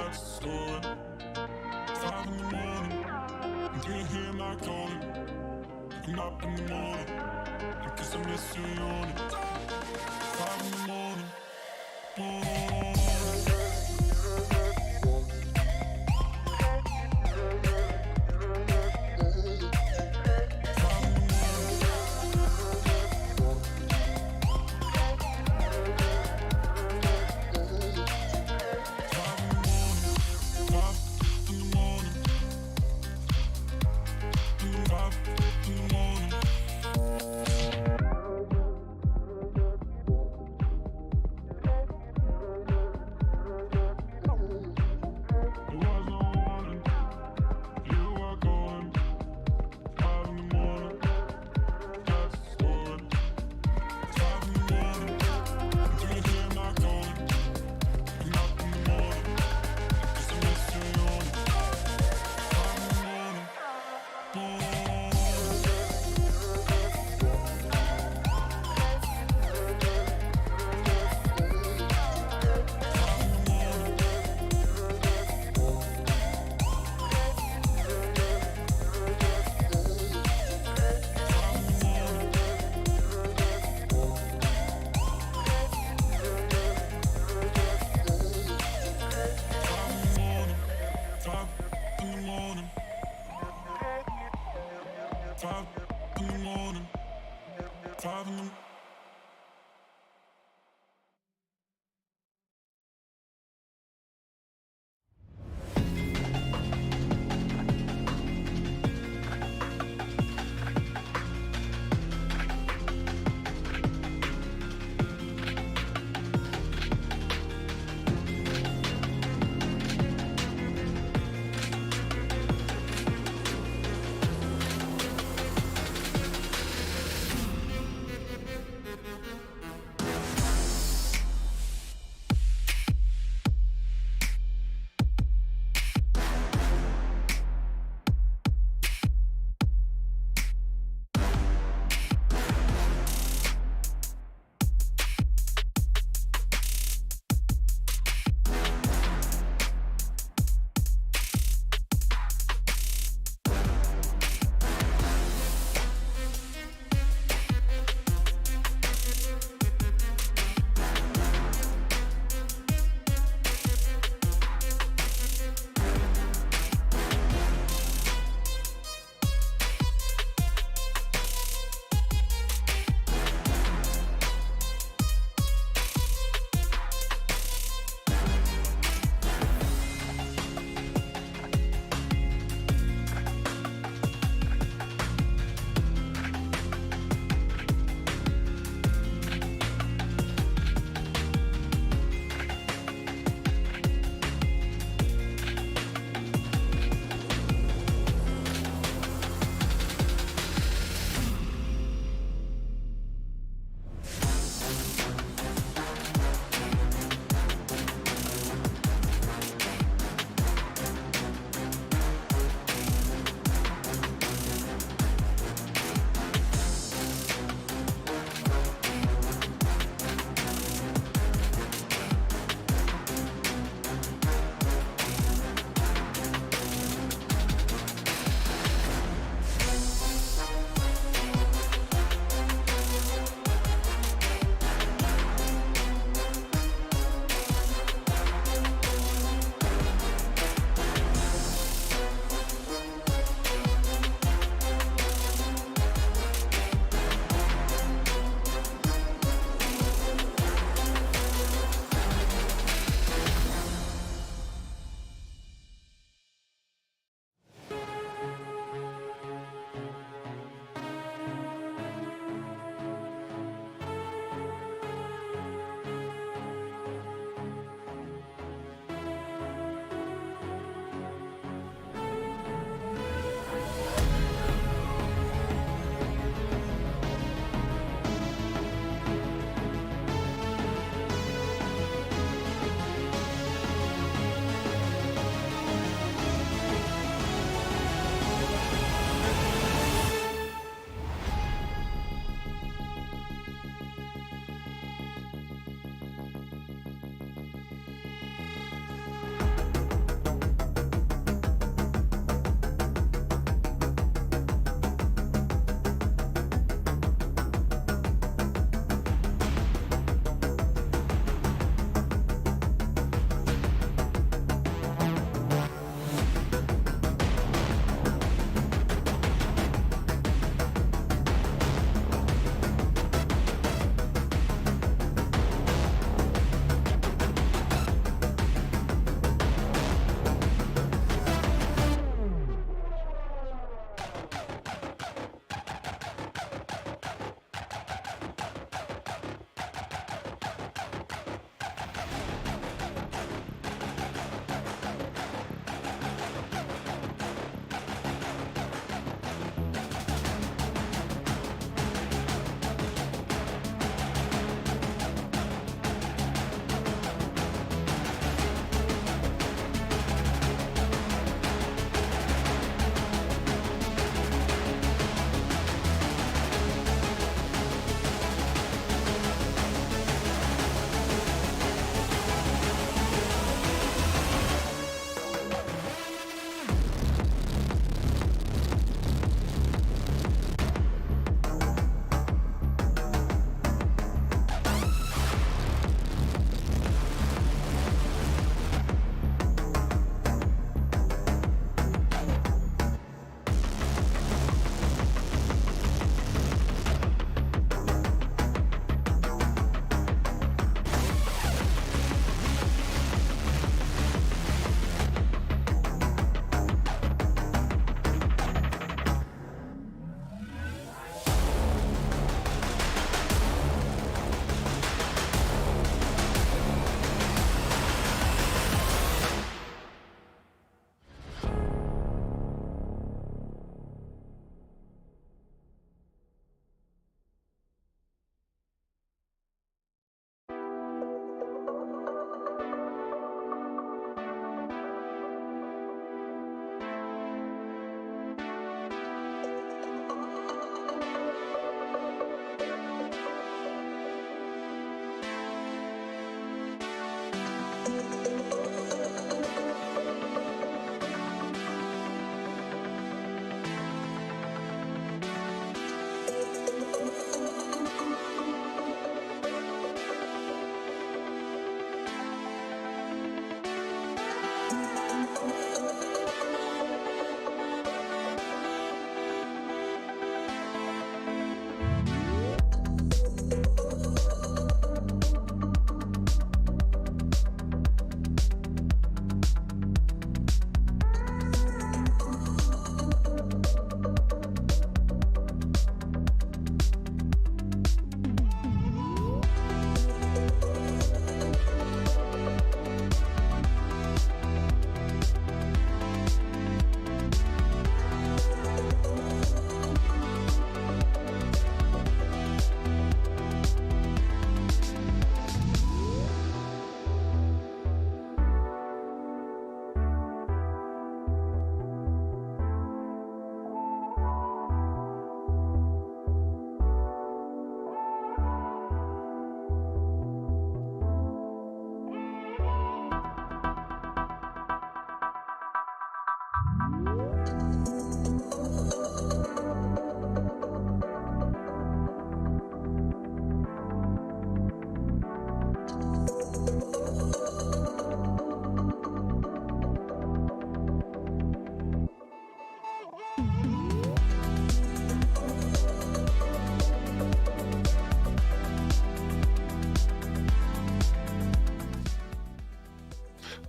that's the story. 5 in the morning, and do you hear my calling? Waking up in the morning, because I miss you yawning. 5 in the morning, morning.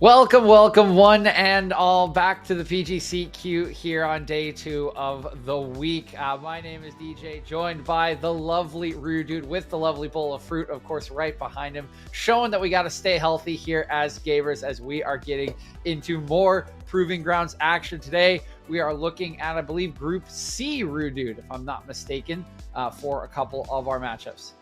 Welcome, one and all, back to the PGCQ here on day 2 of the week. My name is DJ, joined by the lovely Rue Dude with the lovely bowl of fruit, of course, right behind him, showing that we got to stay healthy here as gamers as we are getting into more Proving Grounds action today. We are looking at, I believe, Group C, Rue Dude, if I'm not mistaken, for a couple of our matchups.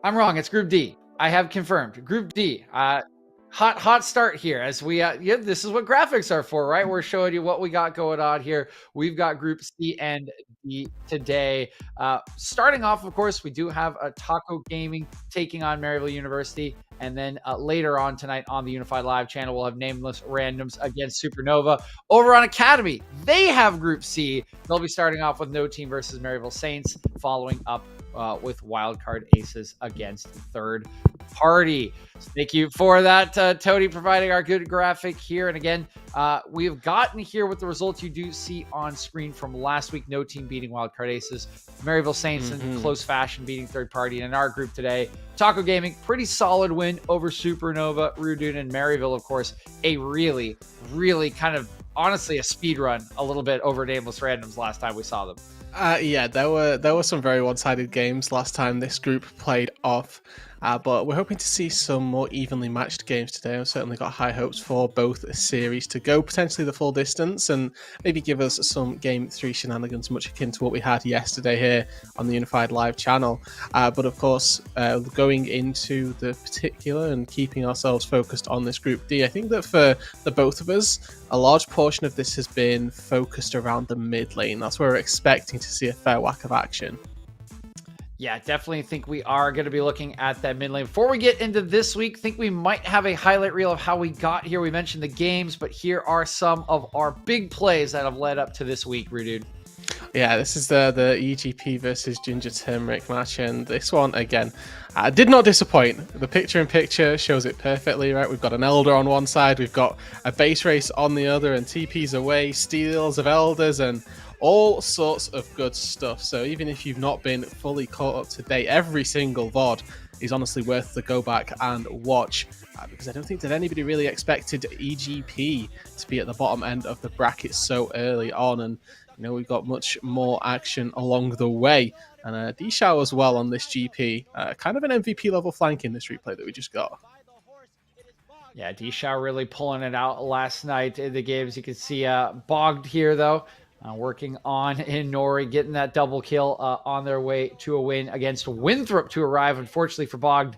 I'm wrong. It's Group D. I have confirmed. Group D. Hot start here as we this is what graphics are for, right? We're showing you what we got going on here. We've got Group C and D today. Starting off, of course, we do have a Taco Gaming taking on Maryville University. And then later on tonight on the Unified Live channel, we'll have Nameless Randoms against Supernova. Over on Academy, they have Group C. They'll be starting off with No Team versus Maryville Saints, following up with Wildcard Aces against Third Party. Thank you for that, Tony, providing our good graphic here. And again, we've gotten here with the results you do see on screen from last week. No Team beating Wildcard Aces, Maryville Saints in close fashion beating Third Party. And in our group today, Taco Gaming, pretty solid win over Supernova, Rudun, and Maryville, of course, a really, really kind of honestly a speed run a little bit over Nameless Randoms last time we saw them. Yeah, there were some very one-sided games last time this group played off. But we're hoping to see some more evenly matched games today. I've certainly got high hopes for both series to go potentially the full distance and maybe give us some Game 3 shenanigans much akin to what we had yesterday here on the Unified Live channel. But of course, going into the particular and keeping ourselves focused on this Group D, I think that for the both of us, a large portion of this has been focused around the mid lane. That's where we're expecting to see a fair whack of action. Yeah, definitely think we are going to be looking at that mid lane. Before we get into this week, think we might have a highlight reel of how we got here. We mentioned the games, but here are some of our big plays that have led up to this week, Rudude. Yeah, this is the EGP versus Ginger Turmeric match, and this one, again, did not disappoint. The picture-in-picture shows it perfectly, right? We've got an Elder on one side, we've got a base race on the other, and TPs away, steals of Elders, and all sorts of good stuff. So even if you've not been fully caught up to date, every single VOD is honestly worth the go back and watch, because I don't think that anybody really expected EGP to be at the bottom end of the bracket so early on, and you know, we've got much more action along the way. And D-Shao as well on this GP. Kind of an MVP level flank in this replay that we just got. Yeah, D-Shao really pulling it out last night in the games. You can see Bogged here, though. Working on in Nori, getting that double kill on their way to a win against Winthrop to arrive. Unfortunately for Bogged,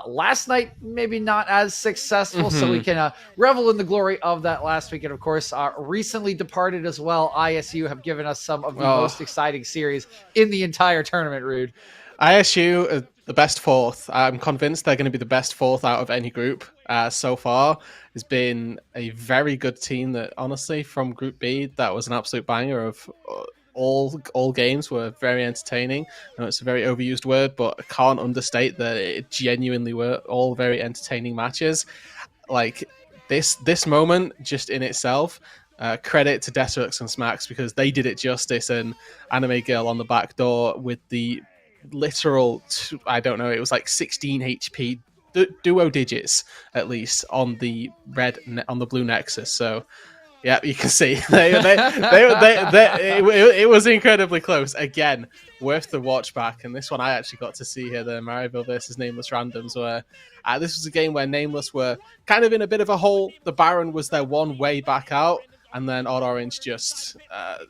last night maybe not as successful, so we can revel in the glory of that last week. And of course, recently departed as well, ISU have given us some of the most exciting series in the entire tournament, Rude. ISU, the best fourth. I'm convinced they're going to be the best fourth out of any group so far. Has been a very good team that, honestly, from Group B, that was an absolute banger of all games were very entertaining. I know it's a very overused word, but I can't understate that it genuinely were all very entertaining matches. Like, this moment, just in itself, credit to Deserux and Smacks, because they did it justice, and Anime Girl on the back door with the literal, I don't know, it was like 16 HP duo digits at least on the blue Nexus. So yeah, you can see it was incredibly close. Again, worth the watch back. And this one I actually got to see here, the Maryville versus Nameless Randoms, where this was a game where Nameless were kind of in a bit of a hole. The Baron was their one way back out, and then Odd Orange just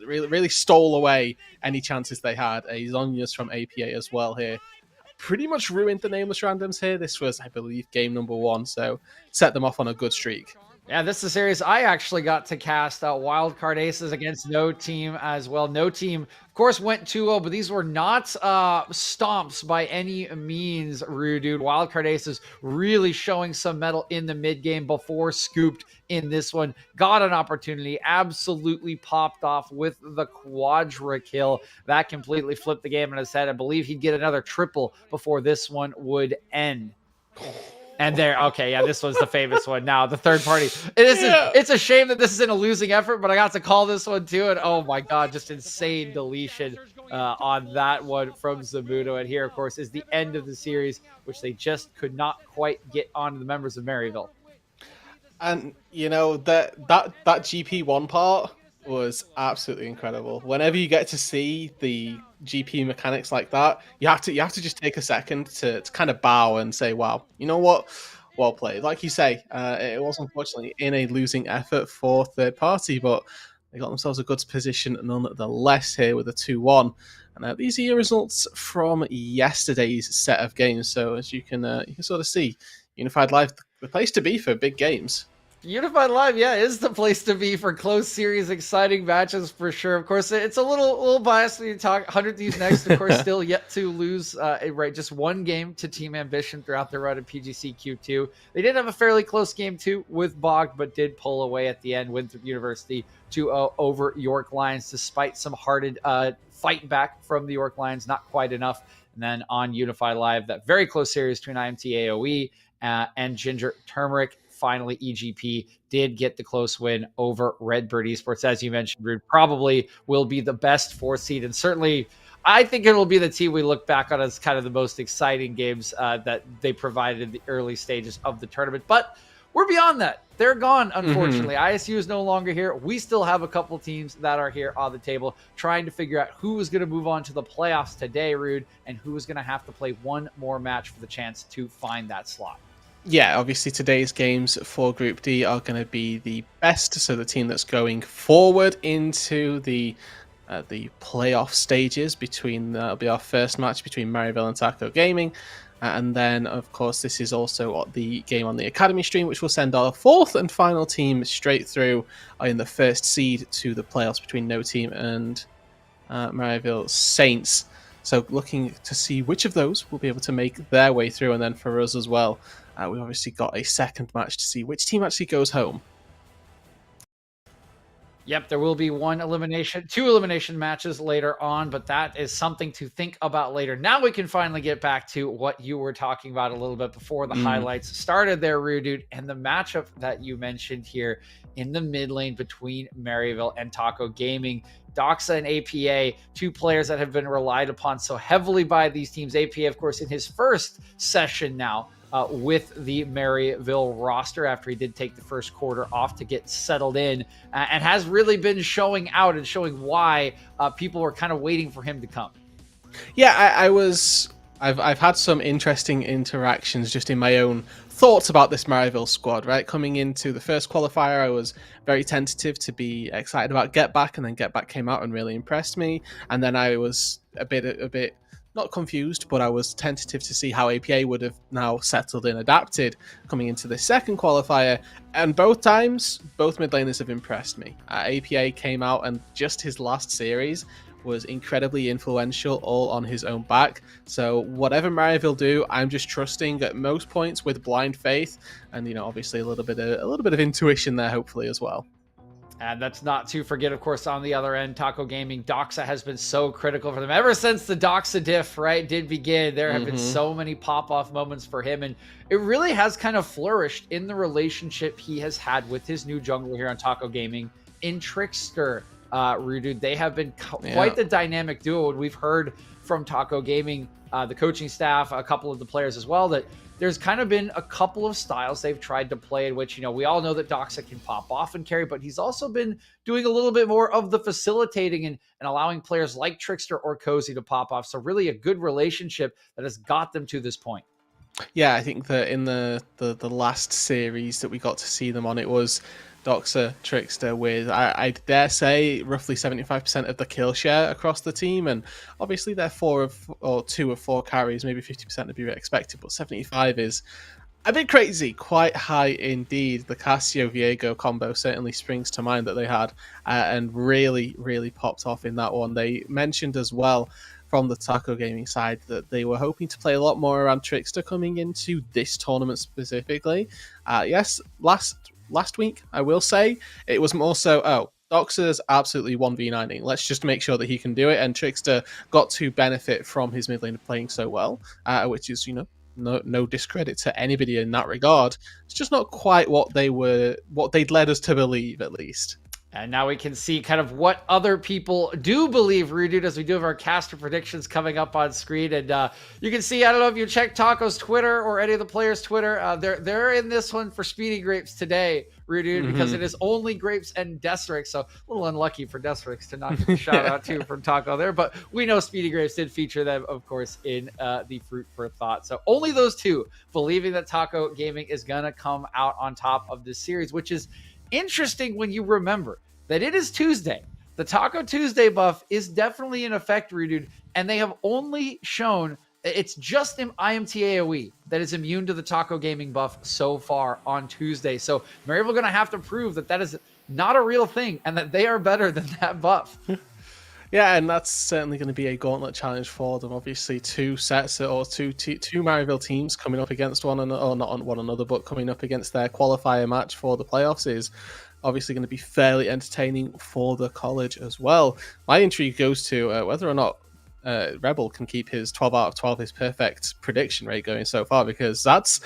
really stole away any chances they had. Zonia's from APA as well here. Pretty much ruined the Nameless Randoms here. This was, I believe, game number 1, so set them off on a good streak. Yeah, this is a series I actually got to cast out Wildcard Aces against No Team as well. No Team, of course, went 2-0, but these were not stomps by any means, Rude Dude. Wildcard Aces really showing some mettle in the mid game before scooped in this one. Got an opportunity, absolutely popped off with the quadra kill. That completely flipped the game in his head. I believe he'd get another triple before this one would end. And there, okay, yeah, this was the famous one. Now the third party. It's a shame that this isn't a losing effort, but I got to call this one too. And oh my god, just insane deletion on that one from Zamudo. And here, of course, is the end of the series, which they just could not quite get onto the members of Maryville. And you know that GP1 part was absolutely incredible. Whenever you get to see the GP mechanics like that, you have to just take a second to kind of bow and say, "Wow, you know what? Well played." Like you say, it was unfortunately in a losing effort for third party, but they got themselves a good position nonetheless here with a 2-1. And these are your results from yesterday's set of games. So as you can sort of see, Unified Live, the place to be for big games. Unified Live, yeah, is the place to be for close series, exciting matches for sure. Of course, it's a little biased when you talk 100 Thieves next. Of course, still yet to lose, just one game to Team Ambition throughout their run at PGC Q2. They did have a fairly close game too with Bog, but did pull away at the end. Winthrop University 2-0 over York Lions, despite some hearted fight back from the York Lions, not quite enough. And then on Unified Live, that very close series between IMT AOE and Ginger Turmeric. Finally, EGP did get the close win over Redbird Esports. As you mentioned, Rude, probably will be the best 4th seed. And certainly, I think it'll be the team we look back on as kind of the most exciting games that they provided in the early stages of the tournament. But we're beyond that. They're gone, unfortunately. ISU is no longer here. We still have a couple teams that are here on the table trying to figure out who is going to move on to the playoffs today, Rude, and who is going to have to play one more match for the chance to find that slot. Yeah, obviously today's games for Group D are going to be the best. So the team that's going forward into the playoff stages that'll be our first match between Maryville and Taco Gaming. And then, of course, this is also the game on the Academy stream, which will send our 4th and final team straight through in the first seed to the playoffs between No Team and Maryville Saints. So looking to see which of those will be able to make their way through. And then for us as well, we've obviously got a second match to see which team actually goes home. Yep, there will be two elimination matches later on, but that is something to think about later. Now we can finally get back to what you were talking about a little bit before the highlights started there, Rude, and the matchup that you mentioned here in the mid lane between Maryville and Taco Gaming. Doxa and APA, two players that have been relied upon so heavily by these teams. APA, of course, in his first session now, with the Maryville roster after he did take the first quarter off to get settled in, and has really been showing out and showing why people were kind of waiting for him to come. Yeah, I've had some interesting interactions just in my own thoughts about this Maryville squad, right? Coming into the first qualifier, I was very tentative to be excited about Get Back, and then Get Back came out and really impressed me. And then I was a bit not confused, but I was tentative to see how APA would have now settled and adapted coming into the second qualifier. And both times, both mid laners have impressed me. APA came out and just his last series was incredibly influential, all on his own back. So whatever Maryville do, I'm just trusting at most points with blind faith, and obviously a little bit of intuition there, hopefully as well. And that's not to forget, of course, on the other end, Taco Gaming, Doxa has been so critical for them. Ever since the Doxa diff, right, did begin, there have been so many pop-off moments for him. And it really has kind of flourished in the relationship he has had with his new jungler here on Taco Gaming in Trickster. Rude, they have been quite the dynamic duo. And we've heard from Taco Gaming, the coaching staff, a couple of the players as well, that there's kind of been a couple of styles they've tried to play in which, we all know that Doxa can pop off and carry, but he's also been doing a little bit more of the facilitating and allowing players like Trickster or Cozy to pop off. So really a good relationship that has got them to this point. Yeah, I think that in the last series that we got to see them on, it was Doxa, Trickster with, I dare say, roughly 75% of the kill share across the team. And obviously they're 2 of 4 carries, maybe 50% to be expected, but 75 is a bit crazy, quite high indeed. The Cassio-Viego combo certainly springs to mind that they had, and really, really popped off in that one. They mentioned as well from the Taco Gaming side that they were hoping to play a lot more around Trickster coming into this tournament specifically. Yes, last week, I will say, it was more so, Doxa's absolutely 1v9ing. Let's just make sure that he can do it. And Trickster got to benefit from his mid lane playing so well, which is, no discredit to anybody in that regard. It's just not quite what they'd led us to believe, at least. And now we can see kind of what other people do believe, Rudude, as we do have our caster predictions coming up on screen. And you can see, I don't know if you check Taco's Twitter or any of the players' Twitter, they're in this one for Speedy Grapes today, Rudude, because it is only Grapes and Destrix. So a little unlucky for Destrix to not get the shout out too from Taco there. But we know Speedy Grapes did feature them, of course, in the Fruit for Thought. So only those two believing that Taco Gaming is going to come out on top of this series, which is interesting when you remember that it is Tuesday. The Taco Tuesday buff is definitely in effect, Rudude, and they have only shown it's just in IMT AoE that is immune to the Taco Gaming buff so far on Tuesday. So Maryville going to have to prove that that is not a real thing and that they are better than that buff. Yeah, and that's certainly going to be a gauntlet challenge for them. Obviously, two sets or two Maryville teams coming up against one another, or not on one another, but coming up against their qualifier match for the playoffs is obviously going to be fairly entertaining for the college as well. My intrigue goes to whether or not Rebel can keep his 12 out of 12, his perfect prediction rate going so far, because that's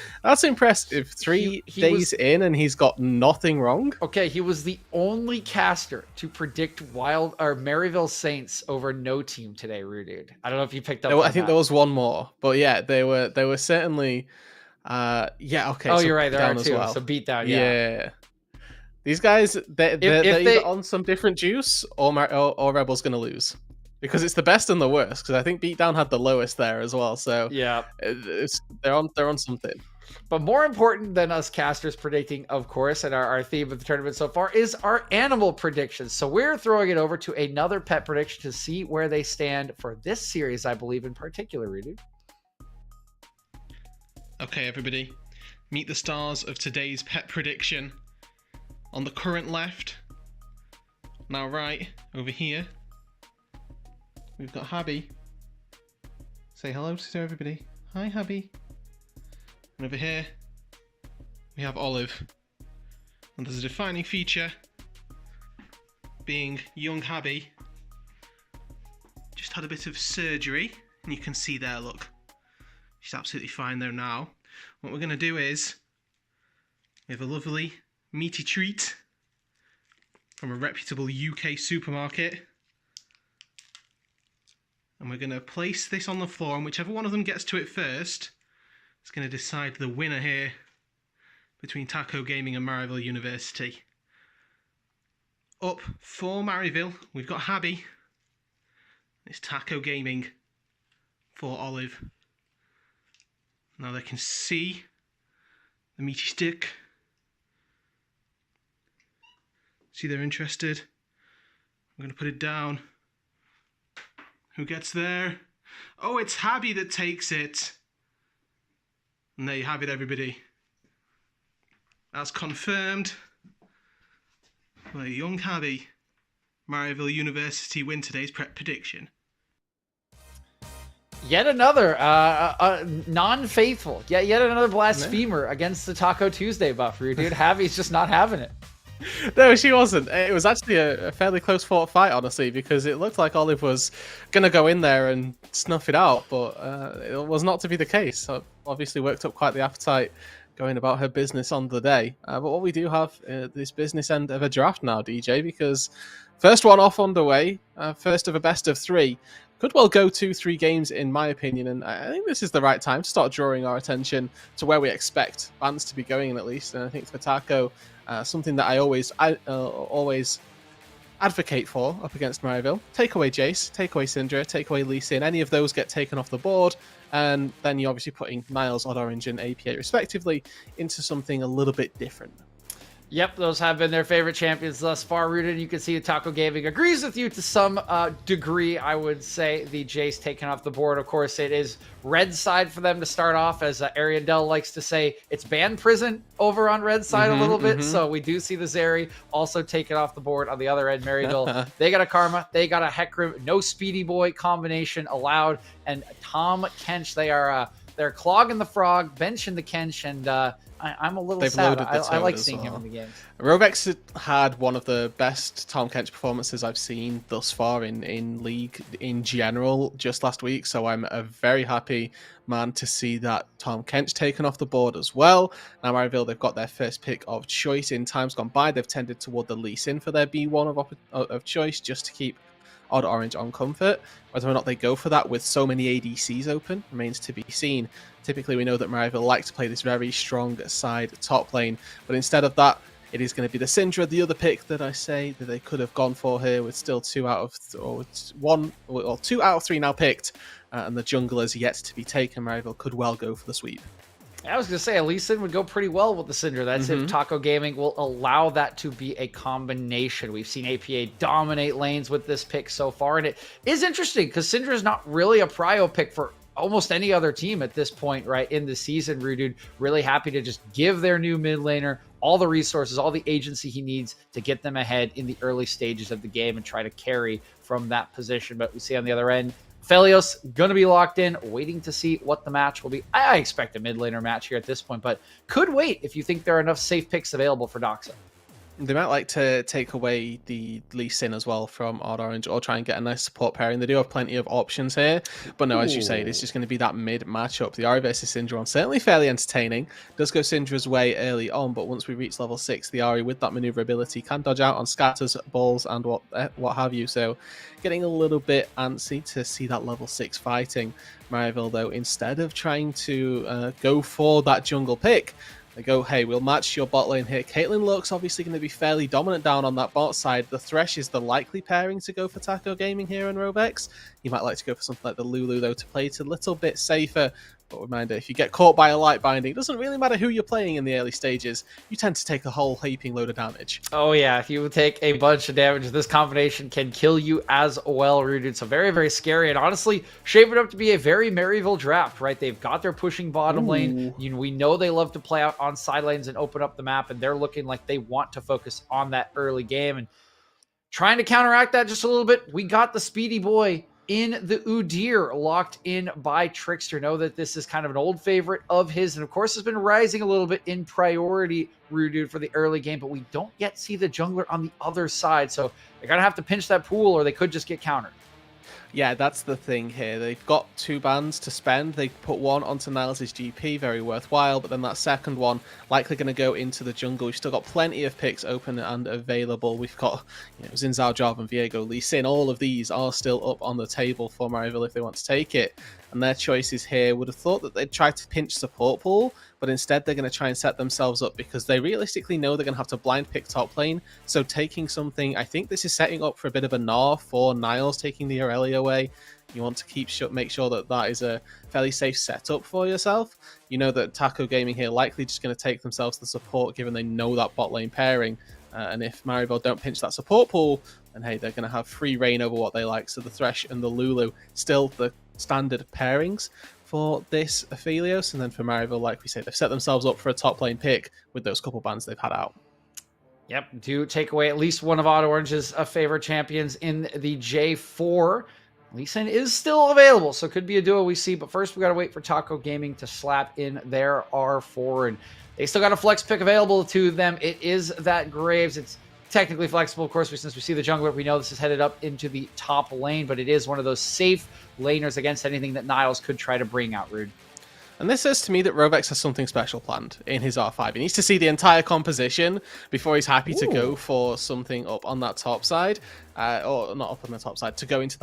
impressive. Three days in and he's got nothing wrong. Okay, he was the only caster to predict Maryville Saints over no team today, Rudude. I don't know if you picked up on I think that. there was one more, but yeah, they were certainly okay. Oh, so you're right, there are as two. well. So beat down, yeah. These guys, they're either on some different juice, or Rebel's going to lose. Because it's the best and the worst. Because I think Beatdown had the lowest there as well. So yeah, they're on something. But more important than us casters predicting, of course, and our theme of the tournament so far is our animal predictions. So we're throwing it over to another pet prediction to see where they stand for this series, I believe, in particular, Rudy. Okay, everybody. Meet the stars of today's pet prediction. On the current left, now right, over here, we've got Habby. Say hello to everybody. Hi, Habby. And over here, we have Olive. And there's a defining feature, being young Habby. Just had a bit of surgery, and you can see there, look. She's absolutely fine there now. What we're going to do is, we have a lovely meaty treat from a reputable UK supermarket. And we're going to place this on the floor, and whichever one of them gets to it first is going to decide the winner here between Taco Gaming and Maryville University. Up for Maryville, we've got Habby. It's Taco Gaming for Olive. Now they can see the meaty stick. See they're interested. I'm going to put it down. Who gets there? Oh, it's Habby that takes it. And there you have it, everybody. As confirmed by young Habby, Maryville University win today's prep prediction. Yet another non-faithful, yet another blasphemer against the Taco Tuesday buff, dude. Habby's just not having it. No, she wasn't. It was actually a fairly close fought fight, honestly, because it looked like Olive was going to go in there and snuff it out, but it was not to be the case. So obviously worked up quite the appetite going about her business on the day. But what we do have this business end of a draft now, DJ, because first one off on the way, first of a best of three. Could well go 2-3 games, in my opinion, and I think this is the right time to start drawing our attention to where we expect bands to be going, at least. And I think for Taco, something that I always advocate for up against Maryville: take away Jace, take away Syndra, take away Lee Sin. Any of those get taken off the board, and then you're obviously putting Niles, Odd Orange, and APA respectively into something a little bit different. Yep, those have been their favorite champions thus far, Rooted. You can see Taco Gaming agrees with you to some degree, I would say. The Jace taken off the board. Of course, it is red side for them to start off. As Ariandel likes to say, it's band prison over on red side a little bit. So we do see the Zeri also taken off the board on the other end. Maryville, they got a Karma, they got a Hecarim, no Speedy Boy combination allowed. And Tom Kench, they are They're clogging the Frog, benching the Kench, and I'm a little They've sad. loaded the I like Toad as seeing him well. in the games. Rovex had one of the best Tom Kench performances I've seen thus far in League in general just last week, so I'm a very happy man to see that Tom Kench taken off the board as well. Now Maryville, they've got their first pick of choice in times gone by. They've tended toward the Lee Sin for their B1 of choice just to keep Odd Orange on comfort. Whether or not they go for that with so many ADCs open remains to be seen. Typically, we know that Maryville like to play this very strong side top lane, but instead of that, it is going to be the Syndra, the other pick that I say that they could have gone for here, with still 2 out of 3 now picked, and the jungle is yet to be taken. Maryville could well go for the sweep. I was going to say, Lee Sin would go pretty well with the Syndra. That's if Taco Gaming will allow that to be a combination. We've seen APA dominate lanes with this pick so far, and it is interesting because Syndra is not really a prio pick for almost any other team at this point, right, in the season. Rudude really happy to just give their new mid laner all the resources, all the agency he needs to get them ahead in the early stages of the game and try to carry from that position. But we see on the other end, Felios going to be locked in, waiting to see what the match will be. I expect a mid laner match here at this point, but could wait if you think there are enough safe picks available for Doxa. They might like to take away the Lee Sin as well from Odd Orange, or try and get a nice support pairing. They do have plenty of options here, but no, as you say, it's just going to be that mid matchup. The Ahri versus Syndra one, certainly fairly entertaining. Does go Syndra's way early on, but once we reach level 6, the Ahri with that maneuverability can dodge out on scatters, balls, and what have you. So getting a little bit antsy to see that level 6 fighting. Maryville, though, instead of trying to go for that jungle pick, they go, hey, we'll match your bot lane here. Caitlyn looks obviously going to be fairly dominant down on that bot side. The Thresh is the likely pairing to go for Taco Gaming here in Rovex. You might like to go for something like the Lulu, though, to play it a little bit safer. But reminder, if you get caught by a light binding, it doesn't really matter who you're playing in the early stages. You tend to take a whole heaping load of damage. Oh, yeah. If you take a bunch of damage, this combination can kill you as well, Rudude. So very, very scary. And honestly, shaping up to be a very Maryville draft, right? They've got their pushing bottom lane. We know they love to play out on side lanes and open up the map. And they're looking like they want to focus on that early game. And trying to counteract that just a little bit, we got the Speedy Boy in the Udyr locked in by Trickster. Know that this is kind of an old favorite of his, and of course has been rising a little bit in priority, Rudude, for the early game, but we don't yet see the jungler on the other side, so they're gonna have to pinch that pool or they could just get countered. Yeah, that's the thing here. They've got 2 bans to spend. They put one onto Niles' GP, very worthwhile, but then that second one likely going to go into the jungle. We've still got plenty of picks open and available. We've got Xin Zhao, Jarvan, Viego, Lee Sin. All of these are still up on the table for Maryville if they want to take it. And their choices here would have thought that they'd try to pinch support pool, but instead they're going to try and set themselves up because they realistically know they're going to have to blind pick top lane. So taking something, I think this is setting up for a bit of a gnaw for Niles taking the Aurelia away. You want to make sure that that is a fairly safe setup for yourself. You know that Taco Gaming here likely just going to take themselves the support given they know that bot lane pairing. And if Maryville don't pinch that support pool, then hey, they're going to have free reign over what they like. So the Thresh and the Lulu, still the standard pairings for this Aphelios. And then for Maryville, like we say, they've set themselves up for a top lane pick with those couple bans they've had out. Yep, do take away at least one of Odd Orange's favorite champions in the J4. Lee Sin is still available, so could be a duo we see. But first, we got to wait for Taco Gaming to slap in their R4. And they still got a flex pick available to them. It is that Graves. It's technically flexible, of course, since we see the jungler. We know this is headed up into the top lane, but it is one of those safe laners against anything that Niles could try to bring out, Rude. And this says to me that Rovex has something special planned in his R5. He needs to see the entire composition before he's happy to go for something up on that top side. Or not up on the top side, to go into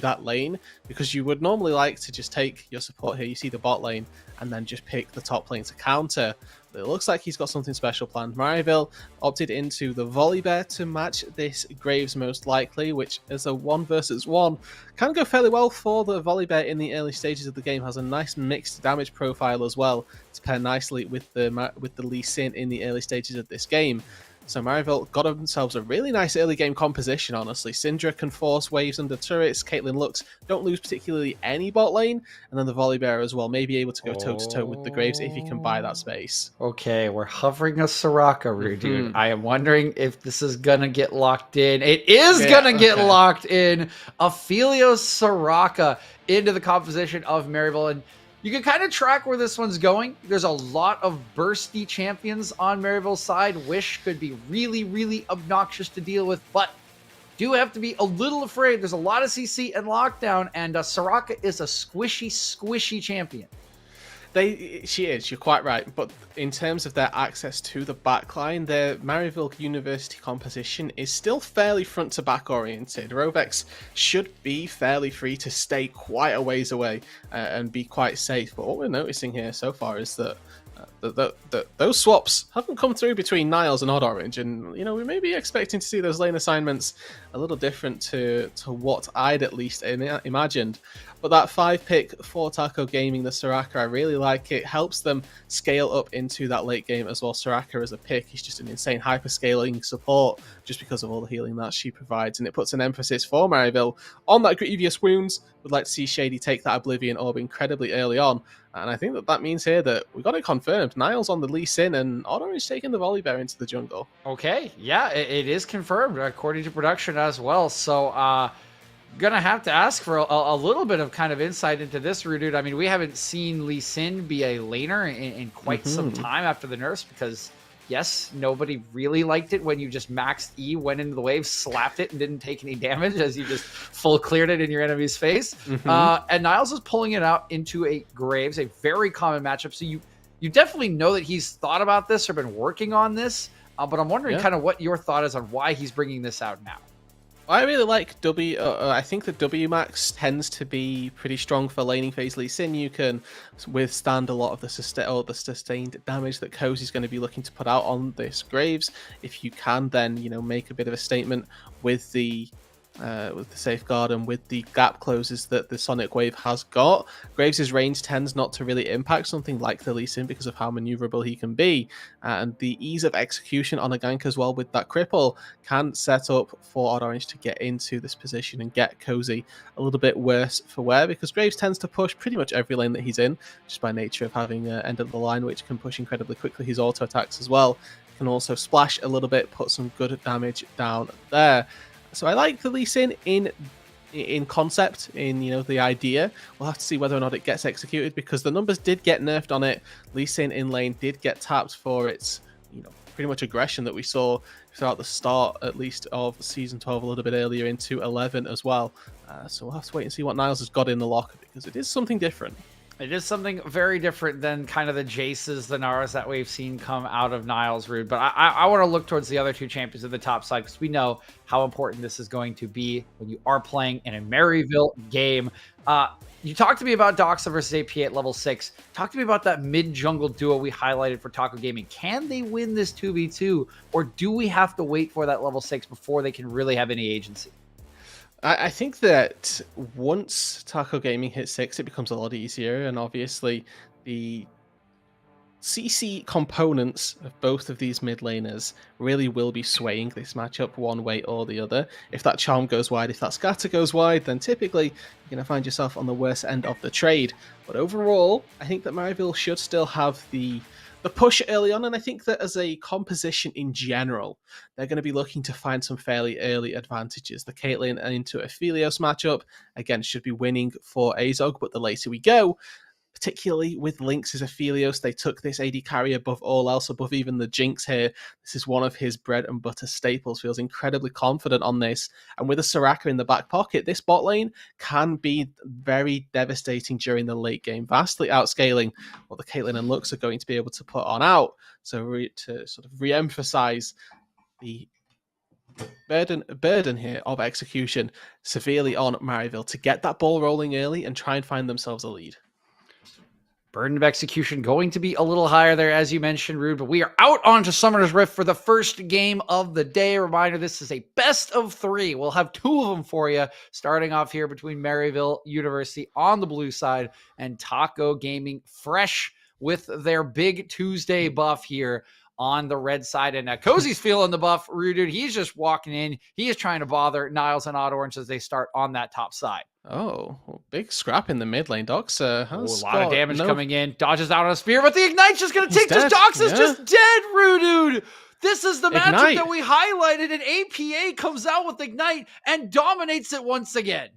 that lane, because you would normally like to just take your support here. You see the bot lane and then just pick the top lane to counter. But it looks like he's got something special planned. Maryville opted into the Volibear to match this Graves most likely, which is a 1 versus 1. Can go fairly well for the Volibear in the early stages of the game. Has a nice mixed damage profile as well to pair nicely with the Lee Sin in the early stages of this game. So Maryville got themselves a really nice early game composition, honestly. Syndra can force waves under turrets. Caitlyn Lux don't lose particularly any bot lane. And then the Volibear as well may be able to go toe-to-toe with the Graves if he can buy that space. Okay, we're hovering a Soraka, Rude. I am wondering if this is going to get locked in. It is going to get locked in. Aphelios Soraka into the composition of Maryville. And You can kind of track where this one's going. There's a lot of bursty champions on Maryville's side. Wish could be really, really obnoxious to deal with, but do have to be a little afraid. There's a lot of CC and lockdown, and Soraka is a squishy champion. She is, you're quite right. But in terms of their access to the backline, their Maryville University composition is still fairly front to back oriented. Rovex should be fairly free to stay quite a ways away and be quite safe. But what we're noticing here so far is that those swaps haven't come through between Niles and Odd Orange, and we may be expecting to see those lane assignments a little different to what I'd at least imagined. But that 5-pick for Taco Gaming, the Soraka, I really like it. Helps them scale up into that late game as well. Soraka as a pick is just an insane hyper-scaling support just because of all the healing that she provides. And it puts an emphasis for Maryville on that Grievous Wounds. Would like to see Shady take that Oblivion Orb incredibly early on. And I think that means here that we got it confirmed. Niles on the Lee Sin and Odd Orange taking the Volibear into the jungle. Okay, yeah, it is confirmed according to production as well. So, gonna have to ask for a little bit of kind of insight into this, Rudude. I mean, we haven't seen Lee Sin be a laner in quite some time after the nerfs because, yes, nobody really liked it when you just maxed E, went into the wave, slapped it, and didn't take any damage as you just full cleared it in your enemy's face. And Niles is pulling it out into a Graves, a very common matchup. So you definitely know that he's thought about this or been working on this. But I'm wondering kind of what your thought is on why he's bringing this out now. I really like W. I think that W Max tends to be pretty strong for laning phase Lee Sin. You can withstand a lot of the sustained damage that Cozy's going to be looking to put out on this Graves. If you can, then make a bit of a statement with the safeguard and with the gap closes that the Sonic Wave has got. Graves' range tends not to really impact something like the Lee Sin because of how maneuverable he can be, and the ease of execution on a gank as well with that cripple can set up for Odd Orange to get into this position and get Cozy a little bit worse for wear, because Graves tends to push pretty much every lane that he's in just by nature of having end of the line, which can push incredibly quickly. His auto attacks as well can also splash a little bit, put some good damage down there. So I like the Lee Sin in concept, in the idea. We'll have to see whether or not it gets executed, because the numbers did get nerfed on it. Lee Sin in lane did get tapped for its pretty much aggression that we saw throughout the start, at least, of season 12, a little bit earlier into 11 as well. So we'll have to wait and see what Niles has got in the locker, because it is something different. It is something very different than kind of the Jaces, the Naras that we've seen come out of Niles, Rude. But I want to look towards the other two champions of the top side, because we know how important this is going to be when you are playing in a Maryville game. You talked to me about Doxa versus APA at level 6. Talk to me about that mid-jungle duo we highlighted for Taco Gaming. Can they win this 2v2, or do we have to wait for that level 6 before they can really have any agency? I think that once Taco Gaming hits 6, it becomes a lot easier, and obviously the CC components of both of these mid laners really will be swaying this matchup one way or the other. If that charm goes wide, if that scatter goes wide, then typically you're going to find yourself on the worst end of the trade. But overall, I think that Maryville should still have the push early on, and I think that as a composition in general, they're going to be looking to find some fairly early advantages. The Caitlyn into Aphelios matchup, again, should be winning for Azog, but the later we go, particularly with Lynx as Aphelios, they took this AD carry above all else, above even the Jinx here. This is one of his bread and butter staples. Feels incredibly confident on this. And with a Soraka in the back pocket, this bot lane can be very devastating during the late game, vastly outscaling what the Caitlyn and Lux are going to be able to put on out. So to sort of re-emphasize the burden here of execution severely on Maryville to get that ball rolling early and try and find themselves a lead. Burden of execution going to be a little higher there, as you mentioned, Rude, but we are out onto Summoner's Rift for the first game of the day. Reminder, this is a best of 3. We'll have 2 of them for you, starting off here between Maryville University on the blue side and Taco Gaming, fresh with their big Tuesday buff here on the red side. And Cozy's feeling the buff, Rude. He's just walking in. He is trying to bother Niles and Odd Orange as they start on that top side. Oh, big scrap in the mid lane. Doxa has a lot of damage coming in. Dodges out on a spear, but the Ignite's just going to take this. Doxa's just dead, Rude. This is the matchup that we highlighted, and APA comes out with Ignite and dominates it once again.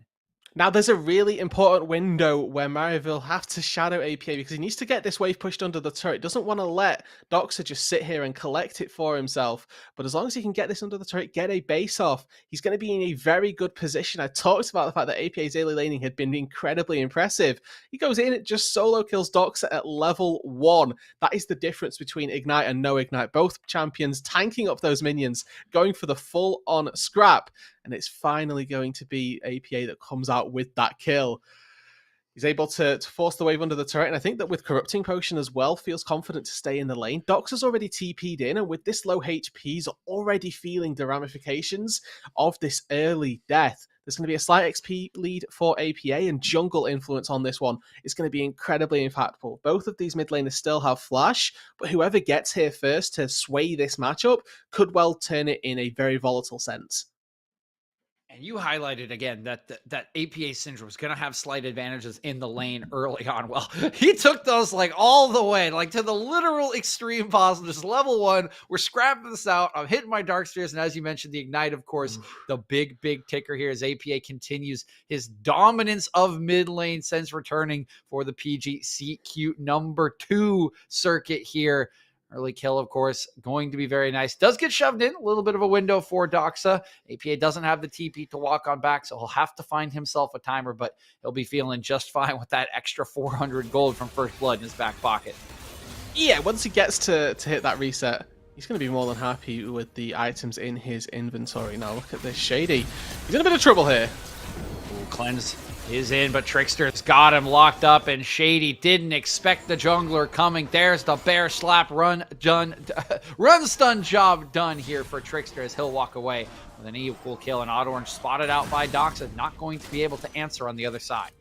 Now, there's a really important window where Maryville have to shadow APA because he needs to get this wave pushed under the turret. Doesn't want to let Doxa just sit here and collect it for himself. But as long as he can get this under the turret, get a base off, he's going to be in a very good position. I talked about the fact that APA's early laning had been incredibly impressive. He goes in, it just solo kills Doxa at level 1. That is the difference between Ignite and no Ignite. Both champions tanking up those minions, going for the full-on scrap. And it's finally going to be APA that comes out with that kill. He's able to force the wave under the turret, and I think that with Corrupting Potion as well, feels confident to stay in the lane. Doxa's already TP'd in, and with this low HP, he's already feeling the ramifications of this early death. There's going to be a slight XP lead for APA, and jungle influence on this one is going to be incredibly impactful. Both of these mid laners still have flash, but whoever gets here first to sway this matchup could well turn it in a very volatile sense. And you highlighted again that that APA Syndrome was going to have slight advantages in the lane early on. Well, he took those like all the way, like to the literal extreme possible. Just level 1, we're scrapping this out. I'm hitting my Dark Spheres, and as you mentioned, the Ignite, of course, the big ticker here as APA continues his dominance of mid lane since returning for the PGCQ number 2 circuit here. Early kill, of course, going to be very nice. Does get shoved in. A little bit of a window for Doxa. APA doesn't have the TP to walk on back, so he'll have to find himself a timer, but he'll be feeling just fine with that extra 400 gold from First Blood in his back pocket. Yeah, once he gets to hit that reset, he's going to be more than happy with the items in his inventory. Now, look at this Shady. He's in a bit of trouble here. Ooh, cleanse is in, but Trickster's got him locked up, and Shady didn't expect the jungler coming. There's the bear slap run stun job done here for Trickster as he'll walk away with an equal kill, and Orange spotted out by Doxa, not going to be able to answer on the other side.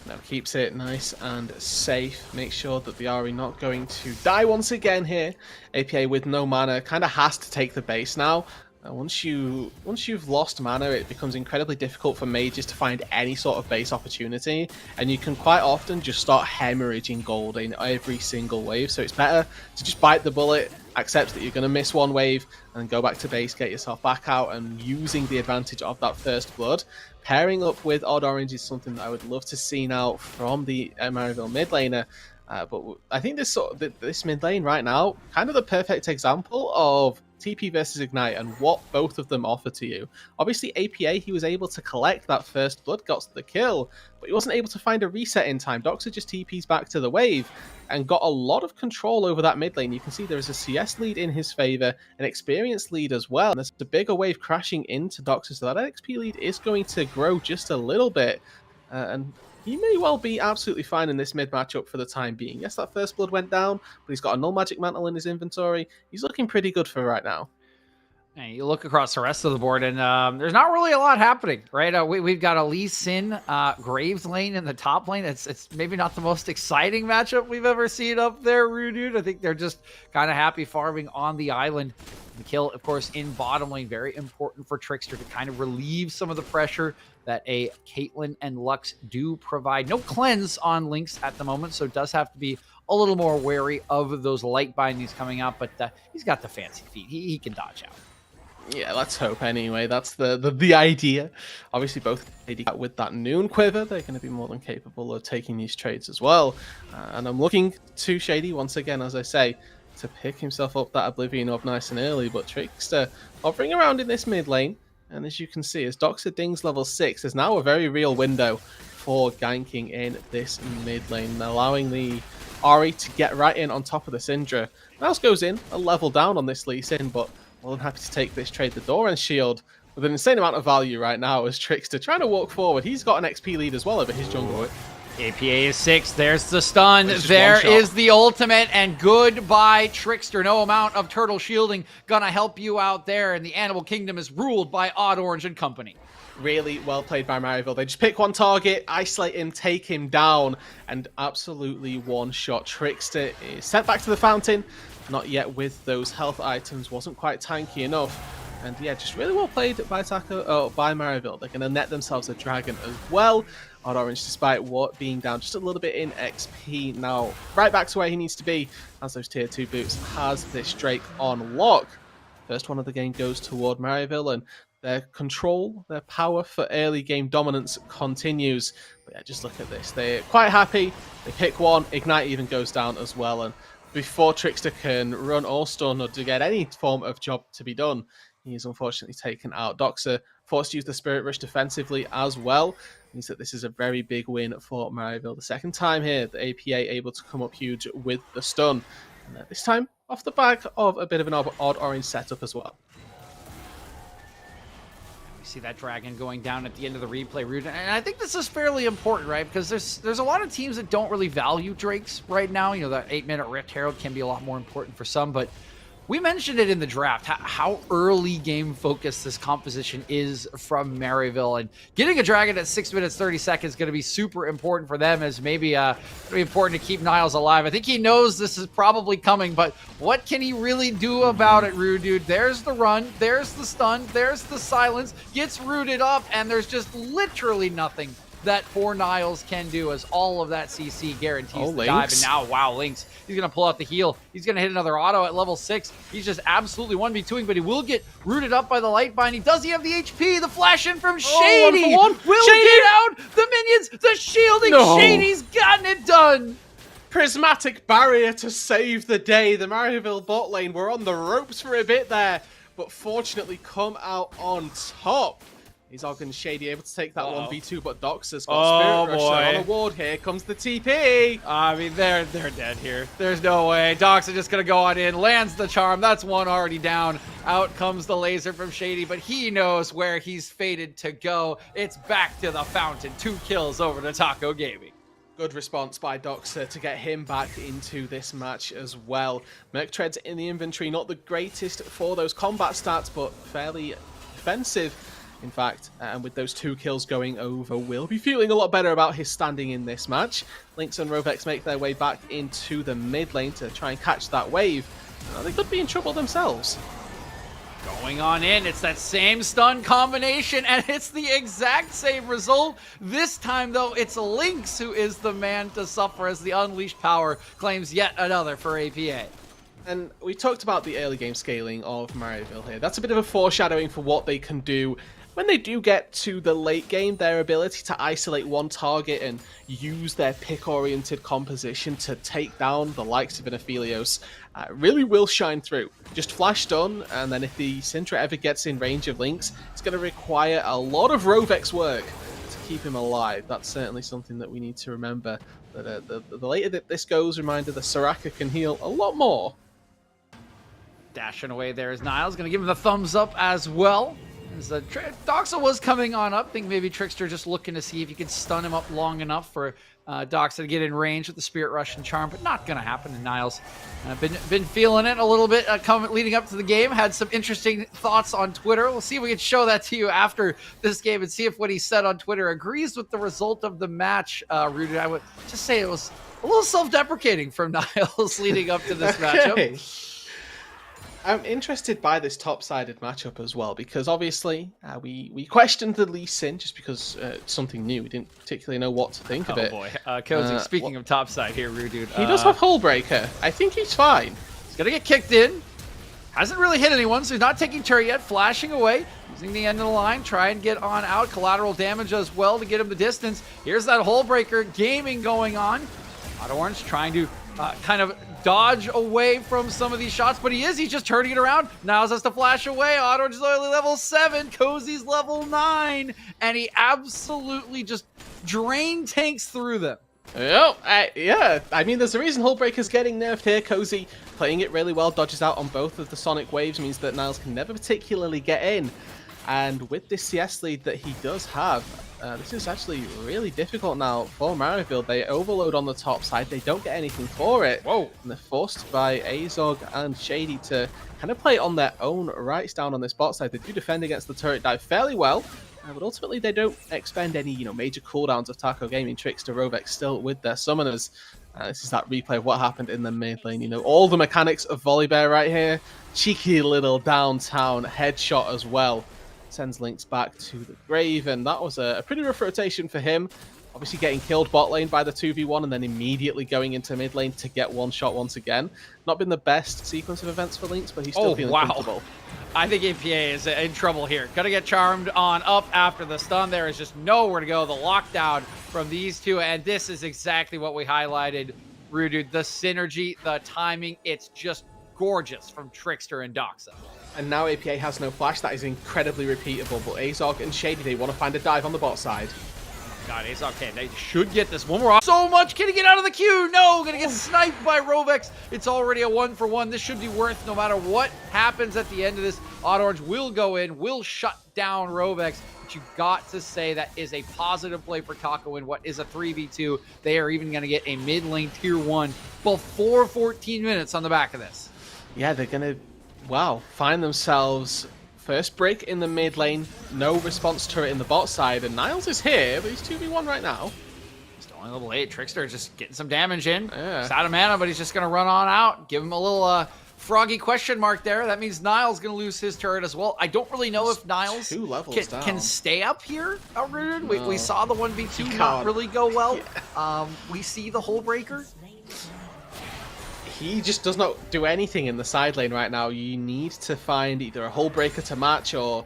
Now keeps it nice and safe. Make sure that the Ahri not going to die once again here. APA with no mana kind of has to take the base now. Once you've lost mana, it becomes incredibly difficult for mages to find any sort of base opportunity, and you can quite often just start hemorrhaging gold in every single wave. So it's better to just bite the bullet, accept that you're going to miss one wave, and then go back to base, get yourself back out, and using the advantage of that first blood. Pairing up with Odd Orange is something that I would love to see now from the Maryville mid laner. But I think this mid lane right now, kind of the perfect example of TP versus Ignite and what both of them offer to you. Obviously, APA, he was able to collect that first blood, got the kill, but he wasn't able to find a reset in time. Doxa just TPs back to the wave and got a lot of control over that mid lane. You can see there is a CS lead in his favor, an experience lead as well. And there's a bigger wave crashing into Doxa, so that XP lead is going to grow just a little bit. And he may well be absolutely fine in this mid matchup for the time being. Yes, that first blood went down, but he's got a null magic mantle in his inventory. He's looking pretty good for right now. And you look across the rest of the board, and there's not really a lot happening, right? We've got a Lee Sin Graves lane in the top lane. It's maybe not the most exciting matchup we've ever seen up there, Rude. I think they're just kind of happy farming on the island. The kill, of course, in bottom lane, very important for Trickster to kind of relieve some of the pressure that a Caitlyn and Lux do provide. No cleanse on Lynx at the moment, so does have to be a little more wary of those light bindings coming out, but he's got the fancy feet. He can dodge out. Yeah, let's hope anyway. That's the idea. Obviously, both with that noon quiver, they're going to be more than capable of taking these trades as well. And I'm looking to Shady once again, as I say, to pick himself up that Oblivion Orb nice and early, but Trickster hovering around in this mid lane. And as you can see, as Doxa dings level 6, there's now a very real window for ganking in this mid lane, allowing the Ahri to get right in on top of the Syndra. Mouse goes in, a level down on this Lee Sin, but more than happy to take this trade. The Doran's shield with an insane amount of value right now as Trickster trying to walk forward. He's got an XP lead as well over his jungle. APA is 6. There's the stun. There is the ultimate, and goodbye, Trickster. No amount of turtle shielding gonna help you out there, and the Animal Kingdom is ruled by Odd Orange and company. Really well played by Maryville. They just pick one target, isolate him, take him down, and absolutely one-shot. Trickster is sent back to the fountain. Not yet with those health items. Wasn't quite tanky enough. And yeah, just really well played by by Maryville. They're going to net themselves a dragon as well. Odd Orange, despite what being down just a little bit in XP, now right back to where he needs to be, as those tier 2 boots has this Drake on lock. First one of the game goes toward Maryville, and Their control, their power for early game dominance continues. But yeah, just look at this. They're quite happy. They pick one. Ignite even goes down as well. And before Trickster can run or stun or to get any form of job to be done, he is unfortunately taken out. Doxer forced to use the Spirit Rush defensively as well. Means that this is a very big win for Maryville. The second time here, the APA able to come up huge with the stun. And this time, off the back of a bit of an odd orange setup as well. See that dragon going down at the end of the replay route, and I think this is fairly important, right? Because there's a lot of teams that don't really value Drakes right now. You know, that 8-minute Rift Herald can be a lot more important for some, but we mentioned it in the draft, how early game focused this composition is from Maryville, and getting a dragon at 6 minutes 30 seconds is going to be super important for them, as maybe important to keep Niles alive. I think he knows this is probably coming, but what can he really do about it, Rude Dude? There's the run, there's the stun, there's the silence, gets rooted up, and there's just literally nothing that poor Niles can do, as all of that CC guarantees the dive. And now, wow, Lynx, he's going to pull out the heal. He's going to hit another auto at level 6. He's just absolutely 1v2ing, but he will get rooted up by the light binding. Does he have the HP? The flash in from Shady. One. Will Shady. get out the minions, the shielding. No. Shady's gotten it done. Prismatic barrier to save the day. The Maryville bot lane were on the ropes for a bit there, but fortunately come out on top. Is Ogden Shady able to take that 1v2, but Doxer's got Spirit Rush on a ward. Here comes the TP. I mean, they're dead here. There's no way. Doxer just going to go on in, lands the charm. That's one already down. Out comes the laser from Shady, but he knows where he's fated to go. It's back to the fountain. 2 kills over to Taco Gaming. Good response by Doxer to get him back into this match as well. Merc Treads in the inventory, not the greatest for those combat stats, but fairly defensive. In fact, and with those 2 kills going over, will be feeling a lot better about his standing in this match. Lynx and Rovex make their way back into the mid lane to try and catch that wave. They could be in trouble themselves. Going on in, it's that same stun combination, and it's the exact same result. This time, though, it's Lynx who is the man to suffer, as the unleashed power claims yet another for APA. And we talked about the early game scaling of Maryville here. That's a bit of a foreshadowing for what they can do when they do get to the late game. Their ability to isolate one target and use their pick-oriented composition to take down the likes of an Aphelios really will shine through. Just flash stun, and then if the Syndra ever gets in range of Lynx, it's going to require a lot of Rovex work to keep him alive. That's certainly something that we need to remember. That the later that this goes, reminder that Soraka can heal a lot more. Dashing away there is Niles, going to give him the thumbs up as well. As Doxa was coming on up. I think maybe Trickster just looking to see if he could stun him up long enough for Doxa to get in range with the Spirit Rush and Charm, but not going to happen. And Niles been feeling it a little bit leading up to the game. Had some interesting thoughts on Twitter. We'll see if we can show that to you after this game and see if what he said on Twitter agrees with the result of the match. Rudy, I would just say it was a little self-deprecating from Niles leading up to this matchup. I'm interested by this top-sided matchup as well, because obviously we questioned the Lee Sin just because it's something new. We didn't particularly know what to think of it. Oh boy. Cozy, speaking of topside here, Rude Dude. He does have Hullbreaker. I think he's fine. He's going to get kicked in. Hasn't really hit anyone, so he's not taking turret yet. Flashing away, using the end of the line, try and get on out. Collateral damage as well to get him the distance. Here's that Hullbreaker gaming going on. Auto Orange trying to kind of dodge away from some of these shots, but he's just turning it around. Niles has to flash away. Auto Orange is only level 7. Cozy's level 9. And he absolutely just drain tanks through them. Yeah, I mean, there's a reason Hullbreaker's getting nerfed here. Cozy playing it really well, dodges out on both of the Sonic waves, means that Niles can never particularly get in. And with this CS lead that he does have, this is actually really difficult now for Maryville. They overload on the top side. They don't get anything for it. Whoa. And they're forced by Azog and Shady to kind of play it on their own rights down on this bot side. They do defend against the turret dive fairly well, but ultimately they don't expend any major cooldowns of Taco Gaming. Trickster, Rovex still with their summoners. This is that replay of what happened in the mid lane. All the mechanics of Volibear right here. Cheeky little downtown headshot as well. Sends Lynx back to the grave, and that was a pretty rough rotation for him. Obviously getting killed bot lane by the 2v1 and then immediately going into mid lane to get one shot once again. Not been the best sequence of events for Lynx, but he's still feeling comfortable. I think APA is in trouble here. Gonna get charmed on up after the stun. There is just nowhere to go. The lockdown from these two, and this is exactly what we highlighted, Rude. The synergy, the timing, it's just gorgeous from Trickster and Doxa. And now APA has no flash. That is incredibly repeatable. But Azog and Shady, they want to find a dive on the bot side. God, it's okay. They should get this one more. So much. Can he get out of the queue? No, gonna get sniped by Rovex. It's already a 1-for-1. This should be worth no matter what happens at the end of this. Odd Orange will go in, will shut down Rovex. But you got to say that is a positive play for Taco in what is a 3v2. They are even gonna get a mid lane tier 1 before 14 minutes on the back of this. Yeah, they're gonna, wow, find themselves first break in the mid lane, no response turret in the bot side, and Niles is here, but he's 2v1 right now. Still only level 8. Trickster just getting some damage in. Yeah. He's out of mana, but he's just going to run on out. Give him a little froggy question mark there. That means Niles going to lose his turret as well. I don't really know if Niles 2 levels can down. stay up here, Outrooted. No. We saw the 1v2 not really go well. We see the hole breaker. He just does not do anything in the side lane right now. You need to find either a hull breaker to match or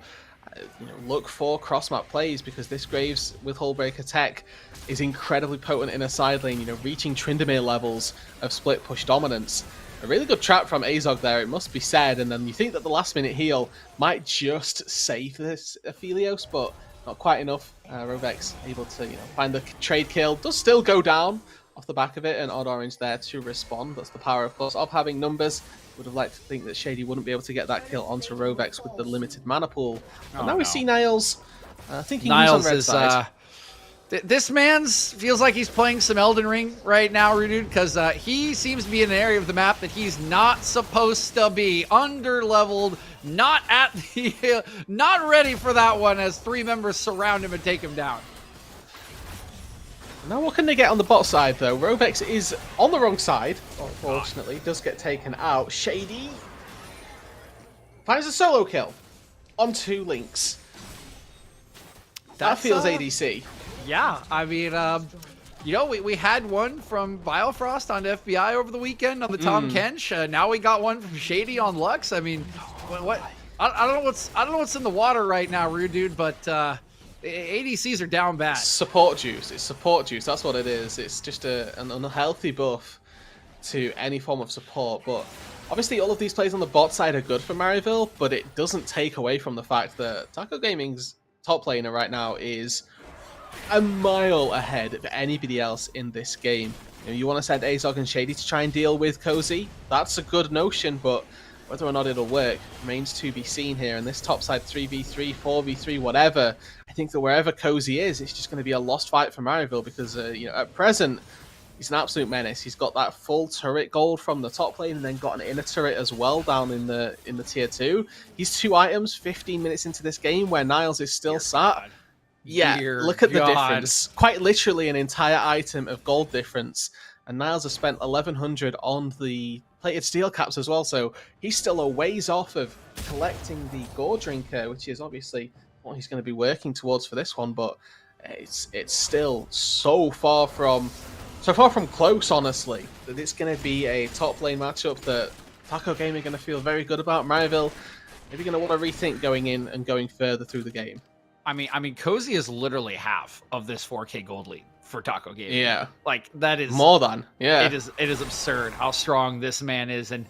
look for cross map plays, because this Graves with hull breaker tech is incredibly potent in a side lane, reaching Tryndamere levels of split push dominance. A really good trap from Azog there, it must be said, and then you think that the last minute heal might just save this Aphelios, but not quite enough. Rovex able to find the trade kill, does still go down off the back of it, and Odd Orange there to respond. That's the power, of course, of having numbers. Would have liked to think that Shady wouldn't be able to get that kill onto Rovex with the limited mana pool. But now we see Niles thinking Niles he's on red side. This man's feels like he's playing some Elden Ring right now, Rude, because he seems to be in an area of the map that he's not supposed to be. Under-leveled, not at the, not ready for that one as 3 members surround him and take him down. Now what can they get on the bot side though? Rovex is on the wrong side, unfortunately, does get taken out. Shady finds a solo kill on 2 links. That feels ADC. Yeah, I mean, we had one from Biofrost on FBI over the weekend on the Tom Kench. Now we got one from Shady on Lux. I mean, what? I don't know what's in the water right now, Rude Dude, but ADCs are down bad. Support juice. It's support juice. That's what it is. It's just an unhealthy buff to any form of support. But obviously, all of these plays on the bot side are good for Maryville, but it doesn't take away from the fact that Taco Gaming's top laner right now is a mile ahead of anybody else in this game. You want to send Azog and Shady to try and deal with Cozy? That's a good notion, but whether or not it'll work remains to be seen here. And this top side 3v3, 4v3, whatever, I think that wherever Cozy is, it's just going to be a lost fight for Maryville, because at present he's an absolute menace. He's got that full turret gold from the top lane, and then got an inner turret as well down in the tier 2. He's 2 items 15 minutes into this game where Niles is still sat. Yeah, look at the difference. Quite literally an entire item of gold difference. And Niles has spent 1100 on the plated steel caps as well, so he's still a ways off of collecting the gore drinker, which is obviously what he's going to be working towards for this one, but it's still so far from close, honestly, that it's going to be a top lane matchup that Taco Gaming are going to feel very good about. Maryville maybe going to want to rethink going in and going further through the game. I mean, Cozy is literally half of this 4K gold lead for Taco Gaming. Yeah, like that is more than. Yeah, it is absurd how strong this man is, and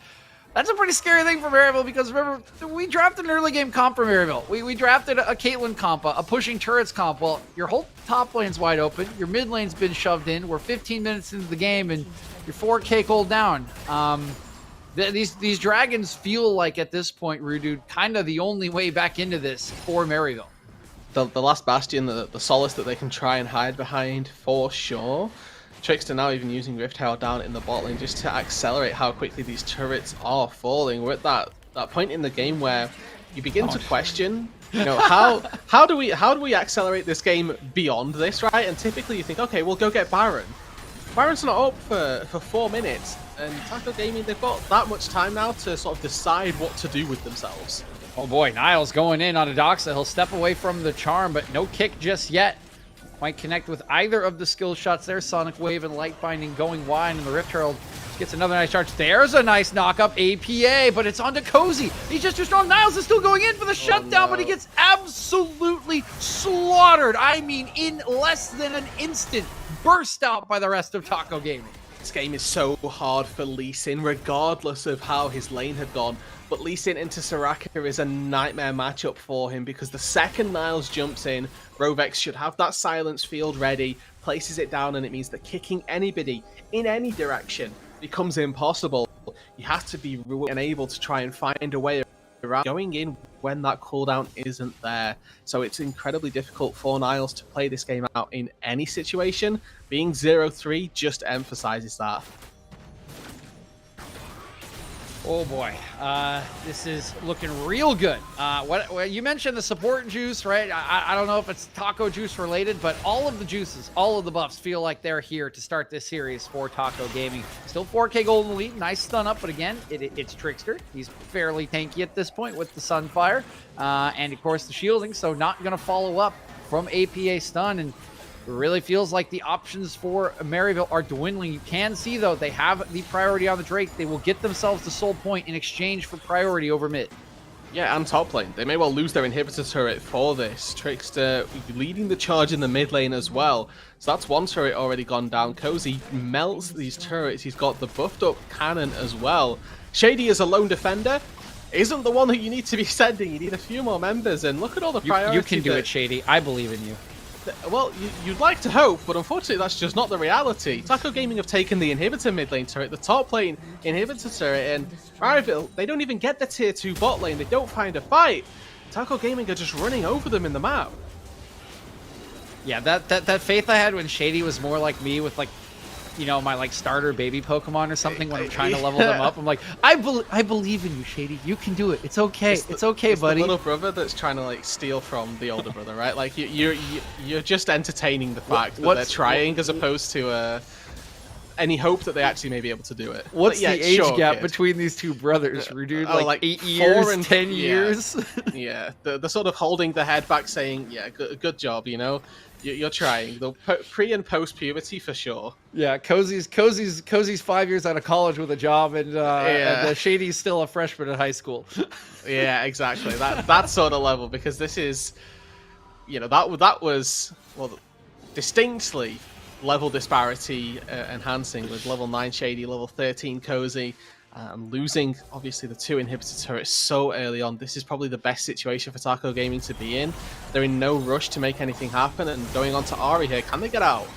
that's a pretty scary thing for Maryville, because remember, we drafted an early game comp for Maryville. We drafted a Caitlyn comp, a pushing turrets comp. Well, your whole top lane's wide open, your mid lane's been shoved in. We're 15 minutes into the game, and you're 4K gold down. These dragons feel like at this point, Rude, kind of the only way back into this for Maryville. The last bastion, the solace that they can try and hide behind for sure. Trickster now even using Rift Herald down in the bot lane just to accelerate how quickly these turrets are falling. We're at that point in the game where you begin to question, how do we accelerate this game beyond this, right? And typically you think, okay, we'll go get Baron. Baron's not up for 4 minutes, and Taco Gaming, they've got that much time now to sort of decide what to do with themselves. Oh boy, Niles going in on a Doxa. He'll step away from the charm, but no kick just yet. Quite connect with either of the skill shots there. Sonic Wave and Light Binding going wide, and the Rift Herald Gets another nice charge. There's a nice knock up APA, but it's onto Cozy. He's just too strong. Niles is still going in for the shutdown, but he gets absolutely slaughtered. I mean, in less than an instant, burst out by the rest of Taco Gaming. This game is so hard for Lee Sin, regardless of how his lane had gone. But Lee Sin into Soraka is a nightmare matchup for him because the second Niles jumps in, Rovex should have that silence field ready, places it down, and it means that kicking anybody in any direction becomes impossible. You have to be and able to try and find a way around going in when that cooldown isn't there. So it's incredibly difficult for Niles to play this game out in any situation. Being 0-3 just emphasizes that. Oh boy, this is looking real good. What you mentioned the support juice, right? I don't know if it's taco juice related, but all of the juices, all of the buffs feel like they're here to start this series for Taco Gaming. Still 4K golden lead, nice stun up, but again, it's Trickster. He's fairly tanky at this point with the Sunfire, and of course the shielding, so not gonna follow up from APA stun, and it really feels like the options for Maryville are dwindling. You can see, though, they have the priority on the Drake. They will get themselves the soul point in exchange for priority over mid. Yeah, and top lane. They may well lose their inhibitor turret for this. Trickster leading the charge in the mid lane as well. So that's one turret already gone down. Cozy melts these turrets. He's got the buffed up cannon as well. Shady is a lone defender. Isn't the one that you need to be sending. You need a few more members. And look at all the priorities. You can do it, Shady. I believe in you. Well, you'd like to hope, but unfortunately that's just not the reality. Taco Gaming have taken the inhibitor mid lane turret, the top lane inhibitor turret, and Maryville, they don't even get the tier 2 bot lane, they don't find a fight. Taco Gaming are just running over them in the map. Yeah, that faith I had when Shady was more like me with, like, you know, my like starter baby Pokemon or something when I'm trying to level them up. I'm like, I believe in you, Shady. You can do it. It's okay. It's okay, buddy. The little brother that's trying to like steal from the older brother, right? Like you're just entertaining the fact that they're trying as opposed to any hope that they actually may be able to do it. What's the age gap between these two brothers, Rudude? Like 8 years, and 10 years? Yeah, they're sort of holding their head back saying, yeah, good job, you know? You're trying. They'll pre and post puberty for sure. Yeah, Cozy's 5 years out of college with a job, and Shady's still a freshman in high school. Yeah, exactly. That sort of level, because this is, you know, that was distinctly level disparity enhancing with level 9 Shady, level 13 Cozy. Losing, obviously, the 2 inhibitor turrets so early on. This is probably the best situation for Taco Gaming to be in. They're in no rush to make anything happen, and going on to Ari here, can they get out?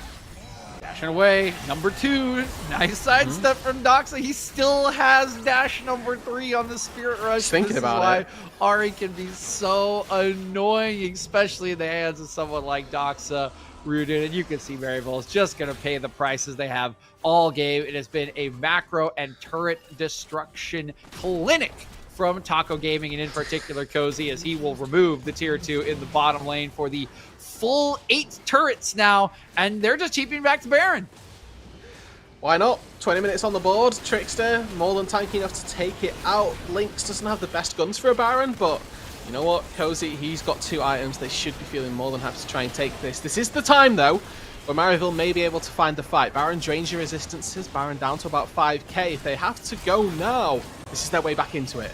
Dashing away, number 2. Nice sidestep from Doxa. He still has dash number 3 on the Spirit Rush. Just thinking about why it. Ari can be so annoying, especially in the hands of someone like Doxa. Rooted, and you can see Maryville is just going to pay the prices they have all game. It has been a macro and turret destruction clinic from Taco Gaming, and in particular Cozy, as he will remove the tier 2 in the bottom lane for the full 8 turrets now, and they're just cheaping back to Baron. Why not? 20 minutes on the board. Trickster, more than tanky enough to take it out. Lynx doesn't have the best guns for a Baron, but you know what? Cozy, he's got 2 items. They should be feeling more than happy to try and take this. This is the time, though, where Maryville may be able to find the fight. Baron drains your resistances. Baron down to about 5k. If they have to go now, this is their way back into it.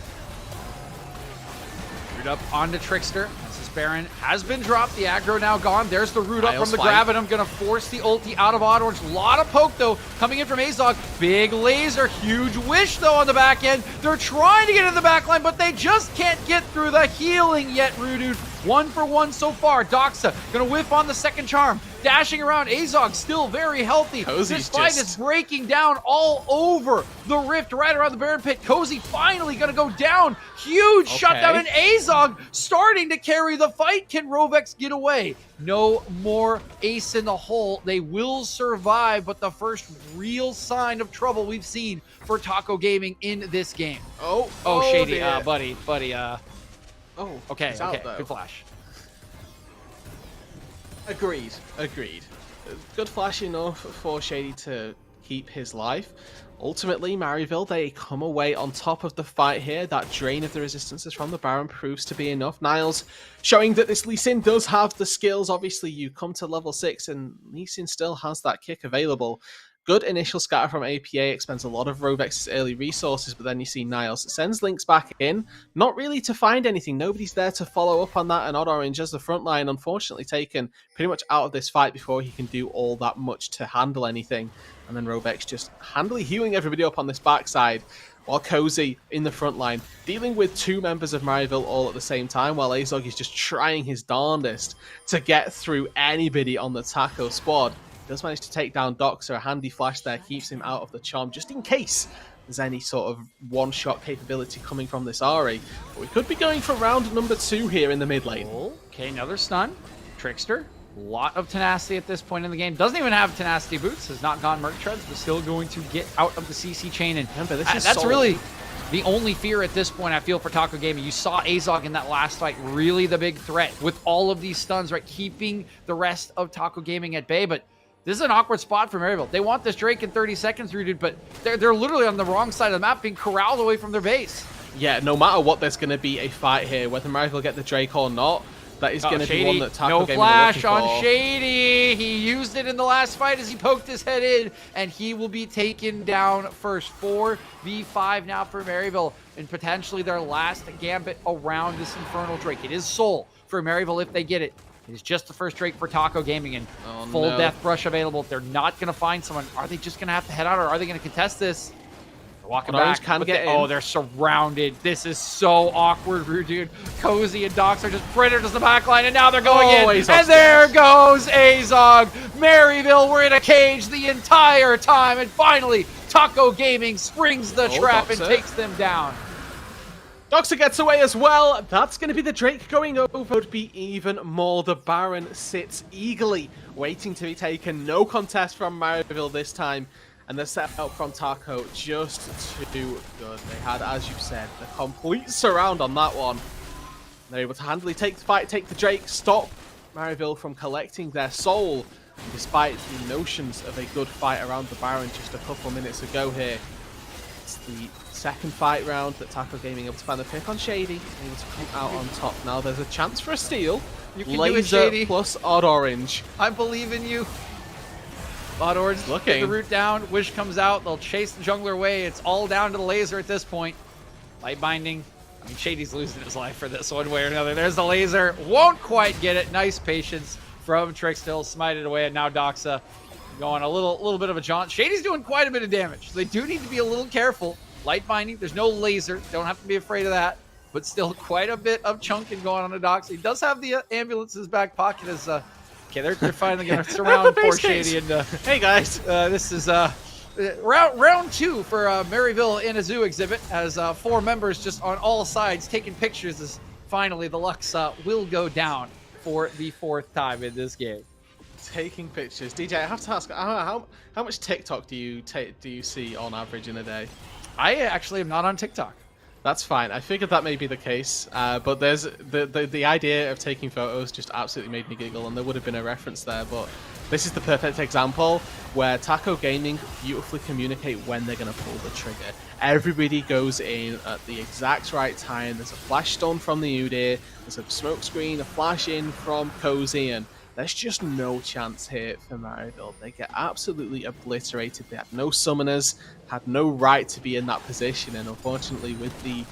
Root up onto Trickster. This Baron has been dropped. The aggro now gone. There's the root up Niles from the fight. grab, and I'm going to force the ulti out of Odd Orange. A lot of poke, though, coming in from Azog. Big laser. Huge wish, though, on the back end. They're trying to get in the back line, but they just can't get through the healing yet, Rudude. 1 for 1 so far. Doxa going to whiff on the second charm. Dashing around. Azog still very healthy. Cozy's This fight is breaking down all over the rift right around the Baron pit. Cozy finally going to go down. Huge shutdown, and Azog starting to carry the fight. Can Rovex get away? No more ace in the hole. They will survive, but the first real sign of trouble we've seen for Taco Gaming in this game. Oh, Shady, dear. buddy. Oh, Okay, he's out, okay, though. good flash. Agreed. Good flash enough for Shady to keep his life. Ultimately, Maryville, they come away on top of the fight here. That drain of the resistances from the Baron proves to be enough. Niles showing that this Lee Sin does have the skills. Obviously, you come to level 6 and Lee Sin still has that kick available. Good initial scatter from APA, expends a lot of Rovex's early resources, but then you see Niles sends Lynx back in, not really to find anything. Nobody's there to follow up on that, and Odd Orange as the front line, unfortunately taken pretty much out of this fight before he can do all that much to handle anything. And then Rovex just handily hewing everybody up on this backside, while Cozy in the front line, dealing with 2 members of Maryville all at the same time, while Azog is just trying his darndest to get through anybody on the Taco squad. Does manage to take down Doxer. A handy flash there keeps him out of the charm, just in case there's any sort of one-shot capability coming from this Ari. But we could be going for round number 2 here in the mid lane. Okay, another stun. Trickster. A lot of tenacity at this point in the game. Doesn't even have tenacity boots. Has not gone Merc Treads, but still going to get out of the CC chain. And remember, that's really the only fear at this point, I feel, for Taco Gaming. You saw Azog in that last fight, really the big threat with all of these stuns, right? Keeping the rest of Taco Gaming at bay, but this is an awkward spot for Maryville. They want this Drake in 30 seconds rooted, but they're literally on the wrong side of the map, being corralled away from their base. Yeah, no matter what, there's going to be a fight here, whether Maryville get the Drake or not. That is going to be one that Taco Gaming are looking for. No flash on Shady. He used it in the last fight as he poked his head in, and he will be taken down first. 4v5 now for Maryville, and potentially their last gambit around this Infernal Drake. It is Soul for Maryville if they get it. It is just the first Drake for Taco Gaming, and full Death Brush available. If they're not going to find someone, are they just going to have to head out, or are they going to contest this? They're walking back. Oh, they're surrounded. This is so awkward, dude. Cozy and Dox are just predators in the backline, and now they're going in. Azog's and there goes Azog. Maryville were in a cage the entire time, and finally, Taco Gaming springs the trap and takes them down. Doxer gets away as well. That's going to be the Drake going over. Would be even more. The Baron sits eagerly, waiting to be taken. No contest from Maryville this time. And the setup from Taco just too good. They had, as you said, the complete surround on that one. They're able to handily take the fight, take the Drake, stop Maryville from collecting their soul. And despite the notions of a good fight around the Baron just a couple minutes ago here, it's the second fight round that Taco Gaming able to find the pick on Shady, able to come out on top. Now there's a chance for a steal. You can Laser do it, Shady. plus Odd Orange. I believe in you. Odd Orange looking. Get the root down. Wish comes out. They'll chase the jungler away. It's all down to the laser at this point. Light binding. I mean, Shady's losing his life for this one way or another. There's the laser. Won't quite get it. Nice patience from Trickstill. Smite it away, and now Doxa going a little bit of a jaunt. Shady's doing quite a bit of damage. So they do need to be a little careful. Light binding. There's no laser. Don't have to be afraid of that. But still quite a bit of chunking going on to Doxa. He does have the ambulance in his back pocket as okay, they're finally going to surround poor Shady. And hey guys, this is round 2 for Maryville in a zoo exhibit, as 4 members just on all sides taking pictures. As finally the Lux will go down for the 4th time in this game. Taking pictures. DJ, I have to ask, how much TikTok do you see on average in a day? I actually am not on TikTok. That's fine. I figured that may be the case, but there's the idea of taking photos just absolutely made me giggle, and there would have been a reference there, but this is the perfect example where Taco Gaming beautifully communicate when they're going to pull the trigger. Everybody goes in at the exact right time. There's a flash stun from the Udyr, there's a smoke screen, a flash in from Cozy, and there's just no chance here for Maryville. They get absolutely obliterated. They had no summoners, had no right to be in that position, and unfortunately with the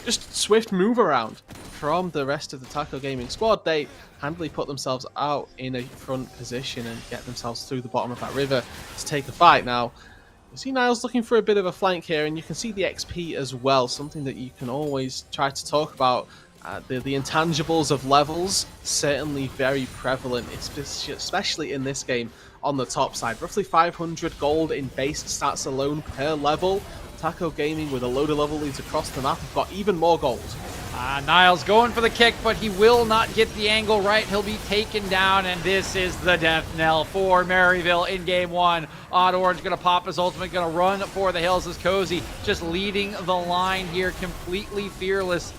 just swift move around from the rest of the Taco Gaming squad, they handily put themselves out in a front position and get themselves through the bottom of that river to take a fight. Now, you see Niles looking for a bit of a flank here, and you can see the XP as well, something that you can always try to talk about. The intangibles of levels, certainly very prevalent, especially in this game on the top side. Roughly 500 gold in base stats alone per level. Taco Gaming with a load of level leads across the map have got even more gold. Niles going for the kick, but he will not get the angle right. He'll be taken down, and this is the death knell for Maryville in game 1. Odd Orange going to pop his ultimate, going to run for the hills as Cozy just leading the line here, completely fearless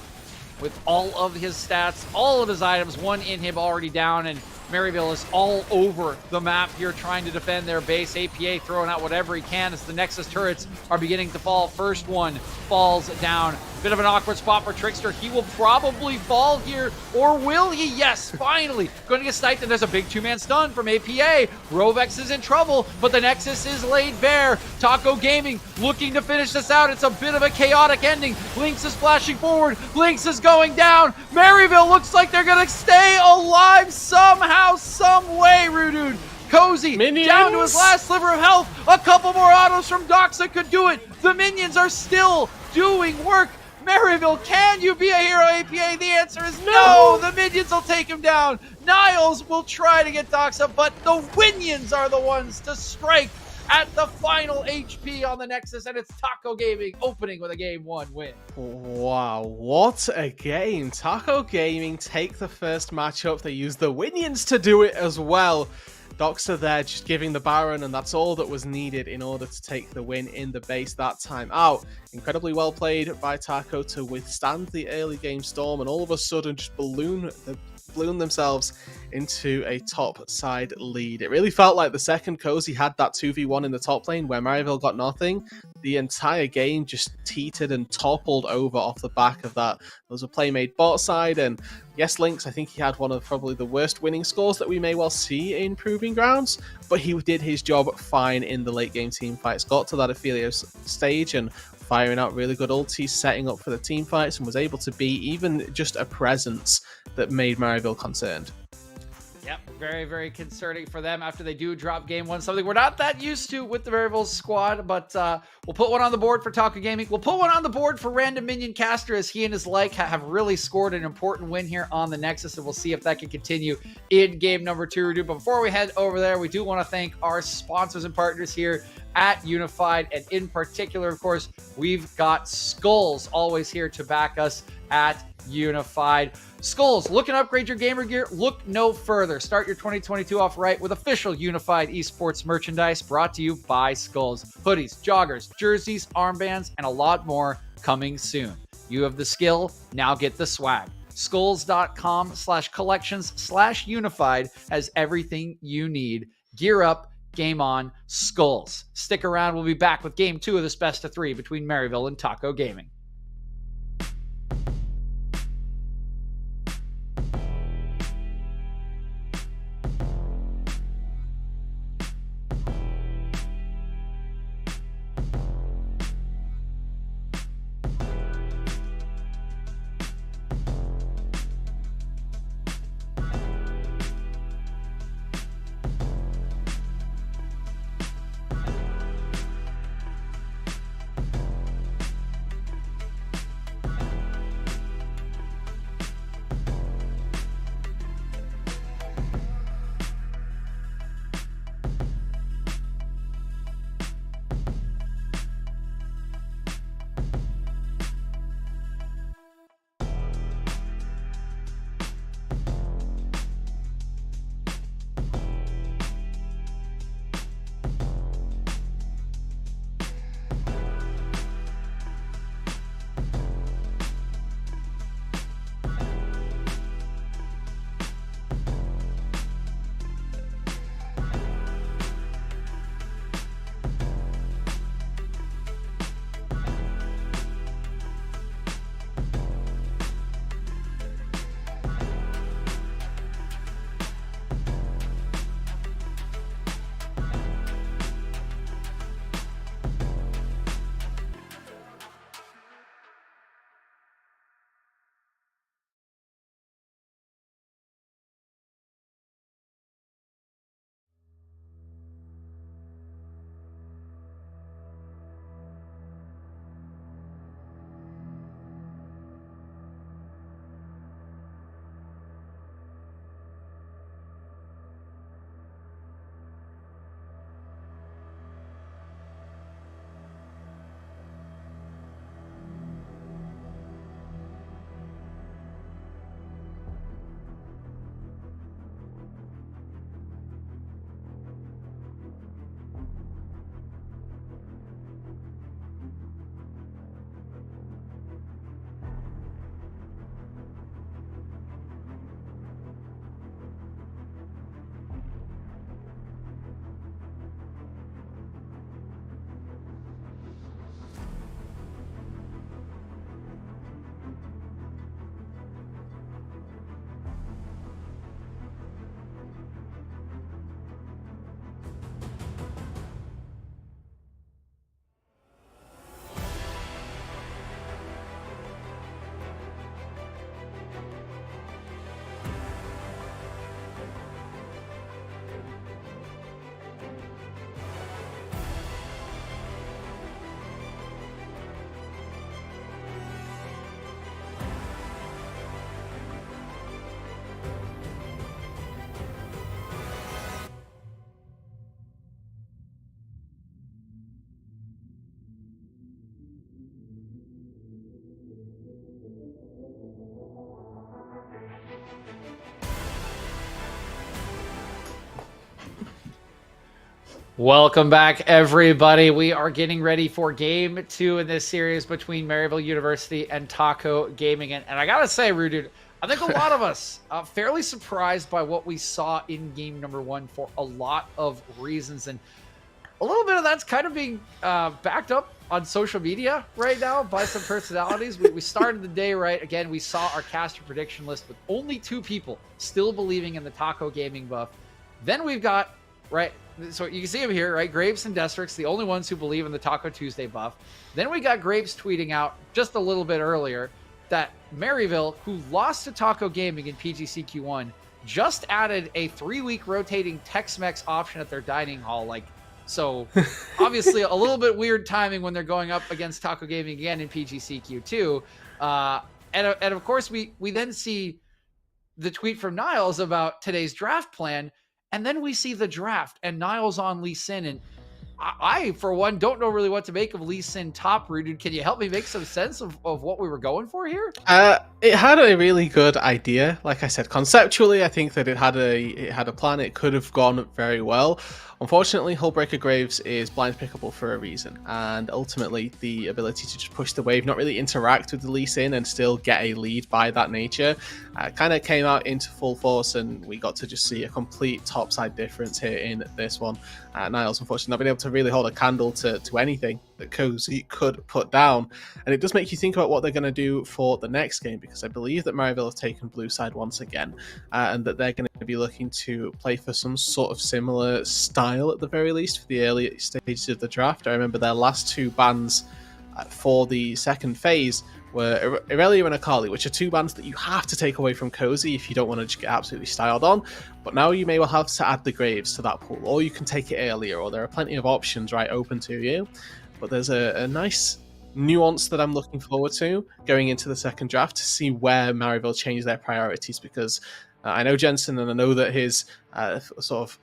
with all of his stats, all of his items, 1 inhib already down, and Maryville is all over the map here trying to defend their base. APA throwing out whatever he can as the Nexus turrets are beginning to fall. First one falls down. Bit of an awkward spot for Trickster. He will probably fall here, or will he? Yes, finally. Going to get sniped, and there's a big two-man stun from APA. Rovex is in trouble, but the Nexus is laid bare. Taco Gaming looking to finish this out. It's a bit of a chaotic ending. Lynx is flashing forward. Lynx is going down. Maryville looks like they're going to stay alive somehow, some way, Rudude. Cozy Minions. Down to his last sliver of health. A couple more autos from Doxa could do it. The minions are still doing work. Maryville, can you be a hero, APA? The answer is no. The minions will take him down. Niles will try to get Doxa, but the Winions are the ones to strike at the final HP on the Nexus, and it's Taco Gaming opening with a Game 1 win. Wow, what a game. Taco Gaming take the first matchup. They use the Winions to do it as well. Doxa there just giving the Baron, and that's all that was needed in order to take the win in the base that time out. Incredibly well played by Taco to withstand the early game storm and all of a sudden just balloon themselves into a top side lead. It really felt like the second Cozy had that 2v1 in the top lane where Maryville got nothing, the entire game just teetered and toppled over off the back of that. There was a play made bot side, and yes, Lynx, I think he had one of probably the worst winning scores that we may well see in Proving Grounds, but he did his job fine in the late game team fights, got to that Aphelios stage and firing out really good ultis, setting up for the team fights, and was able to be even just a presence that made Maryville concerned. Yep, very, very concerning for them after they do drop Game 1. Something we're not that used to with the Maryville squad, but we'll put one on the board for Taco Gaming. We'll put one on the board for Random Minion Caster, as he and his like have really scored an important win here on the Nexus, and we'll see if that can continue in game number 2. But before we head over there, we do want to thank our sponsors and partners here at Unified, and in particular, of course, we've got Skulls always here to back us at Unified. Skulls, looking to upgrade your gamer gear? Look no further. Start your 2022 off right with official Unified esports merchandise brought to you by Skulls. Hoodies, joggers, jerseys, armbands, and a lot more coming soon. You have the skill, now get the swag. Skulls.com/collections/unified has everything you need. Gear up, game on, Skulls. Stick around, we'll be back with game 2 of this best of 3 between Maryville and Taco Gaming. Welcome back, everybody. We are getting ready for game 2 in this series between Maryville University and Taco Gaming. And I gotta say, Rude, I think a lot of us fairly surprised by what we saw in game number 1 for a lot of reasons. And a little bit of that's kind of being backed up on social media right now by some personalities. We started the day right. Again, we saw our caster prediction list with only 2 people still believing in the Taco Gaming buff. Then we've got, right, so you can see them here, right? Grapes and Destrix, the only ones who believe in the Taco Tuesday buff. Then we got Grapes tweeting out just a little bit earlier that Maryville, who lost to Taco Gaming in PGCQ1, just added a 3-week rotating Tex-Mex option at their dining hall. Like, so obviously a little bit weird timing when they're going up against Taco Gaming again in PGCQ2. And of course, we then see the tweet from Niles about today's draft plan. And then we see the draft and Niles on Lee Sin. And I, for one, don't know really what to make of Lee Sin top rooted. Can you help me make some sense of what we were going for here? It had a really good idea. Like I said, conceptually, I think that it had a plan. It could have gone very well. Unfortunately, Hullbreaker Graves is blind pickable for a reason, and ultimately the ability to just push the wave, not really interact with the Lee Sin and still get a lead by that nature, kind of came out into full force, and we got to just see a complete topside difference here in this one. Niles, unfortunately, not been able to really hold a candle to anything that Cozy could put down, and it does make you think about what they're going to do for the next game, because I believe that Maryville have taken blue side once again, and that they're going to be looking to play for some sort of similar style at the very least for the early stages of the draft. I remember their last 2 bans for the second phase were Irelia and Akali, which are 2 bans that you have to take away from Cozy if you don't want to just get absolutely styled on. But now you may well have to add the Graves to that pool, or you can take it earlier, or there are plenty of options right open to you. But there's a nice nuance that I'm looking forward to going into the second draft to see where Maryville change their priorities, because I know Jensen, and I know that his sort of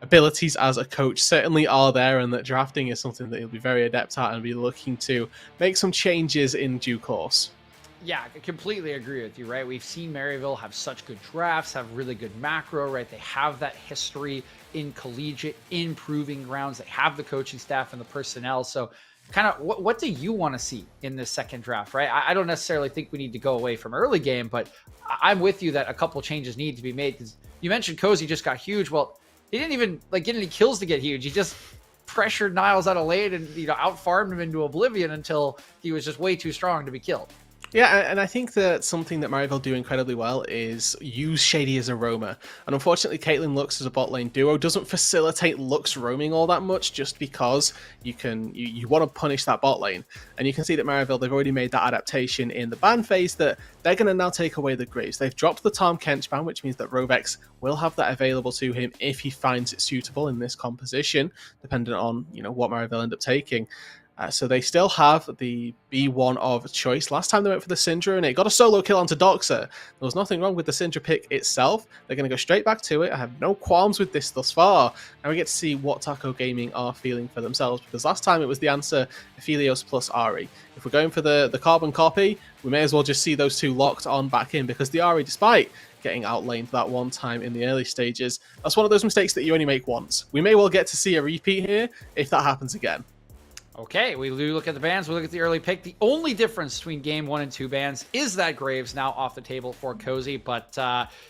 abilities as a coach certainly are there, and that drafting is something that he'll be very adept at and be looking to make some changes in due course. Yeah, I completely agree with you, right? We've seen Maryville have such good drafts, have really good macro, right? They have that history in collegiate, in proving grounds. They have the coaching staff and the personnel. So kind of what do you want to see in this second draft, right? I don't necessarily think we need to go away from early game, but I'm with you that a couple changes need to be made. Because you mentioned Cozy just got huge. Well, he didn't even get any kills to get huge. He just pressured Niles out of lane and out-farmed him into oblivion until he was just way too strong to be killed. Yeah, and I think that something that Maryville do incredibly well is use Shady as a roamer. And unfortunately, Caitlyn Lux as a bot lane duo doesn't facilitate Lux roaming all that much, just because you want to punish that bot lane. And you can see that Maryville, they've already made that adaptation in the ban phase, that they're going to now take away the Graves. They've dropped the Tom Kench ban, which means that Rovex will have that available to him if he finds it suitable in this composition, depending on what Maryville end up taking. So they still have the B1 of choice. Last time they went for the Syndra and it got a solo kill onto Doxer. There was nothing wrong with the Syndra pick itself. They're going to go straight back to it. I have no qualms with this thus far. Now we get to see what Taco Gaming are feeling for themselves, because last time it was the answer Aphelios plus Ari. If we're going for the carbon copy, we may as well just see those 2 locked on back in, because the Ari, despite getting outlaned that one time in the early stages, that's one of those mistakes that you only make once. We may well get to see a repeat here if that happens again. Okay, we do look at the bans. We look at the early pick. The only difference between game 1 and 2 bans is that Graves now off the table for Cozy. But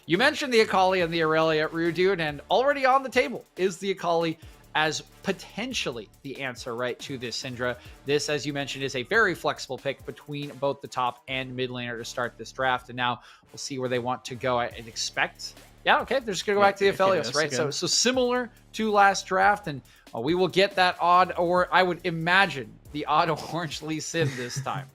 you mentioned the Akali and the Aurelia, Rudude, and already on the table is the Akali as potentially the answer, right, to this Syndra. This, as you mentioned, is a very flexible pick between both the top and mid laner to start this draft. And now we'll see where they want to go. I'd expect, yeah, okay, they're just going to go back to the Aphelios, right? So similar to last draft, and we will get that odd, or I would imagine the odd orange Lee Sin this time.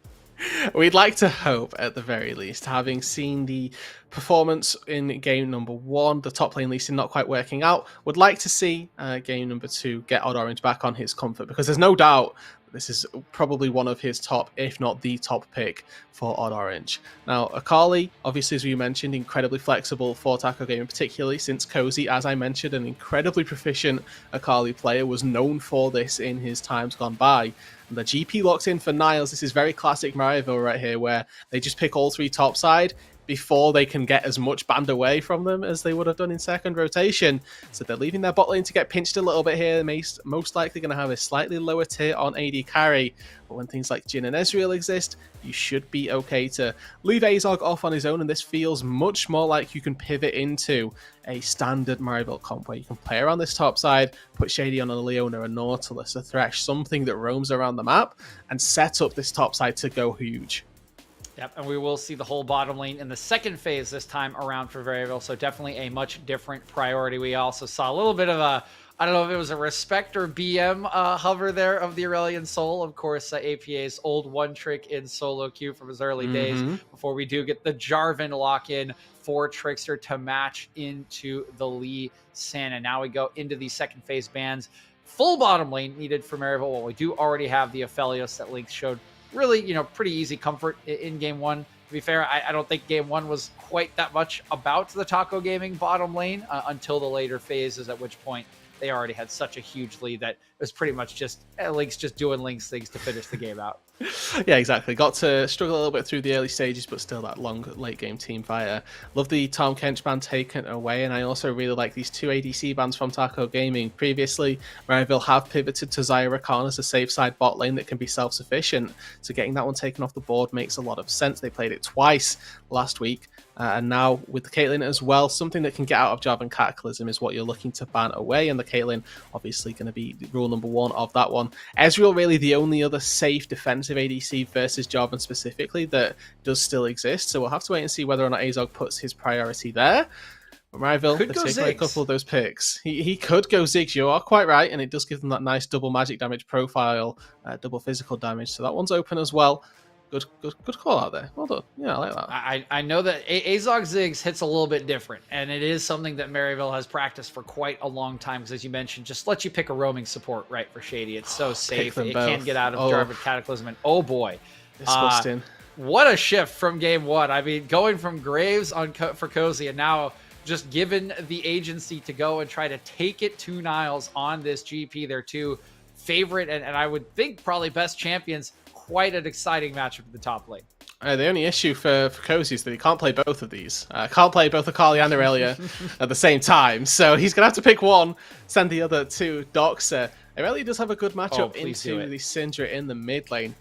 We'd like to hope, at the very least, having seen the performance in game number 1, the top lane Lee Sin not quite working out, would like to see game number 2 get Odd Orange back on his comfort, because there's no doubt this is probably one of his top, if not the top pick for Odd Orange. Now, Akali, obviously, as we mentioned, incredibly flexible for Taco Gaming, particularly since Cozy, as I mentioned, an incredibly proficient Akali player, was known for this in his times gone by. And the GP locked in for Niles. This is very classic Maryville right here, where they just pick all 3 topside. before they can get as much banned away from them as they would have done in second rotation. So they're leaving their bot lane to get pinched a little bit here. Most likely going to have a slightly lower tier on AD carry. But when things like Jhin and Ezreal exist, you should be okay to leave Azog off on his own. And this feels much more like you can pivot into a standard Marivel comp where you can play around this top side, put Shady on a Leona, a Nautilus, a Thresh, something that roams around the map, and set up this top side to go huge. Yep, and we will see the whole bottom lane in the second phase this time around for Variable, so definitely a much different priority. We also saw a little bit of a, I don't know if it was a Respect or BM hover there of the Aurelion Soul. Of course, APA's old one trick in solo queue from his early days before we do get the Jarvan lock-in for Trickster to match into the Lee Sin. And now we go into the second phase bans. Full bottom lane needed for Marivel. Well, we do already have the Aphelios that Link showed really, pretty easy comfort in game one. To be fair, I don't think game one was quite that much about the Taco Gaming bottom lane until the later phases, at which point they already had such a huge lead that it was pretty much just Link's just doing Link's things to finish the game out. Yeah, exactly. Got to struggle a little bit through the early stages, but still that long late game team fighter. Love the Tom Kench ban taken away, and I also really like these two ADC bans from Taco Gaming. Previously, Marivel have pivoted to Xayah Rakan as a safe side bot lane that can be self-sufficient, so getting that one taken off the board makes a lot of sense. They played it twice last week, and now with the Caitlyn as well, something that can get out of Jarvan Cataclysm is what you're looking to ban away, and the Caitlyn obviously going to be rule number one of that one. Ezreal really the only other safe defensive ADC versus Jarvan specifically that does still exist, so we'll have to wait and see whether or not Azog puts his priority there. But Marivel, they've taken a couple of those picks. He could go Ziggs, you are quite right, and it does give them that nice double magic damage profile, double physical damage, so that one's open as well. Good call out there. Well done. Yeah, I like that. I know that Azog Ziggs hits a little bit different, and it is something that Marivel has practiced for quite a long time, because as you mentioned, just let you pick a roaming support, right, for Shady. It's so safe. It can get out of Jarvan Cataclysm, and oh boy. Disgusting. What a shift from game one. I mean, going from Graves for Cozy, and now just given the agency to go and try to take it to Niles on this GP. Their two favorite, and I would think probably best champions. Quite an exciting matchup at the top lane. The only issue for Cozy is that he can't play both of these. Can't play both Akali and Aurelia at the same time. So he's going to have to pick one, send the other to Doxa. Aurelia does have a good matchup into the Syndra in the mid lane.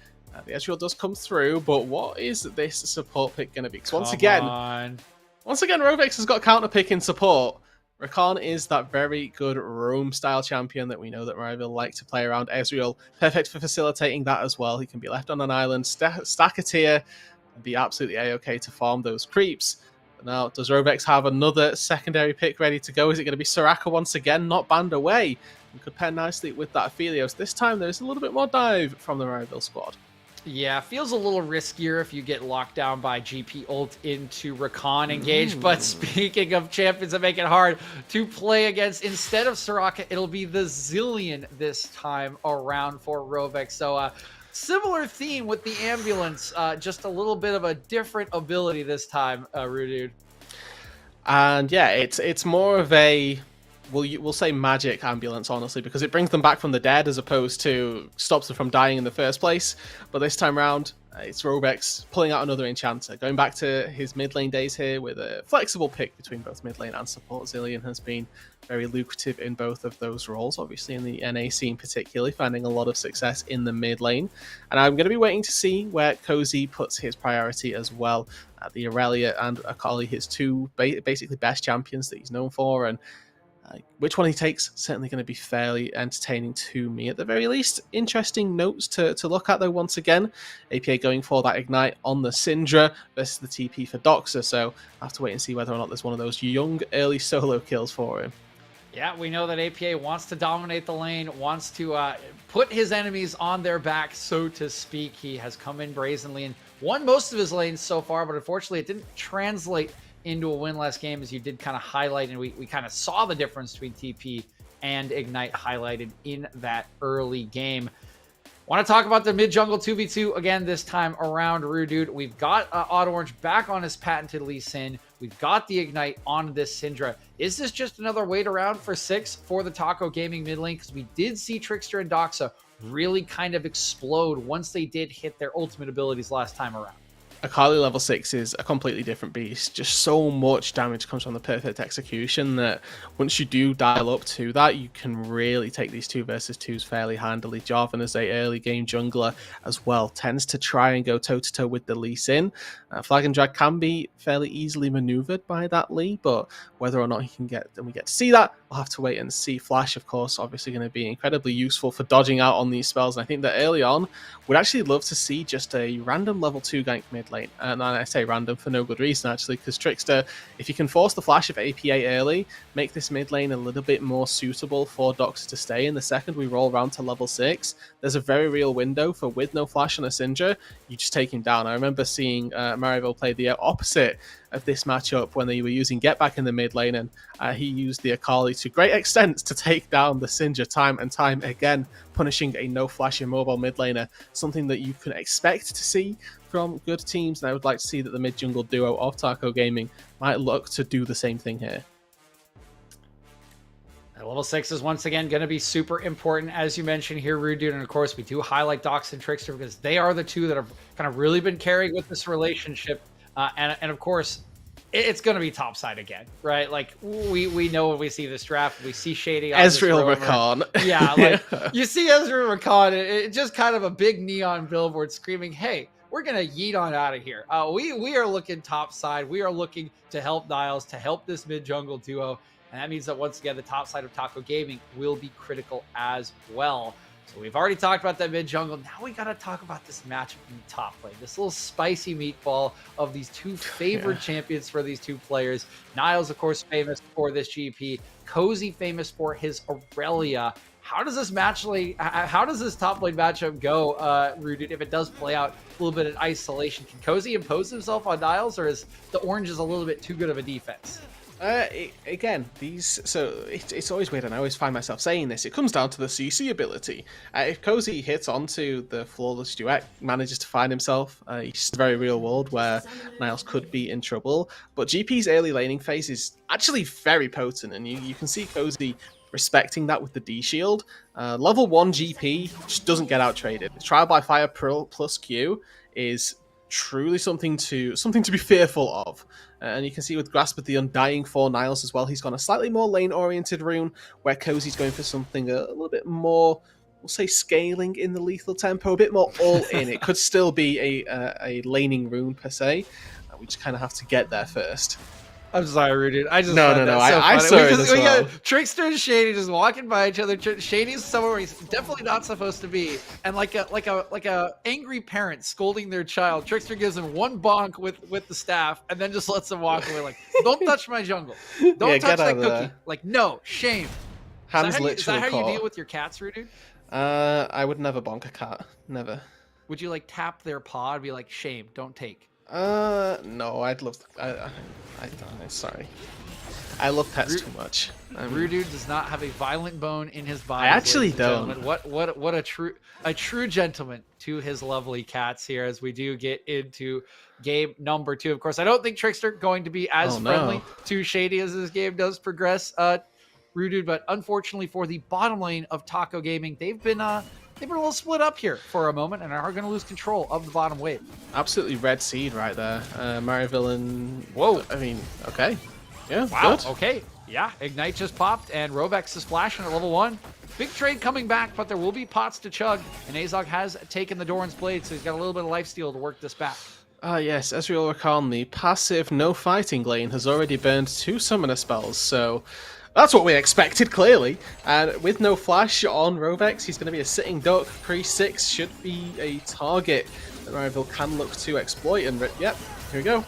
The Ezreal does come through, but what is this support pick going to be? Because once again, Rovex has got counter pick in support. Rakan is that very good roam-style champion that we know that Marivel like to play around. Ezreal, perfect for facilitating that as well. He can be left on an island, stack a tier, and be absolutely a-okay to farm those creeps. But now, does Rovex have another secondary pick ready to go? Is it going to be Soraka once again, not banned away? And could pair nicely with that Aphelios. This time, there's a little bit more dive from the Marivel squad. Yeah, feels a little riskier if you get locked down by GP ult into Rakan engage. But speaking of champions that make it hard to play against, instead of Soraka, it'll be the Zillion this time around for Rovex. So similar theme with the ambulance, just a little bit of a different ability this time, Rudude. And yeah, it's more of a... We'll say magic ambulance, honestly, because it brings them back from the dead as opposed to stops them from dying in the first place. But this time around, it's Rovex pulling out another enchanter. Going back to his mid lane days here with a flexible pick between both mid lane and support. Zillion has been very lucrative in both of those roles, obviously in the NA scene particularly, finding a lot of success in the mid lane. And I'm going to be waiting to see where Cozy puts his priority as well. The Aurelia and Akali, his two basically best champions that he's known for, and which one he takes, certainly going to be fairly entertaining to me at the very least. Interesting notes to look at though once again. APA going for that Ignite on the Syndra versus the TP for Doxa, so I have to wait and see whether or not there's one of those young early solo kills for him. Yeah, we know that APA wants to dominate the lane, wants to put his enemies on their back, so to speak. He has come in brazenly and won most of his lanes so far, but unfortunately it didn't translate into a win-less game, as you did kind of highlight, and we kind of saw the difference between TP and Ignite highlighted in that early game. Want to talk about the mid-jungle 2v2 again this time around, Rudude. We've got Auto Orange back on his patented Lee Sin. We've got the Ignite on this Syndra. Is this just another wait around for 6 for the Taco Gaming mid lane? Because we did see Trickster and Doxa really kind of explode once they did hit their ultimate abilities last time around. Akali level 6 is a completely different beast. Just so much damage comes from the perfect execution that once you do dial up to that, you can really take these 2 versus 2s fairly handily. Jarvan, as a early game jungler as well, tends to try and go toe-to-toe with the Lee Sin. Flag and Drag can be fairly easily maneuvered by that Lee, but whether or not he can get, and we get to see that, we'll have to wait and see. Flash, of course, obviously going to be incredibly useful for dodging out on these spells, and I think that early on, we'd actually love to see just a random level 2 gank mid lane. And I say random for no good reason, actually, because Trickster, if you can force the flash of APA early, make this mid lane a little bit more suitable for Doxa to stay in. The second we roll around to level 6, there's a very real window for with no flash on a Syndra, you just take him down. I remember seeing Mariville play the opposite of this matchup when they were using Get Back in the mid lane, and he used the Akali to great extent to take down the Syndra time and time again, punishing a no flash immobile mid laner, something that you can expect to see from good teams, and I would like to see that the mid jungle duo of Taco Gaming might look to do the same thing here. Level 6 is once again going to be super important, as you mentioned here, Rude Dude. And of course, we do highlight Dox and Trickster because they are the two that have kind of really been carrying with this relationship. And of course, it's going to be topside again, right? Like we know when we see this draft, we see Shady. Ezreal Rakan. Yeah, like you see Ezreal Rakan, it just kind of a big neon billboard screaming, "Hey, we're going to yeet on out of here." We are looking topside. We are looking to help Niles, to help this mid jungle duo. And that means that once again, the top side of Taco Gaming will be critical as well. So we've already talked about that mid jungle. Now we got to talk about this matchup in the top lane. This little spicy meatball of these two favorite champions for these two players. Niles, of course, famous for this GP. Cozy, famous for his Aurelia. How does this how does this top lane matchup go, Rooted, if it does play out a little bit in isolation? Can Cozy impose himself on Niles, or is the Oranges a little bit too good of a defense? Again, it's always weird, and I always find myself saying this. It comes down to the CC ability. If Cozy hits onto the flawless duet, manages to find himself, he's a very real world where Niles could be in trouble. But GP's early laning phase is actually very potent, and you can see Cozy respecting that with the D shield. Level 1 GP just doesn't get out traded. Trial by Fire plus Q is truly something to be fearful of. And you can see with Grasp of the Undying for Niles as well, he's gone a slightly more lane-oriented rune, where Cozy's going for something a little bit more, we'll say, scaling in the lethal tempo, a bit more all-in. It could still be a laning rune, per se. We just kind of have to get there first. I'm sorry, Rudy. I just no. I saw it as well. Trickster and Shady just walking by each other. Shady's somewhere he's definitely not supposed to be, and like a angry parent scolding their child. Trickster gives him one bonk with the staff, and then just lets him walk away. Like, don't touch my jungle. Don't touch that cookie. There. Like, no, shame. Hands is that how literally you deal with your cats, Rudy? I would never bonk a cat. Never. Would you like tap their paw and be like, shame, don't take? No, I'd love. Sorry, I love pets too much. Rudu does not have a violent bone in his body. I actually don't. What a true gentleman to his lovely cats here as we do get into game number 2. Of course, I don't think Trickster going to be as friendly to Shady as this game does progress. Rudu, but unfortunately for the bottom lane of Taco Gaming, they've been a little split up here for a moment and are going to lose control of the bottom wave. Absolutely red seed right there. Mariville and... Whoa. I mean, okay. Yeah, wow, good. Okay. Yeah, Ignite just popped, and Rovex is flashing at level 1. Big trade coming back, but there will be pots to chug, and Azog has taken the Doran's Blade, so he's got a little bit of lifesteal to work this back. Yes, Ezreal Rakan, the passive no fighting lane, has already burned 2 summoner spells, so... That's what we expected, clearly. And with no flash on Rovex, he's going to be a sitting duck. Pre-6 should be a target that Mariville can look to exploit. And yep, here we go.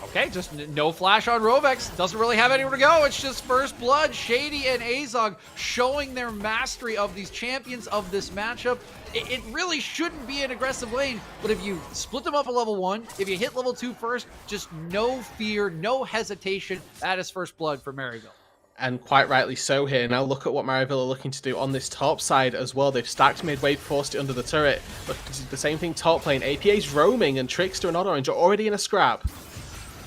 Okay, just no flash on Rovex. Doesn't really have anywhere to go. It's just first blood. Shady and Azog showing their mastery of these champions of this matchup. It really shouldn't be an aggressive lane, but if you split them up at level 1, if you hit level 2 first, just no fear, no hesitation. That is first blood for Mariville. And quite rightly so here. Now look at what Mariville are looking to do on this top side as well. They've stacked mid-wave, forced it under the turret. Look, the same thing top lane. APA's roaming, and Trickster and Orange are already in a scrap.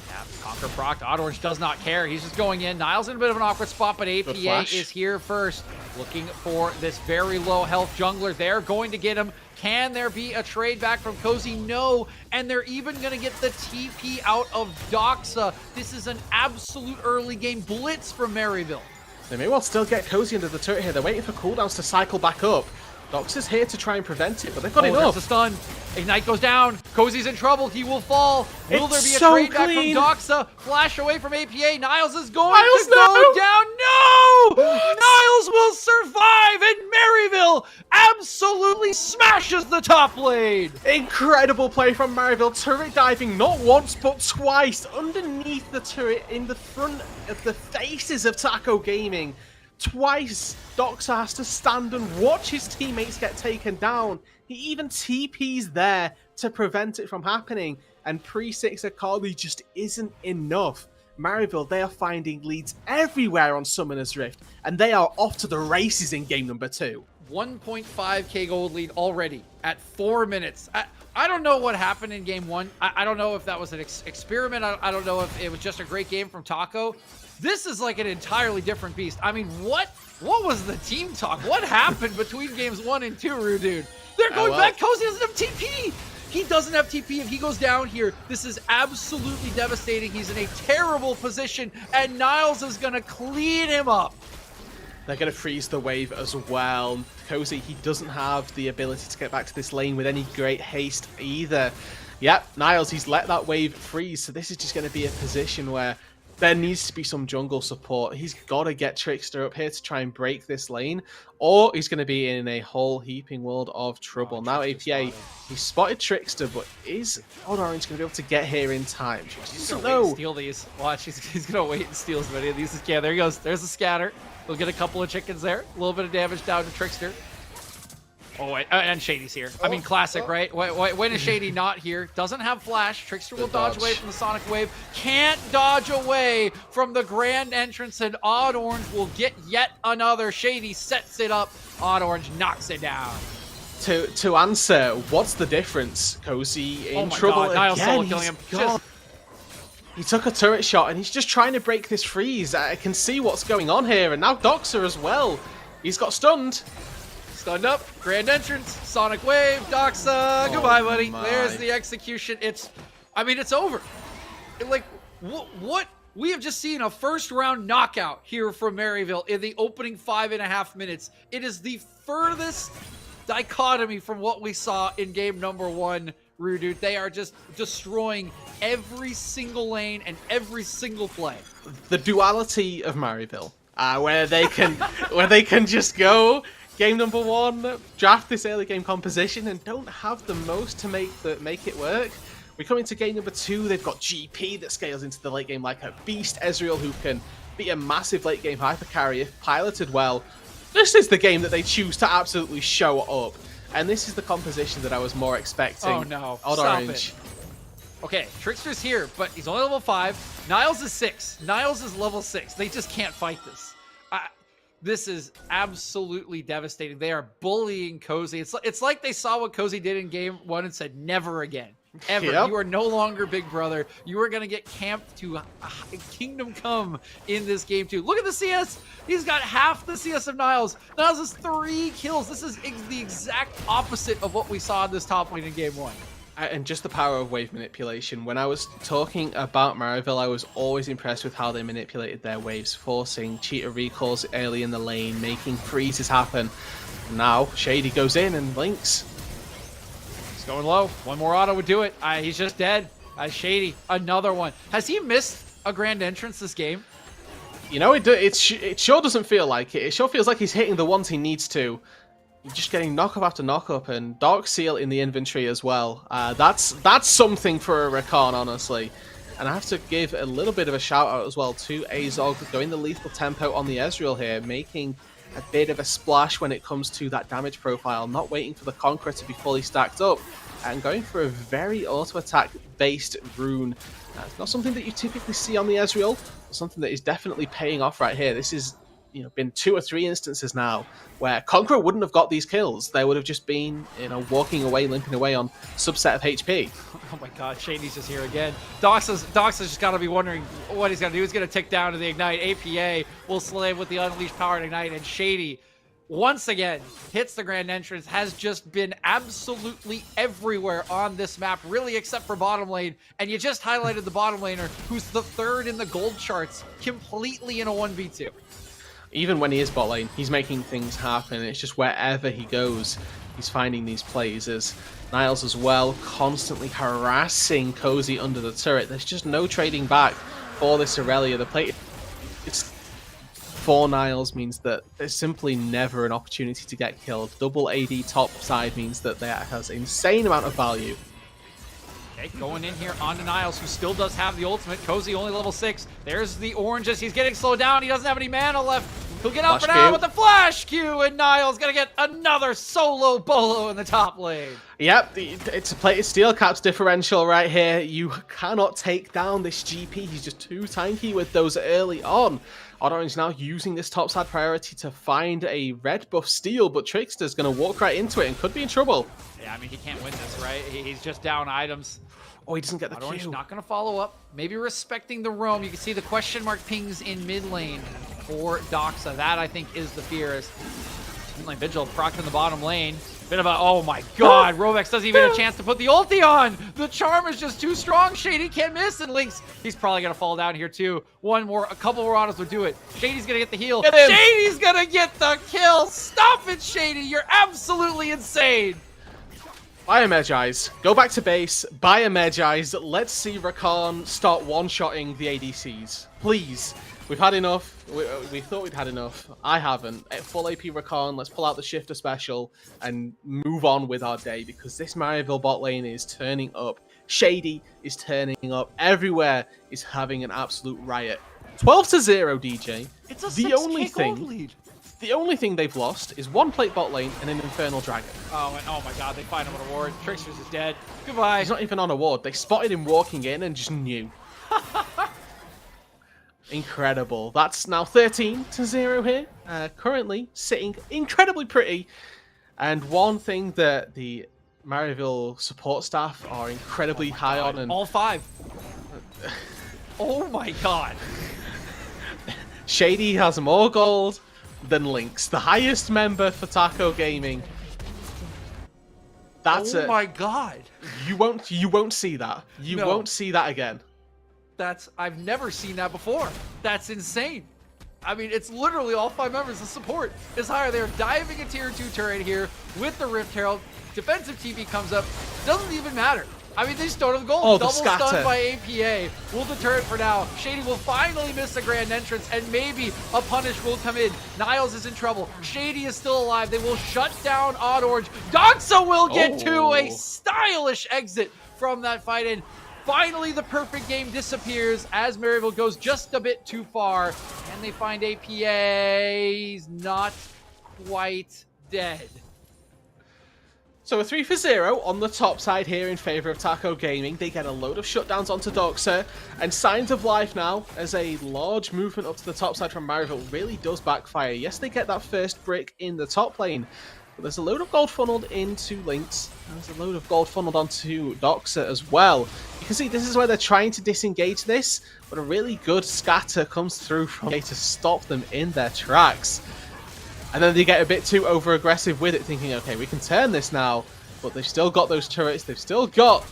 Yeah, Conquer proc. Orange does not care. He's just going in. Niles in a bit of an awkward spot, but APA is here first. looking for this very low health jungler. They're going to get him. Can there be a trade back from Cozy? No. And they're even going to get the TP out of Doxa. This is an absolute early game blitz from Maryville. They may well still get Cozy under the turret here. They're waiting for cooldowns to cycle back up. Doxa's here to try and prevent it, but they've got enough. There's a stun. Ignite goes down. Cozy's in trouble. He will fall. Will there be a so trade clean. back from Doxa? Flash away from APA. Niles is going Niles, to go down. No! Niles will survive, and Maryville absolutely smashes the top lane. Incredible play from Maryville. Turret diving not once, but twice underneath the turret in the front of the faces of Taco Gaming. Twice, Doxa has to stand and watch his teammates get taken down. He even TPs there to prevent it from happening. And pre-6 Akali just isn't enough. Maryville, they are finding leads everywhere on Summoner's Rift. And they are off to the races in game number 2. 1.5k gold lead already at 4 minutes. I don't know what happened in game 1. I don't know if that was an experiment. I don't know if it was just a great game from Taco. This is like an entirely different beast. I mean, what was the team talk? What happened between games 1 and 2, Rue, dude? They're going back. Cozy doesn't have TP. He doesn't have TP. If he goes down here, this is absolutely devastating. He's in a terrible position, and Niles is going to clean him up. They're going to freeze the wave as well. Cozy, he doesn't have the ability to get back to this lane with any great haste either. Yep, Niles, he's let that wave freeze, so this is just going to be a position where there needs to be some jungle support. He's got to get Trickster up here to try and break this lane, or he's going to be in a whole heaping world of trouble. Now APA, he spotted Trickster, but is Odd Orange going to be able to get here in time? He's going to wait and steal these. Watch, he's going to wait and steal as many of these as he can. There he goes. There's a scatter. We'll get a couple of chickens there. A little bit of damage down to Trickster. Oh, wait, and Shady's here. I mean, classic, right? When is Shady not here? Doesn't have flash. Trickster will dodge away from the Sonic Wave. Can't dodge away from the Grand Entrance, and Odd Orange will get yet another. Shady sets it up. Odd Orange knocks it down. To answer, what's the difference? Cozy in trouble God, Niles again. solo killing him. He took a turret shot, and he's just trying to break this freeze. I can see what's going on here, and now Doxa as well. He's got stunned. Stunned up, Grand Entrance, Sonic Wave, Doxa, goodbye, buddy. There's the execution. It's over. Like, what? We have just seen a first round knockout here from Maryville in the opening 5.5 minutes. It is the furthest dichotomy from what we saw in game number 1, Rude. They are just destroying every single lane and every single play. The duality of Maryville, where they can just go game number 1, draft this early game composition, and don't have the most to make it work. We come into game number 2, they've got GP that scales into the late game like a beast, Ezreal who can be a massive late game hyper carry if piloted well. This is the game that they choose to absolutely show up, and this is the composition that I was more expecting. Oh no, Odd stop Orange. It. Okay, Trickster's here, but he's only level 5. Niles is 6. Niles is level 6. They just can't fight this. This is absolutely devastating. They are bullying Cozy. It's like they saw what Cozy did in game 1 and said, never again. Ever. Yep. You are no longer Big Brother. You are going to get camped to Kingdom Come in this game 2. Look at the CS. He's got half the CS of Niles. Niles has 3 kills. This is the exact opposite of what we saw in this top lane in game 1. And just the power of wave manipulation. When I was talking about Maryville, I was always impressed with how they manipulated their waves, forcing cheater recalls early in the lane, making freezes happen. And now Shady goes in and blinks. He's going low. One more auto would do it. He's just dead. Shady, another one. Has he missed a Grand Entrance this game? You know, it sure doesn't feel like it. It sure feels like he's hitting the ones he needs to. You're just getting knock-up after knock-up, and Dark Seal in the inventory as well. That's something for a Rakan, honestly. And I have to give a little bit of a shout-out as well to Azog, going the lethal tempo on the Ezreal here, making a bit of a splash when it comes to that damage profile, not waiting for the Conqueror to be fully stacked up, and going for a very auto-attack-based rune. It's not something that you typically see on the Ezreal, but something that is definitely paying off right here. This is been 2 or 3 instances now where Conqueror wouldn't have got these kills. They would have just been, walking away, limping away on subset of HP. Oh my god, Shady's just here again. Doxa's just got to be wondering what he's going to do. He's going to tick down to the Ignite. APA will slay with the Unleashed Power and Ignite, and Shady once again, hits the grand entrance, has just been absolutely everywhere on this map, really except for bottom lane. And you just highlighted the bottom laner, who's the third in the gold charts, completely in a 1v2. Even when he is bot lane, he's making things happen. It's just wherever he goes, he's finding these plays. As Niles as well, constantly harassing Cozy under the turret. There's just no trading back for this Aurelia. The play for Niles means that there's simply never an opportunity to get killed. Double AD top side means that that has insane amount of value. Okay, going in here onto Niles, who still does have the ultimate. Cozy only level 6. There's the oranges. He's getting slowed down. He doesn't have any mana left. He'll get up and out with the flash Q, and Niles gonna get another solo bolo in the top lane. Yep, it's a play. Steel Cap's differential right here. You cannot take down this GP. He's just too tanky with those early on. Orange now using this topside priority to find a red buff steal, but Trickster's going to walk right into it and could be in trouble. Yeah, I mean, he can't win this, right? He's just down items. Oh, he doesn't get the Orange Q. not going to follow up. Maybe respecting the roam. You can see the question mark pings in mid lane for Doxa. That, I think, is the fear. As mid lane Vigil procced in the bottom lane. Bit of a, oh my god, Rovex doesn't even get a chance to put the ulti on. The charm is just too strong. Shady can't miss, and Lynx, he's probably going to fall down here too. A couple more autos will do it. Shady's going to get the heal. Shady's going to get the kill. Stop it, Shady. You're absolutely insane. Buy a Magize. Go back to base. Buy a Magize. Let's see Rakan start one-shotting the ADCs. Please. We've had enough. We thought we'd had enough. I haven't. At full AP Rakan, let's pull out the Shifter special and move on with our day, because this Marieville bot lane is turning up. Shady is turning up. Everywhere is having an absolute riot. 12-0, DJ. It's a the only thing. lead. The only thing they've lost is one plate bot lane and an Infernal Dragon. Oh, and oh my god, they find him on a ward. Tricksters is dead. Goodbye. He's not even on a ward. They spotted him walking in and just knew. Incredible. That's now 13-0 here. Currently sitting incredibly pretty. And one thing that the Marieville support staff are incredibly high on. And all 5. Oh my god. Shady has more gold than Lynx, the highest member for Taco Gaming. That's it. Oh my god. You won't see that. You won't see that again. I've never seen that before. That's insane. I mean, it's literally all 5 members of support is higher. They're diving a tier 2 turret here with the Rift Herald. Defensive TP comes up. Doesn't even matter. I mean, they started the goal. Oh, Double stun by APA. Will deter it for now. Shady will finally miss the grand entrance, and maybe a punish will come in. Niles is in trouble. Shady is still alive. They will shut down Odd Orange. Doxa will get to a stylish exit from that fight, and finally the perfect game disappears as Marieville goes just a bit too far, and they find APA. He's not quite dead. So a 3-0 on the top side here in favor of Taco Gaming. They get a load of shutdowns onto Doxa, and signs of life now as a large movement up to the top side from Marieville really does backfire. Yes, they get that first brick in the top lane, but there's a load of gold funneled into Lynx, and there's a load of gold funneled onto Doxa as well. You can see this is where they're trying to disengage this, but a really good scatter comes through from to stop them in their tracks. And then they get a bit too over-aggressive with it, thinking, okay, we can turn this now. But they've still got those turrets. They've still got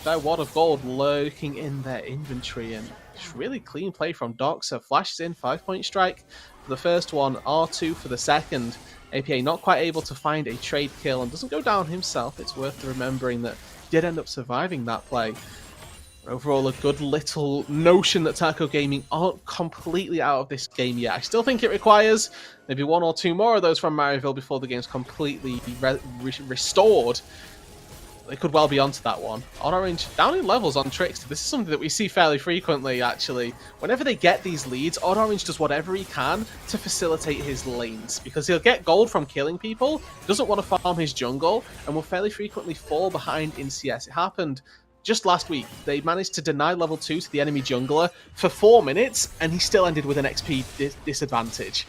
their wad of gold lurking in their inventory. And it's really clean play from Doxa. Flashes in, 5-point strike for the first one, R2 for the second. APA not quite able to find a trade kill and doesn't go down himself. It's worth remembering that he did end up surviving that play. Overall, a good little notion that Taco Gaming aren't completely out of this game yet. I still think it requires maybe 1 or 2 more of those from Marieville before the game's completely restored. They could well be onto that one. On Orange, down in levels on Trickster. This is something that we see fairly frequently, actually. Whenever they get these leads, Odd Orange does whatever he can to facilitate his lanes, because he'll get gold from killing people, doesn't want to farm his jungle, and will fairly frequently fall behind in CS. It happened just last week. They managed to deny level 2 to the enemy jungler for 4 minutes, and he still ended with an XP disadvantage.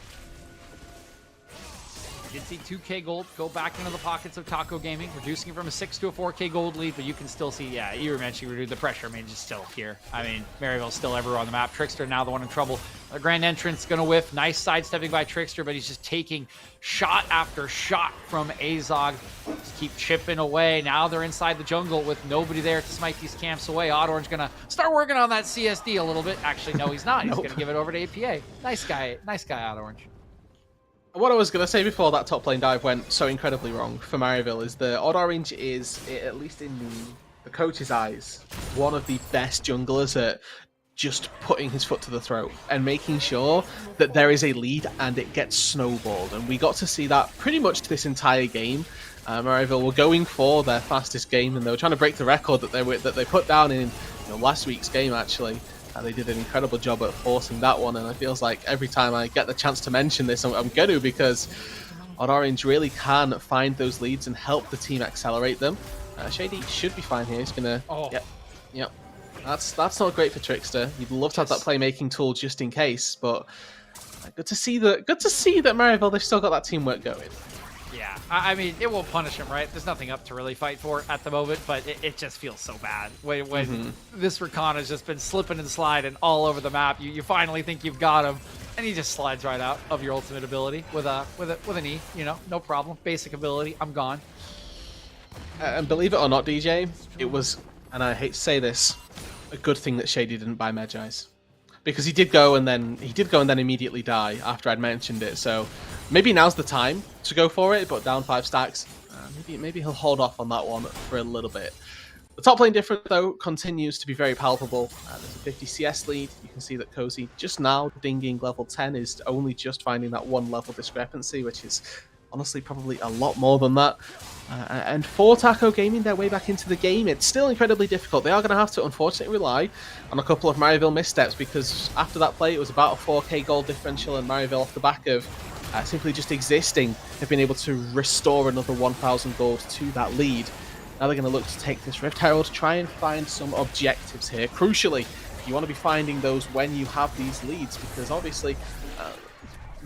You did see 2K gold go back into the pockets of Taco Gaming, reducing it from a 6 to a 4K gold lead, but you can still see, yeah, you were mentioning the pressure mage is still here. I mean, Maryville's still everywhere on the map. Trickster now the one in trouble. The grand entrance gonna whiff. Nice sidestepping by Trickster, but he's just taking shot after shot from Azog. Just keep chipping away. Now they're inside the jungle with nobody there to smite these camps away. Odd Orange gonna start working on that CSD a little bit. Actually, no, he's not. He's gonna give it over to APA. Nice guy, Odd Orange. What I was going to say before that top lane dive went so incredibly wrong for Maryville is that Odd Orange is, at least in the coach's eyes, one of the best junglers at just putting his foot to the throat and making sure that there is a lead and it gets snowballed. And we got to see that pretty much this entire game. Maryville were going for their fastest game, and they were trying to break the record that they put down in last week's game, actually. They did an incredible job at forcing that one, and it feels like every time I get the chance to mention this, I'm going to, because Odd Orange really can find those leads and help the team accelerate them. Shady should be fine here. He's going to... Yep. That's not great for Trickster. You'd love to have that playmaking tool just in case, but good to see that Maryville, they've still got that teamwork going. Yeah, I mean, it won't punish him, right? There's nothing up to really fight for at the moment, but it just feels so bad. When this Rakan has just been slipping and sliding all over the map, you finally think you've got him, and he just slides right out of your ultimate ability with an E, no problem. Basic ability, I'm gone. And believe it or not, DJ, it was, and I hate to say this, a good thing that Shady didn't buy Medjai's. Because he did go and then immediately die after I'd mentioned it. So maybe now's the time to go for it, but down 5 stacks, maybe he'll hold off on that one for a little bit. The top lane difference, though, continues to be very palpable. There's a 50 CS lead. You can see that Cozy just now dinging level 10 is only just finding that 1 level discrepancy, which is honestly probably a lot more than that. And for Taco Gaming their way back into the game, it's still incredibly difficult. They are going to have to, unfortunately, rely on a couple of Maryville missteps, because after that play, it was about a 4k gold differential, and Maryville, off the back of simply just existing, have been able to restore another 1,000 gold to that lead. Now they're going to look to take this Rift Herald, try and find some objectives here. Crucially, you want to be finding those when you have these leads, because obviously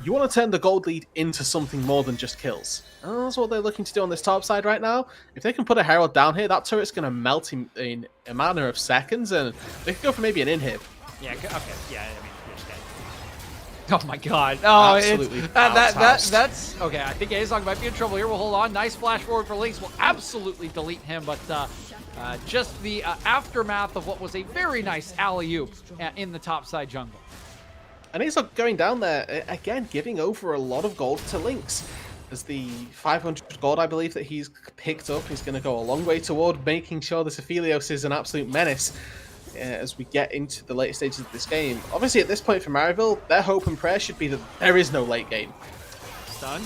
you want to turn the gold lead into something more than just kills. And that's what they're looking to do on this top side right now. If they can put a Herald down here, that turret's going to melt in a matter of seconds, and they could go for maybe an inhib. Yeah, okay, yeah, I mean, you're just dead. Oh my god. Oh, absolutely. That's okay. I think Azog might be in trouble here. We'll hold on. Nice flash forward for Lynx. We'll absolutely delete him, but just the aftermath of what was a very nice alley-oop in the topside jungle. And he's going down there, again, giving over a lot of gold to Lynx. As the 500 gold, I believe, that he's picked up is going to go a long way toward making sure this Aphelios is an absolute menace as we get into the later stages of this game. Obviously, at this point for Maryville, their hope and prayer should be that there is no late game. Stun.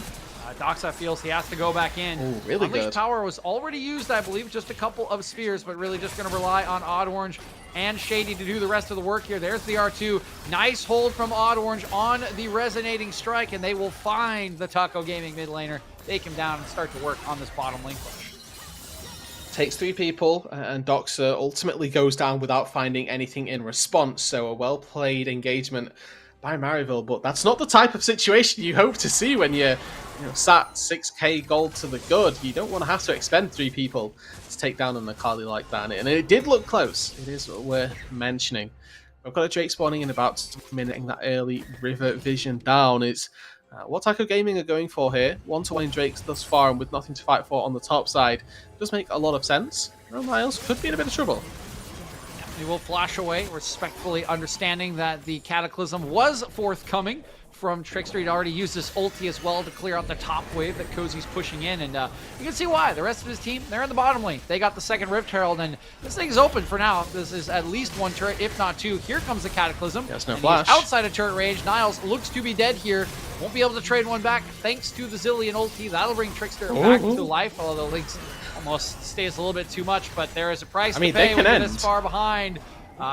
Doxa feels he has to go back in. Ooh, really Unleash good. Power was already used, I believe, just a couple of spears, but really just going to rely on Odd Orange and Shady to do the rest of the work here. There's the R2. Nice hold from Odd Orange on the resonating strike, and they will find the Taco Gaming mid laner, take him down, and start to work on this bottom lane push. Takes 3 people, and Doxa ultimately goes down without finding anything in response, so a well-played engagement by Maryville, but that's not the type of situation you hope to see when you're sat 6k gold to the good. You don't want to have to expend 3 people to take down an Akali like that, and it did look close. It is worth mentioning. We've got a Drake spawning in about minuting that early river vision down. It's what Taco Gaming are going for here. 1-to-1 Drakes thus far, and with nothing to fight for on the top side, does make a lot of sense. Miles could be in a bit of trouble. He will flash away, respectfully understanding that the Cataclysm was forthcoming from Trickster. He'd already used this ulti as well to clear out the top wave that Cozy's pushing in, and you can see why. The rest of his team, they're in the bottom lane. They got the second Rift Herald, and this thing's open for now. This is at least 1 turret, if not 2. Here comes the Cataclysm. Yes, no flash. Outside of turret range, Niles looks to be dead here. Won't be able to trade one back thanks to the Zillion ulti. That'll bring Trickster back to life, although the Lynx almost stays a little bit too much, but there is a price to pay when you're this far behind.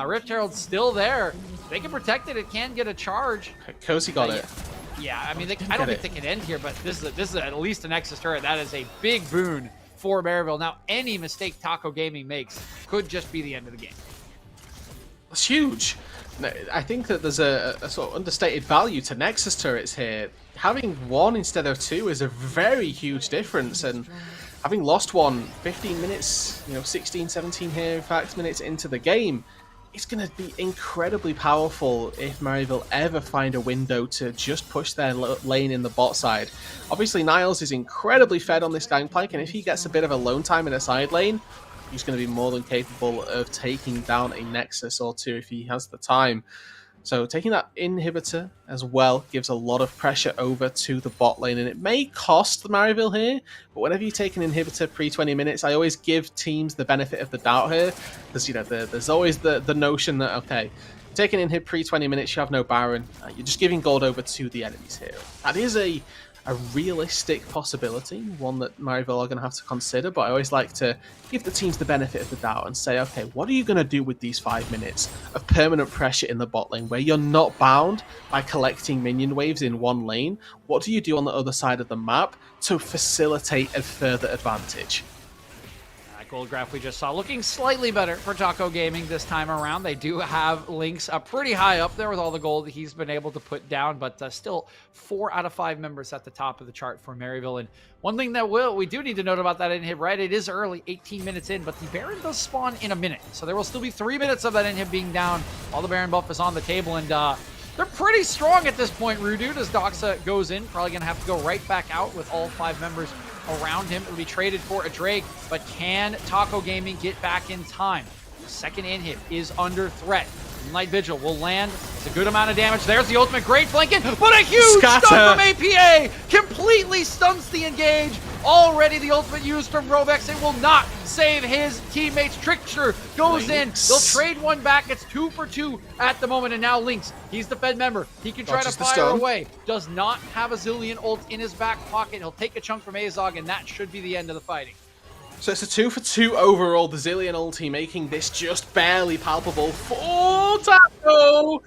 Rift Herald's still there. They can protect it. It can get a charge. Cozy got it. Yeah, I mean, I don't think they can end here, but this is at least an Nexus turret. That is a big boon for Maryville. Now, any mistake Taco Gaming makes could just be the end of the game. That's huge. I think that there's a sort of understated value to Nexus turrets here. Having one instead of two is a very huge difference, and having lost one 15 minutes, 16, 17 here, in fact, minutes into the game, it's going to be incredibly powerful if Maryville ever find a window to just push their lane in the bot side. Obviously, Niles is incredibly fed on this gangplank, and if he gets a bit of alone time in a side lane, he's going to be more than capable of taking down a Nexus or two if he has the time. So taking that inhibitor as well gives a lot of pressure over to the bot lane, and it may cost the Maryville here, but whenever you take an inhibitor pre-20 minutes, I always give teams the benefit of the doubt here, because there's always the notion that, okay, take an inhib pre-20 minutes, you have no Baron, you're just giving gold over to the enemies here. That is a realistic possibility, one that Maryville are going to have to consider, but I always like to give the teams the benefit of the doubt and say, okay, what are you going to do with these 5 minutes of permanent pressure in the bot lane where you're not bound by collecting minion waves in one lane? What do you do on the other side of the map to facilitate a further advantage? Gold graph we just saw looking slightly better for Taco Gaming this time around. They do have Lynx pretty high up there with all the gold that he's been able to put down, but still 4 out of 5 members at the top of the chart for Maryville. And one thing that we do need to note about that inhib, right? It is early, 18 minutes in, but the Baron does spawn in a minute. So there will still be 3 minutes of that inhib being down while the Baron buff is on the table, and they're pretty strong at this point, Rudude, as Doxa goes in. Probably going to have to go right back out with all 5 members around him. It'll be traded for a Drake, but can Taco Gaming get back in time? The second inhib is under threat. Night Vigil will land. It's a good amount of damage. There's the ultimate, great flanking, but a huge stun from APA! Completely stuns the engage. Already the ultimate used from Rovex. It will not save his teammates. Trickster goes in. They'll trade one back. It's 2 for 2 at the moment. And now Lynx, he's the Fed member. He can try to fire away. Does not have a Zillion ult in his back pocket. He'll take a chunk from Azog, and that should be the end of the fighting. So it's a 2 for 2 overall. The Zillion ulti making this just barely palpable for Taco.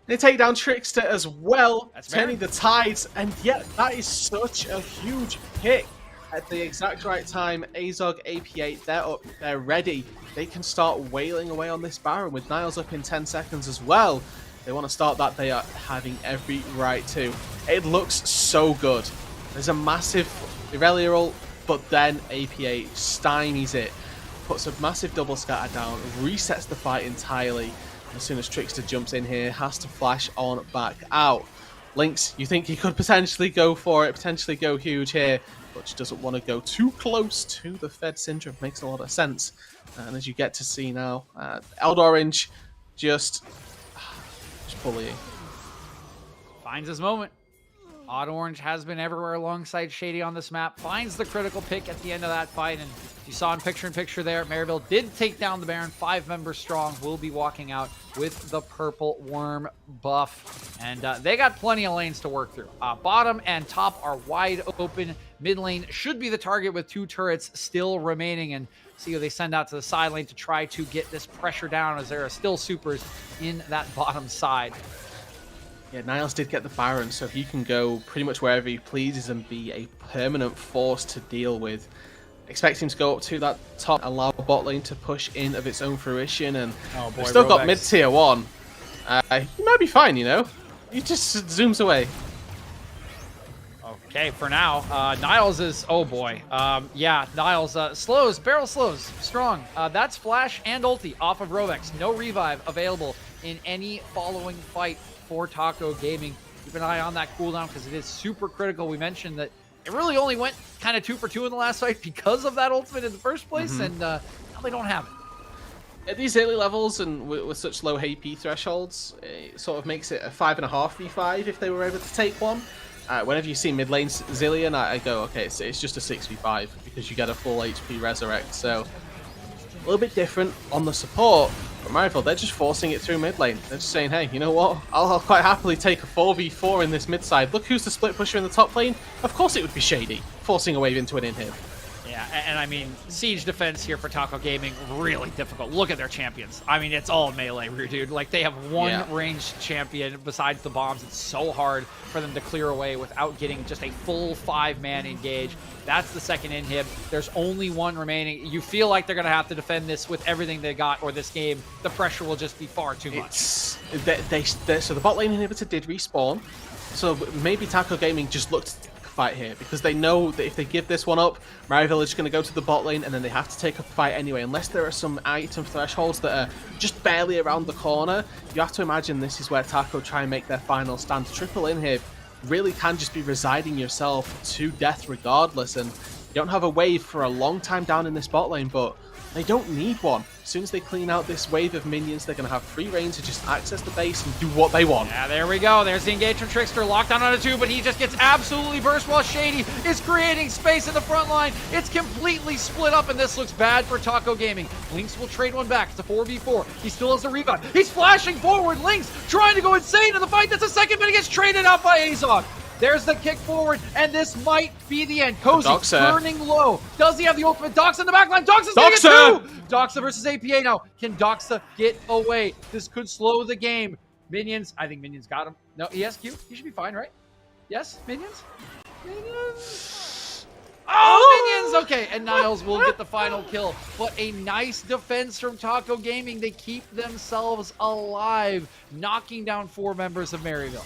They take down Trickster as well, turning the tides, and yet that is such a huge pick at the exact right time. Azog, AP8, they're up, they're ready. They can start wailing away on this Baron with Niles up in 10 seconds as well. They want to start that, they are having every right to. It looks so good. There's a massive Irelia ult, but then AP8 stymies it, puts a massive double scatter down, resets the fight entirely. As soon as Trickster jumps in here, has to flash on back out. Lynx, you think he could potentially go for it, potentially go huge here, but she doesn't want to go too close to the Fed Syndrome. Makes a lot of sense. And as you get to see now, Eldorange just bullying. Finds his moment. Odd Orange has been everywhere alongside Shady on this map. Finds the critical pick at the end of that fight. And you saw in picture there, Maryville did take down the Baron. 5 members strong. Will be walking out with the purple worm buff. And they got plenty of lanes to work through. Bottom and top are wide open. Mid lane should be the target with 2 turrets still remaining. And see who they send out to the side lane to try to get this pressure down, as there are still supers in that bottom side. Yeah, Niles did get the Baron, so he can go pretty much wherever he pleases and be a permanent force to deal with. Expect him to go up to that top, allow bot lane to push in of its own fruition, and we've still got mid-tier 1. He might be fine, you know? He just zooms away. Okay, for now, Niles is, oh boy. Yeah, Niles slows, barrel slows, strong. That's flash and ulti off of Rovex. No revive available in any following fight for Taco Gaming. Keep an eye on that cooldown because it is super critical. We mentioned that it really only went kind of 2 for 2 in the last fight because of that ultimate in the first place, and now they don't have it. At these early levels and with such low HP thresholds, it sort of makes it a 5.5 v5 if they were able to take one. Whenever you see mid lane Zillion, I go, okay, it's just a 6v5 because you get a full HP resurrect. So a little bit different on the support. But Maryville, they're just forcing it through mid lane. They're just saying, hey, you know what? I'll quite happily take a 4v4 in this mid side. Look who's the split pusher in the top lane. Of course it would be Shady, forcing a wave into an inhib. Yeah, and I mean, siege defense here for Taco Gaming, really difficult. Look at their champions. I mean, it's all melee, dude. Like, they have one ranged champion besides the bombs. It's so hard for them to clear away without getting just a full 5-man engage. That's the second inhib. There's only one remaining. You feel like they're going to have to defend this with everything they got, or this game, the pressure will just be far too much. So the bot lane inhibitor did respawn. So maybe Taco Gaming just looked fight here because they know that if they give this one up, Maryville is just going to go to the bot lane and then they have to take a fight anyway. Unless there are some item thresholds that are just barely around the corner, you have to imagine this is where Taco try and make their final stand. Triple inhib really can just be residing yourself to death regardless, and you don't have a wave for a long time down in this bot lane, but they don't need one. As soon as they clean out this wave of minions, they're going to have free reign to just access the base and do what they want. Yeah, there we go. There's the engage from Trickster. Locked down on a 2, but he just gets absolutely burst while Shady is creating space in the front line. It's completely split up, and this looks bad for Taco Gaming. Lynx will trade one back. It's a 4v4. He still has a rebound. He's flashing forward. Lynx trying to go insane in the fight. That's a second, but he gets traded out by Azog. There's the kick forward, and this might be the end. Cozy turning low. Does he have the ultimate? Doxa in the backline. Doxa's getting it too! Doxa versus APA now. Can Doxa get away? This could slow the game. Minions. I think Minions got him. No, ESQ. He should be fine, right? Yes, Minions? Minions. Oh, Minions! Okay, and Niles will get the final kill. But a nice defense from Taco Gaming. They keep themselves alive, knocking down 4 members of Maryville.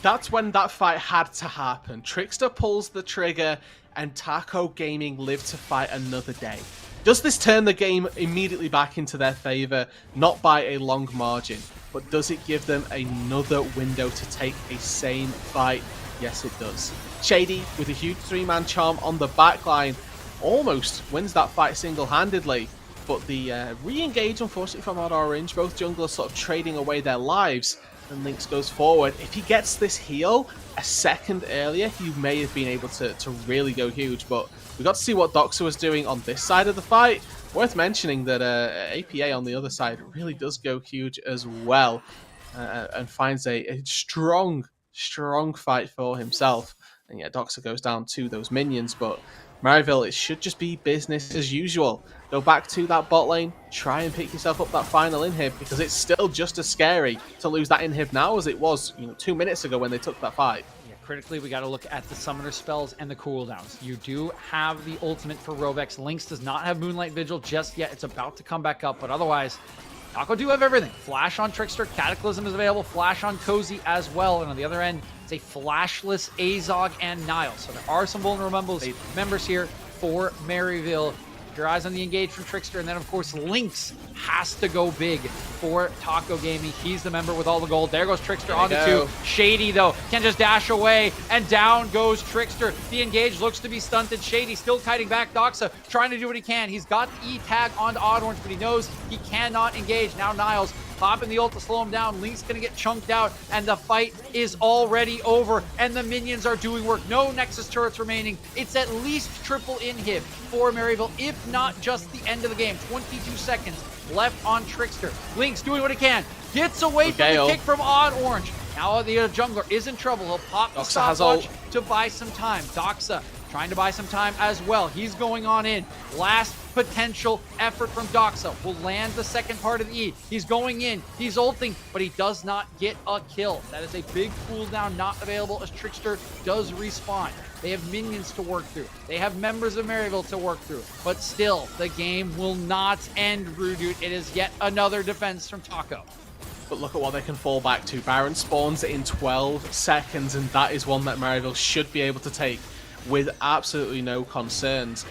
That's when that fight had to happen. Trickster pulls the trigger and Taco Gaming live to fight another day. Does this turn the game immediately back into their favor? Not by a long margin, but does it give them another window to take a sane fight? Yes, it does. Shady, with a huge 3-man charm on the backline, almost wins that fight single-handedly. But the re-engage, unfortunately, from Odd Orange, both junglers sort of trading away their lives. And Lynx goes forward. If he gets this heal a second earlier, he may have been able to really go huge. But we got to see what Doxa was doing on this side of the fight. Worth mentioning that APA on the other side really does go huge as well. And finds a strong fight for himself. And yeah, Doxa goes down to those minions. But Maryville, it should just be business as usual. Go back to that bot lane, try and pick yourself up that final inhib, because it's still just as scary to lose that inhib now as it was 2 minutes ago when they took that fight. Yeah, critically, we got to look at the summoner spells and the cooldowns. You do have the ultimate for Rovex. Lynx does not have Moonlight Vigil just yet. It's about to come back up, but otherwise, Taco do have everything. Flash on Trickster, Cataclysm is available, Flash on Cozy as well, and on the other end, it's a flashless Azog and Niles. So there are some vulnerable members here for Maryville. Keep your eyes on the engage from Trickster, and then of course Lynx has to go big for Taco Gaming. He's the member with all the gold. There goes Trickster on the 2. Shady though can just dash away, and down goes Trickster. The engage looks to be stunted. Shady still kiting back. Doxa trying to do what he can. He's got the E-tag onto Odd Orange, but he knows he cannot engage. Now Niles popping the ult to slow him down. Link's gonna get chunked out, and the fight is already over, and the minions are doing work. No Nexus turrets remaining. It's at least triple inhib for Maryville, if not just the end of the game. 22 seconds left on Trickster. Link's doing what he can. Gets away from the kick from Odd Orange. Now the jungler is in trouble. He'll pop the stopwatch to buy some time. Doxa trying to buy some time as well. He's going on in. Last potential effort from Doxa will land the second part of the E. He's going in. He's ulting, but he does not get a kill. That is a big cooldown not available as Trickster does respawn. They have minions to work through. They have members of Maryville to work through. But still, the game will not end, Rudude. It is yet another defense from Taco. But look at what they can fall back to. Baron spawns in 12 seconds, and that is one that Maryville should be able to take with absolutely no concerns.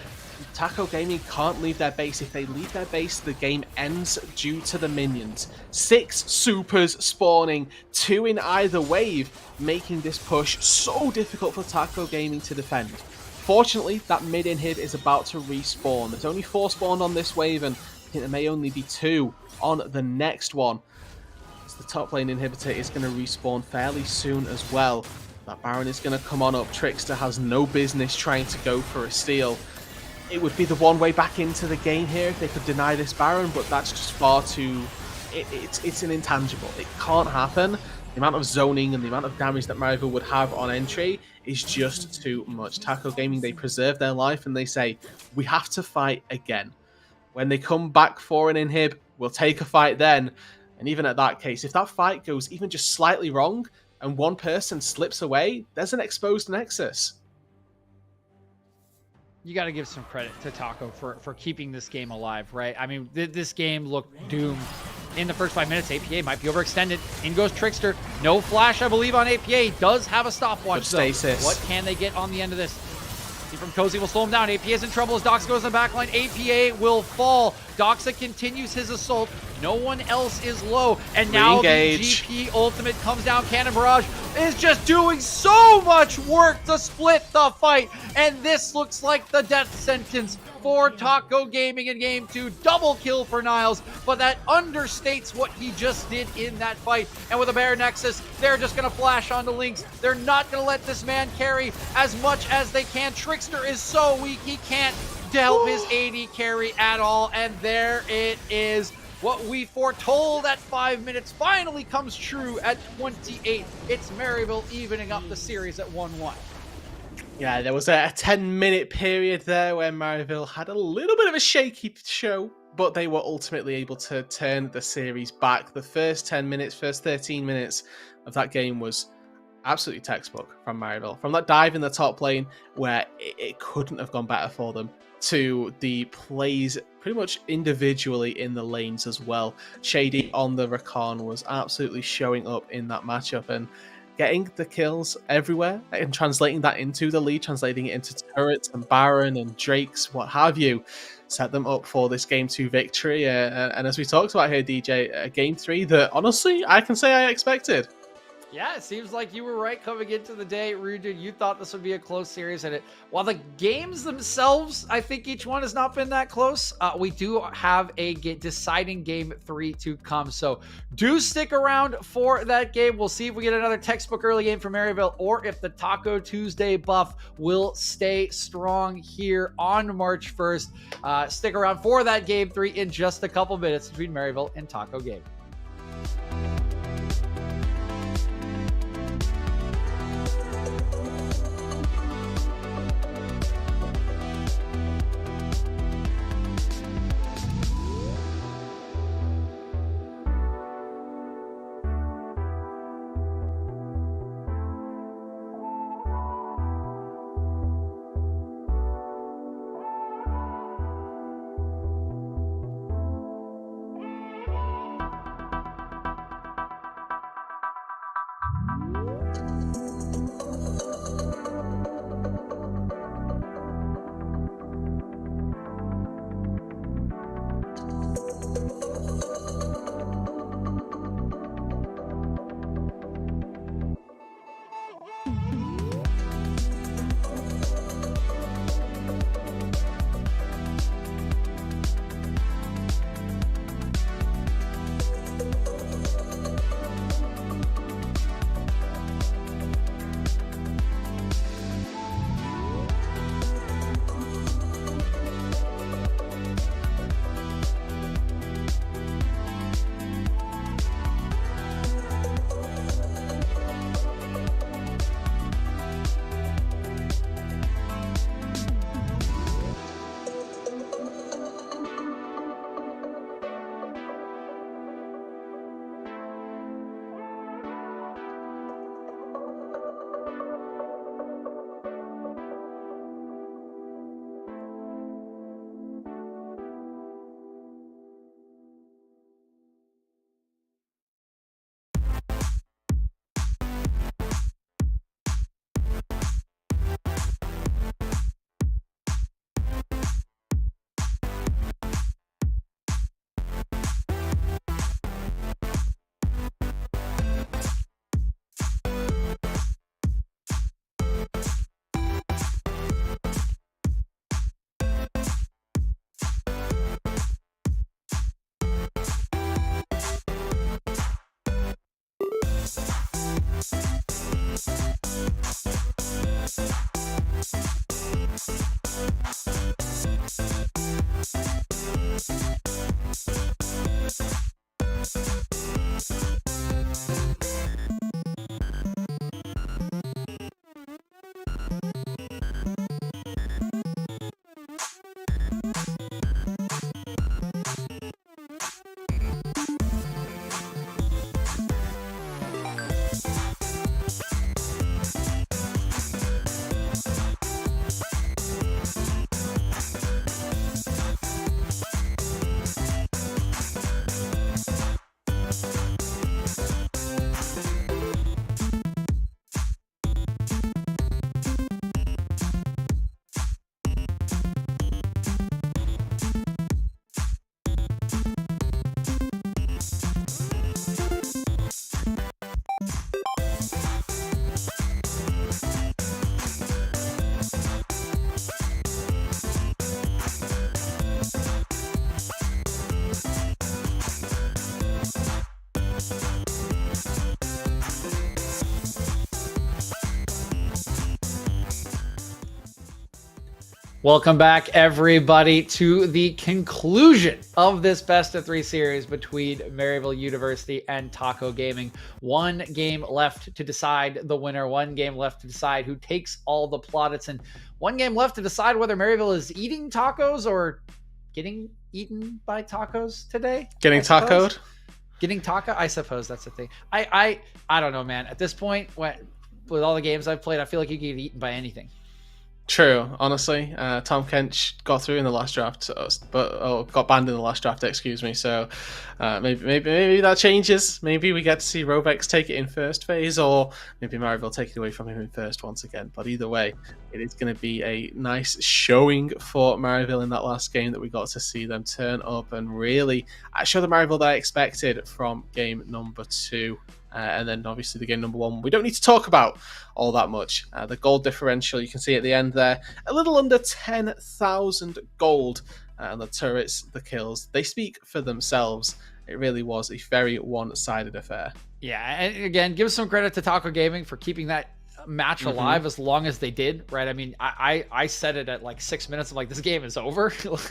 Taco Gaming can't leave their base. If they leave their base, the game ends due to the minions. 6 supers spawning, 2 in either wave, making this push so difficult for Taco Gaming to defend. Fortunately, that mid inhib is about to respawn. There's only 4 spawned on this wave, and I think there may only be 2 on the next one. So the top lane inhibitor is going to respawn fairly soon as well. That Baron is going to come on up. Trickster has no business trying to go for a steal. It would be the one way back into the game here if they could deny this Baron, but that's just far too... It's an intangible. It can't happen. the amount of zoning and the amount of damage that Maryville would have on entry is just too much. Taco Gaming, they preserve their life and they say, we have to fight again. When they come back for an inhib, we'll take a fight then. And even at that case, if that fight goes even just slightly wrong and one person slips away, there's an exposed nexus. You got to give some credit to Taco for keeping this game alive, right? I mean, this game looked doomed in the first 5 minutes. APA might be overextended. In goes Trickster. No flash, I believe, on APA. He does have a stopwatch, though. What can they get on the end of this? See from Cozy will slow him down. APA is in trouble as Doxa goes in the backline. APA will fall. Doxa continues his assault. No one else is low. And now the GP ultimate comes down. Cannon Barrage is just doing so much work to split the fight. And this looks like the death sentence for Taco Gaming in game 2. Double kill for Niles, but that understates what he just did in that fight. And with a Bear Nexus, they're just going to flash onto Lynx. They're not going to let this man carry as much as they can. Trickster is so weak, he can't help his AD carry at all. And there it is. What we foretold at 5 minutes finally comes true at 28. It's Maryville evening up the series at 1-1. Yeah, there was a 10-minute period there where Maryville had a little bit of a shaky show, but they were ultimately able to turn the series back. The first 10 minutes, first 13 minutes of that game was absolutely textbook from Maryville. From that dive in the top lane where it couldn't have gone better for them, to the plays pretty much individually in the lanes as well. Shady on the Rakan was absolutely showing up in that matchup and getting the kills everywhere and translating that into the lead, translating it into turrets and Baron and Drakes, what have you, set them up for this game 2 victory. And as we talked about here, DJ, a game 3 that honestly I can say I expected. Yeah, it seems like you were right coming into the day, Rudin. You thought this would be a close series, and while the games themselves, I think each one has not been that close. We do have a deciding game 3 to come, so do stick around for that game. We'll see if we get another textbook early game from Maryville, or if the Taco Tuesday buff will stay strong here on March 1st. Stick around for that game 3 in just a couple minutes between Maryville and Taco Gaming. Welcome back, everybody, to the conclusion of this best of 3 series between Maryville University and Taco Gaming. One game left to decide the winner, one game left to decide who takes all the plaudits, and one game left to decide whether Maryville is eating tacos or getting eaten by tacos today. Getting tacoed? Getting taco? I suppose that's the thing. I don't know, man. At this point, with all the games I've played, I feel like you can get eaten by anything. True, honestly. Tom Kench got through in the last draft, but got banned in the last draft, excuse me. So maybe that changes. Maybe we get to see Rovex take it in first phase, or maybe Maryville take it away from him in first once again. But either way, it is going to be a nice showing for Maryville in that last game that we got to see them turn up and really show the Maryville that I expected from game number 2. And then obviously the game number 1 we don't need to talk about all that much. The gold differential you can see at the end there, a little under 10,000 gold, and the turrets, the kills, they speak for themselves. It really was a very one-sided affair. Yeah, and again, give some credit to Taco Gaming for keeping that match alive as long as they did, right? I mean, I said it at like 6 minutes. I'm like, this game is over. I was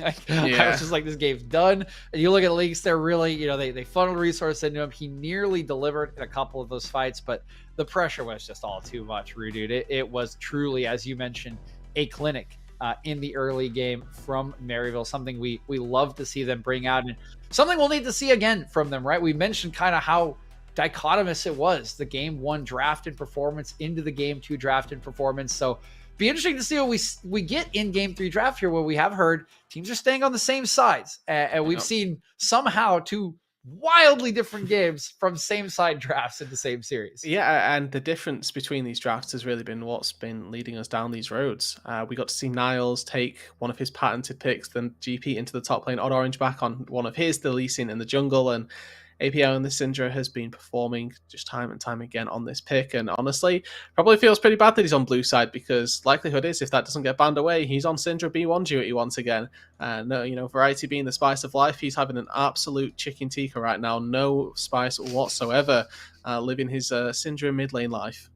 just like, this game's done. And you look at Leaks, they're really, they funneled resources into him. He nearly delivered in a couple of those fights, but the pressure was just all too much, dude. It was truly, as you mentioned, a clinic in the early game from Maryville, something we love to see them bring out, and something we'll need to see again from them, right? We mentioned kind of how dichotomous it was, the game 1 draft and performance into the game 2 draft and performance. So be interesting to see what we get in game 3 draft here, where we have heard teams are staying on the same sides, and we've seen somehow 2 wildly different games from same side drafts in the same series. Yeah, and the difference between these drafts has really been what's been leading us down these roads. We got to see Niles take one of his patented picks, then GP into the top lane, Odd Orange back on one of his, the Lee Sin in the jungle, and APL and the Syndra has been performing just time and time again on this pick, and honestly, probably feels pretty bad that he's on blue side, because likelihood is if that doesn't get banned away, he's on Syndra B1 duty once again. No, variety being the spice of life, he's having an absolute chicken tikka right now, no spice whatsoever, living his Syndra mid lane life.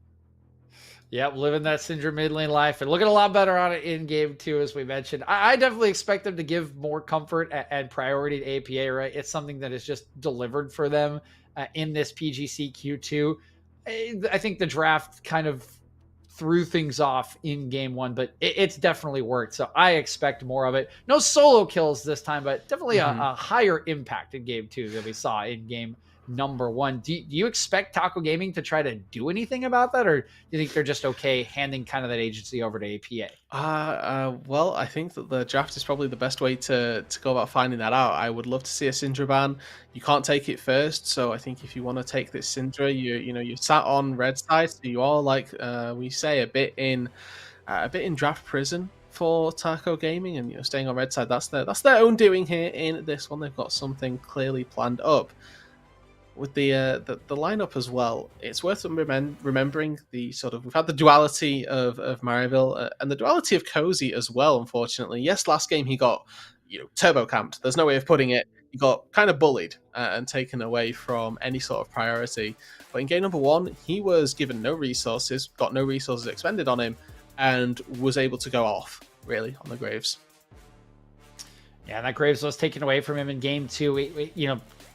Yep, living that Syndra mid lane life and looking a lot better on it in game 2, as we mentioned. I definitely expect them to give more comfort and priority to APA, right? It's something that is just delivered for them in this PGC Q2. I think the draft kind of threw things off in game 1, but it's definitely worked. So I expect more of it. No solo kills this time, but definitely a higher impact in game 2 than we saw in game number 1. Do you expect Taco Gaming to try to do anything about that, or do you think they're just okay handing kind of that agency over to APA? Well, I think that the draft is probably the best way to go about finding that out. I would love to see a Syndra ban. You can't take it first, so I think if you want to take this Syndra, you're sat on red side, so you are, like we say, a bit in draft prison for Taco Gaming, and staying on red side. That's their own doing here in this one. They've got something clearly planned up. With the lineup as well, it's worth remembering the sort of, we've had the duality of Maryville and the duality of Cozy as well, unfortunately. Yes, last game he got turbo camped. There's no way of putting it. He got kind of bullied and taken away from any sort of priority. But in game number 1, he was given no resources, got no resources expended on him, and was able to go off, really, on the Graves. Yeah, that Graves was taken away from him in game 2.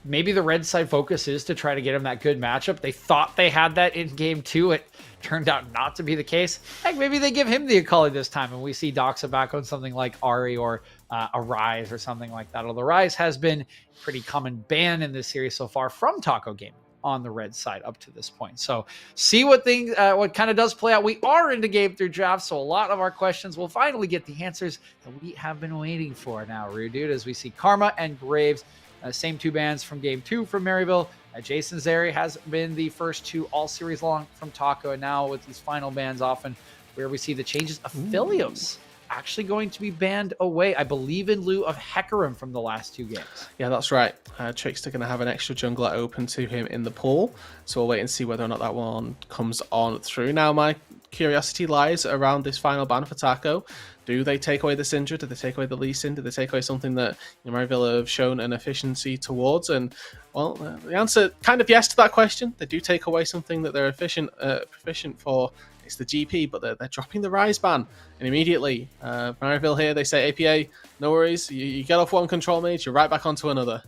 Maybe the red side focus is to try to get him that good matchup. They thought they had that in game 2. It turned out not to be the case. Heck, maybe they give him the Akali this time, and we see Doxa back on something like Ari or a Rise or something like that. Although Rise has been a pretty common ban in this series so far from Taco Gaming on the red side up to this point. So see what kind of does play out. We are into game 3 draft, so a lot of our questions will finally get the answers that we have been waiting for now, Dude, as we see Karma and Graves. Same 2 bans from game 2 from Maryville. Jason Zeri has been the first 2 all series long from Taco, and now with these final bans often where we see the changes of Philios actually going to be banned away, I believe in lieu of Hecarim from the last 2 games. Yeah, that's right. Trickster going to have an extra jungler open to him in the pool, so we'll wait and see whether or not that one comes on through. Now, my curiosity lies around this final ban for Taco. Do they take away the Syndra? Do they take away the Lee Sin? Do they take away something that Maryville have shown an efficiency towards? And, well, the answer kind of yes to that question. They do take away something that they're proficient for it's the GP, but they're dropping the Rise ban. And immediately, Maryville here, they say, APA, no worries, you get off one control mage, you're right back onto another.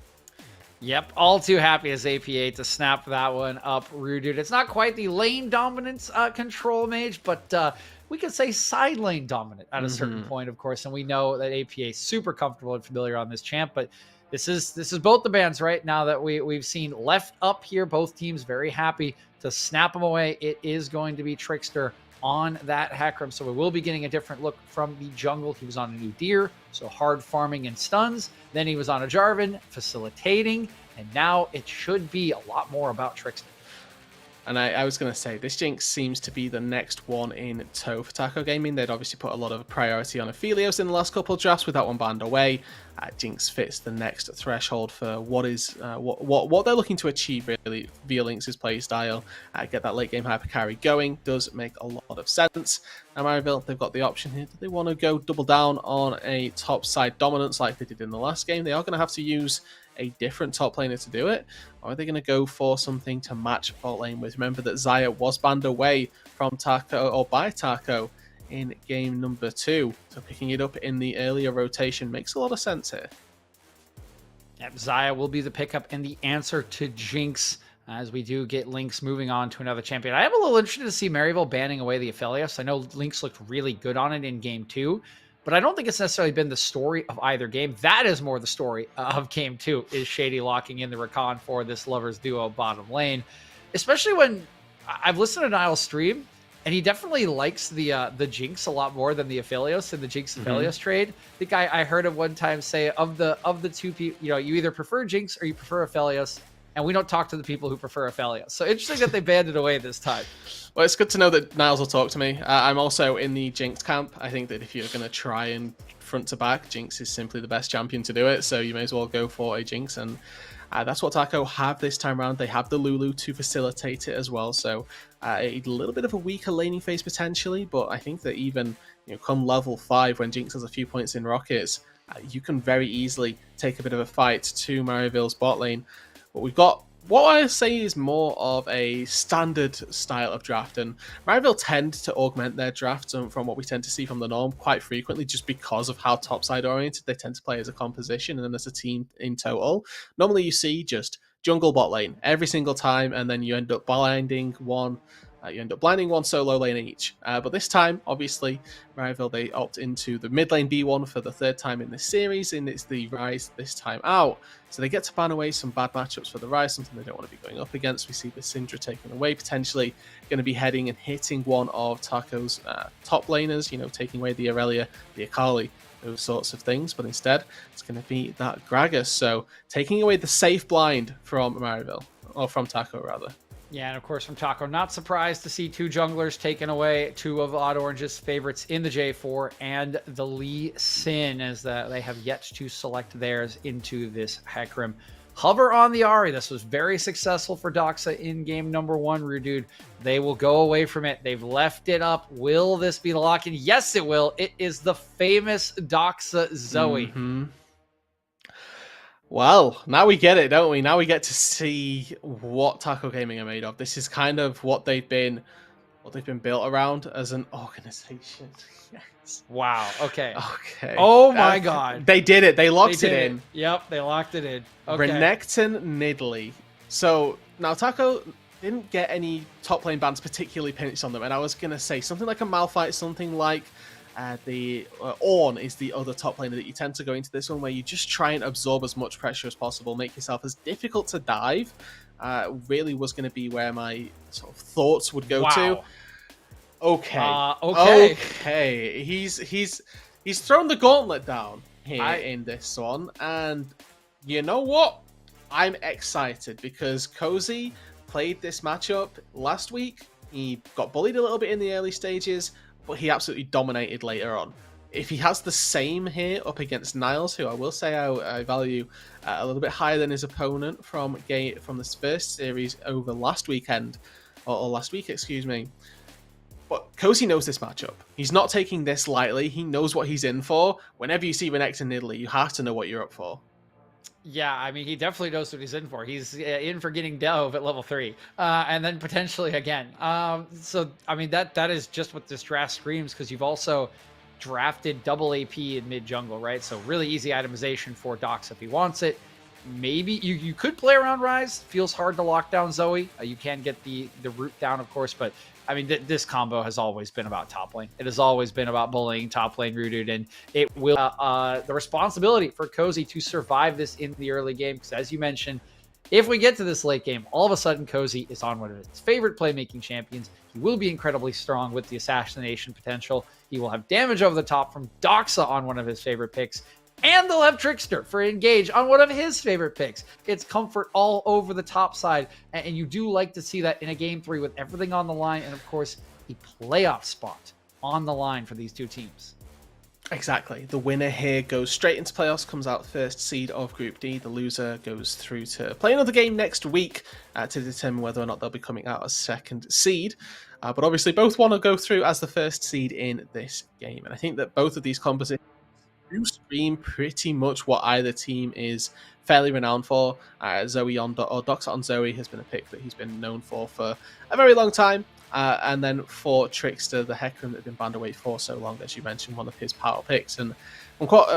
Yep, all too happy as APA to snap that one up, Rude. It's not quite the lane dominance control mage, but we could say side lane dominant at a certain point, of course. And we know that APA is super comfortable and familiar on this champ, but this is both the bans, right? Now that we've seen left up here, both teams very happy to snap them away. It is going to be Trickster on that Hecarim, so we will be getting a different look from the jungle. He was on a new Deer, so hard farming and stuns. Then he was on a Jarvan, facilitating, and now it should be a lot more about Trickster. And I was going to say, this Jinx seems to be the next one in tow for Taco Gaming. They'd obviously put a lot of priority on Aphelios in the last couple of drafts with that one banned away. Jinx fits the next threshold for what is what they're looking to achieve, really, via Lynx's play style. Get that late game hyper carry going does make a lot of sense. Now, Maryville, they've got the option here. Do they want to go double down on a top side dominance like they did in the last game? They are going to have to use a different top laner to do it, or are they going to go for something to match bot lane with? Remember that Xayah was banned away from Taco, or by Taco, in game number 2, so picking it up in the earlier rotation makes a lot of sense here. Yep, Xayah will be the pickup and the answer to Jinx as we do get Lynx moving on to another champion. I am a little interested to see Maryville banning away the Aphelios. I know Lynx looked really good on it in game 2, but I don't think it's necessarily been the story of either game. That is more the story of game 2, is Shady locking in the Rakan for this lovers duo bottom lane. Especially when I've listened to Niall's stream, and he definitely likes the Jinx a lot more than the Aphelios in the Jinx Aphelios trade. I think I heard him one time say, of the two people, you either prefer Jinx or you prefer Aphelios, and we don't talk to the people who prefer Aphelios. So interesting that they banned it away this time. Well, it's good to know that Niles will talk to me. I'm also in the Jinx camp. I think that if you're going to try and front to back, Jinx is simply the best champion to do it. So you may as well go for a Jinx. And that's what Taco have this time around. They have the Lulu to facilitate it as well. So a little bit of a weaker laning phase potentially. But I think that even come level 5, when Jinx has a few points in Rockets, you can very easily take a bit of a fight to Maryville's bot lane. But we've got what I say is more of a standard style of draft, and Maryville tend to augment their drafts from what we tend to see from the norm quite frequently, just because of how topside oriented they tend to play as a composition and then as a team in total. Normally you see just jungle bot lane every single time, and then you end up blinding one solo lane each. But this time, obviously, Maryville, they opt into the mid lane B1 for the 3rd time in this series, and it's the Rise this time out. So they get to ban away some bad matchups for the Rise, something they don't want to be going up against. We see the Syndra taken away, potentially going to be heading and hitting one of Taco's top laners, taking away the Aurelia, the Akali, those sorts of things. But instead, it's going to be that Gragas. So taking away the safe blind from Maryville, or from Taco, rather. Yeah, and of course from Taco, not surprised to see 2 junglers taken away, 2 of Odd Orange's favorites in the J4, and the Lee Sin, as they have yet to select theirs into this Hecarim. Hover on the Ahri. This was very successful for Doxa in game number 1, Rudude. They will go away from it. They've left it up. Will this be the lock-in? Yes, it will. It is the famous Doxa Zoe. Mm-hmm. Well, now we get it, don't we? Now we get to see what Taco Gaming are made of. This is kind of what they've been built around as an organization. Yes. Wow. Okay. Okay. Oh my God. They did it. They locked it in. Yep, they locked it in. Okay. Renekton Nidalee. So now Taco didn't get any top lane bans particularly pinched on them, and I was gonna say something like a Malphite, something like the Ornn is the other top laner that you tend to go into this one, where you just try and absorb as much pressure as possible, make yourself as difficult to dive. Really was going to be where my sort of thoughts would go to. Okay. Okay. He's thrown the gauntlet down here in this one, and you know what? I'm excited because Cozy played this matchup last week. He got bullied a little bit in the early stages, but he absolutely dominated later on. If he has the same here up against Niles, who I will say I value a little bit higher than his opponent from this first series over last weekend, or last week, excuse me. But Cozy knows this matchup. He's not taking this lightly. He knows what he's in for. Whenever you see Renekton Nidalee, you have to know what you're up for. Yeah, I mean, he definitely knows what he's in for. He's in for getting Delve at level 3, and then potentially again. So, I mean, that is just what this draft screams, because you've also drafted double AP in mid jungle, right? So really easy itemization for Dox if he wants it. Maybe you could play around Rise. Feels hard to lock down Zoe. You can get the root down, of course, but I mean, this combo has always been about top lane. It has always been about bullying top lane rooted, and it will the responsibility for Cozy to survive this in the early game, because as you mentioned, if we get to this late game, all of a sudden Cozy is on one of his favorite playmaking champions. He will be incredibly strong with the assassination potential. He will have damage over the top from Doxa on one of his favorite picks. And they'll have Trickster for Engage on one of his favorite picks. It's comfort all over the top side. And you do like to see that in a game 3 with everything on the line. And of course, a playoff spot on the line for these two teams. Exactly. The winner here goes straight into playoffs, comes out first seed of Group D. The loser goes through to play another game next week to determine whether or not they'll be coming out as second seed. But obviously, both want to go through as the first seed in this game. And I think that both of these compositions do scream pretty much what either team is fairly renowned for. Zoe on or Doxa on Zoe has been a pick that he's been known for a very long time. And then for Trickster, the Hecarim that had been banned away for so long, as you mentioned, one of his power picks. And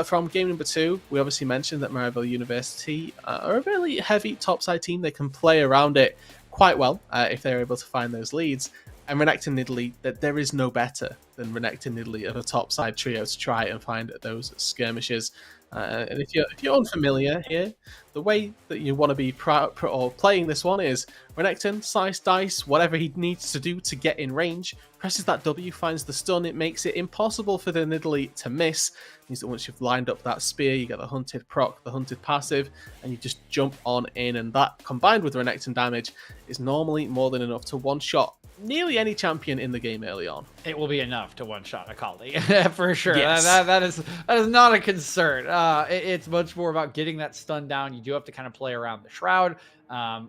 from game number 2, we obviously mentioned that Maryville University are a really heavy topside team. They can play around it quite well if they're able to find those leads. And Renekton Nidalee, that there is no better than Renekton Nidalee of a topside trio to try and find those skirmishes. And if you're unfamiliar here, the way that you want to be playing this one is Renekton, slice dice, whatever he needs to do to get in range, presses that W, finds the stun. It makes it impossible for the Nidalee to miss. It means that once you've lined up that spear, you get the hunted proc, the hunted passive, and you just jump on in. And that, combined with Renekton damage, is normally more than enough to one-shot nearly any champion in the game early on. It will be enough to one-shot a Kali for sure. Yes. That is not a concern. It's much more about getting that stun down. You do have to kind of play around the Shroud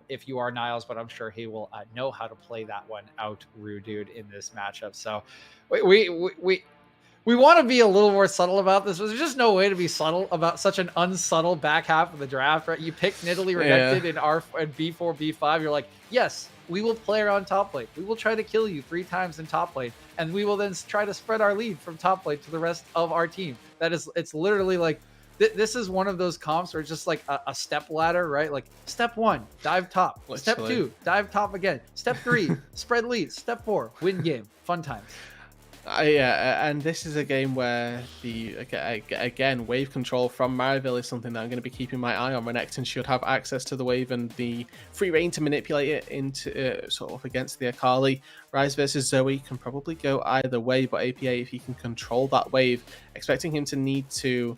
if you are Niles, but I'm sure he will know how to play that one out, Dude, in this matchup. So we want to be a little more subtle about this. There's just no way to be subtle about such an unsubtle back half of the draft, right? You pick Nidalee Renekton in B4, B5. You're like, yes, we will play around top lane. We will try to kill you 3 times in top lane, and we will then try to spread our lead from top lane to the rest of our team. It's literally like, this is one of those comps where it's just like a step ladder, right? Like step 1, dive top. Literally. Step 2, dive top again. Step 3, spread lead. Step 4, win game. Fun times. And this is a game where again wave control from Maryville is something that I'm going to be keeping my eye on. Renekton should have access to the wave and the free reign to manipulate it into sort of against the Akali. Rise versus Zoe can probably go either way, but APA, if he can control that wave, expecting him to need to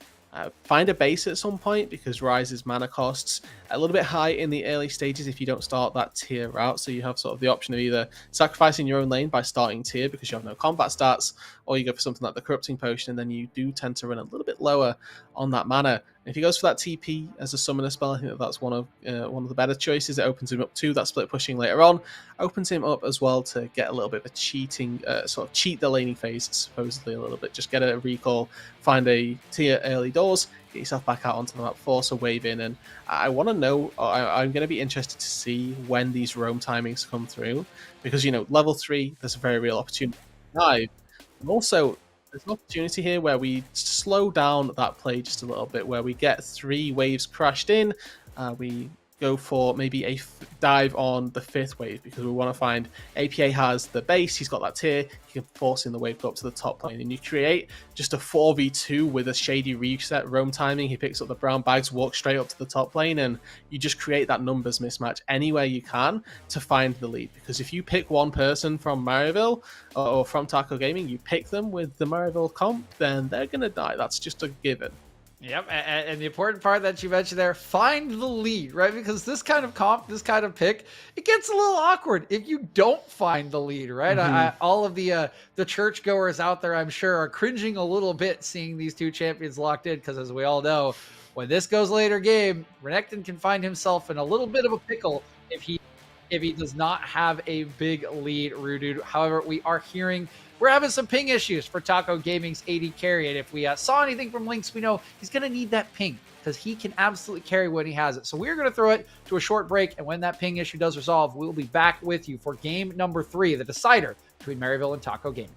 find a base at some point, because Rise's mana costs a little bit high in the early stages if you don't start that tier route. So you have sort of the option of either sacrificing your own lane by starting tier because you have no combat stats, or you go for something like the Corrupting Potion, and then you do tend to run a little bit lower on that mana. And if he goes for that TP as a summoner spell, I think that's one of the better choices. It opens him up to that split pushing later on, opens him up as well to get a little bit of a cheating, sort of cheat the laning phase supposedly a little bit. Just get a recall, find a tier early doors, get yourself back out onto the map, force a wave in. And I want to know, I'm going to be interested to see when these roam timings come through, because, you know, level 3, there's a very real opportunity to dive. And also, there's an opportunity here where we slow down that play just a little bit, where we get 3 waves crashed in. We go for maybe a dive on the 5th wave, because we want to find APA has the base, he's got that tier, he can force in the wave go up to the top lane, and you create just a 4v2 with a shady reset roam timing. He picks up the brown bags, walks straight up to the top lane, and you just create that numbers mismatch anywhere you can to find the lead. Because if you pick one person from Maryville or from Taco Gaming, you pick them with the Maryville comp, then they're going to die. That's just a given. Yep, and the important part that you mentioned there, find the lead, right? Because this kind of comp, this kind of pick, it gets a little awkward if you don't find the lead, right? Mm-hmm. All of the churchgoers out there, I'm sure, are cringing a little bit seeing these two champions locked in, because as we all know, when this goes later game, Renekton can find himself in a little bit of a pickle if he does not have a big lead, Rudude. However, we are hearing we're having some ping issues for Taco Gaming's AD carry, and if we saw anything from Lynx, we know he's going to need that ping because he can absolutely carry when he has it. So we're going to throw it to a short break, and when that ping issue does resolve, we'll be back with you for game number 3, the decider between Maryville and Taco Gaming.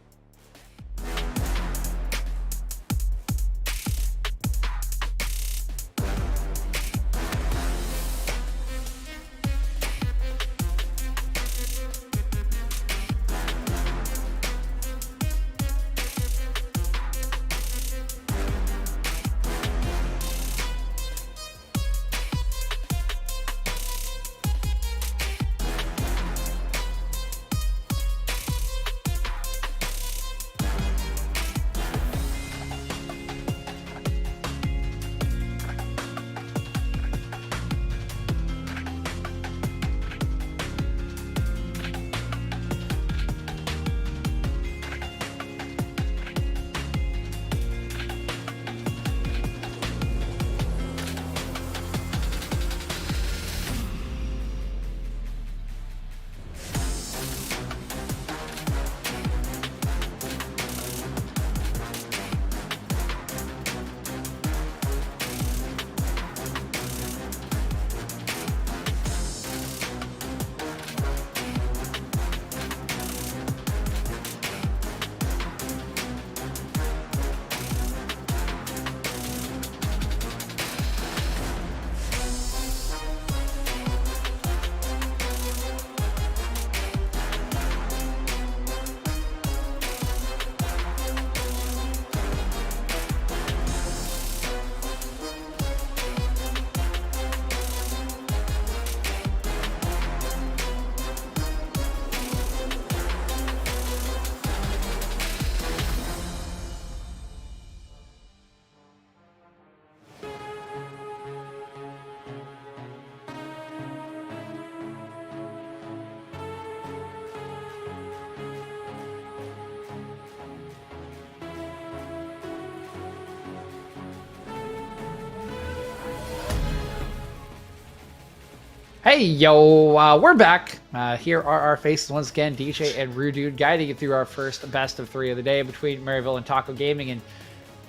Hey, yo, we're back. Here are our faces once again, DJ and Rudude, guiding you through our first best of 3 of the day between Maryville and Taco Gaming. And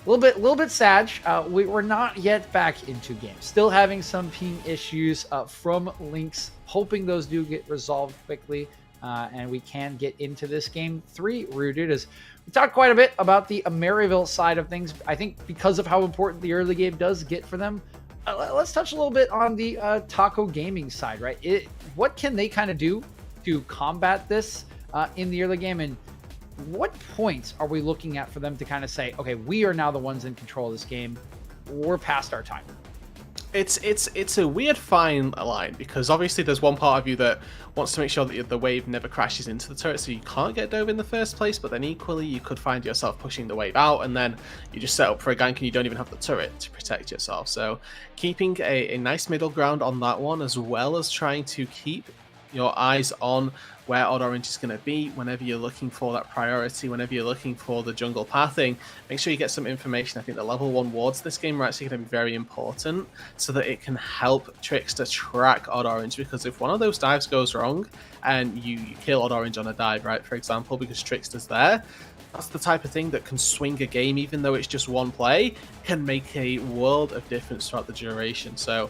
a little bit sad, we're not yet back into games. Still having some ping issues from links, hoping those do get resolved quickly and we can get into this game 3. Rudude, as we talked quite a bit about the Maryville side of things. I think because of how important the early game does get for them, let's touch a little bit on the Taco Gaming side, right? What can they kind of do to combat this in the early game, and what points are we looking at for them to kind of say, okay, we are now the ones in control of this game, we're past our time? It's a weird fine line, because obviously there's one part of you that wants to make sure that the wave never crashes into the turret so you can't get dove in the first place, but then equally you could find yourself pushing the wave out and then you just set up for a gank and you don't even have the turret to protect yourself. So keeping a nice middle ground on that one, as well as trying to keep your eyes on where Odd Orange is going to be whenever you're looking for that priority, whenever you're looking for the jungle pathing. Make sure you get some information. I think the level 1 wards this game are actually going to be very important so that it can help Trickster track Odd Orange, because if one of those dives goes wrong and you kill Odd Orange on a dive, right, for example, because Trickster's there, that's the type of thing that can swing a game, even though it's just one play, can make a world of difference throughout the duration. So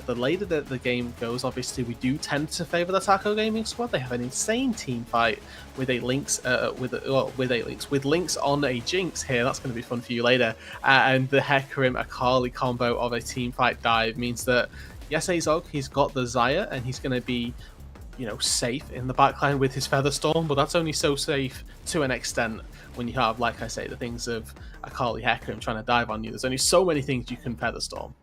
the later that the game goes, obviously we do tend to favor the Taco Gaming squad. They have an insane team fight with a Lynx, with Lynx on a Jinx here. That's going to be fun for you later. And the Hecarim Akali combo of a team fight dive means that yes, Azog, he's got the Xayah and he's going to be, you know, safe in the backline with his Featherstorm, but that's only so safe to an extent when you have, like I say, the things of Akali Hecarim trying to dive on you. There's only so many things you can Featherstorm.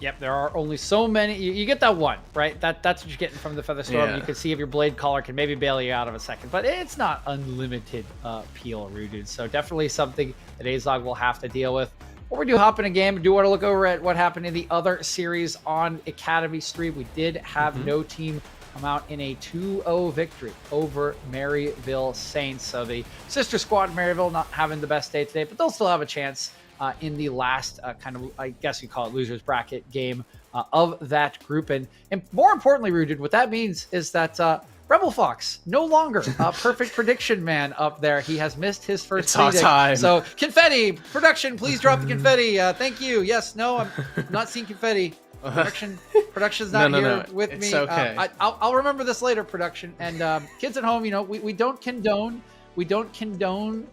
Yep, there are only so many. You get that one, right? That's what you're getting from the Featherstorm. Yeah. You can see if your Blade Caller can maybe bail you out of a second, but it's not unlimited peel, Rudude. So definitely something that Azog will have to deal with. Before we do hop in a game, I do want to look over at what happened in the other series on Academy Stream. We did have no team come out in a 2-0 victory over Maryville Saints. So the sister squad, Maryville, not having the best day today, but they'll still have a chance in the last kind of, I guess you call it, losers bracket game of that group. And more importantly, Rooted, what that means is that Rebel Fox, no longer a perfect prediction man up there. He has missed his first It's our predict. time. So confetti, production, please drop the confetti. Thank you. Yes, no, I'm not seeing confetti. Production's not here with it's me. Okay. I'll remember this later, production. And kids at home, you know, we don't condone. We don't condone,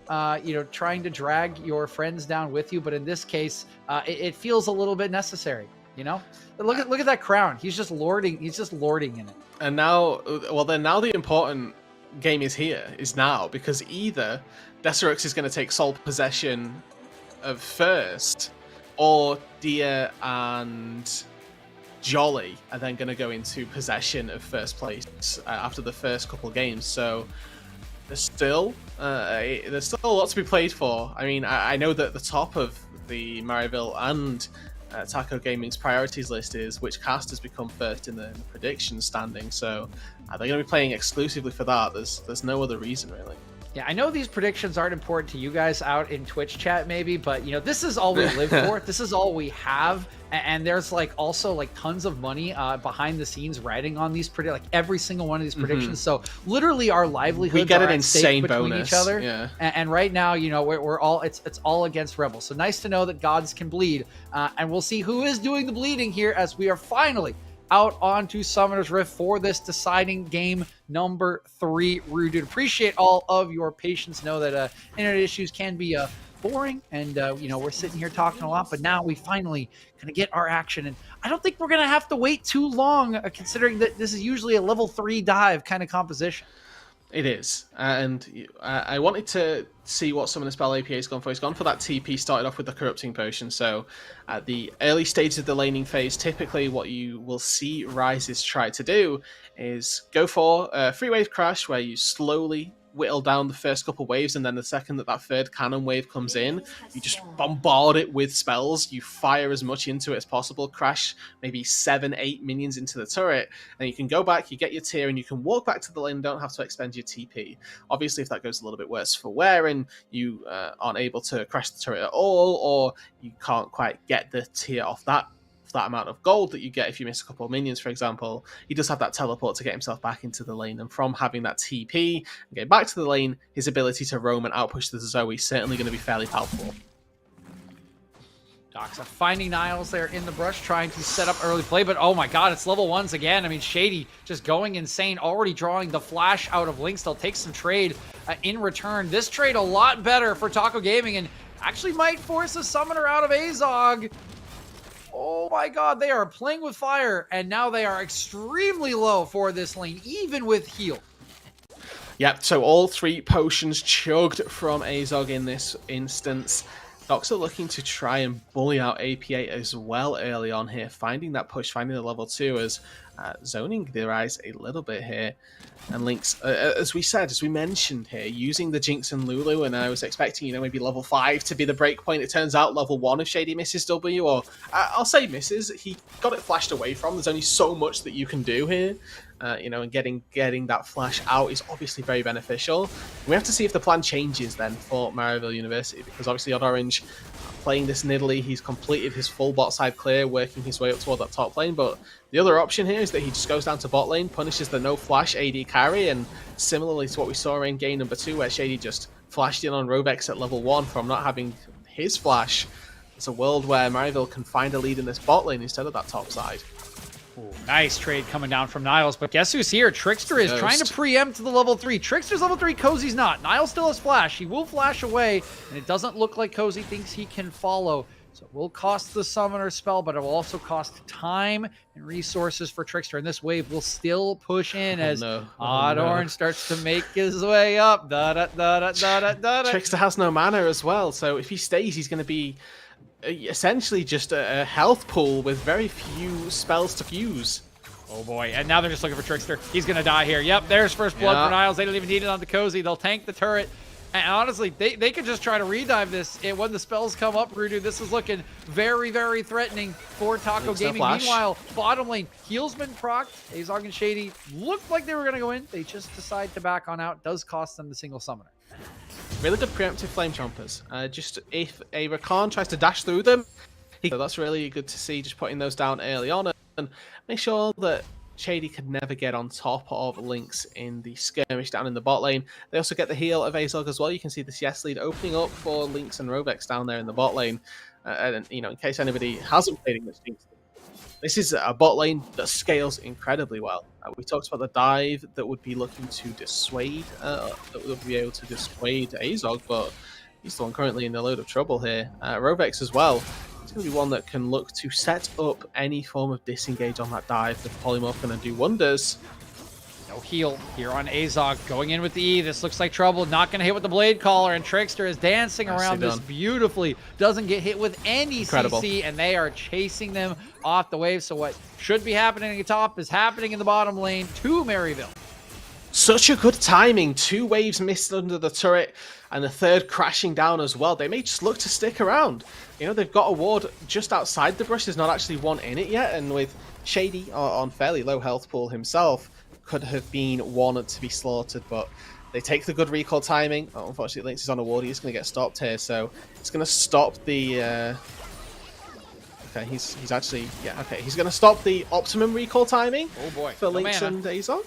trying to drag your friends down with you. But in this case, it feels a little bit necessary. You know, look at that crown. He's just lording. He's just lording in it. And now, now the important game is now, because either Deserux is going to take sole possession of first, or Dia and Jolly are then going to go into possession of first place after the first couple of games. So there's still a lot to be played for. I mean, I know that the top of the Maryville and Taco Gaming's priorities list is which casters become first in the prediction standing. So they're going to be playing exclusively for that. There's no other reason really. Yeah, I know these predictions aren't important to you guys out in Twitch chat maybe, but you know, this is all we live for. This is all we have. And there's also tons of money behind the scenes riding on these every single one of these predictions. So literally our livelihoods we get are an at stake insane between bonus. each other. Yeah. And right now, you know, we're all it's all against Rebels. So nice to know that gods can bleed. And we'll see who is doing the bleeding here as we are finally out onto Summoner's Rift for this deciding game number 3. Rude dude, appreciate all of your patience. Know that internet issues can be boring, and we're sitting here talking a lot, but now we finally gonna get our action, and I don't think we're gonna have to wait too long, considering that this is usually a level 3 dive kind of composition. It is, and I wanted to see what Summoner Spell APA has gone for. He's gone for that TP, started off with the Corrupting Potion. So at the early stages of the laning phase, typically what you will see Rises try to do is go for a 3-wave crash, where you slowly whittle down the first couple waves, and then the second that third cannon wave comes in, you just bombard it with spells. You fire as much into it as possible, crash maybe 7-8 minions into the turret, and you can go back, you get your tier, and you can walk back to the lane, don't have to expend your TP. Obviously, if that goes a little bit worse for wear and you aren't able to crash the turret at all, or you can't quite get the tier off that amount of gold that you get if you miss a couple of minions, for example, he does have that teleport to get himself back into the lane. And from having that TP and getting back to the lane, his ability to roam and outpush the Zoe is certainly going to be fairly powerful. Doxa finding Niles there in the brush, trying to set up early play, but oh my god, it's level 1s again. I mean, Shady just going insane, already drawing the flash out of Lynx. They'll take some trade in return. This trade a lot better for Taco Gaming, and actually might force a summoner out of Azog. Oh my god, they are playing with fire, and now they are extremely low for this lane, even with heal. Yep, so all 3 potions chugged from Azog in this instance. Doxa looking to try and bully out APA as well early on here, finding that push, finding the level 2 as zoning the rise a little bit here. And Lynx, as we mentioned here, using the Jinx and Lulu, and I was expecting, maybe level 5 to be the break point. It turns out level 1 if Shady misses W, or I'll say misses. He got it flashed away from. There's only so much that you can do here. And getting that flash out is obviously very beneficial. We have to see if the plan changes then for Maryville University, because obviously Odd Orange playing this Nidalee, he's completed his full bot side clear, working his way up toward that top lane, but the other option here is that he just goes down to bot lane, punishes the no flash AD carry, and similarly to what we saw in game number 2, where Shady just flashed in on Rovex at level 1 from not having his flash. It's a world where Maryville can find a lead in this bot lane instead of that top side. Ooh, nice trade coming down from Niles, but guess who's here? Trickster is trying to preempt the level 3. Trickster's level 3, Cozy's not. Niles still has flash. He will flash away, and it doesn't look like Cozy thinks he can follow. So it will cost the summoner spell, but it will also cost time and resources for Trickster. And this wave will still push in as Odd Orange starts to make his way up. Trickster has no mana as well, so if he stays, he's going to be essentially just a health pool with very few spells to fuse. Oh boy, and now they're just looking for Trickster. He's going to die here. Yep, there's first blood for Niles. They don't even need it on the Cozy. They'll tank the turret. And honestly, they could just try to redive this. And when the spells come up, Rudu, this is looking very, very threatening for Taco Gaming. Meanwhile, bottom lane, heals been procced. Azog and Shady looked like they were going to go in. They just decide to back on out. Does cost them the single summoner. Really good preemptive flame chompers. Just if a Rakan tries to dash through them, so that's really good to see, just putting those down early on and make sure that Shady could never get on top of Lynx in the skirmish down in the bot lane. They also get the heal of Azog as well. You can see the CS lead opening up for Lynx and Rovex down there in the bot lane. And you know, in case anybody hasn't played English teams, this is a bot lane that scales incredibly well. We talked about the dive that would be looking to dissuade, that would be able to dissuade Azog, but he's the one currently in a load of trouble here. Rovex as well. It's going to be one that can look to set up any form of disengage on that dive. The polymorph going to do wonders. No heal here on Azog, going in with the E. This looks like trouble. Not going to hit with the Blade Caller, and Trickster is dancing around this beautifully. Doesn't get hit with any CC, and they are chasing them off the wave. So what should be happening at the top is happening in the bottom lane to Maryville. Such a good timing. 2 waves missed under the turret, and the third crashing down as well. They may just look to stick around. You know, they've got a ward just outside the brush. There's not actually one in it yet, and with Shady on fairly low health pool himself, could have been one to be slaughtered, but they take the good recall timing. Oh, unfortunately, Lynx is on a ward. He's going to get stopped here, so it's going to stop the... Okay, he's actually... Yeah, okay. He's going to stop the optimum recall timing for Lynx and Azog.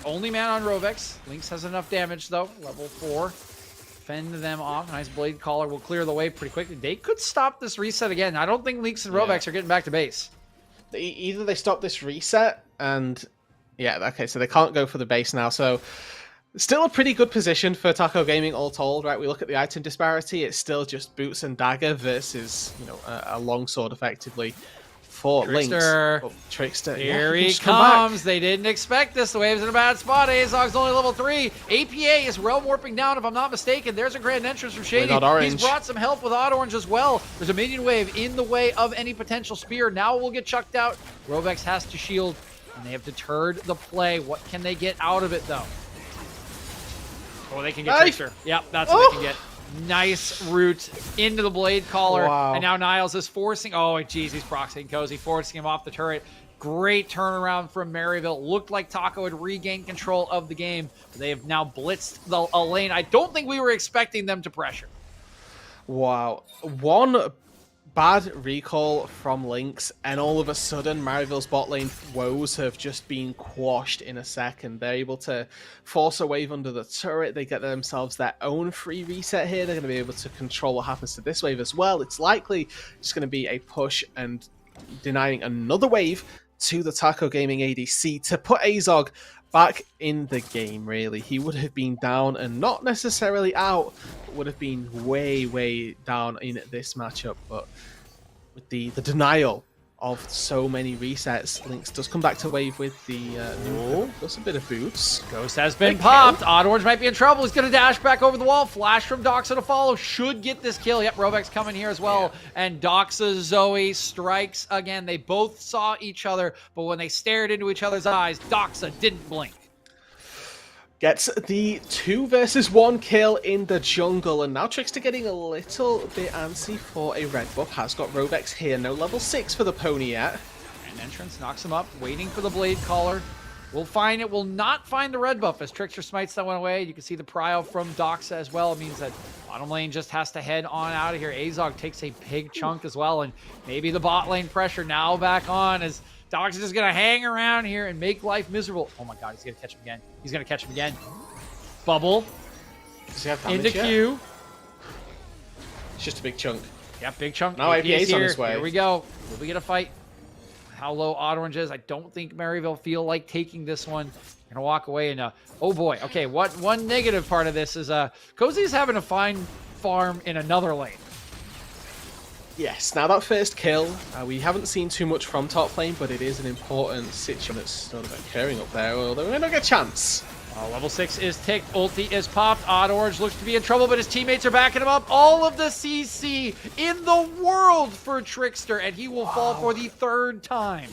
Only man on Rovex. Lynx has enough damage, though. Level 4. Fend them off. Nice Blade Caller will clear the way pretty quickly. They could stop this reset again. I don't think Lynx and Rovex are getting back to base. Either they stop this reset and... Yeah, okay, so they can't go for the base now. So still a pretty good position for Taco Gaming all told, right? We look at the item disparity. It's still just Boots and Dagger versus, you know, a longsword effectively for Trickster. Lynx. Oh, Trickster. Here he comes. They didn't expect this. The wave's in a bad spot. Azog's only level 3. APA is realm warping down, if I'm not mistaken. There's a grand entrance from Shady. He's brought some help with Odd Orange as well. There's a minion wave in the way of any potential spear. Now it will get chucked out. Rovex has to shield. And they have deterred the play. What can they get out of it, though? Oh, they can get Trickster. Yep, that's what they can get. Nice route into the Blade Caller. Wow. And now Niles is forcing... Oh, geez, he's proxying Cozy, forcing him off the turret. Great turnaround from Maryville. Looked like Taco had regained control of the game. They have now blitzed the lane. I don't think we were expecting them to pressure. Wow. One bad recall from Lynx, and all of a sudden Maryville's bot lane woes have just been quashed in a second. They're able to force a wave under the turret. They get themselves their own free reset here. They're going to be able to control what happens to this wave as well. It's likely just going to be a push and denying another wave to the Taco Gaming ADC to put Azog back in the game, really. He would have been down and not necessarily out, would have been way down in this matchup, but with the denial of so many resets, Lynx does come back to wave with the does a bit of boots. Ghost has been popped. Odd Orange might be in trouble. He's going to dash back over the wall. Flash from Doxa to follow. Should get this kill. Yep, Rovex coming here as well. Yeah. And Doxa, Zoe strikes again. They both saw each other, but when they stared into each other's eyes, Doxa didn't blink. Gets the 2 versus 1 kill in the jungle, and now Trickster getting a little bit antsy for a red buff. Has got Rovex here, no level 6 for the pony yet. And entrance knocks him up, waiting for the Blade Caller. Will find it, will not find the red buff as Trickster smites that one away. You can see the prio from Doxa as well. It means that bottom lane just has to head on out of here. Azog takes a big chunk as well, and maybe the bot lane pressure now back on as Doxa is going to hang around here and make life miserable. Oh my god, he's going to catch him again. He's going to catch him again. Bubble. Does he have into Q. It's just a big chunk. Yeah, big chunk. Now APA's on his way. Here we go. Will we get a fight? How low Odd Orange is. I don't think Maryville feel like taking this one. Gonna walk away and oh boy. Okay, one negative part of this is Cozy's having a fine farm in another lane. Yes, now that first kill, we haven't seen too much from top lane, but it is an important situation that's sort of occurring up there, although we may not get a chance. Level 6 is ticked, ulti is popped, Odd Orange looks to be in trouble, but his teammates are backing him up. All of the CC in the world for Trickster, and he will fall for the 3rd time.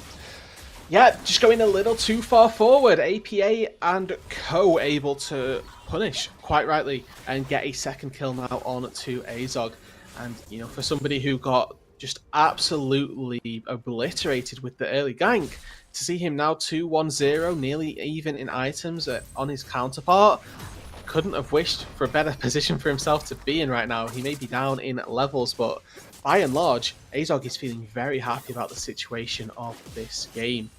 Yeah, just going a little too far forward. APA and Co able to punish, quite rightly, and get a 2nd kill now on to Azog. And, you know, for somebody who got just absolutely obliterated with the early gank, to see him now 2-1-0, nearly even in items on his counterpart, couldn't have wished for a better position for himself to be in right now. He may be down in levels, but by and large, Azog is feeling very happy about the situation of this game.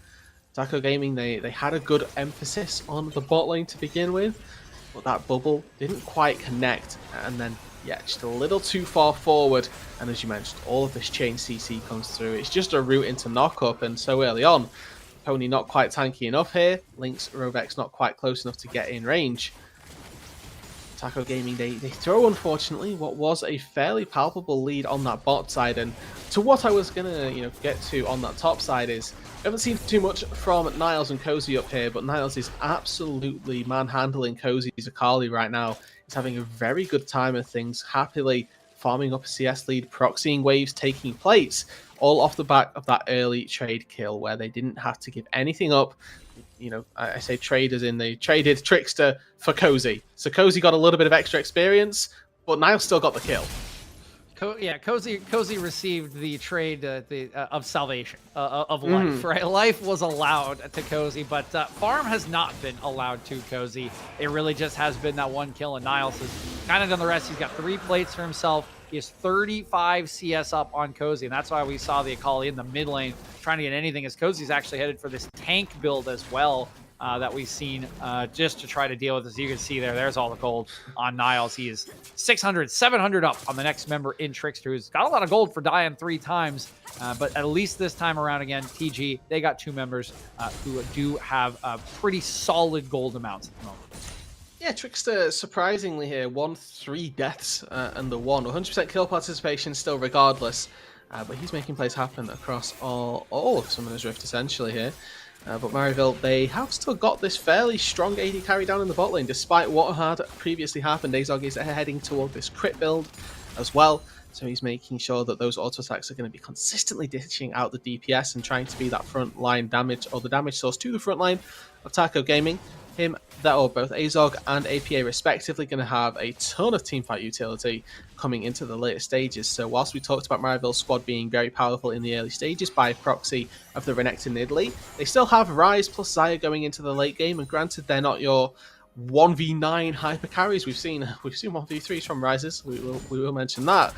Taco Gaming, they had a good emphasis on the bot lane to begin with, but that bubble didn't quite connect, and then, yeah, just a little too far forward, and as you mentioned, all of this chain CC comes through. It's just a route into knock-up, and so early on, Pony not quite tanky enough here, Lynx, Rovex not quite close enough to get in range. Taco Gaming, they throw, unfortunately, what was a fairly palpable lead on that bot side, and to what I was going to get to on that top side is, we haven't seen too much from Niles and Cozy up here, but Niles is absolutely manhandling Cozy's Akali right now. He's having a very good time of things, happily farming up a CS lead, proxying waves, taking plates, all off the back of that early trade kill where they didn't have to give anything up. I say trade as in they traded Trickster for Cozy. So Cozy got a little bit of extra experience, but Niles still got the kill. Cozy received the trade of salvation, of life, right? Life was allowed to Cozy, but farm has not been allowed to Cozy. It really just has been that one kill, and Niles has kind of done the rest. He's got 3 plates for himself. He has 35 CS up on Cozy, and that's why we saw the Akali in the mid lane trying to get anything, as Cozy's actually headed for this tank build as well. That we've seen just to try to deal with this. You can see there's all the gold on Niles. He is 600, 700 up on the next member in Trickster, who's got a lot of gold for dying 3 times. But at least this time around again, TG, they got 2 members who do have pretty solid gold amounts at the moment. Yeah, Trickster surprisingly here won 3 deaths and the 100% kill participation still regardless. But he's making plays happen across all of Summoner's Rift essentially here. But Maryville, they have still got this fairly strong AD carry down in the bot lane, despite what had previously happened. Azog is heading toward this crit build as well, so he's making sure that those auto attacks are going to be consistently dishing out the DPS and trying to be that front line damage, or the damage source to the front line of Taco Gaming. Both Azog and APA respectively going to have a ton of teamfight utility coming into the later stages. So whilst we talked about Maryville's squad being very powerful in the early stages by proxy of the Renekton Nidalee, they still have Ryze plus Xayah going into the late game, and granted they're not your 1v9 hyper carries. We've seen 1v3s from Ryzes, we will mention that.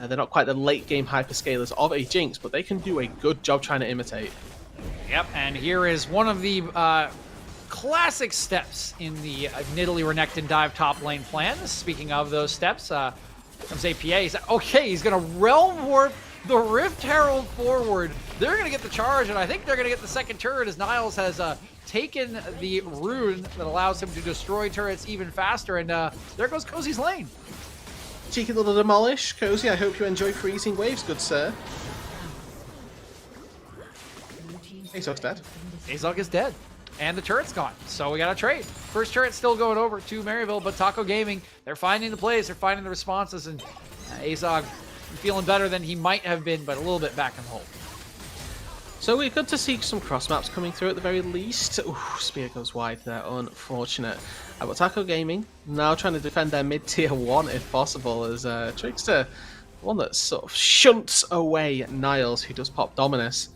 They're not quite the late game hyperscalers of a Jinx, but they can do a good job trying to imitate. Yep, and here is one of the classic steps in the Nidalee Renekton dive top lane plan. Speaking of those steps, comes APA. He's going to Realm Warp the Rift Herald forward. They're going to get the charge, and I think they're going to get the second turret as Niles has taken the rune that allows him to destroy turrets even faster, and there goes Cozy's lane. Cheeky little demolish. Cozy, I hope you enjoy freezing waves, good sir. Azog's dead. Azog is dead. And the turret's gone, so we got a trade. First turret still going over to Maryville, but Taco Gaming, they're finding the plays, they're finding the responses, and Azog feeling better than he might have been, but a little bit back in the hole. So we're good to see some cross maps coming through at the very least. Ooh, spear goes wide there, unfortunate. But Taco Gaming now trying to defend their mid-tier 1 if possible, as Trickster, one that sort of shunts away Niles, who does pop Dominus.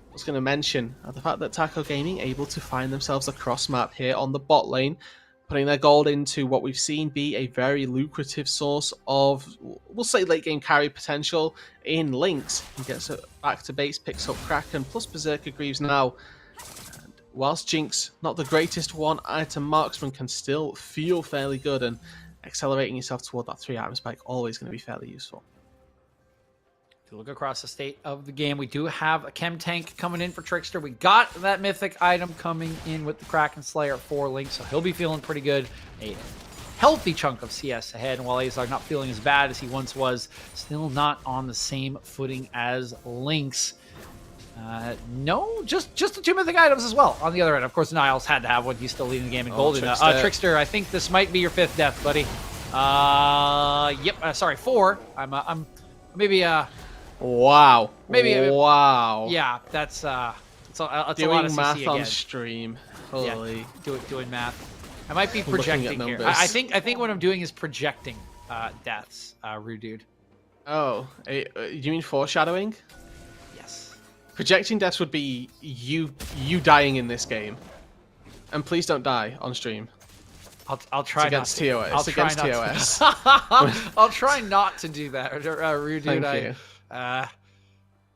I was going to mention the fact that Taco Gaming able to find themselves a cross map here on the bot lane, putting their gold into what we've seen be a very lucrative source of, we'll say, late game carry potential in Lynx. He gets it back to base, picks up Kraken plus Berserker Greaves now. And whilst Jinx, not the greatest one item marksman, can still feel fairly good, and accelerating yourself toward that 3 item spike always going to be fairly useful. To look across the state of the game, we do have a chem tank coming in for Trickster. We got that mythic item coming in with the Kraken Slayer for Lynx, so he'll be feeling pretty good. A healthy chunk of CS ahead, and while Azog not feeling as bad as he once was, still not on the same footing as Lynx. No, just the 2 mythic items as well. On the other end, of course, Niles had to have one. He's still leading the game in gold. Trickster, I think this might be your 5th death, buddy. Yep. Sorry, 4. I'm maybe Wow. Maybe. Wow. Yeah, that's a lot doing of CC math again. on stream. Holy. Yeah, doing math. I might be projecting here. I think what I'm doing is projecting deaths, rude dude. Oh, you mean foreshadowing? Yes. Projecting deaths would be you dying in this game, and please don't die on stream. I'll try it's against not to. TOS. It's against TOS. I'll try not to do that, rude dude. Thank you.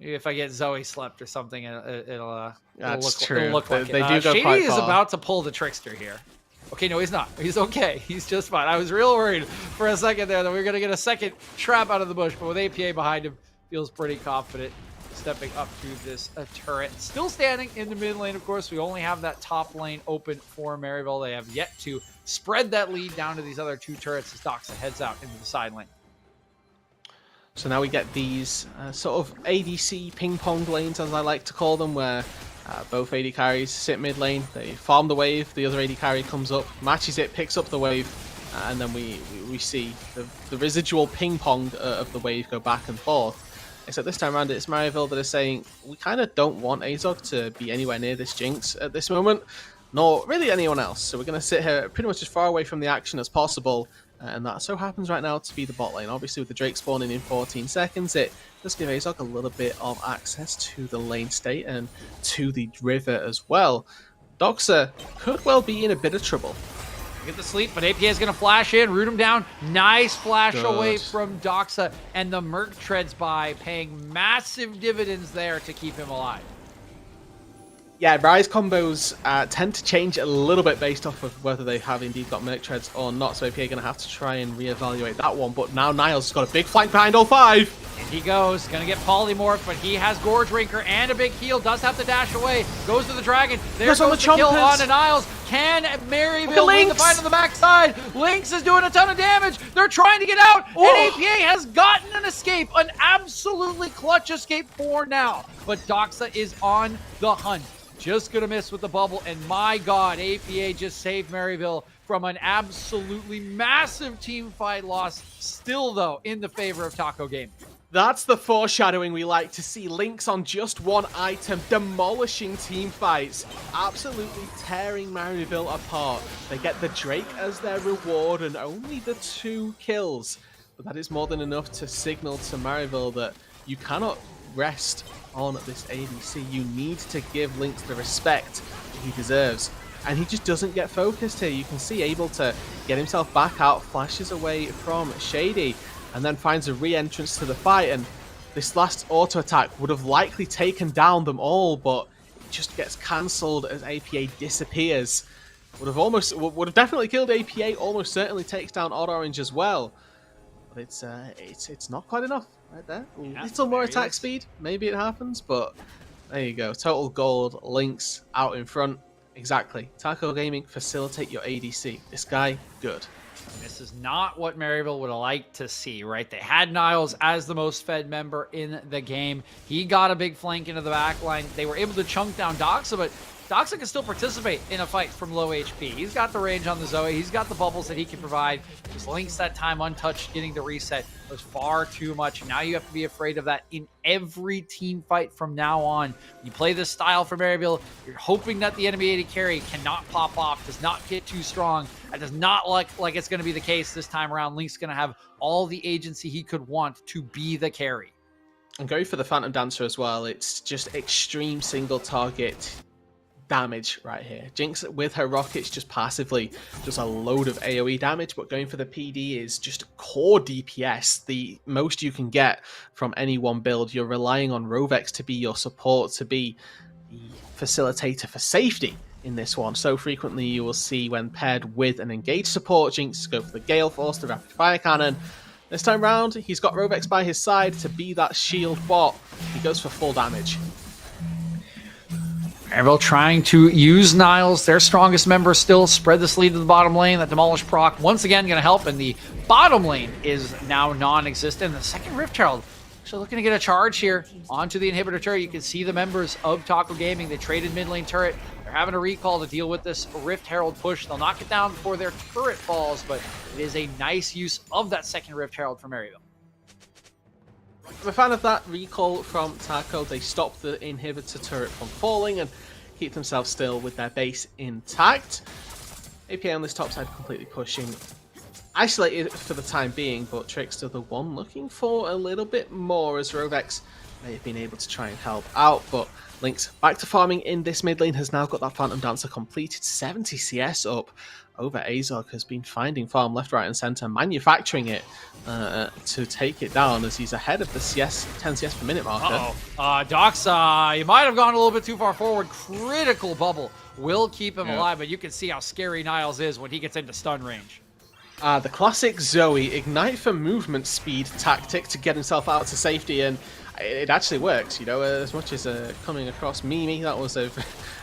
If I get Zoe slept or something, it'll That's look, true. It'll look They like it. do go Shady quite is far. about to pull the trickster here. Okay, no, he's not. He's okay. He's just fine. I was real worried for a second there that we were going to get a second trap out of the bush, but with APA behind him, feels pretty confident stepping up to this turret. Still standing in the mid lane, of course. We only have that top lane open for Maryville. They have yet to spread that lead down to these other 2 turrets as Doxa heads out into the side lane. So now we get these sort of ADC ping-pong lanes, as I like to call them, where both AD carries sit mid lane, they farm the wave, the other AD carry comes up, matches it, picks up the wave, and then we see the residual ping-pong of the wave go back and forth. Except this time around, it's Maryville that is saying, we kind of don't want Azog to be anywhere near this Jinx at this moment, nor really anyone else. So we're going to sit here pretty much as far away from the action as possible, and that so happens right now to be the bot lane. Obviously, with the Drake spawning in 14 seconds, it does give Azog a little bit of access to the lane state and to the river as well. Doxa could well be in a bit of trouble. Get the sleep, but APA is going to flash in, root him down. Nice flash Good. away from Doxa, and the Merc treads by, paying massive dividends there to keep him alive. Yeah, Rise combos tend to change a little bit based off of whether they have indeed got Merc Treads or not, so APA are going to have to try and reevaluate that one, but now Niles has got a big flank behind all 5. And he goes, going to get polymorph, but he has Gorge Rinker and a big heal, does have to dash away, goes to the dragon, there Goes on goes the the kill Chompers. on to Niles. Can Maryville win the fight on the backside? Lynx is doing a ton of damage. They're trying to get out, and APA has gotten an escape, an absolutely clutch escape for now. But Doxa is on the hunt. Just gonna miss with the bubble, and my god, APA just saved Maryville from an absolutely massive team fight loss, still though in the favor of Taco Gaming. That's the foreshadowing we like to see. Lynx on just one item, demolishing team fights, absolutely tearing Maryville apart. They get the Drake as their reward and only the 2 kills. But that is more than enough to signal to Maryville that you cannot rest on this ADC. You need to give Lynx the respect he deserves. And he just doesn't get focused here. You can see able to get himself back out, flashes away from Shady, and then finds a re-entrance to the fight. And this last auto attack would have likely taken down them all, but it just gets cancelled as APA disappears. Would have definitely killed APA, almost certainly takes down Odd Orange as well. But it's not quite enough right there. A little more attack speed, maybe it happens, but there you go. Total gold, Lynx out in front. Exactly. Taco Gaming, facilitate your ADC. This guy, good. This is not what Maryville would have liked to see, right? They had Niles as the most fed member in the game. He got a big flank into the back line. They were able to chunk down Doxa, but Doxa can still participate in a fight from low HP. He's got the range on the Zoe. He's got the bubbles that he can provide. Just Lynx that time untouched, getting the reset was far too much. Now you have to be afraid of that in every team fight from now on. You play this style for Maryville, you're hoping that the enemy AD carry cannot pop off, does not get too strong. That does not look like it's going to be the case this time around. Lynx going to have all the agency he could want to be the carry. And going for the Phantom Dancer as well. It's just extreme single target damage right here. Jinx with her rockets just passively just a load of AoE damage, but going for the PD is just core DPS, the most you can get from any one build. You're relying on Rovex to be your support, to be the facilitator for safety in this one. So frequently you will see when paired with an engaged support, Jinx go for the Gale Force, the Rapid Fire Cannon. This time round, he's got Rovex by his side to be that shield bot. He goes for full damage. Maryville trying to use Niles, their strongest member still, spread this lead to the bottom lane. That Demolish proc, once again, going to help, and the bottom lane is now non-existent. The second Rift Herald actually looking to get a charge here onto the inhibitor turret. You can see the members of Taco Gaming. They traded mid lane turret. They're having a recall to deal with this Rift Herald push. They'll knock it down before their turret falls, but it is a nice use of that second Rift Herald for Maryville. I'm a fan of that recall from Taco. They stop the inhibitor turret from falling and keep themselves still with their base intact. APA on this top side completely pushing. Isolated for the time being, but Trickster the one looking for a little bit more as Rovex may have been able to try and help out, but Lynx back to farming in this mid lane, has now got that Phantom Dancer completed, 70 CS up over Azog has been finding farm left, right, and center, manufacturing it to take it down as he's ahead of the 10 CS per minute marker. Doxa, you might have gone a little bit too far forward. Critical bubble will keep him alive, but you can see how scary Niles is when he gets into stun range. The classic Zoe ignite for movement speed tactic to get himself out to safety, and it actually works, you know, as much as coming across Mimi, that was a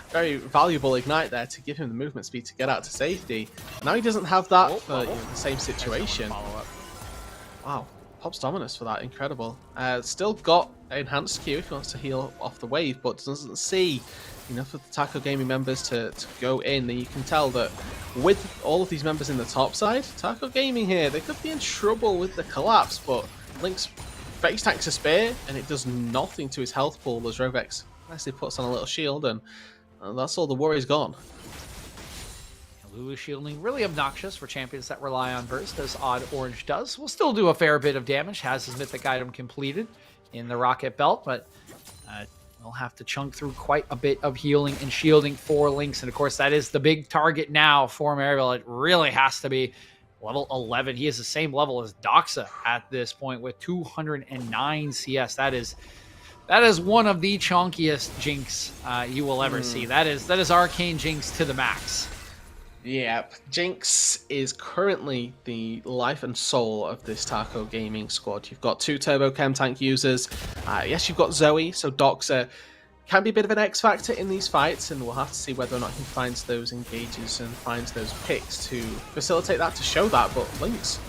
very valuable ignite there to give him the movement speed to get out to safety. Now he doesn't have that for the same situation. Wow, pops Dominus for that, incredible. Still got enhanced Q if he wants to heal off the wave, but doesn't see enough of the Taco Gaming members to go in. And you can tell that with all of these members in the top side, Taco Gaming here, they could be in trouble with the collapse, but Link's face tanks a spear, and it does nothing to his health pool as Rovex nicely puts on a little shield, and that's all the worry's gone. Lulu shielding, really obnoxious for champions that rely on burst, as Odd Orange does. Will still do a fair bit of damage, has his mythic item completed in the rocket belt, but we'll have to chunk through quite a bit of healing and shielding for Lynx, and of course that is the big target now for Maryville. It really has to be level 11. He is the same level as Doxa at this point with 209 CS. That is one of the chunkiest Jinx you will ever see. That is Arcane Jinx to the max. Yep, Jinx is currently the life and soul of this Taco Gaming squad. You've got 2 Turbo Chem Tank users. Yes, you've got Zoe, so Doxa can be a bit of an X factor in these fights, and we'll have to see whether or not he finds those engages and finds those picks to facilitate that, to show that. But Lynx,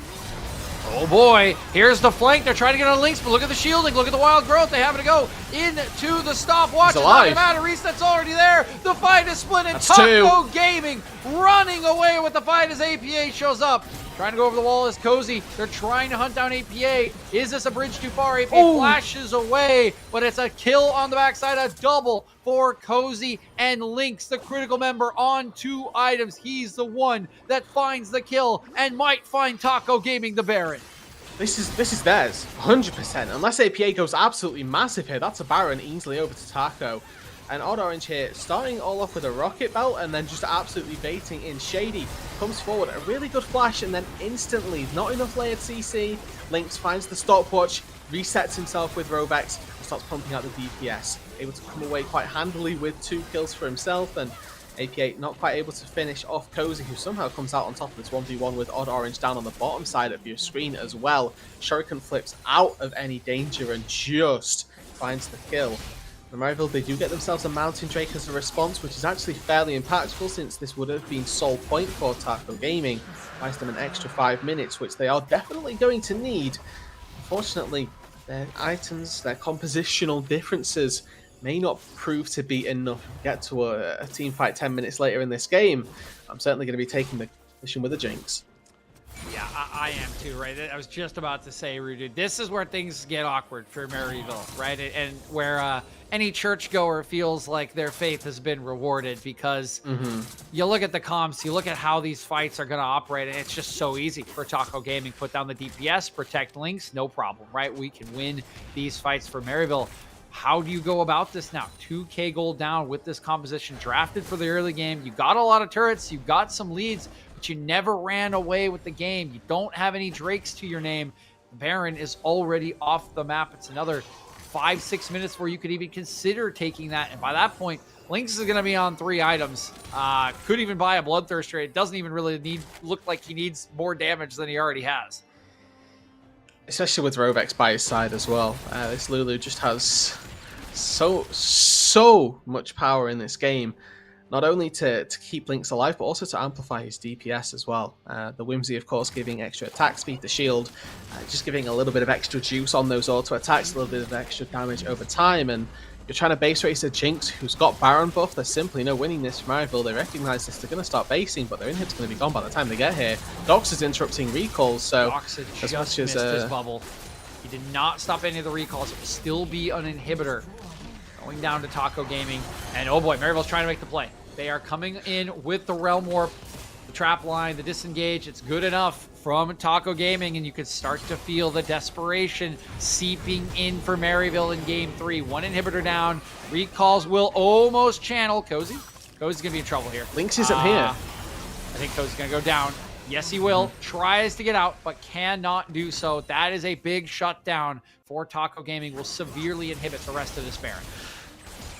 oh boy, here's the flank. They're trying to get on Lynx, but look at the shielding. Look at the wild growth. They happen to go into the stopwatch. He's alive. Not a reset's already there. The fight is split, and Taco Gaming running away with the fight as APA shows up. Trying to go over the wall is Cozy. They're trying to hunt down APA. Is this a bridge too far? APA flashes away, but it's a kill on the backside. A double for Cozy and Lynx, the critical member, on 2 items. He's the one that finds the kill and might find Taco Gaming the Baron. this is theirs, 100%. Unless APA goes absolutely massive here, that's a Baron easily over to Taco. And Odd Orange here, starting all off with a rocket belt and then just absolutely baiting in. Shady comes forward, a really good flash, and then instantly, not enough layered CC. Lynx finds the stopwatch, resets himself with Rovex, and starts pumping out the DPS. Able to come away quite handily with 2 kills for himself, and APA not quite able to finish off Cozy, who somehow comes out on top of this 1v1 with Odd Orange down on the bottom side of your screen as well. Shuriken flips out of any danger and just finds the kill. The Maryville, they do get themselves a Mountain Drake as a response, which is actually fairly impactful, since this would have been sole point for Taco Gaming. Buys them an extra 5 minutes, which they are definitely going to need. Unfortunately, their items, their compositional differences may not prove to be enough to get to a team fight 10 minutes later in this game. I'm certainly going to be taking the position with the Jinx. Yeah, I am too, right? I was just about to say, Rudy, this is where things get awkward for Maryville, right? And where any churchgoer feels like their faith has been rewarded, because you look at the comps, you look at how these fights are going to operate, and it's just so easy for Taco Gaming. Put down the DPS, protect Lynx, no problem, right? We can win these fights for Maryville. How do you go about this now? 2K gold down with this composition, drafted for the early game. You got a lot of turrets, you got some leads, but you never ran away with the game. You don't have any Drakes to your name. The Baron is already off the map. It's another 5-6 minutes where you could even consider taking that. And by that point, Lynx is going to be on 3 items. Could even buy a Bloodthirst trade. Doesn't even really look like he needs more damage than he already has. Especially with Rovex by his side as well. This Lulu just has so much power in this game. Not only to keep Lynx alive, but also to amplify his DPS as well. The Whimsy, of course, giving extra attack speed, the shield, just giving a little bit of extra juice on those auto attacks, a little bit of extra damage over time. And you're trying to base race a Jinx who's got Baron buff. There's simply no winning this from Maryville. They recognize this. They're going to start basing, but their inhib's going to be gone by the time they get here. Dox is interrupting recalls, so Doxa as much missed as his bubble. He did not stop any of the recalls. It will still be an inhibitor. Going down to Taco Gaming, and oh boy, Maryville's trying to make the play. They are coming in with the Realm Warp, the trap line, the disengage. It's good enough from Taco Gaming, and you could start to feel the desperation seeping in for Maryville in Game 3. 1 inhibitor down. Recalls will almost channel Cozy. Cozy's going to be in trouble here. Lynx isn't here. I think Cody's going to go down. Yes, he will. Tries to get out, but cannot do so. That is a big shutdown for Taco Gaming. Will severely inhibit the rest of this Baron.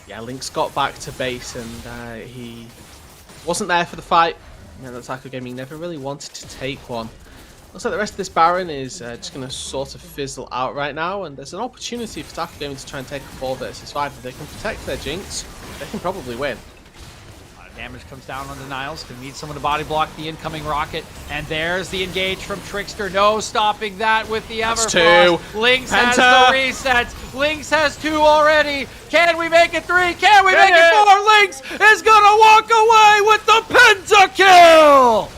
Yeah, Lynx got back to base and he wasn't there for the fight. You know, Taco Gaming never really wanted to take one. Looks like the rest of this Baron is just going to sort of fizzle out right now, and there's an opportunity for Taco Gaming to try and take a 4 versus 5. If they can protect their Jinx, they can probably win. Damage comes down on the Niles. Can need someone to body block the incoming rocket. And there's the engage from Trickster. No stopping that with the Everfrost. Lynx has the resets. Lynx has 2 already. Can we make it 3? Can we make it 4? Lynx is gonna walk away with the pentakill!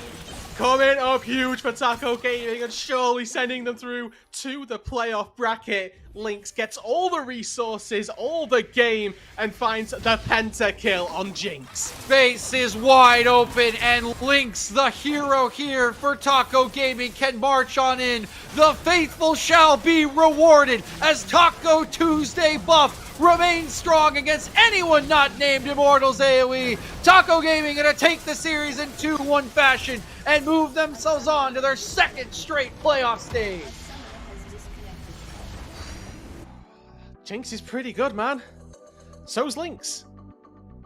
Coming up huge for Taco Gaming and surely sending them through to the playoff bracket. Lynx gets all the resources, all the game, and finds the pentakill on Jinx. Space is wide open, and Lynx, the hero here for Taco Gaming, can march on in. The faithful shall be rewarded as Taco Tuesday buff remains strong against anyone not named Immortals AoE. Taco Gaming gonna take the series in 2-1 fashion and move themselves on to their 2nd straight playoff stage. Jinx is pretty good, man. So's Lynx.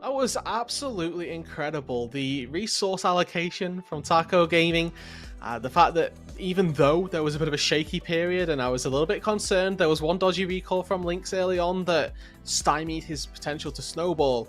That was absolutely incredible. The resource allocation from Taco Gaming, the fact that even though there was a bit of a shaky period and I was a little bit concerned, there was one dodgy recall from Lynx early on that stymied his potential to snowball.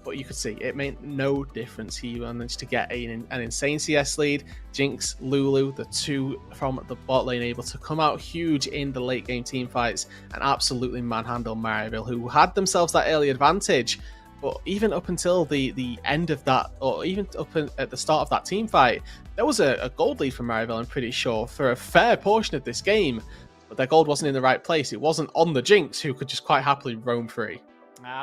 But you could see it made no difference. He managed to get an insane CS lead. Jinx, Lulu, the 2 from the bot lane, able to come out huge in the late game team fights and absolutely manhandle Maryville, who had themselves that early advantage. But even up until the end of that, or even up at the start of that team fight, there was a gold lead for Maryville, I'm pretty sure, for a fair portion of this game. But their gold wasn't in the right place. It wasn't on the Jinx, who could just quite happily roam free.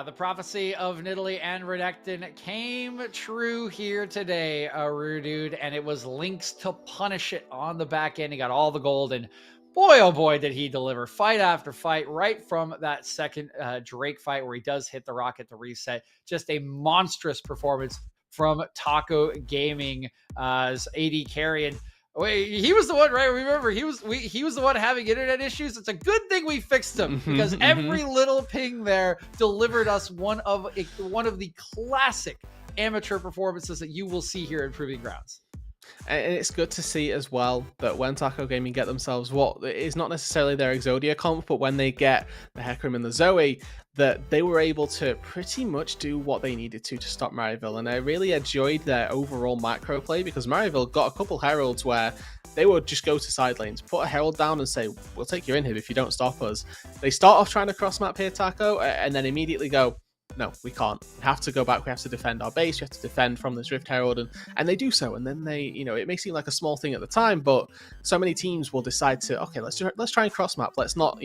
The prophecy of Nidalee and Renekton came true here today, Rudude, and it was Lynx to punish it on the back end. He got all the gold, and boy, oh boy, did he deliver fight after fight right from that second Drake fight where he does hit the rocket to reset. Just a monstrous performance from Taco Gaming as AD carry. And wait, he was the one, right? Remember, he was the one having internet issues. It's a good thing we fixed him because every little ping there delivered us one of the classic amateur performances that you will see here in Proving Grounds. And it's good to see as well that when Taco Gaming get themselves what is not necessarily their Exodia comp, but when they get the Hecarim and the Zoe, that they were able to pretty much do what they needed to stop Maryville. And I really enjoyed their overall macro play because Maryville got a couple Heralds where they would just go to side lanes, put a Herald down and say, we'll take your inhib if you don't stop us. They start off trying to cross map here, Taco, and then immediately go, no, we can't. We have to go back. We have to defend our base. We have to defend from this Rift Herald. And they do so. And then they, it may seem like a small thing at the time, but so many teams will decide to, okay, let's try and cross map. Let's not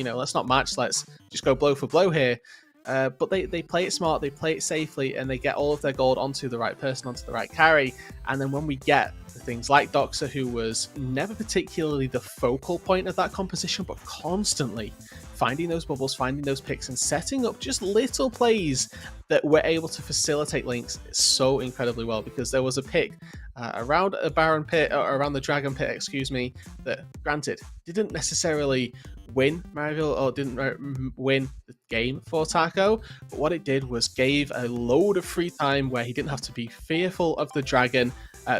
match. Let's just go blow for blow here. But they play it smart, they play it safely, and they get all of their gold onto the right person, onto the right carry. And then when we get things like Doxa, who was never particularly the focal point of that composition, but constantly finding those bubbles, finding those picks, and setting up just little plays that were able to facilitate Lynx so incredibly well, because there was a pick around a Baron pit, or around the Dragon pit, excuse me, that granted didn't necessarily win Maryville, or didn't win the game for Taco, but what it did was gave a load of free time where he didn't have to be fearful of the Dragon,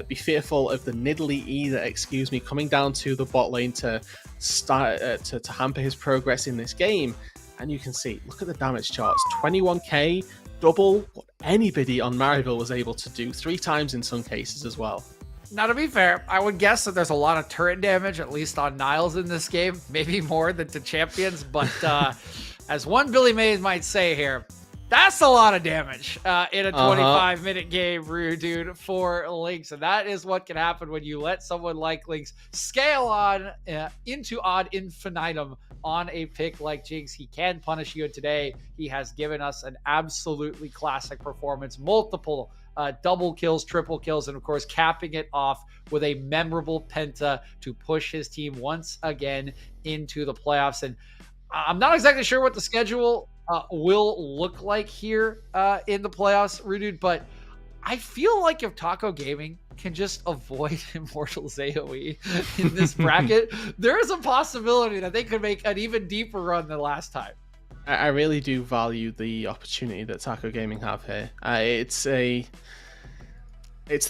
be fearful of the Nidalee either, excuse me, coming down to the bot lane to start to hamper his progress in this game. And you can see, look at the damage charts, 21k, double what anybody on Maryville was able to do, 3 times in some cases as well. Now, to be fair, I would guess that there's a lot of turret damage, at least on Niles in this game, maybe more than to champions, but as one Billy Mays might say here, that's a lot of damage in a 25-minute game, dude, for Lynx. And that is what can happen when you let someone like Lynx scale on into ad infinitum on a pick like Jinx. He can punish you, and today he has given us an absolutely classic performance, multiple double kills, triple kills, and of course capping it off with a memorable penta to push his team once again into the playoffs. And I'm not exactly sure what the schedule will look like here in the playoffs, Rudude, but I feel like if Taco Gaming can just avoid Immortals AoE in this bracket, there is a possibility that they could make an even deeper run than last time. I really do value the opportunity that Taco Gaming have here. It's the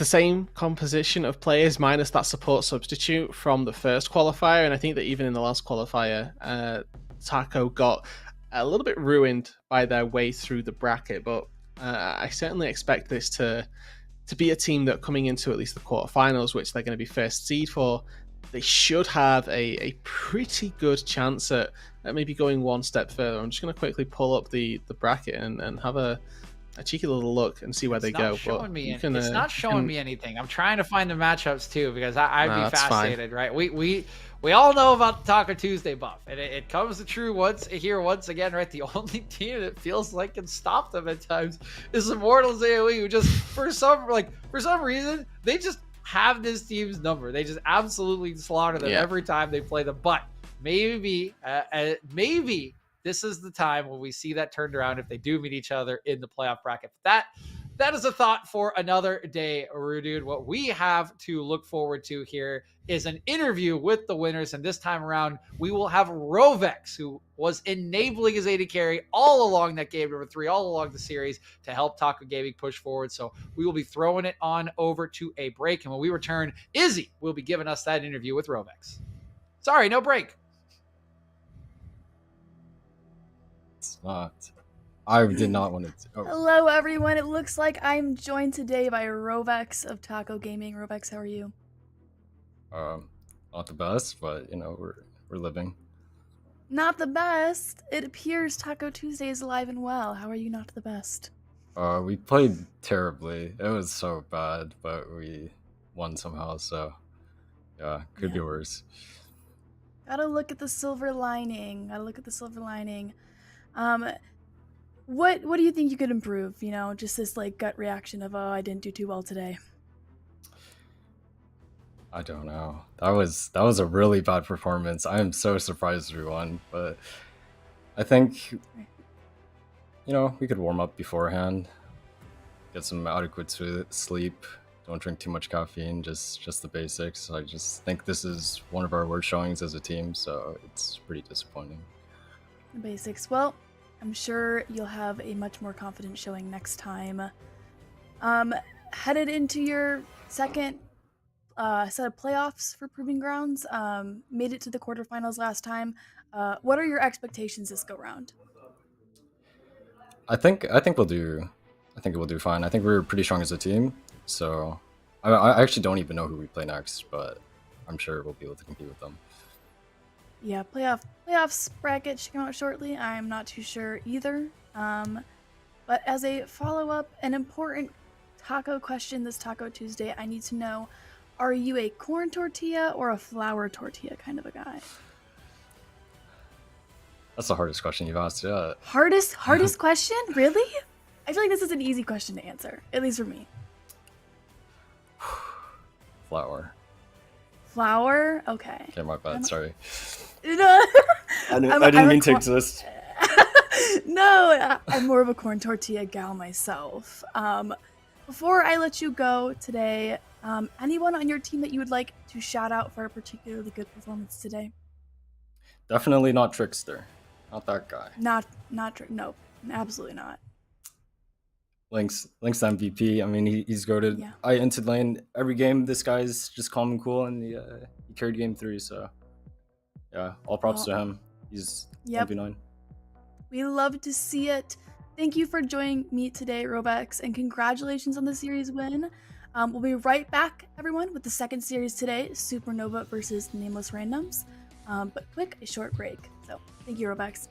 same composition of players minus that support substitute from the first qualifier, and I think that even in the last qualifier, Taco got a little bit ruined by their way through the bracket, but I certainly expect this to be a team that coming into at least the quarterfinals, which they're going to be first seed for, they should have a pretty good chance at maybe going one step further. I'm just going to quickly pull up the bracket and have a cheeky little look and see where they go. It's not showing me anything. I'm trying to find the matchups too, because I'd be fascinated, right? We all know about the Taco Tuesday buff, and it comes to true once again, right? The only team that feels like can stop them at times is Immortals AoE, who just for some reason they just have this team's number. They just absolutely slaughter them every time they play them. But maybe this is the time when we see that turned around if they do meet each other in the playoff bracket. That is a thought for another day, Rudude. What we have to look forward to here is an interview with the winners, and this time around, we will have Rovex, who was enabling his AD carry all along that game number 3, all along the series, to help Taco Gaming push forward. So we will be throwing it on over to a break, and when we return, Izzy will be giving us that interview with Rovex. Sorry, no break. It's not. I did not want to. Oh. Hello, everyone. It looks like I'm joined today by Rovex of Taco Gaming. Rovex, how are you? Not the best, but you know we're living. Not the best. It appears Taco Tuesday is alive and well. How are you not the best? We played terribly. It was so bad, but we won somehow. So yeah, could be worse. Gotta look at the silver lining. What do you think you could improve? You know, just this like gut reaction of, oh, I didn't do too well today. I don't know. That was a really bad performance. I am so surprised we won, but I think we could warm up beforehand, get some adequate sleep, don't drink too much caffeine, just the basics. I just think this is one of our worst showings as a team, so it's pretty disappointing. The basics. Well, I'm sure you'll have a much more confident showing next time. Headed into your second set of playoffs for Proving Grounds, made it to the quarterfinals last time. What are your expectations this go round? I think we'll do. I think we'll do fine. I think we're pretty strong as a team. So I actually don't even know who we play next, but I'm sure we'll be able to compete with them. Yeah, playoffs bracket should come out shortly. I'm not too sure either. But as a follow-up, an important taco question this Taco Tuesday, I need to know, are you a corn tortilla or a flour tortilla kind of a guy? That's the hardest question you've asked yet. Hardest question? Really? I feel like this is an easy question to answer, at least for me. Flour. Flour? Okay. Okay, my bad. Sorry. No. I didn't mean to exist. No, I'm more of a corn tortilla gal myself. Before I let you go today, anyone on your team that you would like to shout out for a particularly good performance today? Definitely not Trickster. Not that guy. No, absolutely not. Link's MVP. I mean, he's goated. Yeah. I entered lane every game. This guy's just calm and cool, and he carried game 3. So yeah, all props to him. He's MVP9. We love to see it. Thank you for joining me today, Robex, and congratulations on the series win. We'll be right back, everyone, with the second series today, Supernova versus Nameless Randoms. But a short break. So thank you, Robex.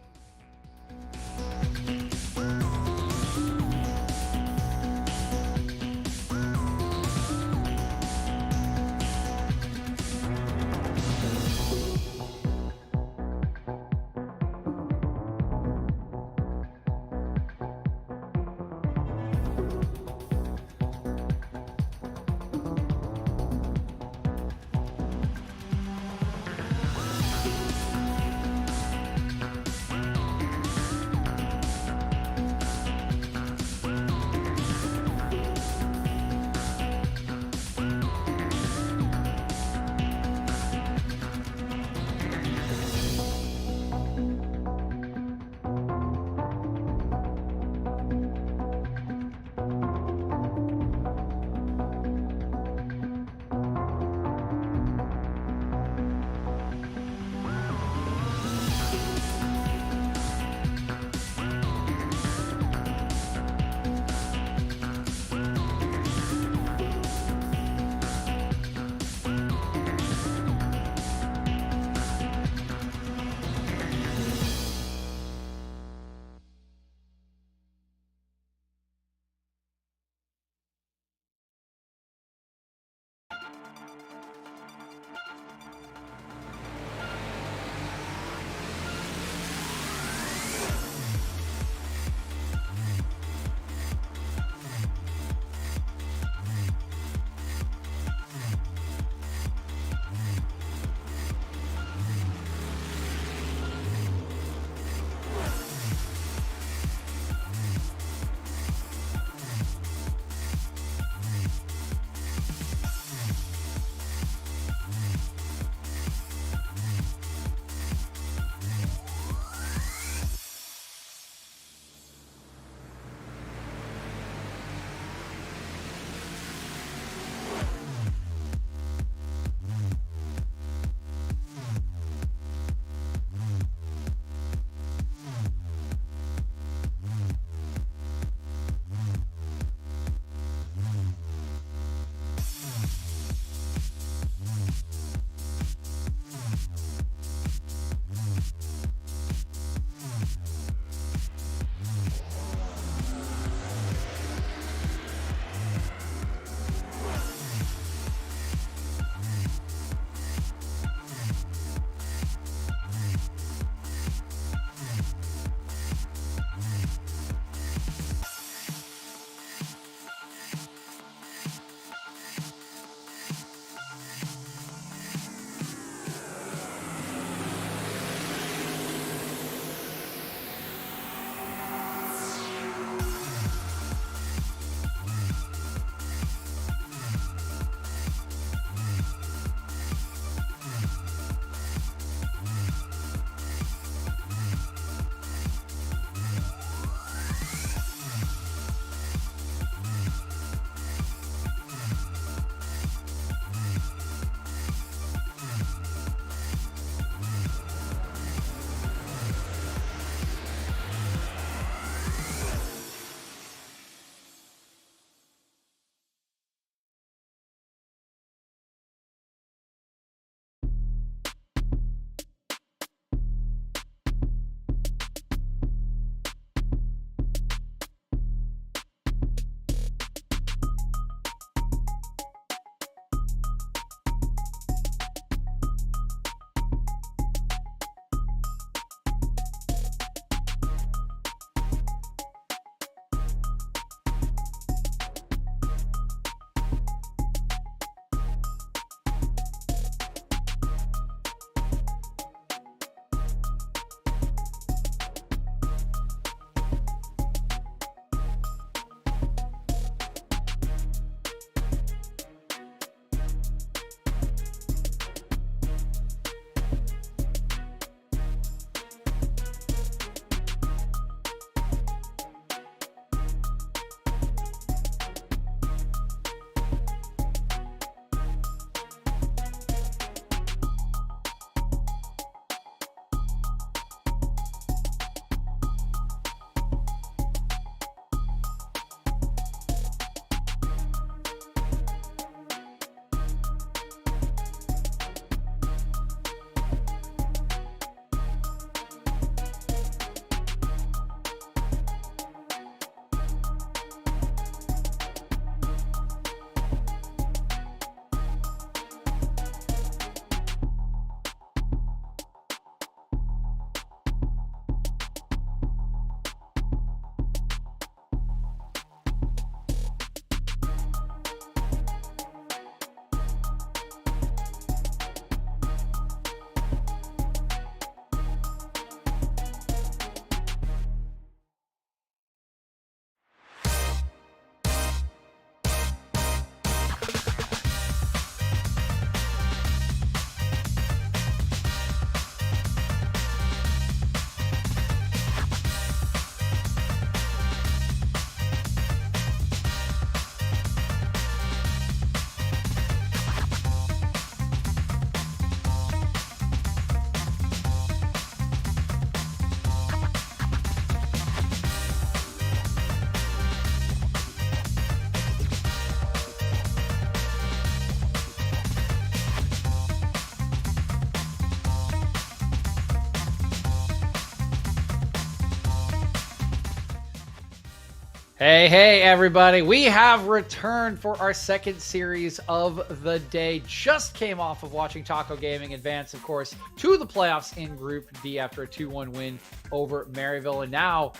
Hey, everybody. We have returned for our second series of the day. Just came off of watching Taco Gaming advance, of course, to the playoffs in Group D after a 2-1 win over Maryville. And now,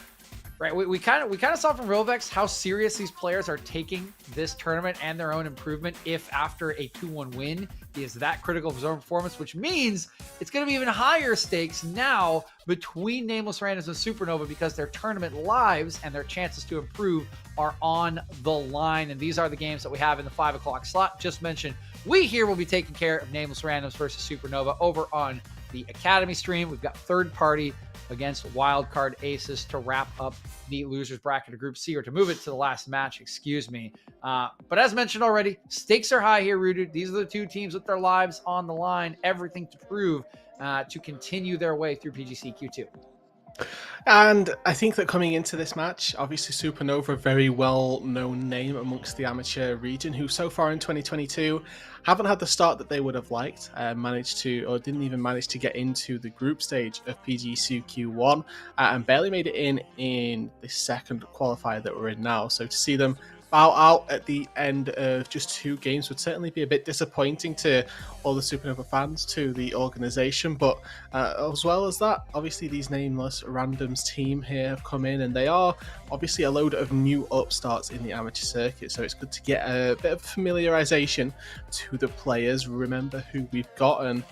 right, we kind of saw from Rovex how serious these players are taking this tournament and their own improvement if after a 2-1 win is that critical of his own performance, which means it's going to be even higher stakes now between Nameless Randoms and Supernova because their tournament lives and their chances to improve are on the line. And these are the games that we have in the 5 o'clock slot. Just mentioned, we here will be taking care of Nameless Randoms versus Supernova over on the Academy stream. We've got third party against Wildcard Aces to wrap up the losers bracket of Group C, or to move it to the last match, excuse me. But as mentioned already, stakes are high here, Rudu. These are the two teams with their lives on the line, everything to prove to continue their way through PGC Q2. And I think that coming into this match, obviously Supernova, a very well-known name amongst the amateur region, who so far in 2022 haven't had the start that they would have liked, didn't even manage to get into the group stage of PGC Q1, and barely made it in the second qualifier that we're in now. So to see them bow out at the end of just 2 games would certainly be a bit disappointing to all the Supernova fans, to the organisation. But as well as that, obviously these Nameless Randoms team here have come in, and they are obviously a load of new upstarts in the amateur circuit. So it's good to get a bit of familiarisation to the players, remember who we've got, and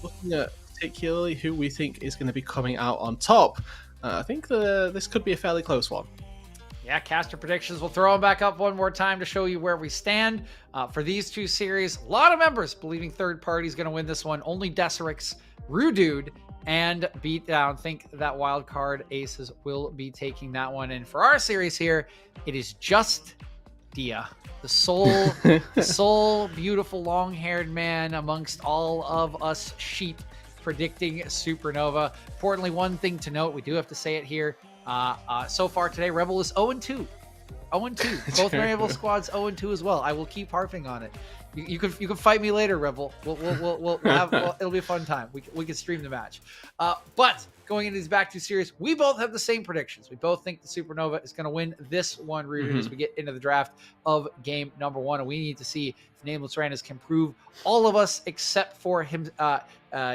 looking at particularly who we think is going to be coming out on top. I think this could be a fairly close one. Yeah, caster predictions. We'll throw them back up one more time to show you where we stand for these two series. A lot of members believing third party is going to win this one. Only Deserix, Rudude, and Beatdown think that Wildcard Aces will be taking that one. And for our series here, it is just Dia, the sole beautiful long-haired man amongst all of us sheep predicting Supernova. Importantly, one thing to note, we do have to say it here. So far today, Rebel is 0-2. 0-2. Both Maryville squads 0-2 as well. I will keep harping on it. You can fight me later, Rebel. We'll have it'll be a fun time. We can stream the match. But going into these back two series, we both have the same predictions. We both think the Supernova is going to win this one, Rudy, as we get into the draft of game number 1, and we need to see if Nameless Randoms can prove all of us except for him,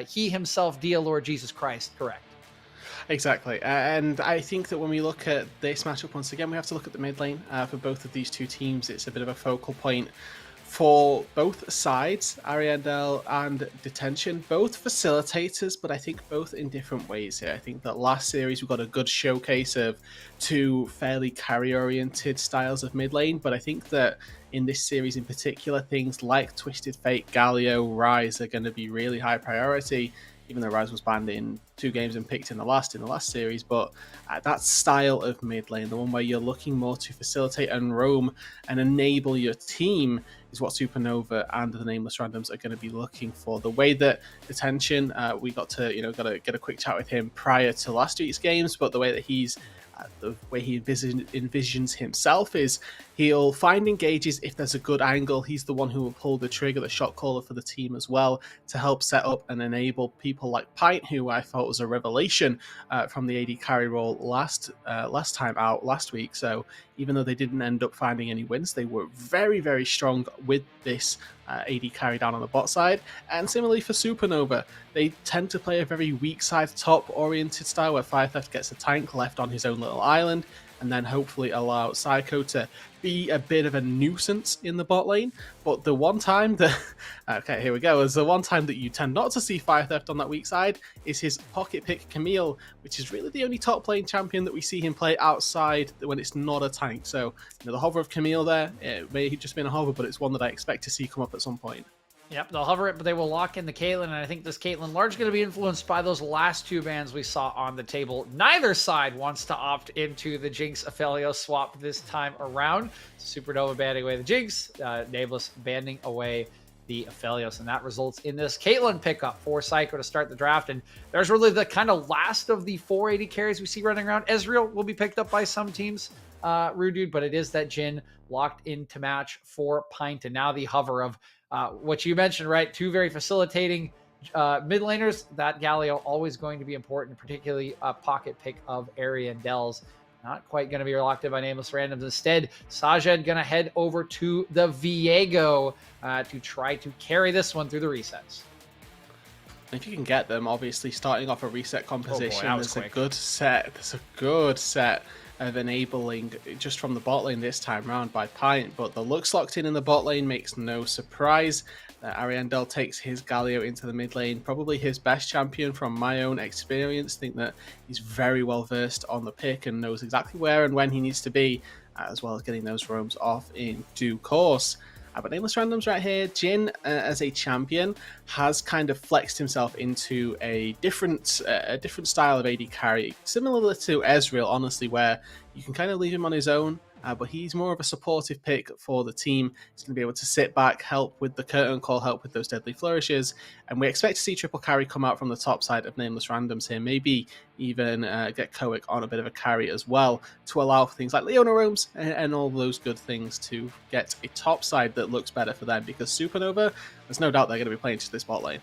he himself, dear Lord Jesus Christ, correct. Exactly, and I think that when we look at this matchup once again, we have to look at the mid lane for both of these two teams. It's a bit of a focal point for both sides, Ariandel and Detention, both facilitators, but I think both in different ways here. I think that last series we got a good showcase of 2 fairly carry-oriented styles of mid lane, but I think that in this series in particular, things like Twisted Fate, Galio, Rise are going to be really high priority, even though Rise was banned in 2 games and picked in the last series. But that style of mid lane, the one where you're looking more to facilitate and roam and enable your team, is what Supernova and the Nameless Randoms are going to be looking for. The way that Detention, we got to get a quick chat with him prior to last week's games, but the way that he envisions himself is he'll find engages if there's a good angle. He's the one who will pull the trigger, the shot caller for the team as well, to help set up and enable people like Pint, who I thought was a revelation from the AD carry role last time out last week. So even though they didn't end up finding any wins, they were very, very strong with this AD carry down on the bot side. And similarly for Supernova, they tend to play a very weak side top oriented style where Fire Theft gets a tank left on his own little island and then hopefully allow Psycho to be a bit of a nuisance in the bot lane. But the one time that okay, here we go, is the one time that you tend not to see Fire Theft on that weak side is his pocket pick Camille, which is really the only top lane champion that we see him play outside when it's not a tank. So the hover of Camille there, it may have just been a hover, but it's one that I expect to see come up at some point. Yep, they'll hover it, but they will lock in the Caitlyn, and I think this Caitlyn largely going to be influenced by those last 2 bans we saw on the table. Neither side wants to opt into the Jinx Aphelios swap this time around. Supernova banning away the Jinx, Nameless banning away the Aphelios, and that results in this Caitlyn pickup for Psycho to start the draft. And there's really the kind of last of the 480 carries we see running around. Ezreal will be picked up by some teams, Rude, but it is that Jhin locked into match for Pint, and now the hover of what you mentioned, right? 2 very facilitating mid laners. That Galio always going to be important, particularly a pocket pick of Ariandel's. not quite going to be locked in by Nameless Randoms. Instead, Sajed going to head over to the Viego to try to carry this one through the resets. If you can get them, obviously starting off a reset composition, there's a good set. There's a good set of enabling just from the bot lane this time round by Pint, but the looks locked in the bot lane makes no surprise. Ariandel takes his Galio into the mid lane, probably his best champion from my own experience. Think that he's very well versed on the pick and knows exactly where and when he needs to be, as well as getting those roams off in due course. But Nameless Randoms right here, Jhin as a champion has kind of flexed himself into a different style of AD carry, similar to Ezreal, honestly, where you can kind of leave him on his own, but he's more of a supportive pick for the team. He's going to be able to sit back, help with the curtain call, help with those deadly flourishes, and we expect to see triple carry come out from the top side of Nameless Randoms here, maybe even get Koic on a bit of a carry as well to allow for things like Leona roams and all those good things to get a top side that looks better for them, because Supernova, there's no doubt they're going to be playing to this bot lane.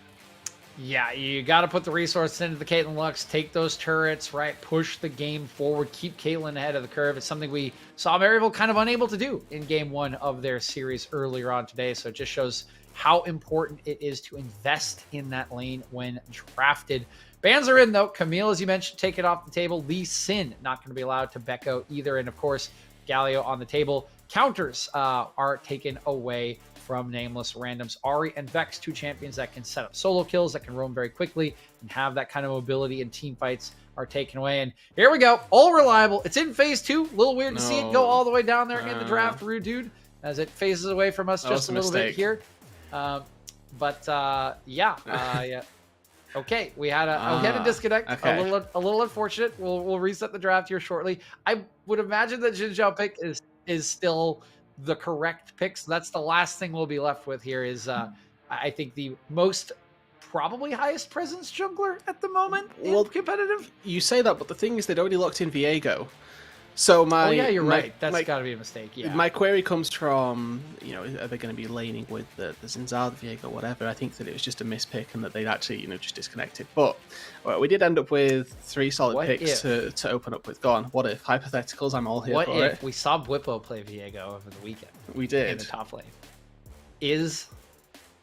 Yeah, you got to put the resources into the Caitlyn Lux, take those turrets, right? Push the game forward, keep Caitlyn ahead of the curve. It's something we saw Maryville kind of unable to do in game 1 of their series earlier on today. So it just shows how important it is to invest in that lane when drafted. Bans are in, though. Camille, as you mentioned, take it off the table. Lee Sin not going to be allowed to Becco either. And, of course, Galio on the table. Counters are taken away from Nameless Randoms. Ahri and Vex, 2 champions that can set up solo kills, that can roam very quickly, and have that kind of mobility in team fights, are taken away. And here we go. All reliable. It's in phase 2. A little weird to see it go all the way down there in the draft, Rude Dude, as it phases away from us just a little bit here. Yeah. Okay, we had a disconnect. Okay. A little unfortunate. We'll reset the draft here shortly. I would imagine that Jin Zhao pick is still the correct pick. So that's the last thing we'll be left with here is I think the most probably highest presence jungler at the moment in competitive. You say that, but the thing is they'd already locked in Viego. So you're right. That's got to be a mistake. Yeah. My query comes from, are they going to be laning with the Zinzal, the Viego, whatever? I think that it was just a mispick and that they'd actually, just disconnected. But we did end up with 3 solid picks to open up with. Go on. What if? Hypotheticals, I'm all here for it. What if we saw Bwipo play Viego over the weekend? We did. In the top lane.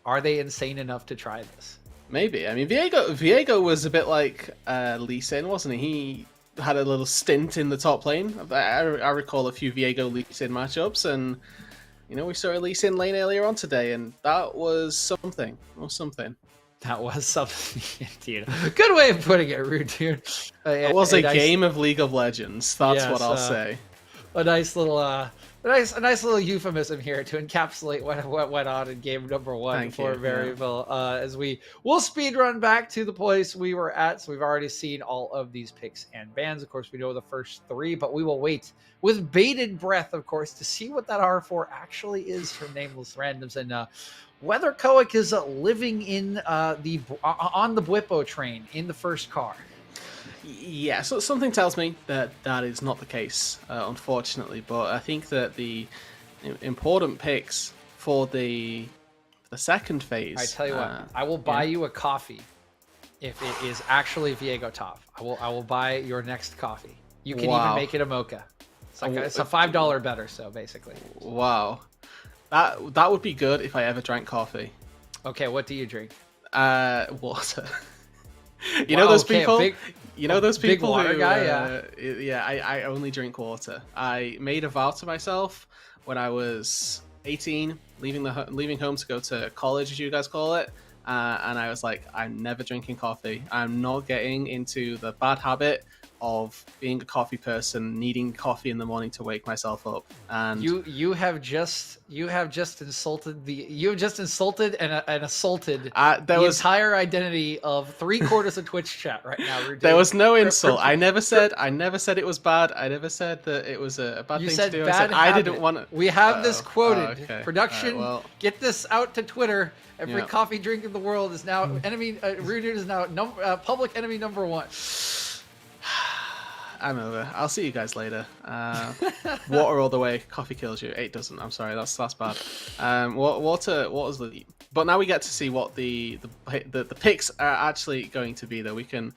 Are they insane enough to try this? Maybe. I mean, Viego was a bit like Lee Sin, wasn't he? He had a little stint in the top lane. I recall a few Viego Lee Sin matchups, and we saw a Lee Sin lane earlier on today, and that was something. That was something, indeed. Good way of putting it, Rude Dude. It was a game of League of Legends. That's what I'll say. A nice little euphemism here to encapsulate what went on in game number 1 for Maryville. As we'll speed run back to the place we were at. So we've already seen all of these picks and bans. Of course, we know the first 3, but we will wait with bated breath, of course, to see what that R4 actually is from Nameless Randoms and whether Koic is living in on the Bwipo train in the first car. Yeah, so something tells me that is not the case, unfortunately. But I think that the important picks for the second phase. I tell you what, I will buy you a coffee if it is actually Viego top. I will buy your next coffee. You can even make it a mocha. It's a $5 better. So basically, wow, that would be good if I ever drank coffee. Okay, what do you drink? Water. Those people. Those people. Big water guy. I only drink water. I made a vow to myself when I was 18, leaving home to go to college, as you guys call it, and I was like, I'm never drinking coffee. I'm not getting into the bad habit of being a coffee person, needing coffee in the morning to wake myself up. And you have just insulted and assaulted the entire identity of 3/4 of Twitch chat right now. There was no insult. I never said it was bad. I never said that it was a bad thing to do. I didn't want to. We have this quoted. Okay. Production, get this out to Twitter. Every coffee drink in the world is now enemy. Rude is now public enemy number 1. I'm over. I'll see you guys later. Water all the way. Coffee kills you. It doesn't. I'm sorry. That's bad. Water's the But now we get to see what the picks are actually going to be, though. We can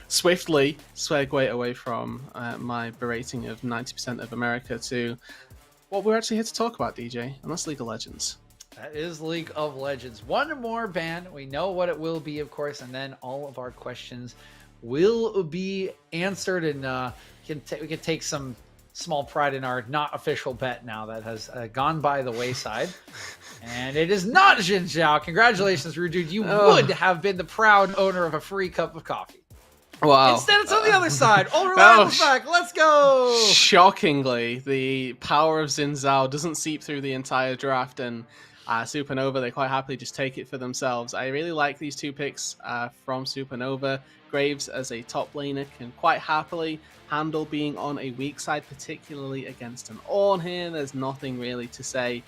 swiftly segue away from my berating of 90% of America to what we're actually here to talk about, DJ, and that's League of Legends. That is League of Legends. One more ban. We know what it will be, of course, and then all of our questions will be answered, and we can take some small pride in our not official bet now that has gone by the wayside. And it is not Jin Zhao. Congratulations, Rude Dude. You would have been the proud owner of a free cup of coffee. Wow. Instead, it's on the other side. All reliable fact. Let's go. Shockingly, the power of Xin Zhao doesn't seep through the entire draft, and Supernova, they quite happily just take it for themselves. I really like these two picks from Supernova. Graves as a top laner can quite happily handle being on a weak side, particularly against an Ornn here. There's nothing really to say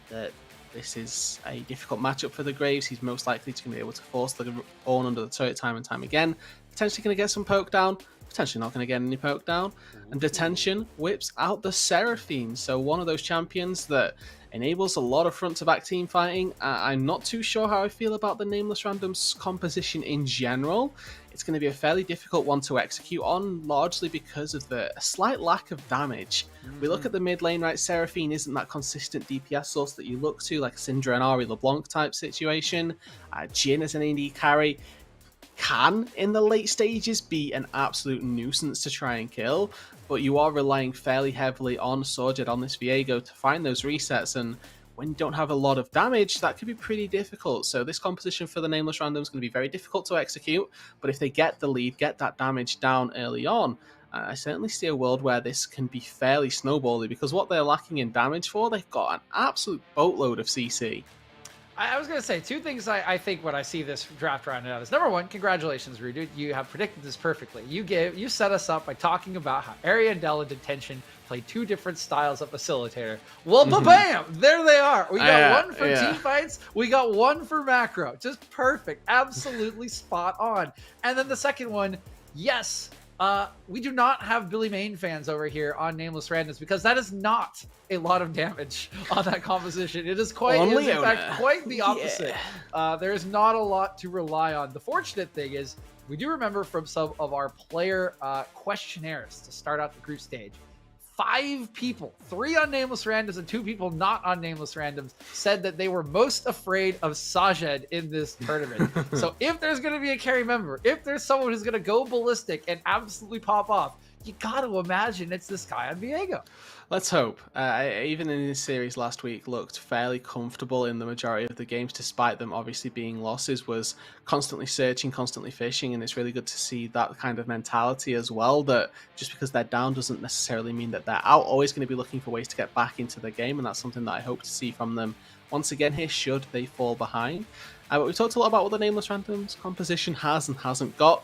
that this is a difficult matchup for the Graves. He's most likely to be able to force the Ornn under the turret time and time again. Potentially going to get some poke down, potentially not going to get any poke down. And Detention whips out the Seraphine. So one of those champions that enables a lot of front-to-back team fighting. I'm not too sure how I feel about the Nameless Random's composition in general. It's going to be a fairly difficult one to execute on, largely because of the slight lack of damage. We look at the mid lane, right? Seraphine isn't that consistent DPS source that you look to, like a Syndra and Ari LeBlanc type situation. Jhin as an AD carry can, in the late stages, be an absolute nuisance to try and kill, but you are relying fairly heavily on Sorget, on this Viego, to find those resets, and when you don't have a lot of damage, that could be pretty difficult. So this composition for the Nameless Random is going to be very difficult to execute, but if they get the lead, get that damage down early on, I certainly see a world where this can be fairly snowbally, because what they're lacking in damage for, they've got an absolute boatload of CC. I was going to say two things I think when I see this draft rounded out is, number one, congratulations, Rude. You have predicted this perfectly. You set us up by talking about how Ariandel and Detention play two different styles of facilitator. Well, bam! There they are. We got one for team fights. We got one for macro. Just perfect. Absolutely spot on. And then the second one, yes, we do not have Billy Main fans over here on Nameless Randoms, because that is not a lot of damage on that composition. It is quite, in fact, quite the opposite. There is not a lot to rely on. The fortunate thing is, we do remember from some of our player questionnaires to start out the group stage, 5 people, 3 on Nameless Randoms and 2 people not on Nameless Randoms, said that they were most afraid of Sajed in this tournament. So if there's going to be a carry member, if there's someone who's going to go ballistic and absolutely pop off, you got to imagine it's this guy on Viego. Let's hope. Even in his series last week, looked fairly comfortable in the majority of the games, despite them obviously being losses, was constantly searching, constantly fishing, and it's really good to see that kind of mentality as well, that just because they're down doesn't necessarily mean that they're out. Always going to be looking for ways to get back into the game, and that's something that I hope to see from them once again here, should they fall behind. But we've talked a lot about what the Nameless Randoms composition has and hasn't got.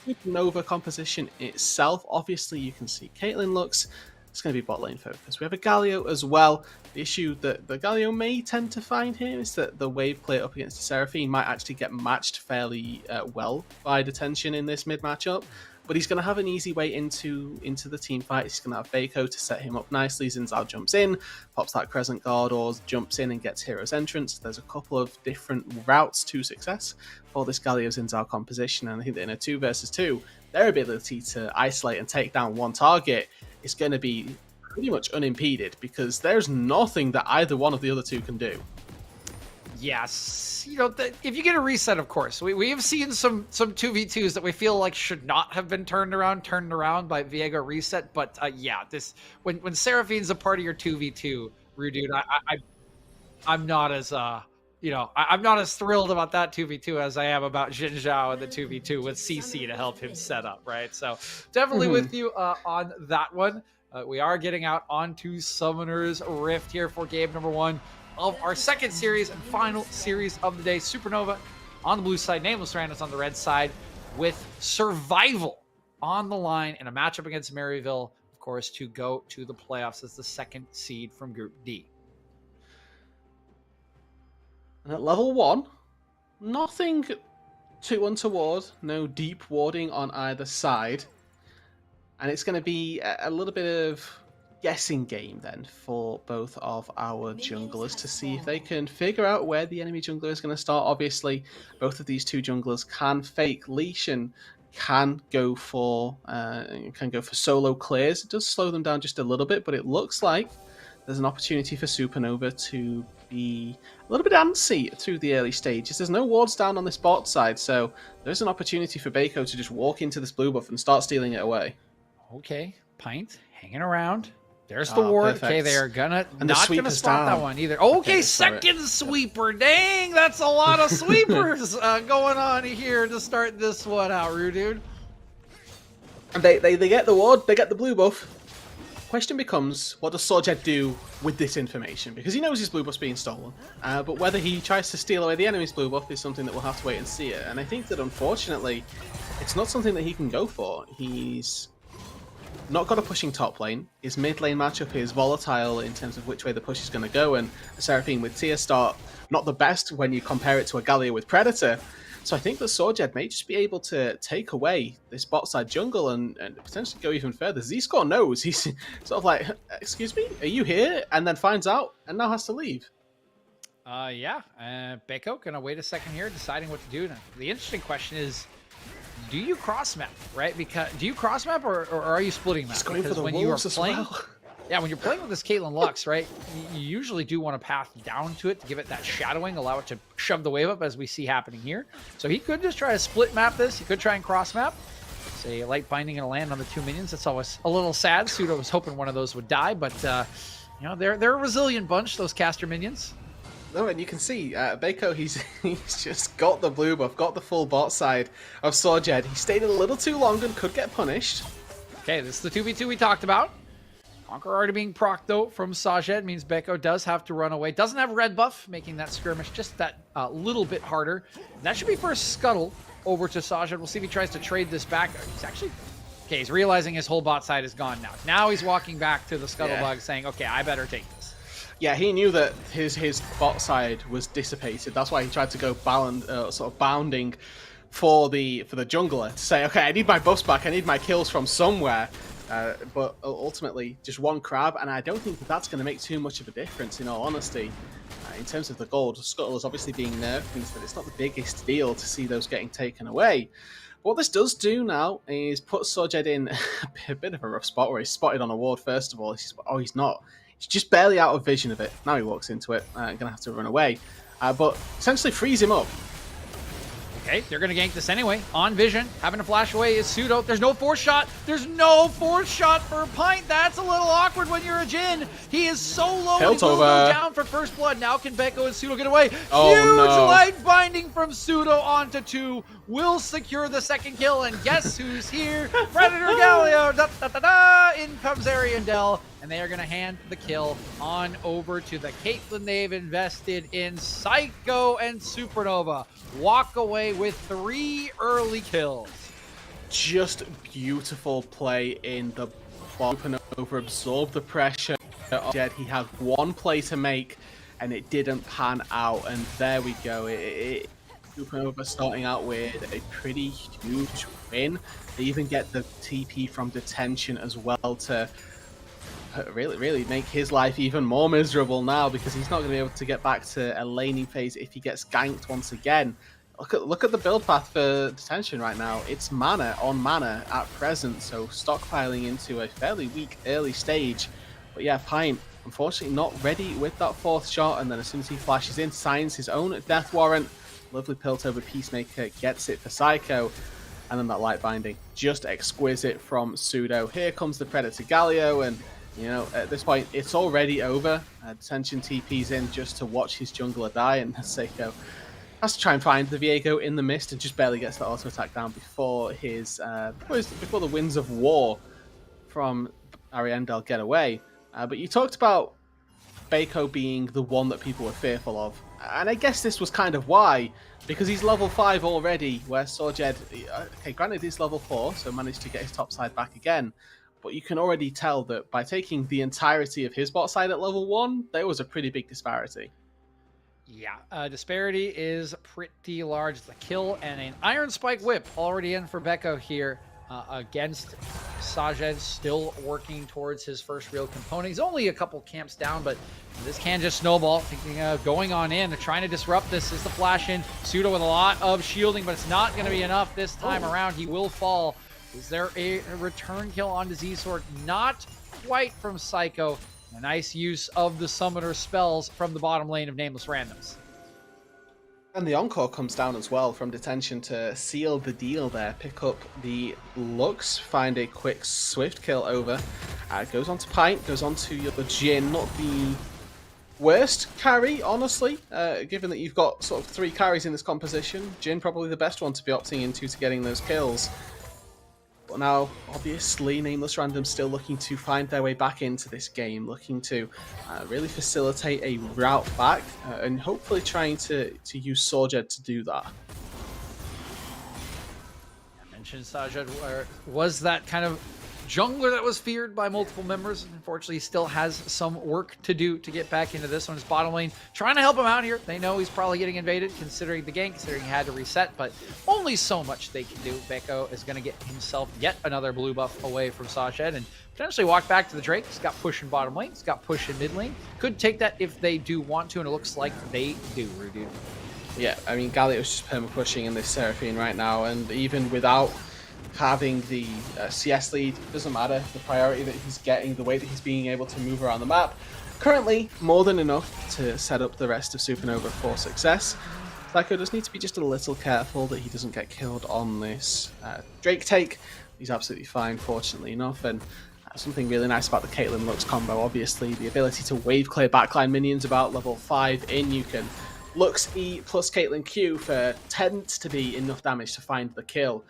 Supernova composition itself, obviously you can see Caitlyn looks, it's going to be bot lane focus. We have a Galio as well. The issue that the Galio may tend to find here is that the wave play up against the Seraphine might actually get matched fairly well by Detention in this mid matchup, but he's going to have an easy way into the team fight. He's going to have Baco to set him up nicely. Xin Zhao jumps in, pops that Crescent Guard, or jumps in and gets Hero's Entrance. There's a couple of different routes to success for this Galio Xin Zhao composition, and I think that in a 2 versus 2, their ability to isolate and take down one target is going to be pretty much unimpeded, because there's nothing that either one of the other two can do. Yes, if you get a reset, of course. We have seen some 2v2s that we feel like should not have been turned around by Viego reset. But yeah, this when Seraphine's a part of your 2v2, Rude Dude, I'm not as I'm not as thrilled about that 2v2 as I am about Jin Zhao and the 2v2 with CC to help him set up, right? So definitely with you on that one. We are getting out onto Summoner's Rift here for game number 1 of our second series and final series of the day. Supernova on the blue side, Nameless Randoms on the red side, with survival on the line in a matchup against Maryville, of course, to go to the playoffs as the second seed from Group D. And at level 1, nothing too untoward, no deep warding on either side. And it's going to be a little bit of guessing game then for both of our junglers to see if they can figure out where the enemy jungler is going to start. Obviously, both of these two junglers can fake leash and can go for solo clears. It does slow them down just a little bit, but it looks like there's an opportunity for Supernova to be a little bit antsy through the early stages. There's no wards down on this bot side, so there's an opportunity for Baco to just walk into this blue buff and start stealing it away. Okay, Pint hanging around. There's the ward. Perfect. Okay, they are gonna And the not gonna sweeper's spot down. that one either. Okay, Okay, sorry. second sweeper. Dang, that's a lot of sweepers going on here to start this one out, Rude. And they get the ward, they get the blue buff. Question becomes, what does Sorjed do with this information? Because he knows his blue buff's being stolen. But whether he tries to steal away the enemy's blue buff is something that we'll have to wait and see it. And I think that unfortunately, it's not something that he can go for. He's not got a pushing top lane. His mid lane matchup is volatile in terms of which way the push is going to go, and Seraphine with Tear start not the best when you compare it to a Gallia with Predator. So I think that Sorjed may just be able to take away this bot side jungle and potentially go even further. Z-Score knows. He's sort of like, excuse me, are you here? And then finds out and now has to leave. Yeah, Beko gonna wait a second here, deciding what to do. Now, the interesting question is, do you cross map, right? Because do you cross map or are you splitting map? He's going because for the when wolves you are as playing, well. yeah, when you're playing with this Caitlyn Lux, right, you usually do want to path down to it to give it that shadowing, allow it to shove the wave up as we see happening here. So he could just try to split map this. He could try and cross map. Say light binding and a land on the 2 minions. That's always a little sad. Pseudo was hoping one of those would die, but you know, they're a resilient bunch, those caster minions. No, and you can see Baco, he's just got the blue buff, got the full bot side of Sorjed. He stayed a little too long and could get punished. Okay, this is the 2v2 we talked about. Conqueror already being proc though from Sajed means Beko does have to run away. Doesn't have red buff, making that skirmish just that little bit harder. That should be first scuttle over to Sajed. We'll see if he tries to trade this back. He's actually... Okay, he's realizing his whole bot side is gone now. Now he's walking back to the scuttlebug saying, okay, I better take this. Yeah, he knew that his bot side was dissipated. That's why he tried to go sort of bounding for the jungler to say, okay, I need my buffs back. I need my kills from somewhere. But ultimately, just one crab, and I don't think that that's going to make too much of a difference, in all honesty. In terms of the gold, Scuttle is obviously being nerfed, means that it's not the biggest deal to see those getting taken away. What this does do now is put Sorjed in a bit of a rough spot where he's spotted on a ward, first of all. He's not. He's just barely out of vision of it. Now he walks into it, going to have to run away. But essentially frees him up. Okay, they're going to gank this anyway. On vision, having to flash away is Pseudo. There's no force shot. There's no force shot for Pint. That's a little awkward when you're a Jhin. He is so low. Tilt He will over. go down for first blood. Now can Beko and Pseudo get away? Oh, Huge no. light binding from Pseudo onto 2. Will secure the second kill. And guess who's here? Predator Galio. Da, da, da, da. In comes Ariandel. And they are going to hand the kill on over to the Caitlyn they've invested in. Psycho and Supernova walk away with 3 early kills. Just beautiful play in the Supernova, absorb the pressure. He had one play to make, and it didn't pan out. And there we go. Supernova starting out with a pretty huge win. They even get the TP from detention as well to really make his life even more miserable now, because he's not going to be able to get back to a laning phase if he gets ganked once again. Look at the build path for detention right now. It's mana on mana at present, so stockpiling into a fairly weak early stage. But yeah, Pint, unfortunately not ready with that 4th shot, and then as soon as he flashes in, signs his own death warrant. Lovely pilt over Peacemaker, gets it for Psycho, and then that light binding. Just exquisite from Pseudo. Here comes the Predator Galio, and you know, at this point, it's already over. Detention TP's in just to watch his jungler die, and Seiko has to try and find the Viego in the mist and just barely gets the auto attack down before before the winds of war from Ariandel get away. But you talked about Bako being the one that people were fearful of, and I guess this was kind of why, because he's level 5 already, where Sorjed, okay, granted he's level 4, so managed to get his top side back again. But you can already tell that by taking the entirety of his bot side at level 1, there was a pretty big disparity. Yeah, disparity is pretty large. The kill and an Iron Spike Whip already in for Beko here. against Sajed, still working towards his first real component. He's only a couple camps down, but this can just snowball. Thinking of going on in, they're trying to disrupt this. Is the flash in. Pseudo with a lot of shielding, but it's not going to be enough this time around. He will fall. Is there a return kill onto Z-Sword? Not quite from Psycho. A nice use of the summoner spells from the bottom lane of Nameless Randoms. And the Encore comes down as well from detention to seal the deal there. Pick up the Lux, find a quick swift kill over. Goes on to Pint, goes on to your Jhin. Not the worst carry, honestly, given that you've got sort of 3 carries in this composition. Jhin probably the best one to be opting into to getting those kills. But now, obviously, Nameless Random still looking to find their way back into this game, looking to really facilitate a route back, and hopefully trying to use Sorjed to do that. I mentioned Sajed was that kind of jungler that was feared by multiple members. Unfortunately, he still has some work to do to get back into this one. His bottom lane trying to help him out here. They know he's probably getting invaded, considering the gank, considering he had to reset, but only so much they can do. Beko is going to get himself yet another blue buff away from Sajed and potentially walk back to the Drake. He's got push in bottom lane. He's got push in mid lane. Could take that if they do want to, and it looks like they do, Rudu. Yeah, I mean, Galliot's just perma-pushing in this Seraphine right now, and even without having the CS lead, doesn't matter the priority that he's getting, the way that he's being able to move around the map. Currently, more than enough to set up the rest of Supernova for success. Psycho does need to be just a little careful that he doesn't get killed on this Drake take. He's absolutely fine, fortunately enough, and something really nice about the Caitlyn Lux combo, obviously, the ability to wave clear backline minions about level 5 in. You can Lux E plus Caitlyn Q for tends to be enough damage to find the kill.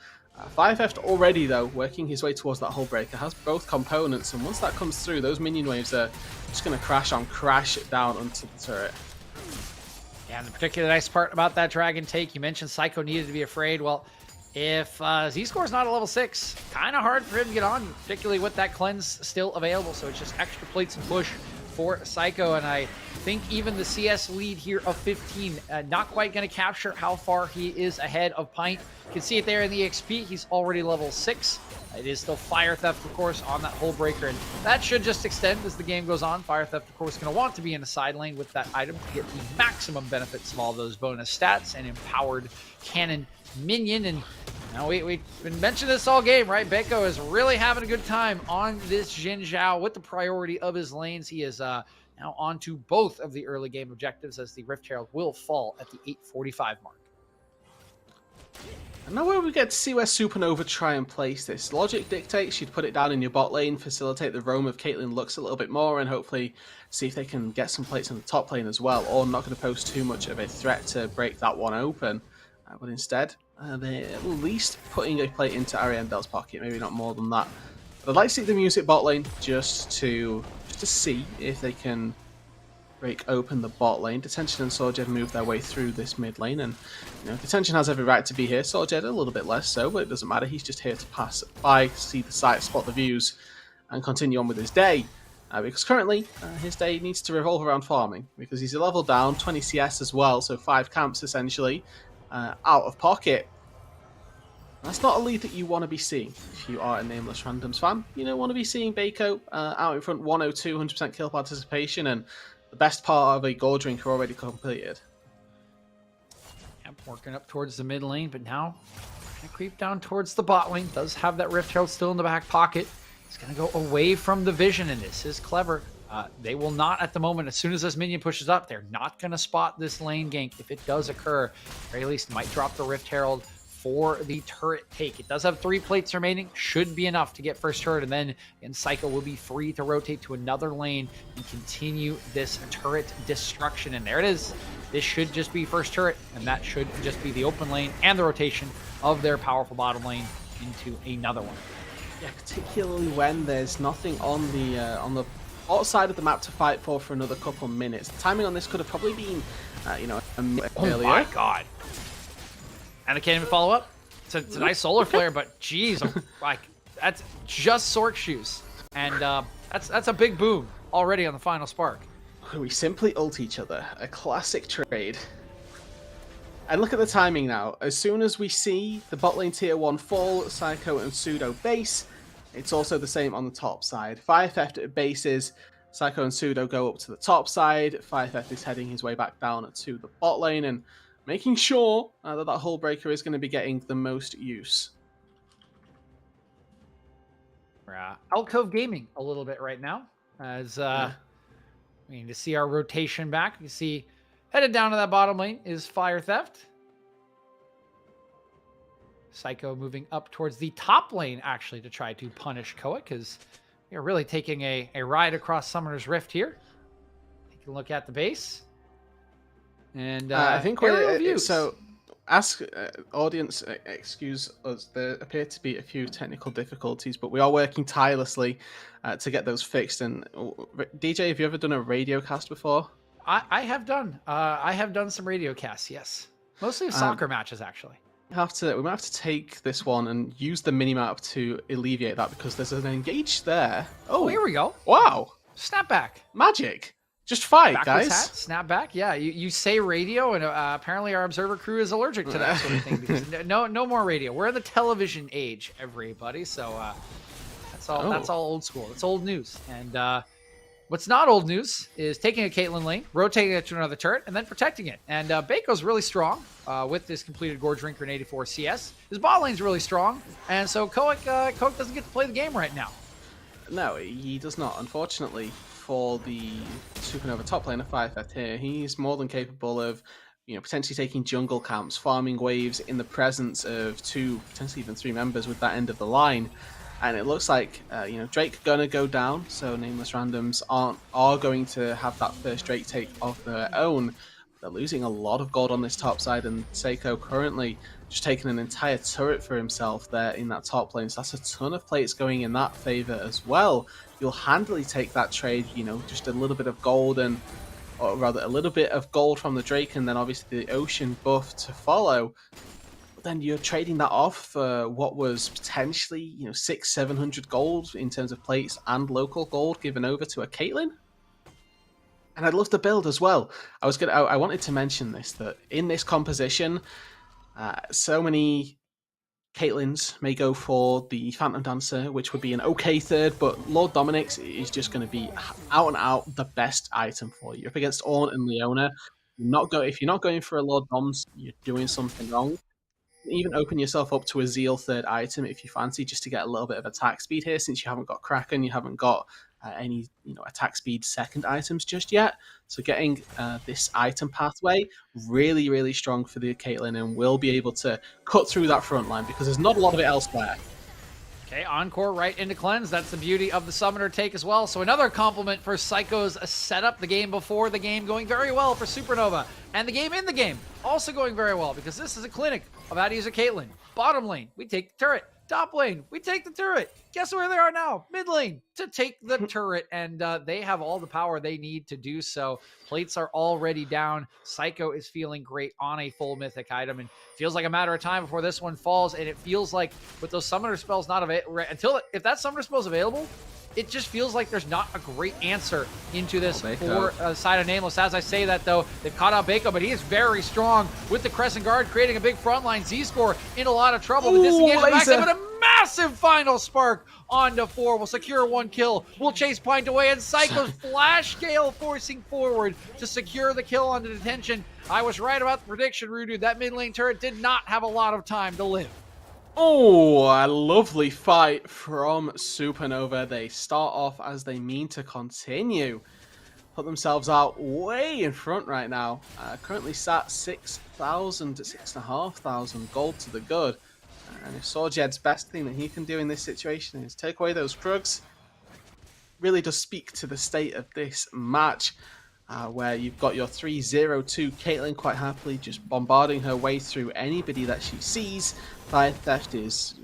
Firetheft already, though, working his way towards that hull breaker, has both components, and once that comes through, those minion waves are just going to crash down onto the turret. Yeah, and the particular nice part about that dragon take, you mentioned Psycho needed to be afraid. Well, if Z-Score's not a level 6, kind of hard for him to get on, particularly with that cleanse still available, so it's just extra plates and push for Psycho, and I think even the CS lead here of 15, not quite going to capture how far he is ahead of Pint. You can see it there in the XP, he's already level 6. It is still Fire Theft, of course, on that hull breaker, and that should just extend as the game goes on. Fire Theft, of course, going to want to be in the side lane with that item to get the maximum benefits of all those bonus stats and empowered cannon minion. And now we've been mentioning this all game, right? Beko is really having a good time on this Jin Zhao with the priority of his lanes. He is now on to both of the early game objectives as the Rift Herald will fall at the 8:45 mark. And now where we get to see where Supernova try and place this. Logic dictates you'd put it down in your bot lane, facilitate the roam of Caitlyn Lux a little bit more, and hopefully see if they can get some plates on the top lane as well, or not going to pose too much of a threat to break that one open. But instead, they're at least putting a plate into Ariandel's pocket, maybe not more than that. But I'd like to see the music bot lane just to see if they can break open the bot lane. Detention and Sorjed move their way through this mid lane, and Detention has every right to be here. Sorjed a little bit less so, but it doesn't matter. He's just here to pass by, see the sight, spot the views, and continue on with his day. Because currently, his day needs to revolve around farming, because he's a level down, 20 CS as well, so 5 camps essentially out of pocket. That's not a lead that you want to be seeing if you are a Nameless Randoms fan. You don't want to be seeing Beko out in front 102, 100% kill participation, and the best part of a gold drink already completed. Yep, working up towards the mid lane, but now gonna creep down towards the bot lane. Does have that Rift Herald still in the back pocket. He's gonna go away from the vision, and this is clever. They will not at the moment, as soon as this minion pushes up, they're not gonna spot this lane gank. If it does occur, at the very least might drop the Rift Herald for the turret take. It does have 3 plates remaining, should be enough to get first turret, and then Psycho will be free to rotate to another lane and continue this turret destruction. And there it is. This should just be first turret, and that should just be the open lane and the rotation of their powerful bottom lane into another one. Yeah, particularly when there's nothing on the outside of the map to fight for another couple minutes. The timing on this could have probably been, a minute earlier. Oh my god. And I can't even follow up. It's a nice solar flare, but geez, like that's just Sork shoes, and that's a big boom already on the final spark. We simply ult each other. A classic trade. And look at the timing now. As soon as we see the bot lane tier 1 fall, Psycho and Pseudo base, it's also the same on the top side. Fire Theft bases, Psycho and Pseudo go up to the top side. Fire Theft is heading his way back down to the bot lane and making sure that that Hull Breaker is going to be getting the most use. We're Alcove Gaming a little bit right now. As we need to see our rotation back. You see, headed down to that bottom lane is Fire Theft. Psycho moving up towards the top lane, actually, to try to punish Koa, because we are really taking a ride across Summoner's Rift here. Take a look at the base. And I think aerial views. So, ask audience, excuse us, there appear to be a few technical difficulties, but we are working tirelessly to get those fixed. And DJ, have you ever done a radio cast before? I have done. I have done some radio casts, yes. Mostly of soccer matches, actually. We might have to take this one and use the minimap to alleviate that, because there's an engage there. Oh, here we go. Wow. Snapback. Magic. Just fight, Backwards guys. hat, snapback. Yeah, you say radio, and apparently our observer crew is allergic to that sort of thing. Because no more radio. We're in the television age, everybody. So that's all. That's all old school. It's old news. And what's not old news is taking a Caitlyn lane, rotating it to another turret, and then protecting it. And Baco's really strong with this completed Gorge Drinker and 84 CS. His bot lane's really strong, and so Koik doesn't get to play the game right now. No, he does not, unfortunately. For the Supernova top laner Fire Theft here, he's more than capable of, potentially taking jungle camps, farming waves in the presence of 2, potentially even 3 members with that end of the line. And it looks like, Drake gonna go down, so Nameless randoms are going to have that first Drake take of their own. They're losing a lot of gold on this top side, and Seiko currently just taking an entire turret for himself there in that top lane. So that's a ton of plates going in that favor as well. You'll handily take that trade, just a little bit of gold, or rather a little bit of gold from the Drake, and then obviously the Ocean buff to follow. But then you're trading that off for what was potentially, 600-700 gold in terms of plates and local gold given over to a Caitlyn. And I'd love to build as well. I wanted to mention this, that in this composition, so many Caitlyn's may go for the Phantom Dancer, which would be an okay third, but Lord Dominic's is just going to be out and out the best item for you. Up against Ornn and Leona, if you're not going for a Lord Doms, you're doing something wrong. Even open yourself up to a Zeal third item if you fancy, just to get a little bit of attack speed here, since you haven't got Kraken, you haven't got any attack speed second items just yet. So getting this item pathway really, really strong for the Caitlyn, and will be able to cut through that front line, because there's not a lot of it elsewhere. Okay, Encore right into Cleanse. That's the beauty of the Summoner take as well. So another compliment for Psycho's setup. The game before the game going very well for Supernova. And the game in the game also going very well, because this is a clinic of how to use a Caitlyn. Bottom lane, we take the turret. Top lane, we take the turret. Guess where they are now? Mid lane to take the turret, and they have all the power they need to do so. Plates are already down. Psycho is feeling great on a full mythic item, and feels like a matter of time before this one falls. And it feels like with those summoner spells not available, if that summoner spell is available, it just feels like there's not a great answer into this for side of Nameless. As I say that, though, they've caught out Bako, but he is very strong with the Crescent Guard, creating a big front line. Z-Score in a lot of trouble. The disengage back, but a massive final spark onto 4. Will secure 1 kill. Will chase Pint away, and Psycho's Flash Gale forcing forward to secure the kill onto detention. I was right about the prediction, Rudu. That mid lane turret did not have a lot of time to live. Oh, a lovely fight from Supernova. They start off as they mean to continue. Put themselves out way in front right now. Currently sat 6,000 to 6,500 gold to the good. And if Sorjed's best thing that he can do in this situation is take away those Krugs, really does speak to the state of this match. Where you've got your 3-0-2 Caitlyn quite happily just bombarding her way through anybody that she sees. Fire Theft is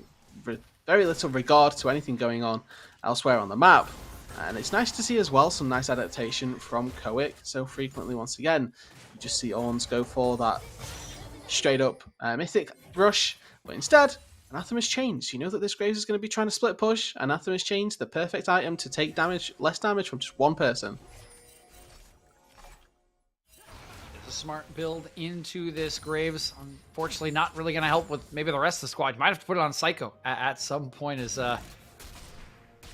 very little regard to anything going on elsewhere on the map. And it's nice to see as well some nice adaptation from Koik. So frequently, once again, you just see Ornns go for that straight up mythic rush. But instead, Anathema's Chains. You know that this Graves is going to be trying to split push. Anathema's Chains, the perfect item to take less damage from just one person. smart build into this Graves. Unfortunately, not really going to help with maybe the rest of the squad. You might have to put it on Psycho at some point, as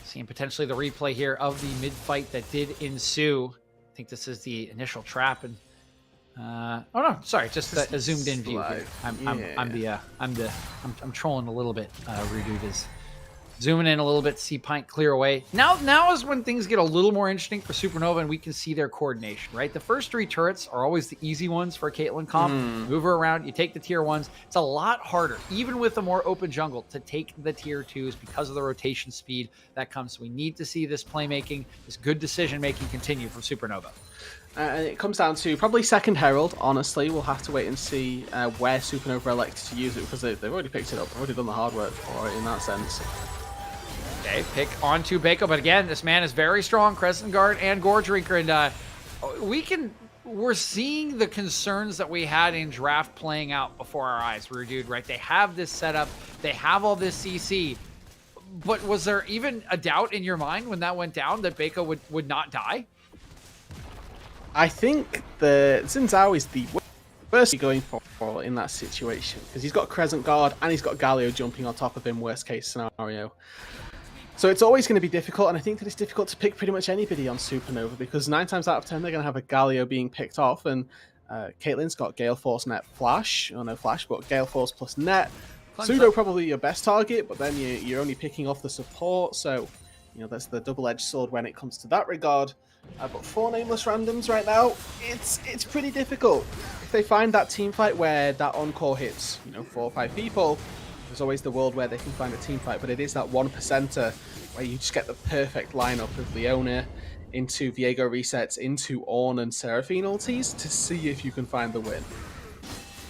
seeing potentially the replay here of the mid fight that did ensue. I think this is the initial trap, and oh no, sorry, just a zoomed in view here. I'm trolling a little bit. Redude is zooming in a little bit, see Pint clear away. Now is when things get a little more interesting for Supernova, and we can see their coordination, right? The first 3 turrets are always the easy ones for a Caitlyn comp. Move her around, you take the tier 1s. It's a lot harder, even with a more open jungle, to take the tier 2s because of the rotation speed that comes. We need to see this playmaking, this good decision-making continue for Supernova. And it comes down to probably second Herald, honestly. We'll have to wait and see where Supernova elected to use it, because they've already picked it up. They've already done the hard work for it in that sense. Okay, pick onto Bako, but again, this man is very strong, Crescent Guard and Gore Drinker, and we're seeing the concerns that we had in draft playing out before our eyes, Dude, right? They have this setup, they have all this CC, but was there even a doubt in your mind when that went down that Bako would not die? I think the Xin Zhao is the worst going for in that situation, because he's got Crescent Guard and he's got Galio jumping on top of him, worst case scenario. So it's always going to be difficult, and I think that it's difficult to pick pretty much anybody on Supernova, because 9 times out of 10 they're going to have a Galio being picked off, and Caitlyn's got Gale Force, Net, Flash, or no Flash, but Gale Force plus Net. Pseudo probably your best target, but then you're only picking off the support, so that's the double-edged sword when it comes to that regard. But 4 Nameless randoms right now, it's pretty difficult. If they find that team fight where that encore hits 4 or 5 people, there's always the world where they can find a team fight, but it is that 1%er where you just get the perfect lineup of Leona into Viego resets, into Ornn and Seraphine ultis to see if you can find the win.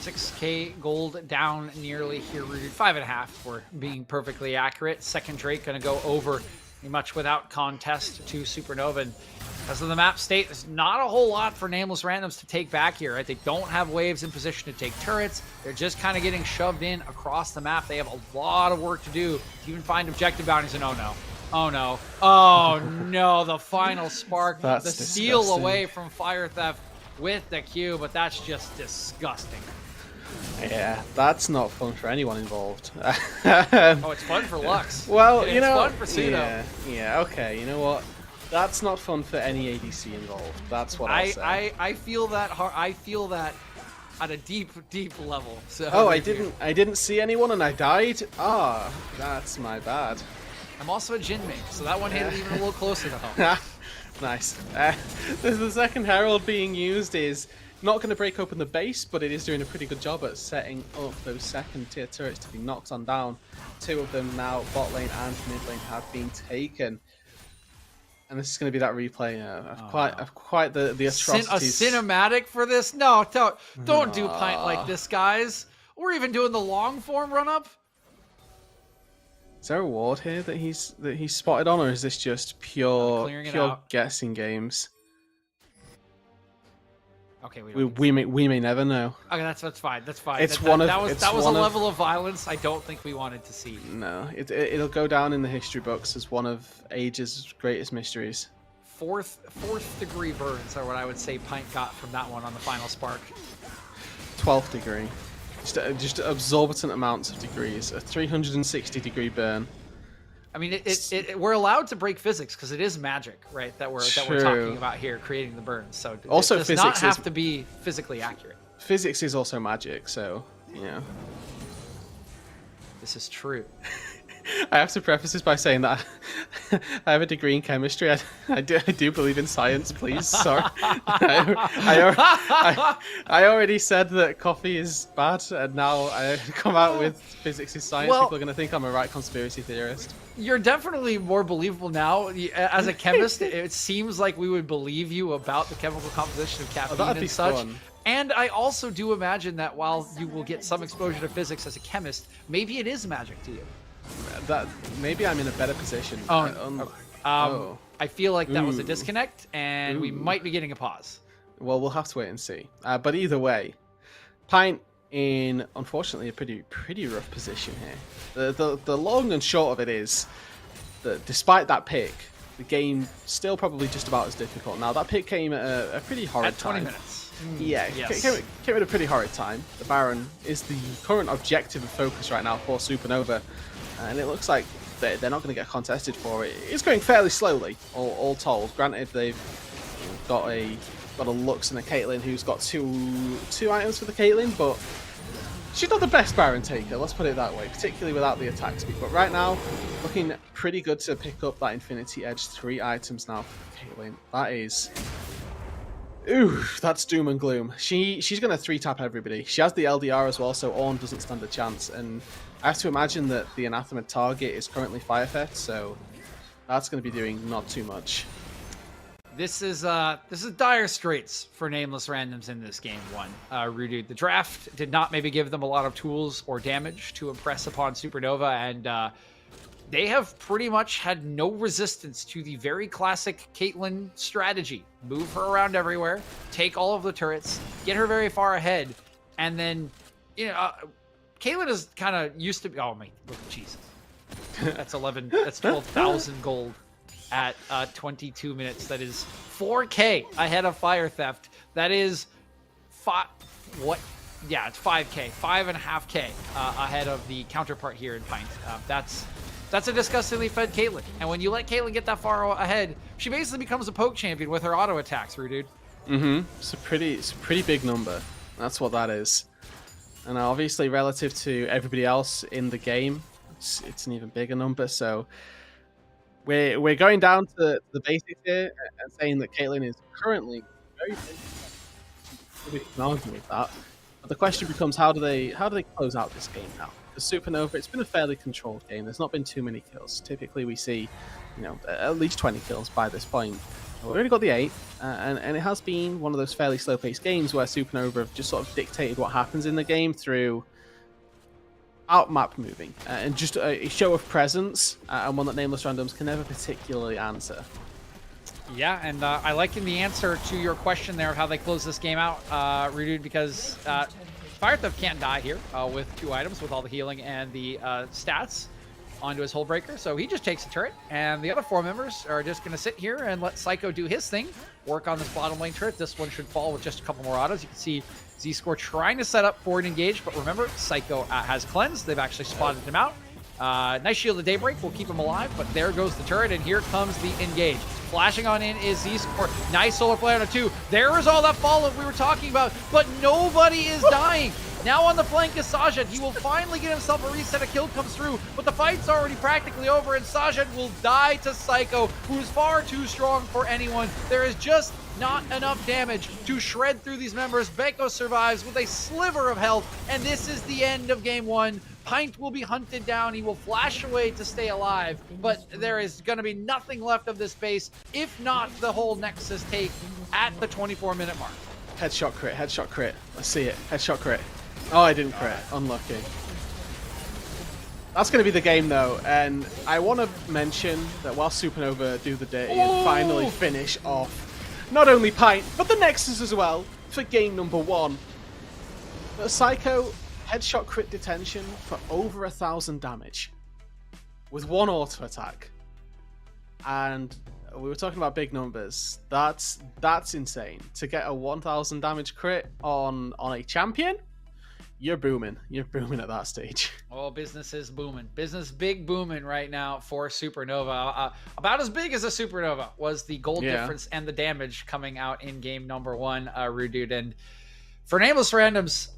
6k gold down nearly here, Rooted. 5.5 for being perfectly accurate. Second Drake going to go over pretty much without contest to Supernova. And because of the map state, there's not a whole lot for Nameless randoms to take back here, right? They don't have waves in position to take turrets. They're just kind of getting shoved in across the map. They have a lot of work to do to even find objective bounties, and oh no, the final spark. That's the disgusting. steal away from Fire Theft with the Q, but that's just disgusting. Yeah, that's not fun for anyone involved. Oh, it's fun for Lux. Well, it's fun for Pseudo. Yeah, okay, you know what? That's not fun for any ADC involved. That's what I'll say. I feel that I feel that at a deep level. So oh, I didn't see anyone and I died? Ah, that's my bad. I'm also a Jhin main, so that one hit even a little closer to home. Nice. The second Herald being used is not going to break open the base, but it is doing a pretty good job at setting up those second tier turrets to be knocked on down. 2 of them now, bot lane and mid lane, have been taken. And this is going to be that replay of quite the atrocities. A cinematic for this? No, don't do Pint like this, guys. We're even doing the long form run up. Is there a ward here that he's spotted on, or is this just pure guessing games? Okay, we may never know. Okay, that's fine. That's fine. It's that was a level of violence I don't think we wanted to see. No, it'll go down in the history books as one of age's greatest mysteries. Fourth degree burns are what I would say Pint got from that one on the final spark. 12th degree. Just exorbitant amounts of degrees. A 360 degree burn. I mean, we're allowed to break physics because it is magic, right? That we're talking about here, creating the burns. So also, it does not have to be physically accurate. Physics is also magic, so yeah. This is true. I have to preface this by saying that I have a degree in chemistry. I do believe in science, please. Sorry. I already said that coffee is bad, and now I come out with physics is science. Well, people are going to think I'm a right conspiracy theorist. You're definitely more believable now. As a chemist, it seems like we would believe you about the chemical composition of caffeine and such. Fun. And I also do imagine that while you will get some exposure to physics as a chemist, maybe it is magic to you. That maybe I'm in a better position. I feel like that was a disconnect, and we might be getting a pause. Well, we'll have to wait and see. But either way, Pint in unfortunately a pretty rough position here. The long and short of it is that despite that pick, the game still probably just about as difficult. Now that pick came at a pretty horrid at 20 time. minutes. Yeah, Yes. came at a pretty horrid time. The Baron is the current objective of focus right now for Supernova, and it looks like they're not going to get contested for it. It's going fairly slowly, all told. Granted, they've got a Lux and a Caitlyn who's got two items for the Caitlyn, but she's not the best Baron taker, let's put it that way, particularly without the attack speed. But right now, looking pretty good to pick up that Infinity Edge. 3 items now for Caitlyn. That is... Ooh, that's doom and gloom. She's going to 3-tap everybody. She has the LDR as well, so Ornn doesn't stand a chance. And I have to imagine that the Anathema target is currently Firefet, so that's going to be doing not too much. This is dire straits for Nameless randoms in this game one. Rudu, the draft did not maybe give them a lot of tools or damage to impress upon Supernova, and they have pretty much had no resistance to the very classic Caitlyn strategy. Move her around everywhere, take all of the turrets, get her very far ahead, and then, Caitlyn is kind of used to be... Oh, my... Look, Jesus. That's 12,000 gold at 22 minutes. That is 4K ahead of Fire Theft. That is... Yeah, it's 5K. 5.5K ahead of the counterpart here in Pint. That's a disgustingly fed Caitlyn. And when you let Caitlyn get that far ahead, she basically becomes a poke champion with her auto attacks, dude. Mm-hmm. It's a pretty big number. That's what that is. And obviously, relative to everybody else in the game, it's an even bigger number. So we're going down to the basics here and saying that Caitlyn is currently very big. We can argue with that. But the question becomes, how do they close out this game now? The Supernova, it's been a fairly controlled game. There's not been too many kills. Typically, we see, at least 20 kills by this point. We've already got the 8, and it has been one of those fairly slow-paced games where Supernova have just sort of dictated what happens in the game through out-map moving and just a show of presence, and one that Nameless Randoms can never particularly answer. Yeah, and I liken the answer to your question there of how they close this game out, Rudu, because Fire Theft can't die here with 2 items, with all the healing and the stats onto his Hullbreaker. So he just takes a turret, and the other 4 members are just going to sit here and let Psycho do his thing, work on this bottom lane turret. This one should fall with just a couple more autos. You can see Z-Score trying to set up for an engage, but remember, Psycho has cleansed. They've actually spotted him out. Nice Shield of Daybreak will keep him alive, but there goes the turret, and here comes the engage. Flashing on in is Z-Score. Nice Solar Flare on a 2. There is all that follow we were talking about, but nobody is dying. Now on the flank is Sajid. He will finally get himself a reset. A kill comes through, but the fight's already practically over, and Sajid will die to Psycho, who's far too strong for anyone. There is just not enough damage to shred through these members. Beko survives with a sliver of health, and this is the end of game 1. Pint will be hunted down. He will flash away to stay alive, but there is going to be nothing left of this base, if not the whole Nexus take at the 24-minute mark. Headshot crit, headshot crit. Let's see it. Headshot crit. Oh, I didn't crit. Unlucky. That's going to be the game, though, and I want to mention that while Supernova do the dirty and finally finish off not only Pint, but the Nexus as well for game number 1. The Psycho headshot crit detention for over 1,000 damage with 1 auto attack, and we were talking about big numbers. That's insane. To get a 1,000 damage crit on a champion, you're booming. You're booming at that stage. Oh, business is booming. Business big booming right now for Supernova. About as big as a Supernova was the gold difference and the damage coming out in game number 1, Rudude. And for Nameless Randoms,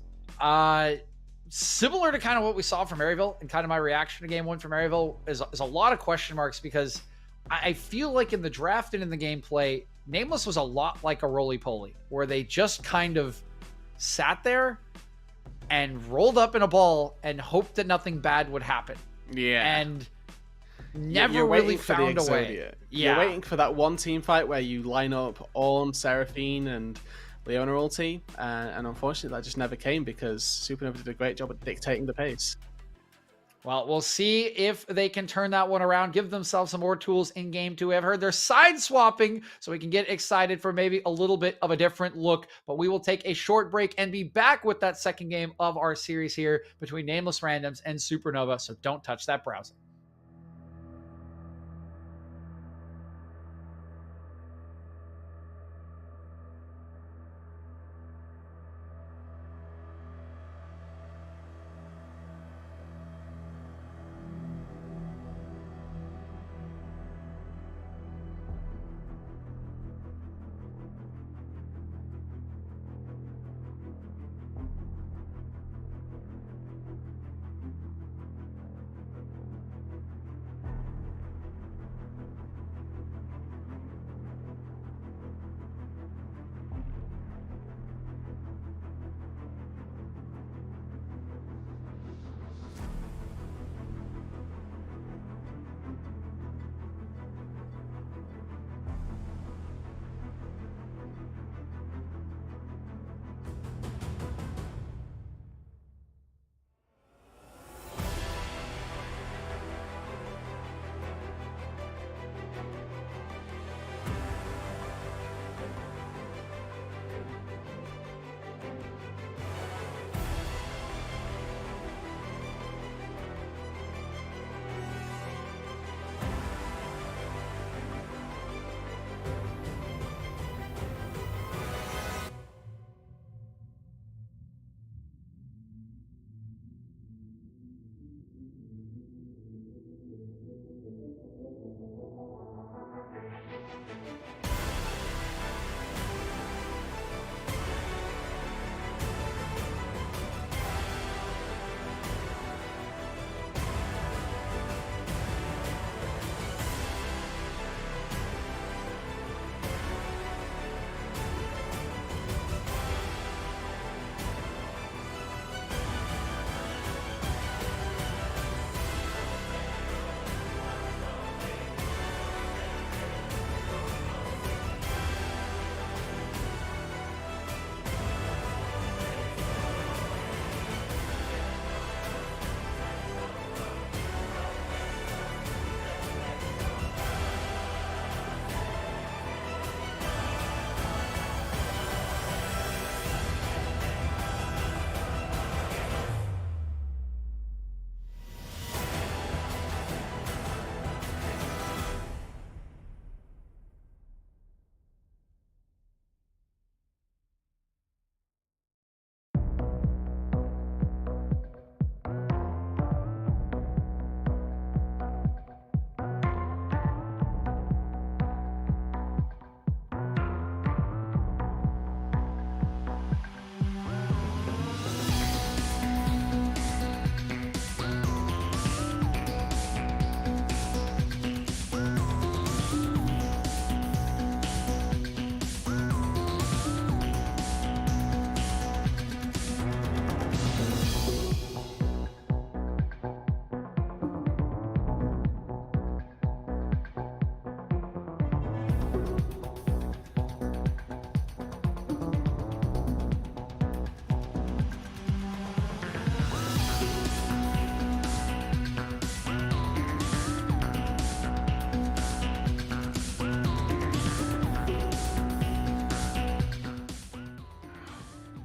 similar to kind of what we saw from Maryville, and kind of my reaction to game 1 from Maryville is a lot of question marks, because I feel like in the draft and in the gameplay, Nameless was a lot like a roly-poly, where they just kind of sat there and rolled up in a ball and hoped that nothing bad would happen. Yeah. And never really found a way. Yeah. You're waiting for that one team fight where you line up Ornn, Seraphine, and Leona ulti, and unfortunately that just never came, because Supernova did a great job at dictating the pace. Well, we'll see if they can turn that one around, give themselves some more tools in game 2. I've heard they're side swapping, so we can get excited for maybe a little bit of a different look. But we will take a short break and be back with that second game of our series here between Nameless Randoms and Supernova. So don't touch that browser.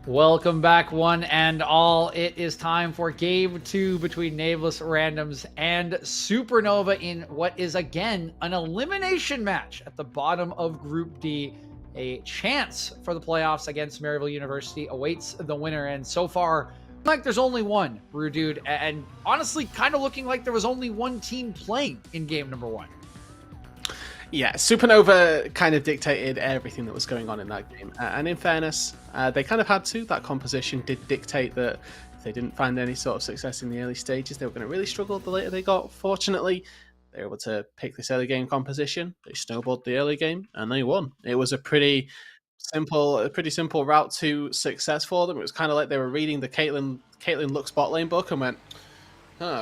Welcome back, one and all. It is time for game 2 between Nameless Randoms and Supernova in what is, again, an elimination match at the bottom of Group D. A chance for the playoffs against Maryville University awaits the winner, and so far, like there's only one, Dude, and honestly, kind of looking like there was only one team playing in game number 1. Yeah, Supernova kind of dictated everything that was going on in that game. And in fairness, they kind of had to. That composition did dictate that if they didn't find any sort of success in the early stages, they were going to really struggle the later they got. Fortunately, they were able to pick this early game composition. They snowballed the early game and they won. It was a pretty simple route to success for them. It was kind of like they were reading the Caitlyn Lux bot lane book and went,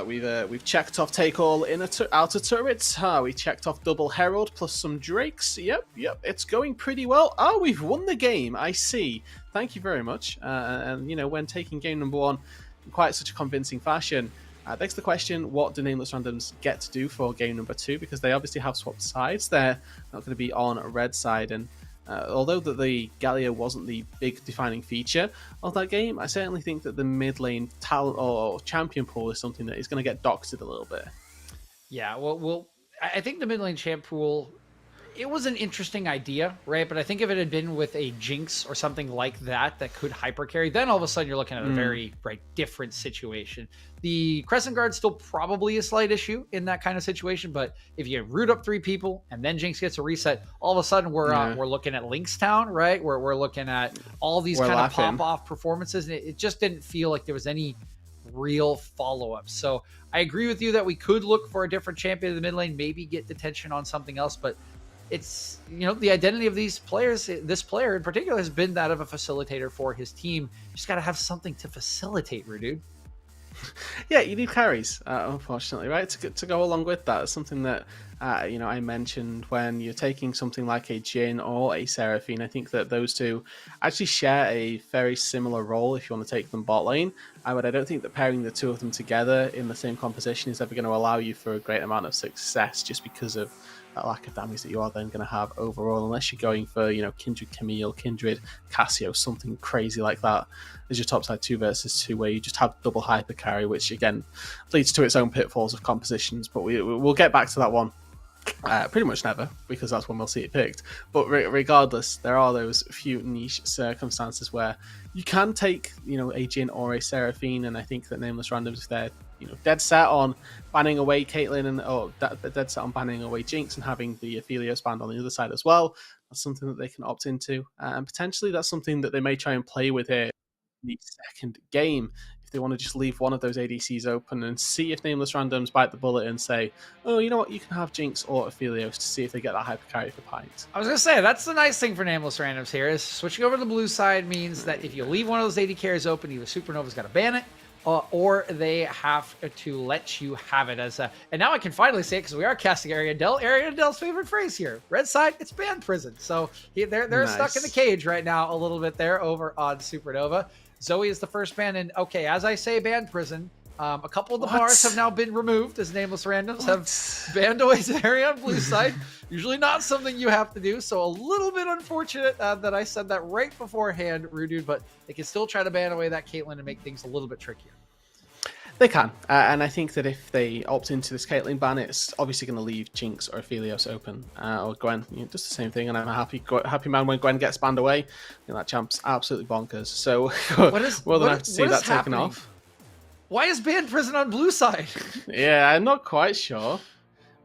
we've checked off take all outer turrets. We checked off double herald plus some drakes. Yep, it's going pretty well. Oh, we've won the game. I see. Thank you very much. And you know, when taking game number 1 in quite such a convincing fashion, begs the question: what do Nameless Randoms get to do for game number 2? Because they obviously have swapped sides. They're not going to be on a red side, and although that the Galio wasn't the big defining feature of that game, I certainly think that the mid lane talent or champion pool is something that is going to get doctored a little bit. Yeah, well, I think the mid lane champ pool, it was an interesting idea, right? But I think if it had been with a Jinx or something like that could hyper carry, then all of a sudden you're looking at a very different situation. The Crescent Guard's still probably a slight issue in that kind of situation, but if you root up 3 people and then Jinx gets a reset, all of a sudden we're looking at Linkstown, right? We're looking at all these kind of pop-off performances, and it just didn't feel like there was any real follow-up. So I agree with you that we could look for a different champion in the mid lane, maybe get detention on something else, but it's, you know, the identity of these players, this player in particular, has been that of a facilitator for his team. You just got to have something to facilitate, dude. Yeah, you need carries, unfortunately, right? To go along with that. It's something that, you know, I mentioned when you're taking something like a Jhin or a Seraphine. I think that those two actually share a very similar role if you want to take them bot lane. But I don't think that pairing the two of them together in the same composition is ever going to allow you for a great amount of success, just because of that lack of damage that you are then going to have overall, unless you're going for, you know, Kindred Camille, Kindred Cassio, something crazy like that as your topside 2 versus 2, where you just have double hyper carry, which again leads to its own pitfalls of compositions. But we'll get back to that one pretty much never, because that's when we'll see it picked. But regardless, there are those few niche circumstances where you can take, you know, a Jhin or a Seraphine, and I think that Nameless Randoms, if they're, you know, dead set on banning away Caitlyn dead set on banning away Jinx and having the Aphelios banned on the other side as well, that's something that they can opt into, and potentially that's something that they may try and play with here in the second game, if they want to just leave one of those ADCs open and see if Nameless Randoms bite the bullet and say, oh, you know what, you can have Jinx or Aphelios, to see if they get that hyper carry for Pint. I was going to say, that's the nice thing for Nameless Randoms here, is switching over to the blue side means that if you leave one of those AD carries open, either Supernova's got to ban it, or they have to let you have it as a... And now I can finally say it, because we are casting Ariandel's favorite phrase here. Red side, it's ban prison. So they're nice. Stuck in the cage right now a little bit there over on Supernova. Zoe is the first ban, and okay, as I say ban prison, a couple of the bars have now been removed as Nameless Randoms have banned away Zarya on blue side. Usually not something you have to do, so a little bit unfortunate that I said that right beforehand, Rude, but they can still try to ban away that Caitlyn and make things a little bit trickier. They can, and I think that if they opt into this Caitlyn ban, it's obviously going to leave Jinx or Aphelios open, or Gwen, you know, just the same thing. And I'm a happy man when Gwen gets banned away. You know, that champ's absolutely bonkers. So we'll then have to see that taken off. Why is banned prison on blue side? Yeah, I'm not quite sure.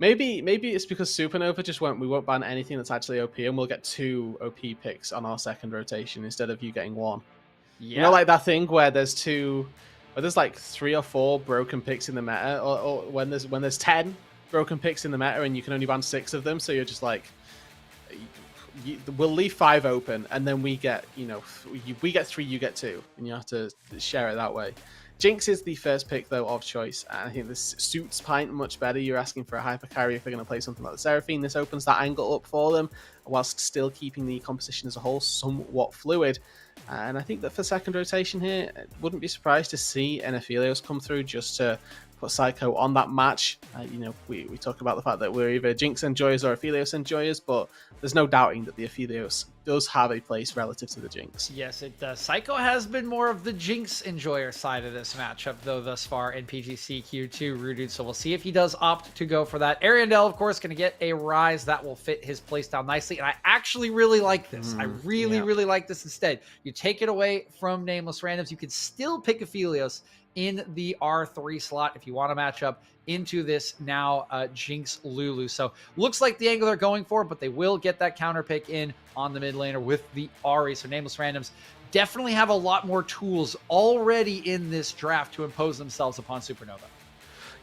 Maybe it's because Supernova just went, we won't ban anything that's actually OP, and we'll get 2 OP picks on our second rotation instead of you getting 1. Yeah. You know, like that thing where there's like 3 or 4 broken picks in the meta, or when there's 10 broken picks in the meta and you can only ban 6 of them, so you're just like, we'll leave 5 open, and then we get, you know, we get 3, you get 2, and you have to share it that way. Jinx is the first pick, though, of choice, and I think this suits Pint much better. You're asking for a hyper carry if they're going to play something like the Seraphine. This opens that angle up for them, whilst still keeping the composition as a whole somewhat fluid. And I think that for second rotation here, I wouldn't be surprised to see an Aphelios come through just to put Psycho on that match. You know, we talk about the fact that we're either Jinx enjoyers or Aphelios enjoyers, but there's no doubting that the Aphelios does have a place relative to the Jinx. Yes, it does. Psycho has been more of the Jinx enjoyer side of this matchup, though, thus far in PGC Q2, Rooted. So we'll see if he does opt to go for that. Ariandel, of course, going to get a Rise that will fit his playstyle nicely. And I actually really like this. I really like this instead. You take it away from Nameless Randoms. You can still pick Aphelios in the R3 slot if you want to match up into this now Jinx Lulu. So looks like the angle they're going for, but they will get that counter pick in on the mid laner with the Ahri. So Nameless Randoms definitely have a lot more tools already in this draft to impose themselves upon Supernova.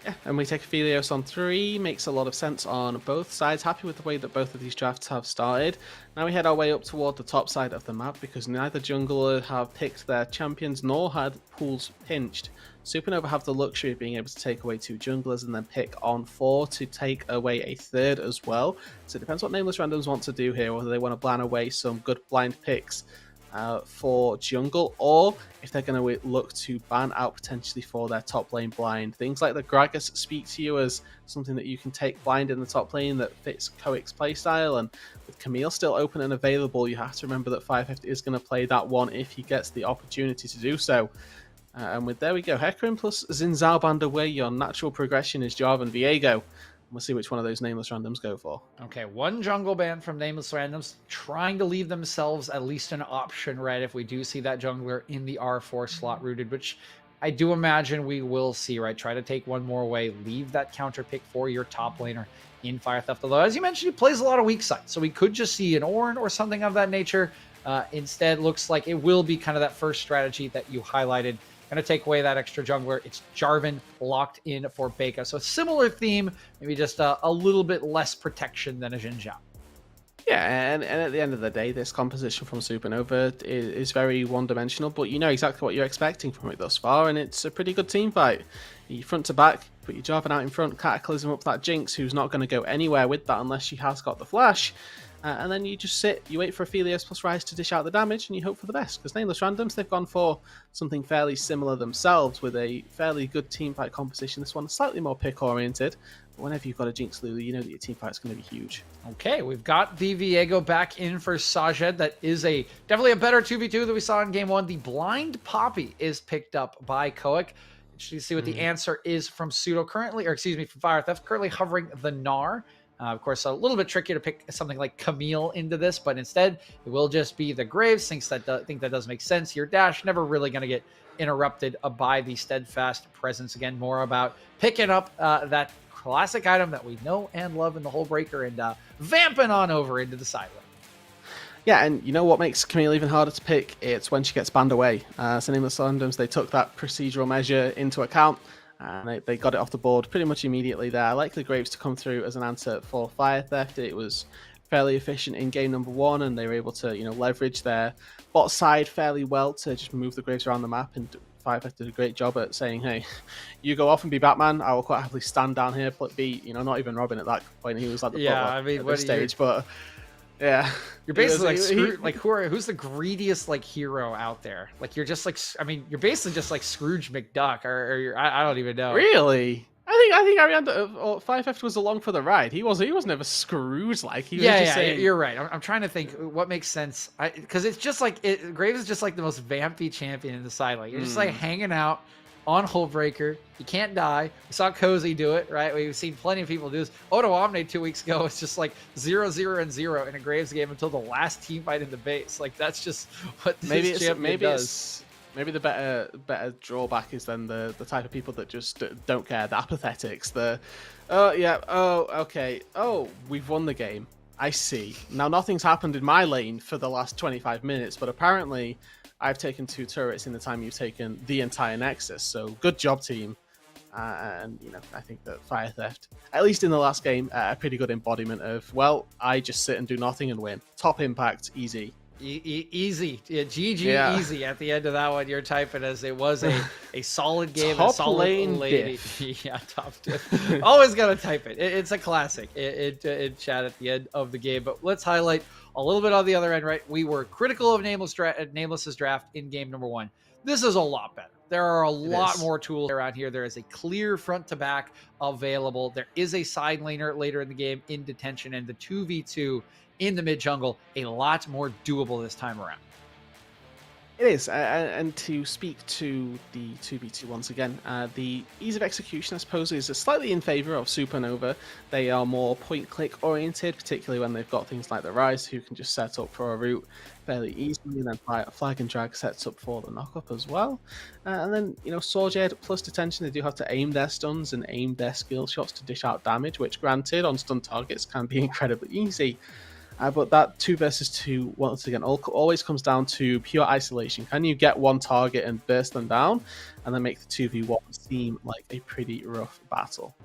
Yeah, and we take Aphelios on 3. Makes a lot of sense on both sides. Happy with the way that both of these drafts have started. Now we head our way up toward the top side of the map because neither jungler have picked their champions nor had pools pinched. Supernova have the luxury of being able to take away 2 junglers and then pick on 4 to take away a 3rd as well. So it depends what Nameless Randoms want to do here, whether they want to plan away some good blind picks for jungle, or if they're going to look to ban out potentially for their top lane blind. Things like the Gragas speak to you as something that you can take blind in the top lane that fits Koik's playstyle, and with Camille still open and available, you have to remember that 550 is going to play that one if he gets the opportunity to do so. And with there we go, Hecarim plus Xin Zhao band away, your natural progression is Jarvan Viego. We'll see which one of those Nameless Randoms go for. Okay, 1 jungle ban from Nameless Randoms, trying to leave themselves at least an option, right, if we do see that jungler in the R4 slot Rooted, which I do imagine we will see, right? Try to take 1 more away, leave that counter pick for your top laner in Fire Theft. Although, as you mentioned, he plays a lot of weak side, so we could just see an Ornn or something of that nature. Instead, looks like it will be kind of that first strategy that you highlighted. Going to take away that extra jungler. It's Jarvan locked in for Beka. So a similar theme, maybe just a little bit less protection than a Xin Zhao. Yeah, and at the end of the day, this composition from Supernova is very one-dimensional, but you know exactly what you're expecting from it thus far, and it's a pretty good team fight. You front to back, put your Jarvan out in front, Cataclysm up that Jinx, who's not going to go anywhere with that unless she has got the flash. And then you just sit, you wait for Aphelios plus Rise to dish out the damage, and you hope for the best. Because Nameless Randoms, they've gone for something fairly similar themselves with a fairly good teamfight composition. This one is slightly more pick-oriented. But whenever you've got a Jinx Lulu, you know that your teamfight's going to be huge. Okay, we've got the Viego back in for Sajed. That is definitely a better 2v2 than we saw in Game 1. The Blind Poppy is picked up by Koik. Interesting to see what the answer is from Pseudo currently, or excuse me, from Fire Theft, currently hovering the Gnar. Of course, a little bit trickier to pick something like Camille into this, but instead it will just be the Graves. Think that does make sense. Your dash never really going to get interrupted by the Steadfast presence. Again, more about picking up that classic item that we know and love in the Hull Breaker and vamping on over into the side lane. Yeah, and you know what makes Camille even harder to pick? It's when she gets banned away. So Nameless Randoms, they took that procedural measure into account. And they got it off the board pretty much immediately there. I like the Graves to come through as an answer for Fire Theft. It was fairly efficient in game number 1, and they were able to, leverage their bot side fairly well to just move the Graves around the map. And Fire Theft did a great job at saying, "Hey, you go off and be Batman. I will quite happily stand down here, but be, not even Robin at that point. He was like the I mean, at this stage, but." Yeah, you're basically who's the greediest hero out there? You're just you're basically just like Scrooge McDuck, or I don't even know. Really, I think Arianda 550 was along for the ride. He was never Scrooge like. He was just saying... You're right. I'm trying to think what makes sense. Because it's just Graves is just the most vampy champion in the side. You're just hanging out on Hullbreaker. You can't die. We saw Cozy do it, right? We've seen plenty of people do this. Odo Omne 2 weeks ago was just 0-0-0 in a Graves game until the last team fight in the base. That's just what this champion does. Maybe the better drawback is then the type of people that just don't care, the apathetics. We've won the game. I see. Now nothing's happened in my lane for the last 25 minutes, but apparently I've taken 2 turrets in the time you've taken the entire Nexus. So good job, team. And I think that Fire Theft, at least in the last game, a pretty good embodiment of, I just sit and do nothing and win. Top impact, easy. Easy. Yeah, GG easy at the end of that one. You're typing as it was a solid game. Top a solid lane lady. diff. Yeah, top diff. Always got to type it. It's a classic in chat at the end of the game. But let's highlight a little bit on the other end, right? We were critical of Nameless's draft in game number 1. This is a lot better. There are a lot more tools around here. There is a clear front to back available. There is a side laner later in the game in detention, and the 2v2 in the mid jungle a lot more doable this time around. It is, and to speak to the 2v2 once again, the ease of execution, I suppose, is slightly in favor of Supernova. They are more point-click oriented, particularly when they've got things like the Rise, who can just set up for a route fairly easily, and then Flag and Drag sets up for the knock-up as well. And then, you know, Swordjed plus Detention, they do have to aim their stuns and aim their skill shots to dish out damage, which, granted, on stun targets can be incredibly easy. But that 2 versus 2, once again, always comes down to pure isolation. Can you get one target and burst them down, and then make the 2v1 seem like a pretty rough battle?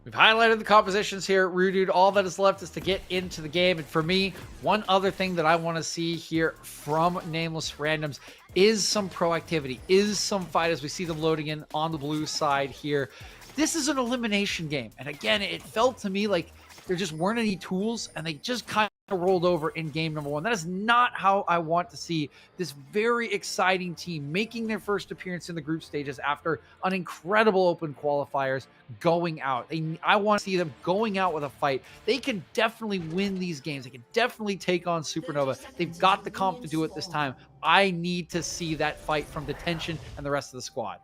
We've highlighted the compositions here, Rudude. All that is left is to get into the game. And for me, one other thing that I want to see here from Nameless Randoms is some proactivity, is some fight as we see them loading in on the blue side here. This is an elimination game. And again, it felt to me like there just weren't any tools, and they just kind of rolled over in game number 1. That is not how I want to see this very exciting team making their first appearance in the group stages after an incredible open qualifiers going out. I want to see them going out with a fight. They can definitely win these games. They can definitely take on Supernova. They've got the comp to do it this time. I need to see that fight from Detention and the rest of the squad.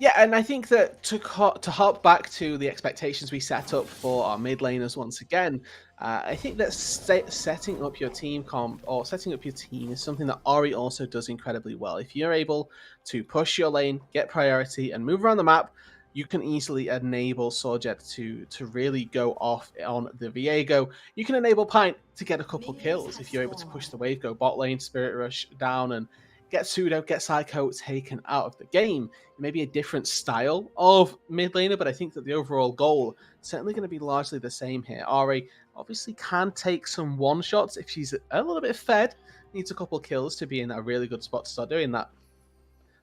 Yeah, and I think that to hop back to the expectations we set up for our mid laners once again, I think that setting up your team comp or setting up your team is something that Ori also does incredibly well. If you're able to push your lane, get priority, and move around the map, you can easily enable Swordjed to really go off on the Viego. You can enable Pint to get a couple kills if you're able to push the wave, go bot lane, Spirit Rush down, and get Pseudo, get Psycho taken out of the game. It may be a different style of mid laner, but I think that the overall goal is certainly going to be largely the same here. Ari obviously can take some one-shots if she's a little bit fed, needs a couple kills to be in a really good spot to start doing that.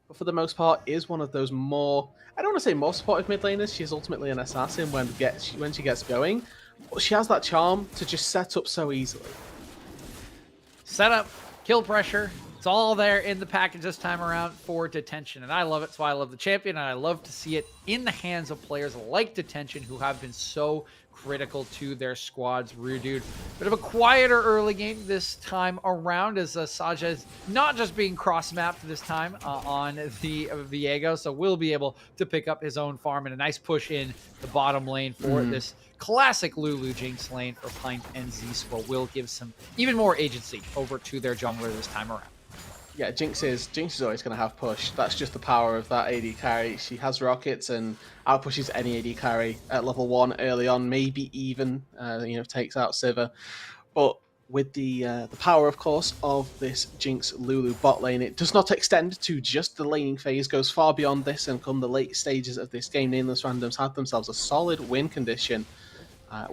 But for the most part, is one of those more, I don't want to say more supportive mid laners. She's ultimately an assassin when she gets going, but she has that charm to just set up so easily. Setup, kill pressure. It's all there in the package this time around for Detention, and I love it. That's why I love the champion, and I love to see it in the hands of players like Detention who have been so critical to their squads. Rudude, bit of a quieter early game this time around as Saja is not just being cross-mapped this time on the Viego, so will be able to pick up his own farm and a nice push in the bottom lane for this classic Lulu Jinx lane for Pint and Z-Score will give some even more agency over to their jungler this time around. Yeah, Jinx is always going to have push. That's just the power of that AD carry. She has rockets and outpushes any AD carry at level 1 early on, maybe even takes out Sivir. But with the power, of course, of this Jinx Lulu bot lane, it does not extend to just the laning phase, goes far beyond this, and come the late stages of this game, Nameless Randoms have themselves a solid win condition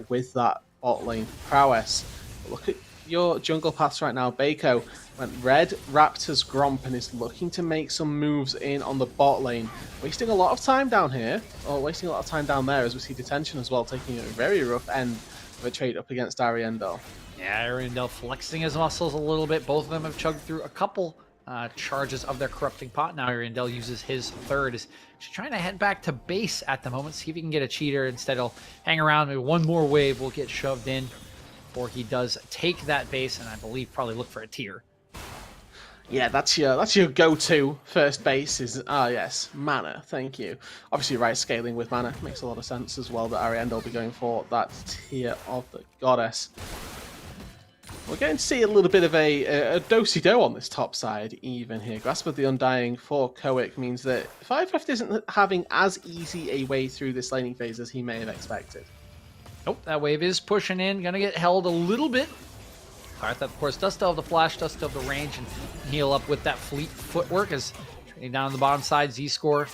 with that bot lane prowess. But look at your jungle paths right now. Baco went red Raptor's Gromp and is looking to make some moves in on the bot lane. Wasting a lot of time down here, or wasting a lot of time down there as we see Detention as well, taking a very rough end of a trade up against Ariandel. Yeah, Ariandel flexing his muscles a little bit. Both of them have chugged through a couple charges of their Corrupting Pot. Now Ariandel uses his third. Is trying to head back to base at the moment, see if he can get a cheater. Instead, he'll hang around. Maybe one more wave will get shoved in before he does take that base, and I believe probably look for a tier. Yeah, that's your go-to first base is, yes, mana, thank you. Obviously, right, scaling with mana makes a lot of sense as well, that Ariandel will be going for that tier of the Goddess. We're going to see a little bit of a do-si-do on this top side even here. Grasp of the Undying for Koic means that 5-5 isn't having as easy a way through this laning phase as he may have expected. Nope, that wave is pushing in, gonna get held a little bit. Karth, of course, does still have the flash, does still have the range, and heal up with that fleet footwork as trading down on the bottom side. Z-Score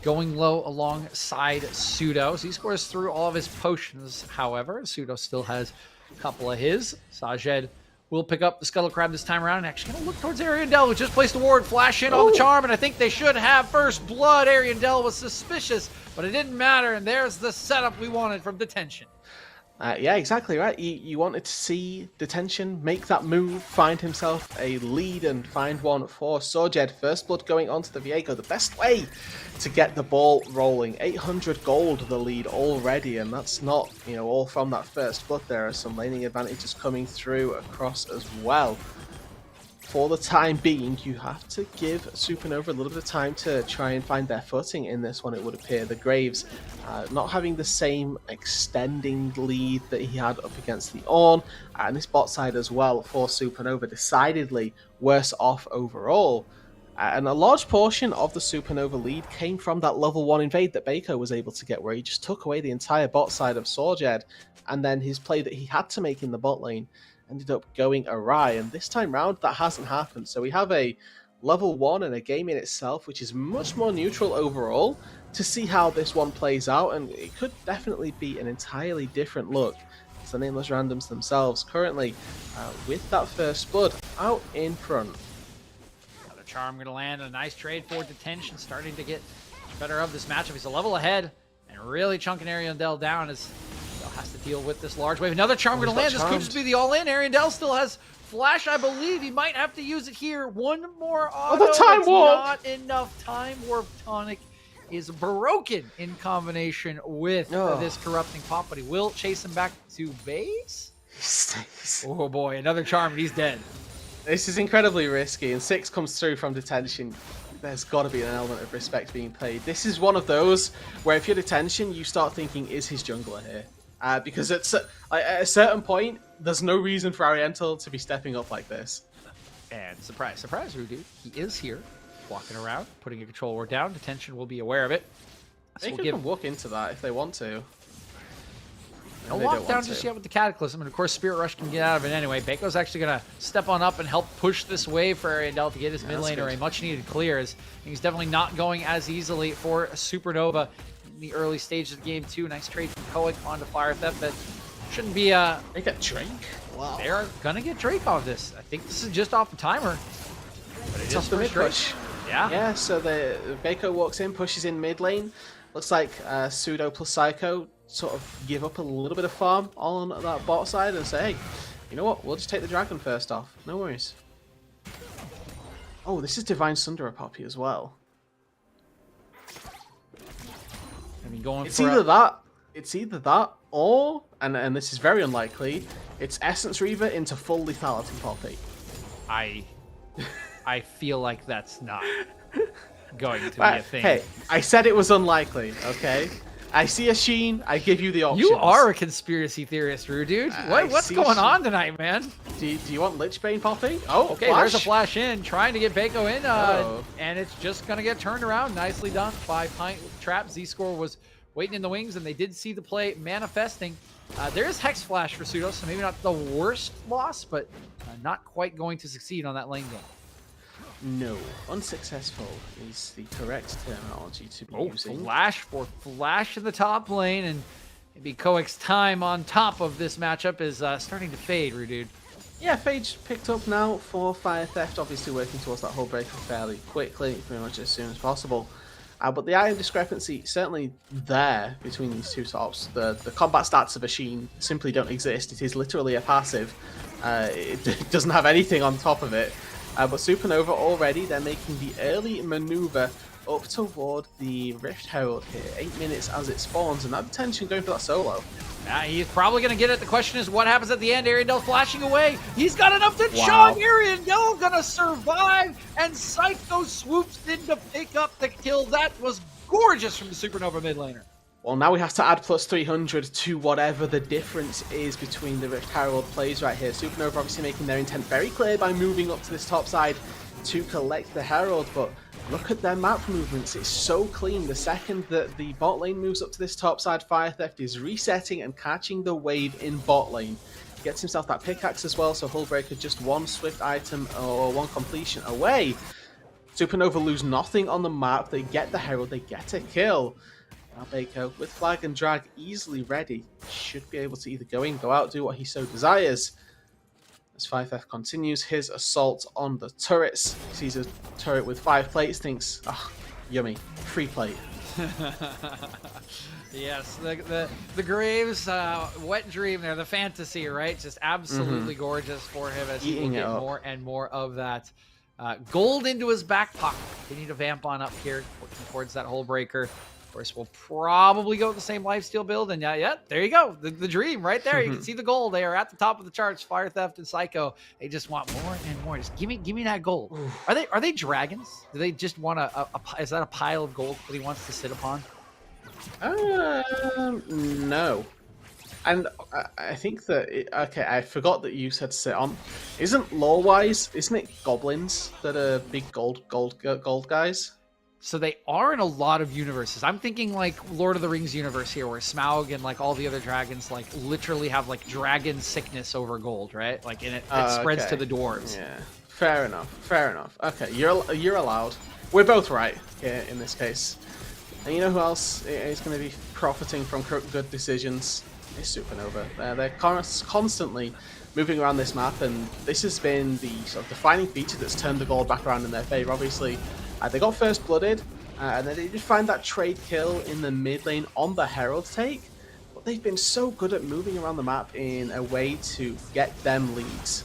going low alongside Pseudo. Z-Score is through all of his potions, however. Pseudo still has a couple of his. Sajed will pick up the Scuttle Crab this time around and actually going to look towards Ariandel, who just placed a ward, flash in on the charm, and I think they should have first blood. Ariandel was suspicious, but it didn't matter, and there's the setup we wanted from Detention. Yeah, exactly right. You wanted to see Detention make that move, find himself a lead, and find one for Sorjed. First blood going onto the Viego. The best way to get the ball rolling. 800 gold the lead already, and that's not, all from that first blood. There are some laning advantages coming through across as well. For the time being, you have to give Supernova a little bit of time to try and find their footing in this one, it would appear. The Graves not having the same extending lead that he had up against the Ornn, and this bot side as well for Supernova decidedly worse off overall. And a large portion of the Supernova lead came from that level 1 invade that Baco was able to get, where he just took away the entire bot side of Sorjed, and then his play that he had to make in the bot lane ended up going awry, and this time round that hasn't happened. So we have a level 1 and a game in itself which is much more neutral overall to see how this one plays out, and it could definitely be an entirely different look as the Nameless randoms themselves currently with that first blood out in front. Another charm going to land, a nice trade for Detention, starting to get better of this matchup. He's a level ahead and really chunking Ariandel down as has to deal with this large wave. Another charm going to land. This could just be the all-in. Ariandel still has flash, I believe. He might have to use it here. One more auto. The time warp! Not enough. Time warp tonic is broken in combination with this corrupting pop, but he will chase him back to base. Oh boy, another charm and he's dead. This is incredibly risky, and 6 comes through from Detention. There's got to be an element of respect being played. This is one of those where if you're Detention, you start thinking, is his jungler here? Because at a certain point, there's no reason for Ariandel to be stepping up like this. And surprise, surprise, Rudu, he is here, walking around, putting a control ward down. Detention will be aware of it. So they can walk into that if they want to. They'll walk down just yet with the Cataclysm, and of course Spirit Rush can get out of it anyway. Baco's actually going to step on up and help push this wave for Ariandel to get his mid laner a much-needed clear, as he's definitely not going as easily for Supernova in the early stages of game 2. Nice trade from Koic onto Fire Theft. That shouldn't be a... They got Drake? Wow. They're going to get Drake off this. I think this is just off the timer. But it's off the mid push. Yeah. Yeah, so the Baco walks in, pushes in mid lane. Looks like Pseudo plus Psycho sort of give up a little bit of farm on that bot side and say, hey, you know what, we'll just take the dragon first off. No worries. Oh, this is Divine Sundara Poppy as well. I mean, going it's either that, or, and this is very unlikely, it's Essence Reaver into full lethality Poppy. I feel like that's not going to be a thing. Hey, I said it was unlikely, okay? I see a Sheen, I give you the options. You are a conspiracy theorist, Rue, dude. What's going on tonight, man? Do you want Lichbane Poppy? Oh, okay, flash. There's a flash in, trying to get Baco in, and it's just going to get turned around. Nicely done by Pint with the trap. Z-Score was waiting in the wings, and they did see the play manifesting. There is Hex Flash for Pseudo, so maybe not the worst loss, but not quite going to succeed on that lane game. No, unsuccessful is the correct terminology to be using. Flash for Flash in the top lane, and maybe Koic's time on top of this matchup is starting to fade, Rudude. Yeah, Fade's picked up now for Fire Theft, obviously working towards that whole breaker fairly quickly, pretty much as soon as possible. But the item discrepancy certainly there between these two tops. The combat stats of a Sheen simply don't exist. It is literally a passive. It doesn't have anything on top of it. But Supernova already, they're making the early maneuver up toward the Rift Herald here. 8 minutes as it spawns, and that Detention going for that solo. He's probably going to get it. The question is what happens at the end. Ariandel flashing away. He's got enough to chug. Ariandel going to survive, and Psycho swoops in to pick up the kill. That was gorgeous from the Supernova mid laner. Well, now we have to add plus 300 to whatever the difference is between the Rift Herald plays right here. Supernova obviously making their intent very clear by moving up to this top side to collect the Herald, but look at their map movements. It's so clean. The second that the bot lane moves up to this top side, Fire Theft is resetting and catching the wave in bot lane. He gets himself that pickaxe as well, so Hullbreaker just one swift item or one completion away. Supernova lose nothing on the map. They get the Herald, they get a kill. Now Baco, with flag and drag easily ready, should be able to either go in, go out, do what he so desires. As Fire Theft continues his assault on the turrets, he sees a turret with 5 plates, thinks, ah, yummy, free plate. Yes, the Graves wet dream there, the fantasy, right? Just absolutely gorgeous for him as he will get more and more of that gold into his back pocket. Continue to vamp on up here, working towards that hole breaker. Of course, we'll probably go with the same lifesteal build, and yeah, there you go, the dream right there. You can see the gold. They are at the top of the charts. Fire Theft and Psycho. They just want more and more. Just give me that gold. Ooh. Are they dragons? Do they just want is that a pile of gold that he wants to sit upon? No. And I think that okay, I forgot that you said sit on. Isn't lore-wise, isn't it goblins that are big gold guys? So they are in a lot of universes. I'm thinking like Lord of the Rings universe here, where Smaug and like all the other dragons like literally have like dragon sickness over gold, right? Like, and it spreads to the dwarves. Yeah, fair enough. Okay, you're allowed. We're both right here in this case. And you know who else is going to be profiting from good decisions? It's Supernova. They're constantly moving around this map, and this has been the sort of defining feature that's turned the gold back around in their favor. Obviously, they got first blooded, and then they did find that trade kill in the mid lane on the Herald take, but they've been so good at moving around the map in a way to get them leads.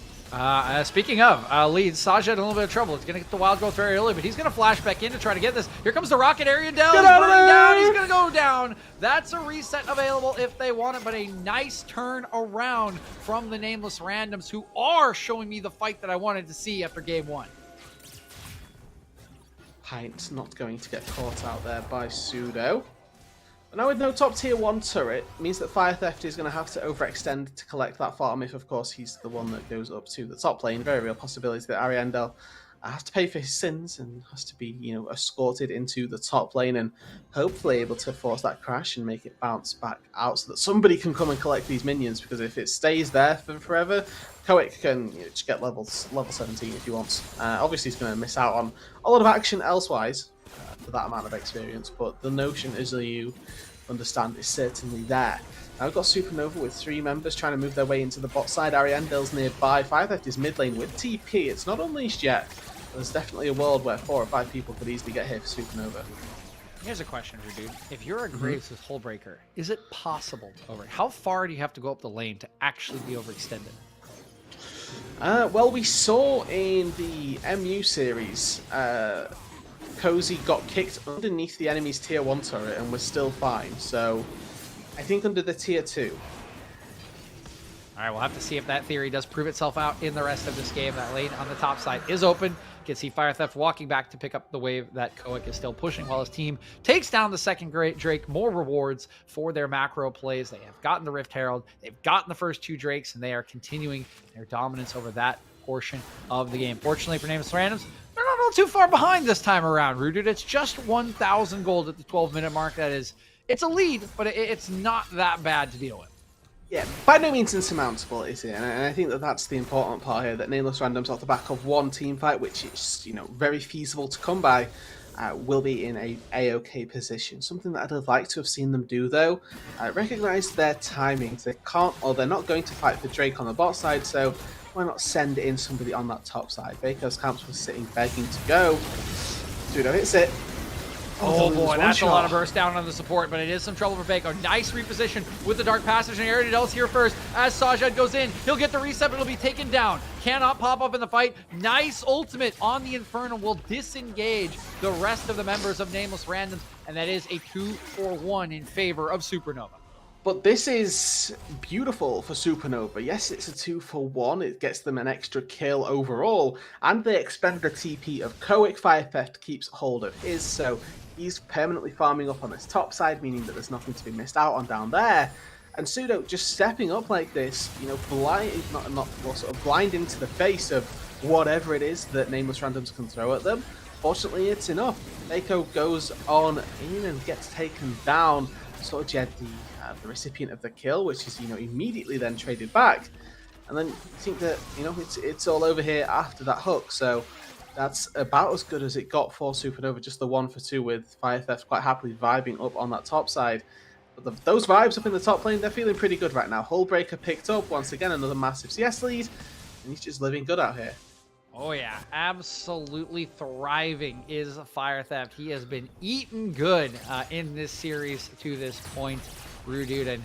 Speaking of leads, Sajid in a little bit of trouble. He's going to get the wild growth very early, but he's going to flash back in to try to get this. Here comes the rocket area down. He's burning down. He's going to go down. That's a reset available if they want it, but a nice turn around from the Nameless randoms, who are showing me the fight that I wanted to see after game one. Pint not going to get caught out there by Pseudo. But now with no top tier 1 turret, means that Fire Theft is going to have to overextend to collect that farm if, of course, he's the one that goes up to the top lane. Very real possibility that Ariandel has to pay for his sins and has to be, escorted into the top lane and hopefully able to force that crash and make it bounce back out so that somebody can come and collect these minions, because if it stays there for forever, Koic can just get level 17 if he wants. Obviously, he's going to miss out on a lot of action elsewise for that amount of experience, but the notion, as you understand, is certainly there. Now we've got Supernova with 3 members trying to move their way into the bot side. Ariandel's nearby. Fire Theft is mid lane with TP. It's not unleashed yet. There's definitely a world where 4 or 5 people could easily get here for Supernova. Here's a question for you, dude. If you're a Graves with Hullbreaker, is it possible to over? How far do you have to go up the lane to actually be overextended? Well, we saw in the MU series, Cozy got kicked underneath the enemy's tier 1 turret and was still fine. So I think under the tier 2. All right, we'll have to see if that theory does prove itself out in the rest of this game. That lane on the top side is open. You can see Fire Theft walking back to pick up the wave that Koic is still pushing while his team takes down the second Great Drake. More rewards for their macro plays. They have gotten the Rift Herald. They've gotten the first 2 Drakes, and they are continuing their dominance over that portion of the game. Fortunately for Nameless Randoms, they're not all too far behind this time around, Rooted. It's just 1,000 gold at the 12-minute mark. It's a lead, but it's not that bad to deal with. Yeah, by no means insurmountable, is it? And I think that that's the important part here, that Nameless Randoms, off the back of 1 team fight, which is, very feasible to come by, will be in a A-OK position. Something that I'd have liked to have seen them do, though, recognise their timings. They can't, or they're not going to fight for Drake on the bot side, so why not send in somebody on that top side? Baker's Camps was sitting begging to go. Pseudo hits it. Oh boy, that's a lot of burst down on the support, but it is some trouble for Bako. Nice reposition with the Dark Passage, and Ariandel's here first. As Sajid goes in, he'll get the reset, but it'll be taken down. Cannot pop up in the fight. Nice ultimate on the Inferno will disengage the rest of the members of Nameless Randoms, and that is a 2-for-1 in favor of Supernova. But this is beautiful for Supernova. Yes, it's a 2-for-1. It gets them an extra kill overall, and they expend the TP of Koic. Fire Theft keeps hold of his, so he's permanently farming up on this top side, meaning that there's nothing to be missed out on down there. And Pseudo just stepping up like this, blind into the face of whatever it is that Nameless Randoms can throw at them. Fortunately, it's enough. Mako goes on in and gets taken down. Sort of Jed, the recipient of the kill, which is immediately then traded back, and then you think that it's all over here after that hook. So that's about as good as it got for Supernova. Just the 1-for-2 with Fire Theft quite happily vibing up on that top side. But those vibes up in the top lane, they're feeling pretty good right now. Hullbreaker picked up once again, another massive CS lead, and he's just living good out here. Oh yeah, absolutely thriving is Fire Theft. He has been eating good in this series to this point, Dude, and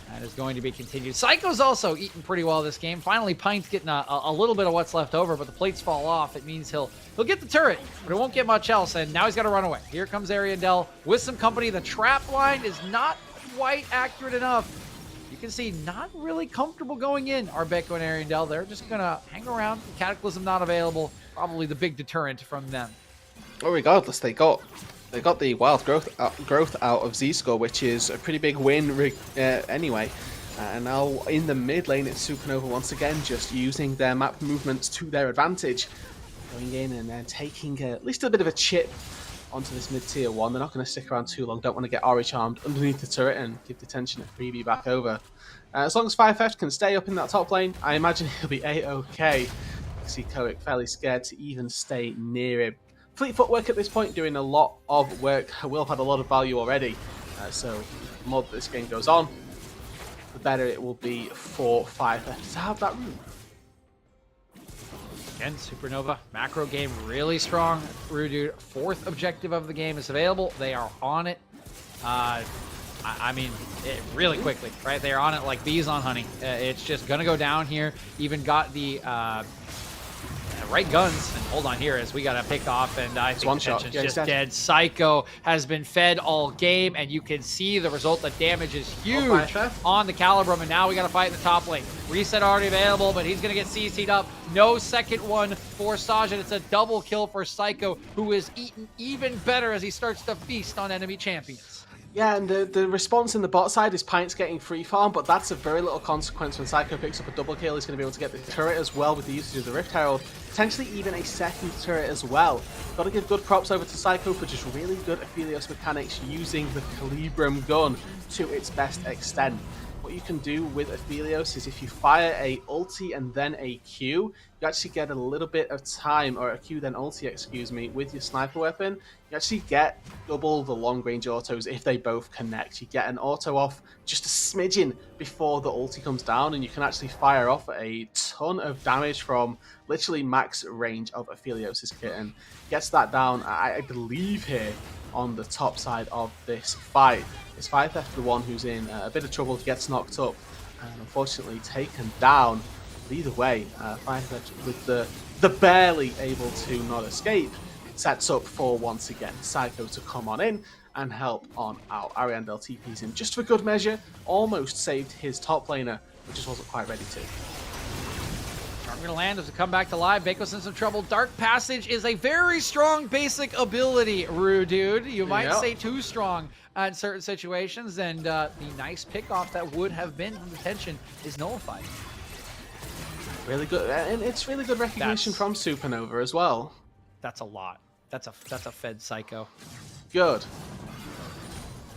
that is going to be continued. Psycho's also eating pretty well this game. Finally, Pint's getting a little bit of what's left over, but the plates fall off. It means he'll get the turret, but it won't get much else, and now he's got to run away. Here comes Ariandel with some company. The trap line is not quite accurate enough. You can see not really comfortable going in. Arbeco and Ariandel, they're just going to hang around. Cataclysm not available. Probably the big deterrent from them. Well, regardless, they got the wild growth out of Z-Score, which is a pretty big win anyway. And now in the mid lane, it's Supernova once again, just using their map movements to their advantage. Going in and then taking at least a bit of a chip onto this mid-tier 1. They're not going to stick around too long. Don't want to get Ori charmed underneath the turret and give detention a freebie back over. As long as Fire Theft can stay up in that top lane, I imagine he'll be A-OK. I see Koic fairly scared to even stay near him. Fleet Footwork at this point doing a lot of work. Will have had a lot of value already. So the more that this game goes on, the better it will be for Fire Theft to have that room. Again, Supernova, macro game really strong. Dude, fourth objective of the game is available. They are on it. I mean, really quickly, right? They're on it like bees on honey. It's just going to go down here. Even got the right guns. And hold on here as we got to pick off, and I think Detention's just dead. Psycho has been fed all game, and you can see the result. The damage is huge on the Calibrum, and now we got to fight in the top lane. Reset already available, but he's going to get CC'd up. No second one for Sajid. It's a double kill for Psycho, who is eating even better as he starts to feast on enemy champions. Yeah, and the response in the bot side is Pints getting free farm, but that's a very little consequence when Psycho picks up a double kill. He's going to be able to get the turret as well with the usage of the Rift Herald, potentially even a second turret as well. Got to give good props over to Psycho for just really good Aphelios mechanics using the Calibrum gun to its best extent. What you can do with Aphelios is if you fire a ulti and then a Q, you actually get a little bit of time, or a Q then ulti, excuse me, with your sniper weapon. You actually get double the long range autos if they both connect. You get an auto off just a smidgen before the ulti comes down, and you can actually fire off a ton of damage from literally max range of Aphelios' kitten. Gets that down, I believe, here on the top side of this fight. Is Fire Theft the one who's in a bit of trouble, gets knocked up, and unfortunately taken down. But either way, Fire Theft with the barely able to not escape, sets up for, once again, Psycho to come on in and help on out. Ariandel TP's in just for good measure, almost saved his top laner, but just wasn't quite ready to. We're going to land as we come back to live. Baco's in some trouble. Dark Passage is a very strong basic ability, Dude. You might say too strong in certain situations, and the nice pickoff that would have been from detention is nullified. Really good, and it's really good recognition from Supernova as well. That's a lot. That's a fed Psycho. Good.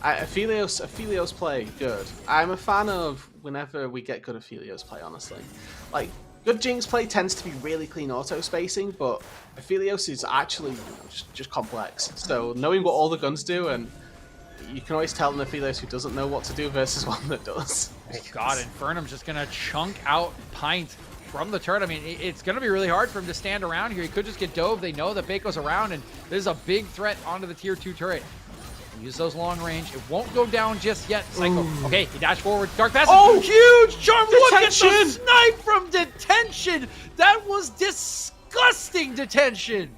Aphelios play, good. I'm a fan of whenever we get good Aphelios play, honestly. Like, good Jinx play tends to be really clean auto spacing, but Aphelios is actually just complex. So knowing what all the guns do, and you can always tell an Aphelios who doesn't know what to do versus one that does. Oh god, Infernum's just gonna chunk out Pint from the turret. I mean, it's gonna be really hard for him to stand around here. He could just get dove. They know that Baco's around, and there's a big threat onto the tier 2 turret. Use those long range. It won't go down just yet. Psycho. Ooh. Okay, he dashed forward. Dark Passage. Oh, huge charm. Look at the snipe from detention. That was disgusting detention.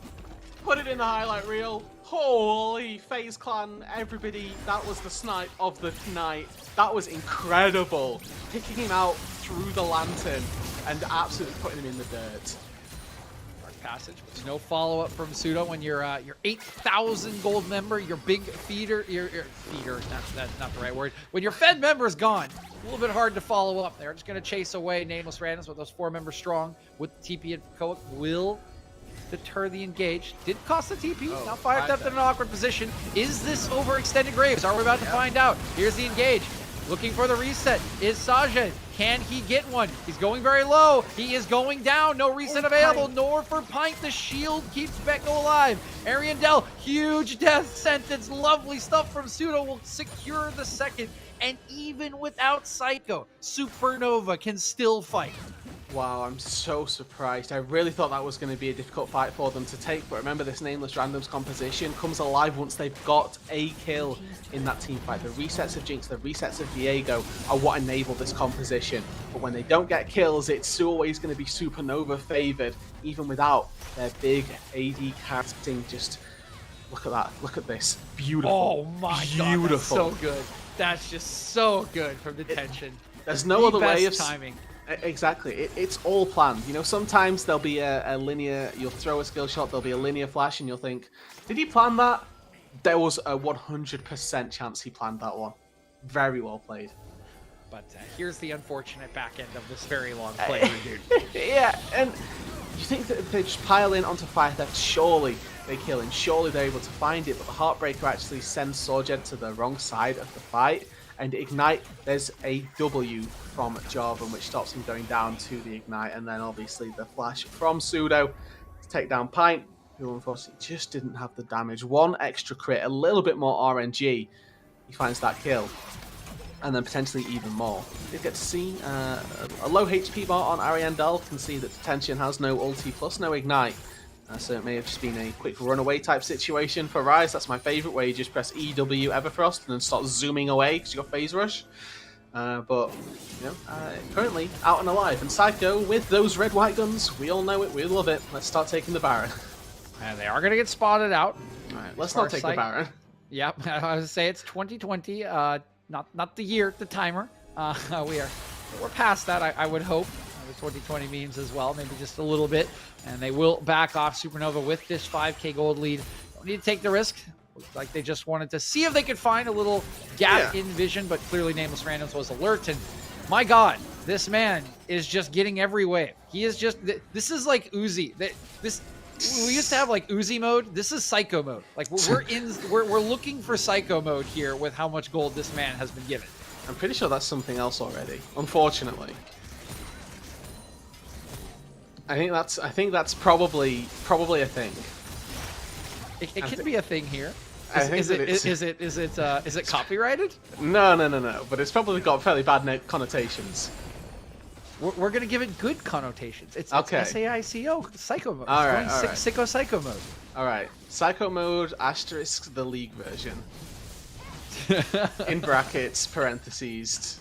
Put it in the highlight reel. Holy FaZe Clan, everybody. That was the snipe of the night. That was incredible. Picking him out through the lantern and absolutely putting him in the dirt. Passage. There's no follow-up from Pseudo when you're 8,000 gold member, your big feeder, your feeder, that's not the right word. When your fed member is gone, a little bit hard to follow up. They're just going to chase away Nameless Randoms with those 4 members strong. With the TP and Koic will deter the engage. Did cost the TP. Now Fire Theft in an awkward position. Is this overextended Graves? Are we about to find out? Here's the engage. Looking for the reset is Sajid. Can he get one? He's going very low. He is going down. No reset available, nor for Pint. The shield keeps Becco alive. Ariandel, huge death sentence. Lovely stuff from Pseudo will secure the second. And even without Psycho, Supernova can still fight. Wow, I'm so surprised. I really thought that was going to be a difficult fight for them to take, but remember this Nameless Randoms composition comes alive once they've got a kill in that team fight. The resets of Jinx, the resets of Diego are what enable this composition, but when they don't get kills, it's always going to be Supernova favored, even without their big AD casting. Just look at that, look at this. Beautiful. Oh my god, that's Beautiful. so good. That's just so good from Detention. There's no other way of timing. Exactly, it's all planned. You know, sometimes there'll be a linear, you'll throw a skill shot, there'll be a linear flash, and you'll think, did he plan that? There was a 100% chance he planned that one. Very well played. But here's the unfortunate back end of this very long play, dude. Yeah, and you think that if they just pile in onto Fire Theft, surely they kill him, surely they're able to find it, but the Heartbreaker actually sends Sorjed to the wrong side of the fight, and Ignite, there's a W from Jarvan, which stops him going down to the Ignite, and then obviously the flash from Pseudo to take down Pint, who unfortunately just didn't have the damage. One extra crit, a little bit more RNG, he finds that kill, and then potentially even more. You get to see a low HP bar on Ariandel, can see that Detention has no ulti plus no Ignite. So it may have just been a quick runaway type situation for Rise. That's my favourite, where you just press EW Everfrost and then start zooming away because you got Phase Rush. But, you know, currently out and alive. And Psycho with those red-white guns, we all know it, we love it. Let's start taking the Baron. And they are going to get spotted out. Alright, let's not take the Baron. Yep, I was going to say it's 2020, not the year, the timer. We're past that, I would hope. The 2020 memes as well, maybe just a little bit. And they will back off Supernova with this 5k gold lead. Don't need to take the risk. Looks like they just wanted to see if they could find a little gap in vision, but clearly Nameless Randoms was alert. And my god, this man is just getting every wave. He is just, this is like Uzi. We used to have like Uzi mode. This is Psycho mode. Like we're looking for Psycho mode here with how much gold this man has been given. I'm pretty sure that's something else already, unfortunately. I think that's probably a thing. It can be a thing here. Is it copyrighted? No. But it's probably got fairly bad connotations. We're gonna give it good connotations. It's SAICO Psycho mode. All right. Sicko Psycho mode. All right. Psycho mode asterisk the League version. In brackets, parentheses,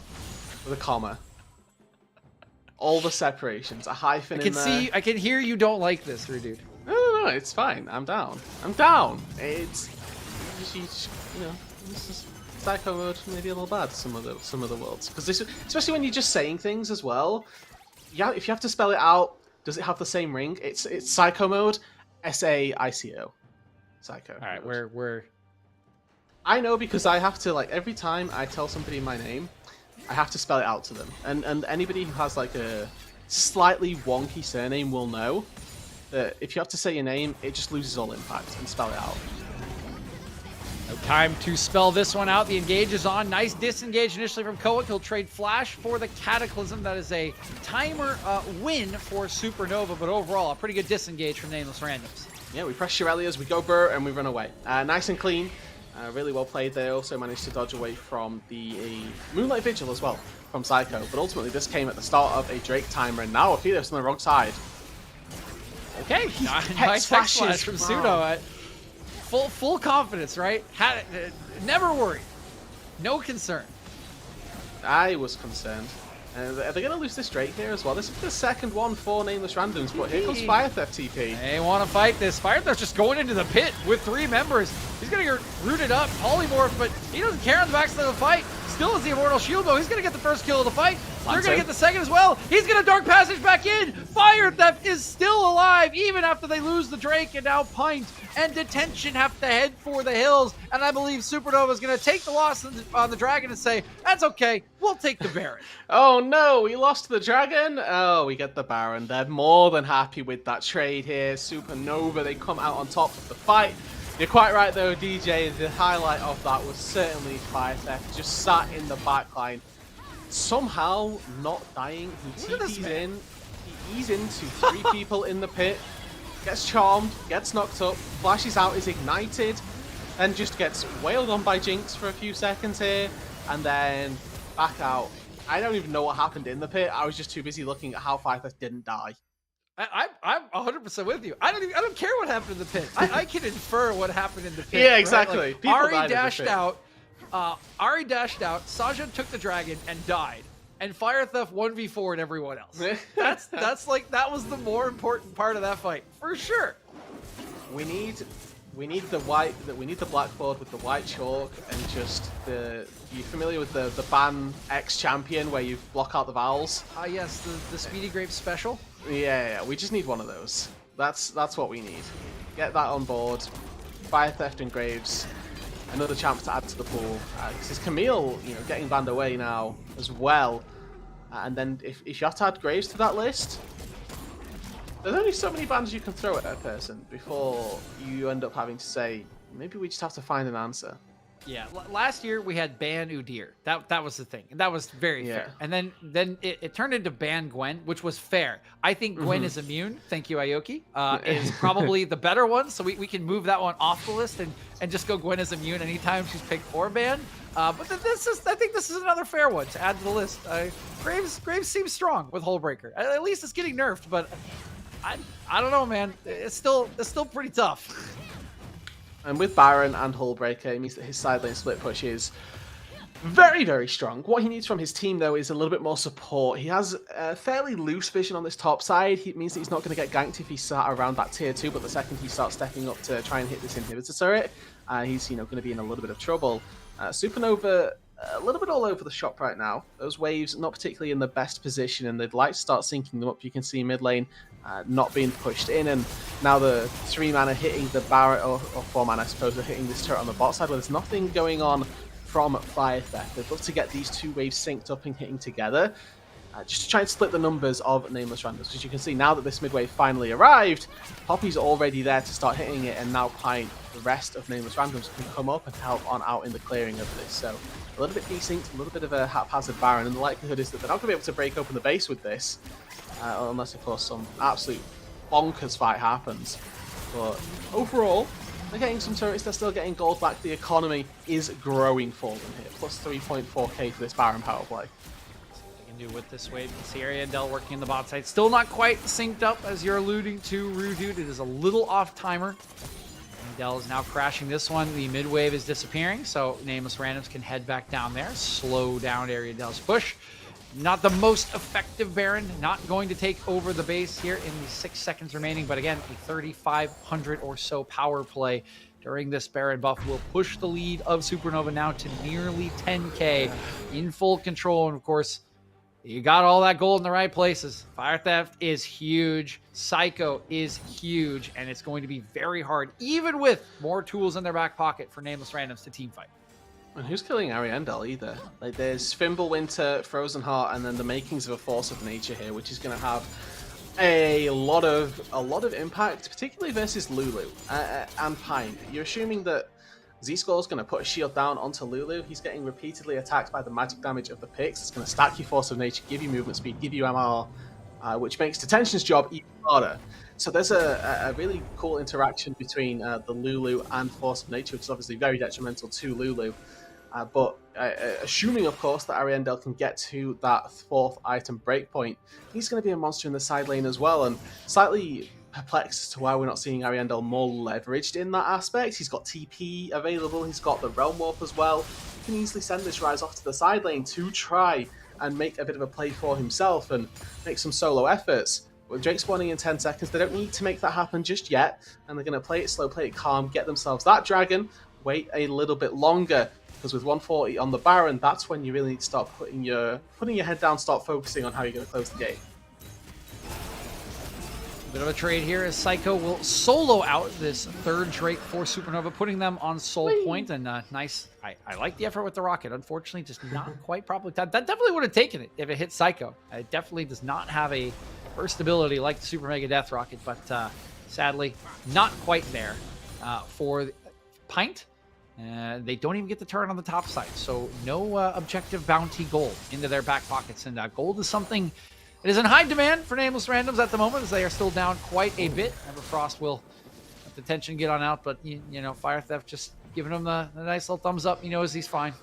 with a comma. All the separations, a hyphen in there. I can hear you don't like this, dude. No, it's fine. I'm down. It's, you know, this is Psycho mode, maybe a little bad. Some of the worlds, because especially when you're just saying things as well. Yeah, if you have to spell it out, does it have the same ring? It's Psycho mode, SAICO. Psycho. All right, mode. we're. I know, because I have to, like, every time I tell somebody my name, I have to spell it out to them, and anybody who has like a slightly wonky surname will know that if you have to say your name, it just loses all impact, and spell it out. No time to spell this one out. The engage is on. Nice disengage initially from Koa. He'll trade Flash for the Cataclysm. That is a timer win for Supernova, but overall a pretty good disengage from Nameless Randoms. Yeah, we press Shirelias, we go Burr, and we run away. Nice and clean. Really well played. They also managed to dodge away from the Moonlight Vigil as well from Psycho, but ultimately this came at the start of a Drake timer, and now Ophidius on the wrong side. Okay, nice flash from Pseudo. Full confidence, right? Never worried. No concern. I was concerned. Are they going to lose this Drake here as well? This is the second one for Nameless Randoms, but here comes Fire Theft TP. They want to fight this. Fire Theft's just going into the pit with 3 members. He's going to get rooted up, polymorph, but he doesn't care on the backside of the fight. Still has the Immortal Shield, though. He's going to get the first kill of the fight. They're going to get the second as well. He's going to Dark Passage back in. Fire Theft is still alive, even after they lose the Drake, and now Pint and Detention have to head for the hills. And I believe Supernova is going to take the loss on the Dragon and say, that's okay, we'll take the Baron. Oh no, we lost the Dragon. Oh, we get the Baron. They're more than happy with that trade here. Supernova, they come out on top of the fight. You're quite right though, DJ. The highlight of that was certainly Fire Theft, just sat in the backline, somehow not dying. He TP's in, he ease into 3 people in the pit, gets charmed, gets knocked up, flashes out, is ignited, and just gets wailed on by Jinx for a few seconds here, and then back out I don't even know what happened in the pit. I was just too busy looking at how Firetheft didn't die. I'm 100% with you. I don't care what happened in the pit. I can infer what happened in the pit. Yeah, right? exactly. Like, People Ari died in the dashed pit. out. Ari dashed out. Sajan took the dragon and died. And Firetheft 1v4'd everyone else. That's like, that was the more important part of that fight for sure. We need the white, we need the blackboard with the white chalk and just the. You familiar with the ban X champion where you block out the vowels? Yes, the Speedy Grape special. Yeah, we just need one of those. That's what we need. Get that on board. Fire Theft and Graves, another champ to add to the pool. Because it's Camille, getting banned away now as well. And then if you have to add Graves to that list, there's only so many bans you can throw at a person before you end up having to say, maybe we just have to find an answer. Yeah, last year we had ban Udyr. That was the thing. That was very fair. And then it turned into ban Gwen, which was fair. I think Gwen is immune. Thank you, Aoki. Is probably the better one, so we can move that one off the list and just go Gwen is immune anytime she's picked or banned. But I think this is another fair one to add to the list. Graves seems strong with Hullbreaker. At least it's getting nerfed, but I don't know, man. It's still pretty tough. And with Baron and Hullbreaker, it means that his side lane split push is very, very strong. What he needs from his team, though, is a little bit more support. He has a fairly loose vision on this top side. It means that he's not going to get ganked if he sat around that tier 2, but the second he starts stepping up to try and hit this inhibitor turret, he's going to be in a little bit of trouble. Supernova, a little bit all over the shop right now. Those waves not particularly in the best position, and they'd like to start syncing them up. You can see mid lane not being pushed in, and now the 3 mana hitting the Barret, or 4 mana I suppose, are hitting this turret on the bot side where there's nothing going on from Firetheft. They'd love to get these 2 waves synced up and hitting together, just to try and split the numbers of Nameless Randoms, because you can see now that this mid wave finally arrived, Poppy's already there to start hitting it, and now Pine, the rest of Nameless Randoms, can come up and help on out in the clearing of this. So a little bit desynced, a little bit of a haphazard Baron, and the likelihood is that they're not going to be able to break open the base with this, unless of course some absolute bonkers fight happens. But overall, they're getting some turrets, they're still getting gold back, the economy is growing for them here, plus 3.4k for this Baron power play. Do with this wave. You can see Ariandel working in the bot side. Still not quite synced up, as you're alluding to, Rudude. It is a little off timer. Ariandel is now crashing this one. The mid wave is disappearing, so Nameless Randoms can head back down there. Slow down Ariandel's push. Not the most effective Baron. Not going to take over the base here in the 6 seconds remaining, but again, a 3,500 or so power play during this Baron buff will push the lead of Supernova now to nearly 10k in full control. And of course, you got all that gold in the right places. Fire Theft is huge. Psycho is huge. And it's going to be very hard, even with more tools in their back pocket, for Nameless Randoms to team fight. And who's killing Ariandel either? Like, there's Fimbulwinter, Frozen Heart, and then the makings of a Force of Nature here, which is going to have a lot of impact, particularly versus Lulu and Pine. You're assuming that Z-Score is going to put a shield down onto Lulu. He's getting repeatedly attacked by the magic damage of the picks. It's going to stack your Force of Nature, give you movement speed, give you MR, which makes Detention's job even harder. So there's a really cool interaction between the Lulu and Force of Nature, which is obviously very detrimental to Lulu. But assuming, of course, that Ariandel can get to that 4th item breakpoint, he's going to be a monster in the side lane as well, and slightly perplexed as to why we're not seeing Ariandel more leveraged in that aspect. He's got TP available, he's got the Realm Warp as well. He can easily send this Rise off to the side lane to try and make a bit of a play for himself and make some solo efforts. With Drake spawning in 10 seconds, they don't need to make that happen just yet, and they're going to play it slow, play it calm, get themselves that dragon, wait a little bit longer, because with 140 on the Baron, that's when you really need to start putting your head down, start focusing on how you're going to close the game. Bit of a trade here as Psycho will solo out this 3rd Drake for Supernova, putting them on soul point. And nice. I like the effort with the rocket. Unfortunately, just not quite properly timed. That definitely would have taken it if it hit Psycho. It definitely does not have a burst ability like the Super Mega Death Rocket, but sadly, not quite there for Pint. They don't even get the turret on the top side, so no objective bounty gold into their back pockets. And gold is something it is in high demand for Nameless Randoms at the moment, as they are still down quite a bit. Everfrost will let the tension get on out, but you know, Fire Theft just giving him the nice little thumbs up. He knows he's fine.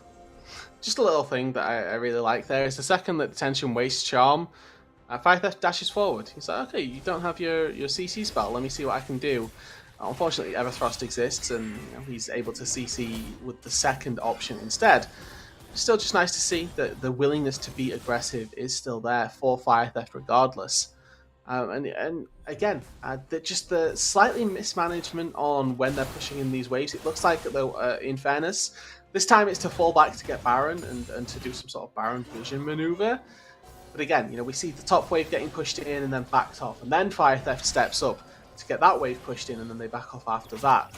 just a little thing that I really like there is the second that Detention wastes Charm, Fire Theft dashes forward. He's like, okay, you don't have your CC spell, let me see what I can do. Unfortunately, Everthrust exists, and he's able to CC with the second option instead. Still just nice to see that the willingness to be aggressive is still there for Fire Theft regardless. And again, just the slightly mismanagement on when they're pushing in these waves. It looks like, though, in fairness, this time it's to fall back to get Baron and to do some sort of Baron vision maneuver. But again, we see the top wave getting pushed in and then backed off, and then Fire Theft steps up to get that wave pushed in, and then they back off after that.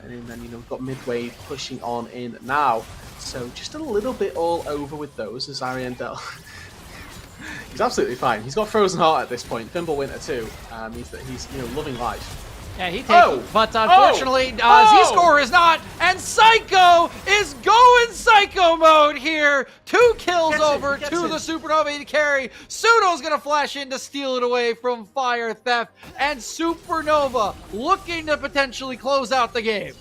And then we've got mid wave pushing on in now. So just a little bit all over with those as Ariandel. He's absolutely fine. He's got Frozen Heart at this point. Thimble Winter too means that he's loving life. Yeah, he takes but unfortunately, Z-Score is not, and Psycho is going Psycho mode here. 2 kills over to the Supernova to carry. Pseudo's going to flash in to steal it away from Fire Theft, and Supernova looking to potentially close out the game.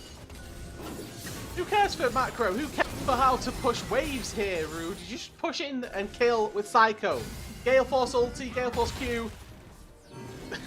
Who cares for macro? Who cares for how to push waves here, Rude? You just push in and kill with Psycho. Gale Force ulti, Gale Force Q.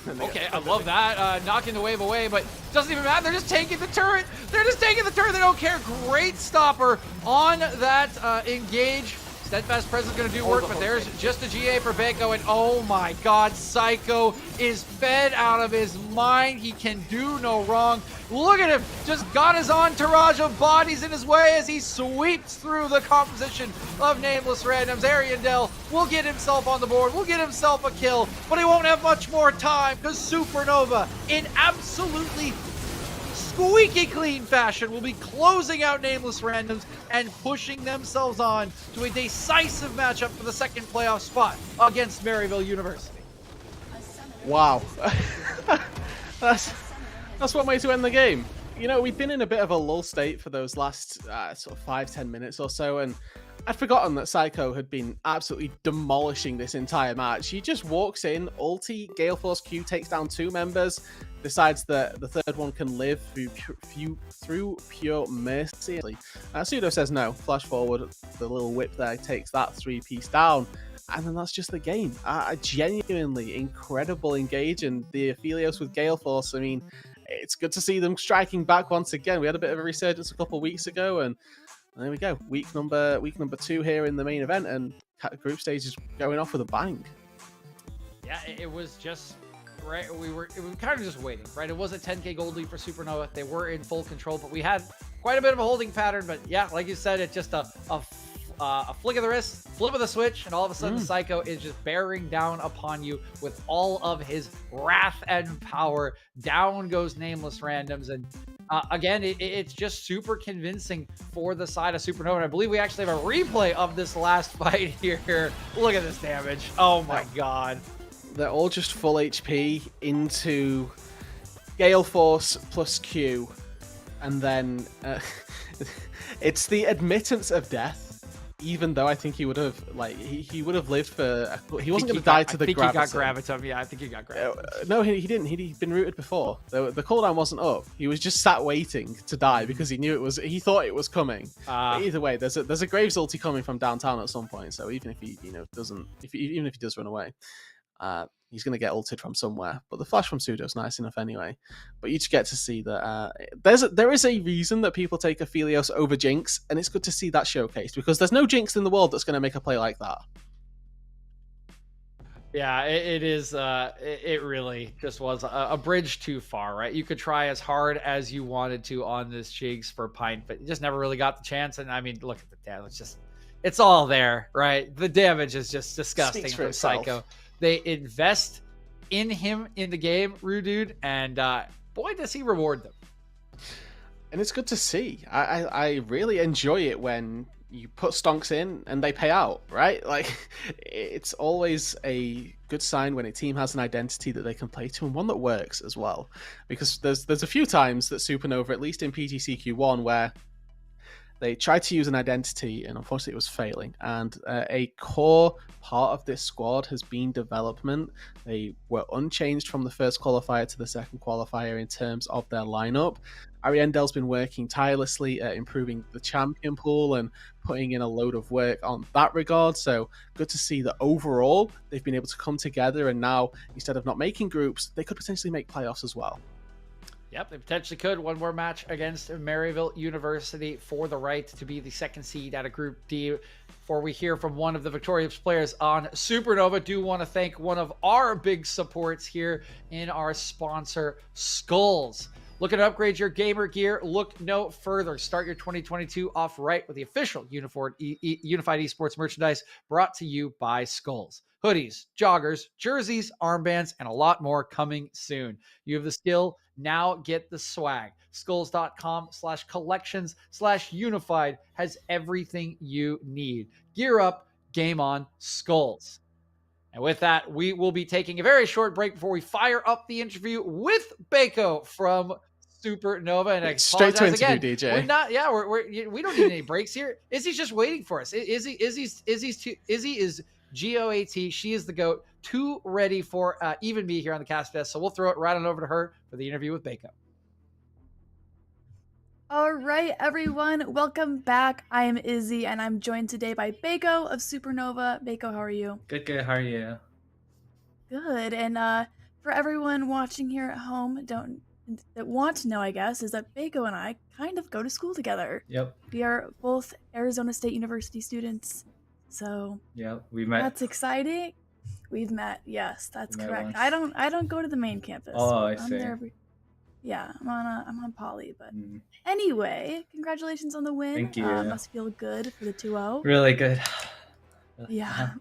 Okay, I love that. Knocking the wave away, but doesn't even matter. They're just taking the turret. They're just taking the turret. They don't care. Great stopper on that engage. Steadfast Presence going to do work, but there's just a GA for Beko, and oh my god, Psycho is fed out of his mind. He can do no wrong. Look at him, just got his entourage of bodies in his way as he sweeps through the composition of Nameless Randoms. Ariandel will get himself on the board, will get himself a kill, but he won't have much more time because Supernova, in absolutely squeaky clean fashion, will be closing out Nameless Randoms and pushing themselves on to a decisive matchup for the second playoff spot against Maryville University. Wow. That's one way to end the game. We've been in a bit of a lull state for those last sort of 5-10 minutes or so, and I'd forgotten that Psycho had been absolutely demolishing this entire match. He just walks in, ulti, Gale Force Q takes down 2 members, decides that the third one can live through pure mercy. Pseudo says no, flash forward, the little whip there takes that 3-piece down, and then that's just the game. A genuinely incredible engage, and the Aphelios with Gale Force, I mean, it's good to see them striking back once again. We had a bit of a resurgence a couple of weeks ago, and there we go. Week number 2 here in the main event, and group stage is going off with a bang. Yeah, it was just right. We were kind of just waiting, right? It was a 10k gold lead for Supernova. They were in full control, but we had quite a bit of a holding pattern. But yeah, like you said, it's just a flick of the wrist, flip of the switch, and all of a sudden Psycho is just bearing down upon you with all of his wrath and power. Down goes Nameless Randoms, and again, it's just super convincing for the side of Supernova. And I believe we actually have a replay of this last fight here. Look at this damage. Oh my god. They're all just full HP into Gale Force plus Q, and then it's the admittance of death. Even though I think he would have, he would have lived for. He wasn't going to die to the graviton. I think he got graviton. Yeah, I think he got graviton. No, he didn't. He'd been rooted before. The cooldown wasn't up. He was just sat waiting to die because he knew it was. He thought it was coming. Either way, there's a Graves ulti coming from downtown at some point. So even if he doesn't, even if he does run away, he's going to get ulted from somewhere. But the flash from Pseudo's nice enough anyway. But you just get to see that there is a reason that people take Aphelios over Jinx, and it's good to see that showcased, because there's no Jinx in the world that's going to make a play like that. Yeah, it is. It really just was a bridge too far, right? You could try as hard as you wanted to on this Jigs for Pint, but you just never really got the chance. And I mean, look at the damage. It's all there, right? The damage is just disgusting from Psycho. They invest in him in the game, Rudude, and boy, does he reward them. And it's good to see. I really enjoy it when you put stonks in and they pay out, right? Like, it's always a good sign when a team has an identity that they can play to, and one that works as well. Because there's a few times that Supernova, at least in PTCQ1, where They tried to use an identity, and unfortunately it was failing. And a core part of this squad has been development. They were unchanged from the first qualifier to the second qualifier in terms of their lineup. Ariendel's been working tirelessly at improving the champion pool and putting in a load of work on that regard. So good to see that overall they've been able to come together, and now instead of not making groups, they could potentially make playoffs as well. Yep, they potentially could. One more match against Maryville University for the right to be the second seed out of Group D. Before we hear from one of the victorious players on Supernova, do want to thank one of our big supports here in our sponsor, Skulls. Looking to upgrade your gamer gear? Look no further. Start your 2022 off right with the official Unified Esports merchandise brought to you by Skulls. Hoodies, joggers, jerseys, armbands, and a lot more coming soon. You have the skill, now get the swag. Skulls.com/collections/unified has everything you need. Gear up, game on, Skulls. And with that, we will be taking a very short break before we fire up the interview with Bako from Supernova. And I straight to interview, again, DJ. We're not, yeah, we don't need any breaks here. Izzy's just waiting for us. Izzy is GOAT. She is the GOAT. Too ready for even me here on the cast desk. So we'll throw it right on over to her for the interview with Bako. All right, everyone, welcome back. I am Izzy, and I'm joined today by Bako of Supernova. Bako, how are you? Good. How are you? Good. And for everyone watching here at home, that want to know, I guess, is that Bako and I kind of go to school together. Yep. We are both Arizona State University students, so Yeah, we met. that's exciting. We've met. Yes, that's We met correct. once. I don't go to the main campus. Oh, I I'm see. there yeah, I'm on Poly, but Mm, anyway, congratulations on the win. Thank you. Must feel good for the 2-0. really good. Yeah.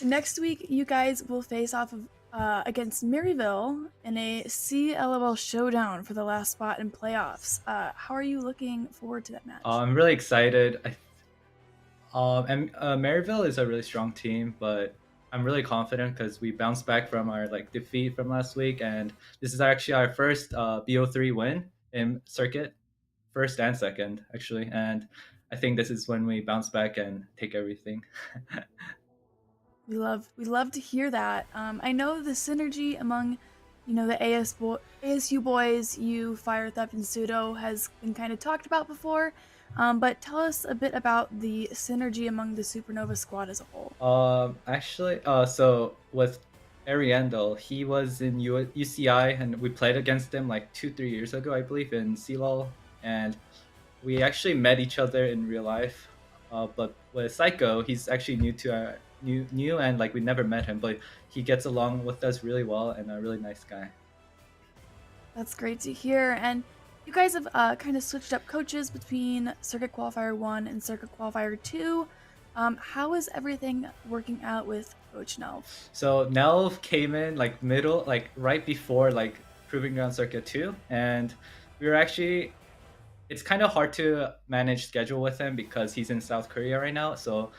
Next week, you guys will face off against Maryville in a CLOL showdown for the last spot in playoffs. How are you looking forward to that match? I'm really excited. And Maryville is a really strong team, but I'm really confident because we bounced back from our defeat from last week, and this is actually our first BO3 win in circuit, first and second actually, and I think this is when we bounce back and take everything. We love to hear that. I know the synergy among, the ASU boys, you, Fire Theft, and Pseudo has been kind of talked about before. But tell us a bit about the synergy among the Supernova squad as a whole. So with Ariendel, he was in UCI, and we played against him 2-3 years ago, I believe, in CLOL, and we actually met each other in real life. But with Psycho, he's actually new and we never met him, but he gets along with us really well and a really nice guy. That's great to hear. And you guys have kind of switched up coaches between Circuit Qualifier 1 and Circuit Qualifier 2. How is everything working out with Coach Nelv? So Nelv came in middle, right before Proving Ground Circuit 2, and we were actually, it's kind of hard to manage schedule with him because he's in South Korea right now. So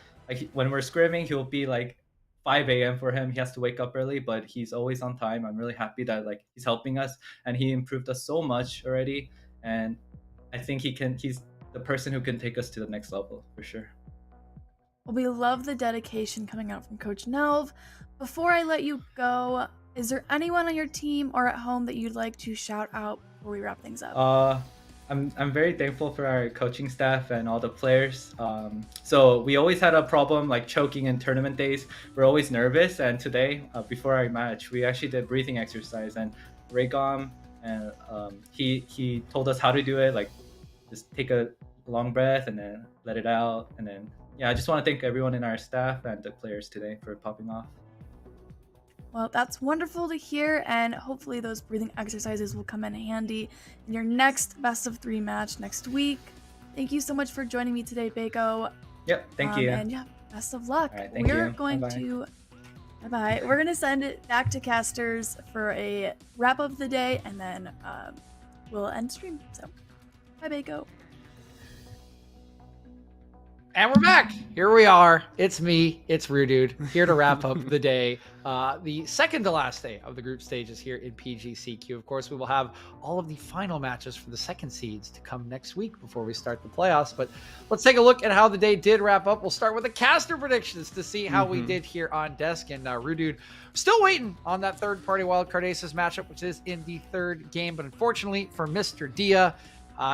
when we're scrimming, he'll be 5 a.m. for him. He has to wake up early, but he's always on time. I'm really happy that he's helping us, and he improved us so much already. And I think he's the person who can take us to the next level for sure. Well, we love the dedication coming out from Coach Nelv. Before I let you go, is there anyone on your team or at home that you'd like to shout out before we wrap things up? I'm very thankful for our coaching staff and all the players. So we always had a problem choking in tournament days. We're always nervous, and today before our match, we actually did breathing exercise, and Raycom and he told us how to do it. Just take a long breath and then let it out, and then I just want to thank everyone in our staff and the players today for popping off. Well, that's wonderful to hear, and hopefully those breathing exercises will come in handy in your next best of 3 match next week. Thank you so much for joining me today, Bako. Yep, thank you. And best of luck. All right, thank you. Bye-bye. We're going to send it back to casters for a wrap of the day, and then we'll end stream. So, bye, Bako. And we're back. Here we are. It's me. It's Rudude here to wrap up the day. The second to last day of the group stages here in PGCQ. Of course, we will have all of the final matches for the second seeds to come next week before we start the playoffs. But let's take a look at how the day did wrap up. We'll start with the caster predictions to see how we did here on desk. And Rudude, still waiting on that third-party Wildcard Aces matchup, which is in the third game. But unfortunately for Mr. Dia,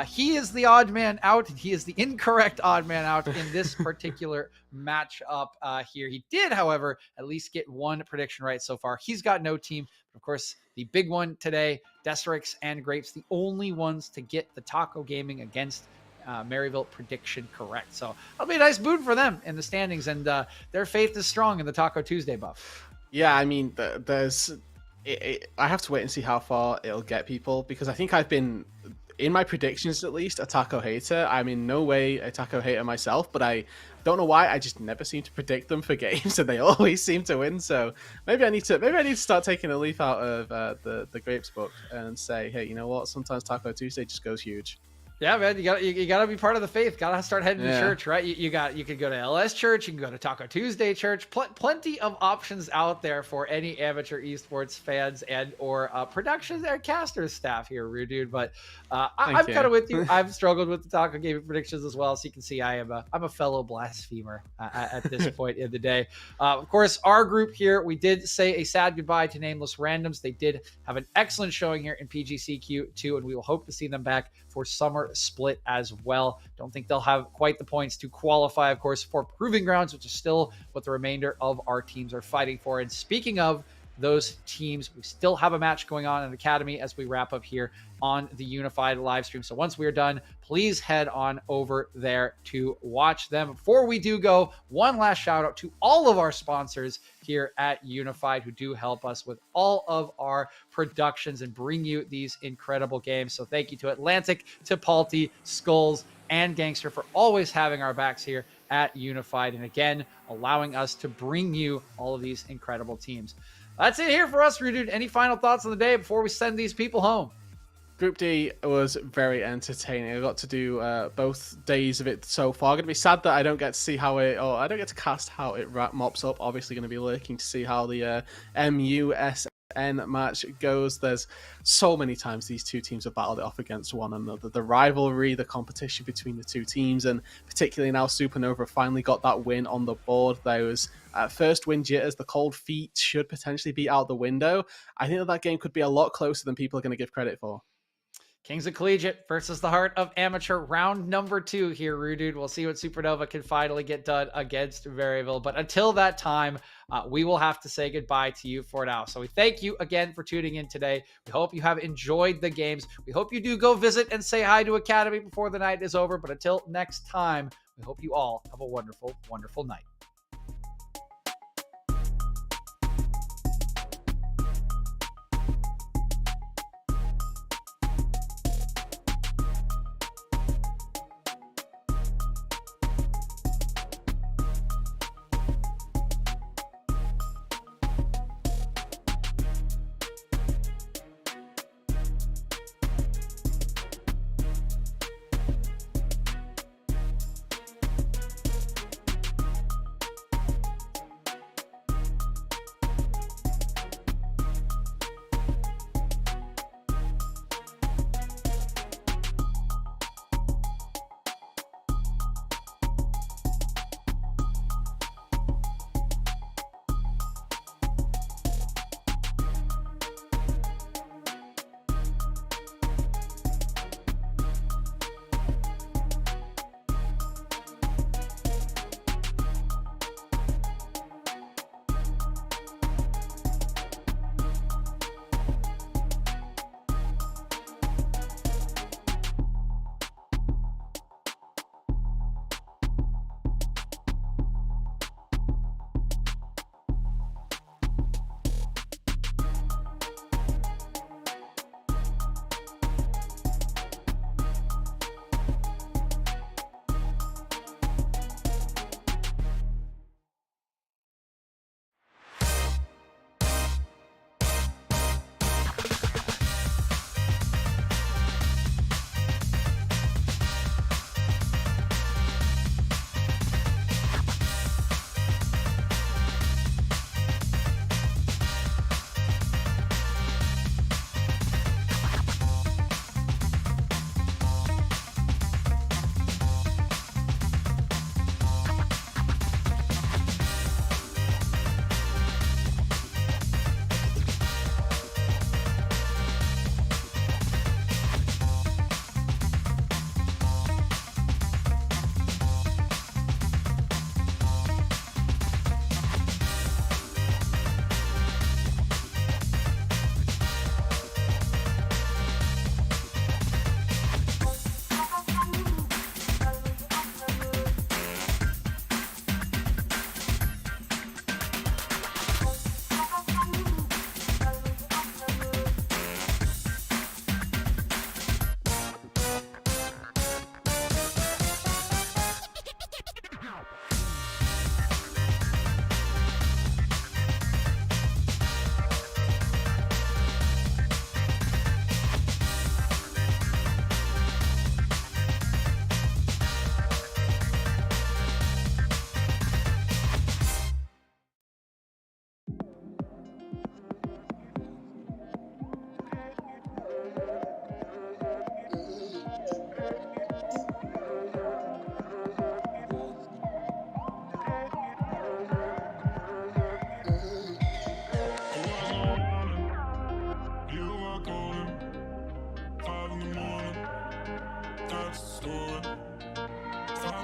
he is the odd man out, and he is the incorrect odd man out in this particular matchup here. He did, however, at least get one prediction right so far. He's got no team. Of course, the big one today, Deserix and Grapes, the only ones to get the Taco Gaming against Maryville prediction correct. So that'll be a nice boon for them in the standings, and their faith is strong in the Taco Tuesday buff. Yeah, I mean, there's... I have to wait and see how far it'll get people, because I think I've been... in my predictions, at least, a Taco hater. I'm in no way a Taco hater myself, but I don't know why. I just never seem to predict them for games, and they always seem to win. So maybe I need to start taking a leaf out of the Grapes book and say, hey, you know what? Sometimes Taco Tuesday just goes huge. Yeah, man, you gotta be part of the faith. Gotta start heading to church, right? You could go to LS Church, you can go to Taco Tuesday Church. Plenty of options out there for any amateur esports fans and or productions and casters staff here, Rudude. But I'm kind of with you. I've struggled with the Taco Gaming predictions as well, so you can see I'm a fellow blasphemer at this point in the day. Of course, our group here, we did say a sad goodbye to Nameless Randoms. They did have an excellent showing here in PGCQ 2, and we will hope to see them back for summer split as well. Don't think they'll have quite the points to qualify, of course, for Proving Grounds, which is still what the remainder of our teams are fighting for. And speaking of those teams, we still have a match going on in Academy as we wrap up here on the Unified live stream. So once we're done, please head on over there to watch them. Before we do go, one last shout out to all of our sponsors here at Unified who do help us with all of our productions and bring you these incredible games. So thank you to Atlantic, to Palti, Skulls, and Gangster for always having our backs here at Unified, and again, allowing us to bring you all of these incredible teams. That's it here for us, Rudude. Any final thoughts on the day before we send these people home? Group D was very entertaining. I got to do both days of it so far. Going to be sad that I don't get to see how it, or I don't get to cast how it mops up. Obviously, going to be lurking to see how the MUSN match goes. There's so many times these two teams have battled it off against one another. The rivalry, the competition between the two teams, and particularly now Supernova finally got that win on the board. Those first win jitters, the cold feet should potentially be out the window. I think that game could be a lot closer than people are going to give credit for. Kings of Collegiate versus the Heart of Amateur, round number 2 here, Rudude. We'll see what Supernova can finally get done against Maryville. But until that time, we will have to say goodbye to you for now. So we thank you again for tuning in today. We hope you have enjoyed the games. We hope you do go visit and say hi to Academy before the night is over. But until next time, we hope you all have a wonderful, wonderful night.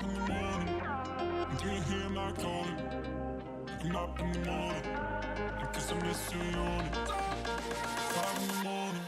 in the morning, until you hear my calling. Waking up in the morning, I guess I miss you yawning. 5 in the morning.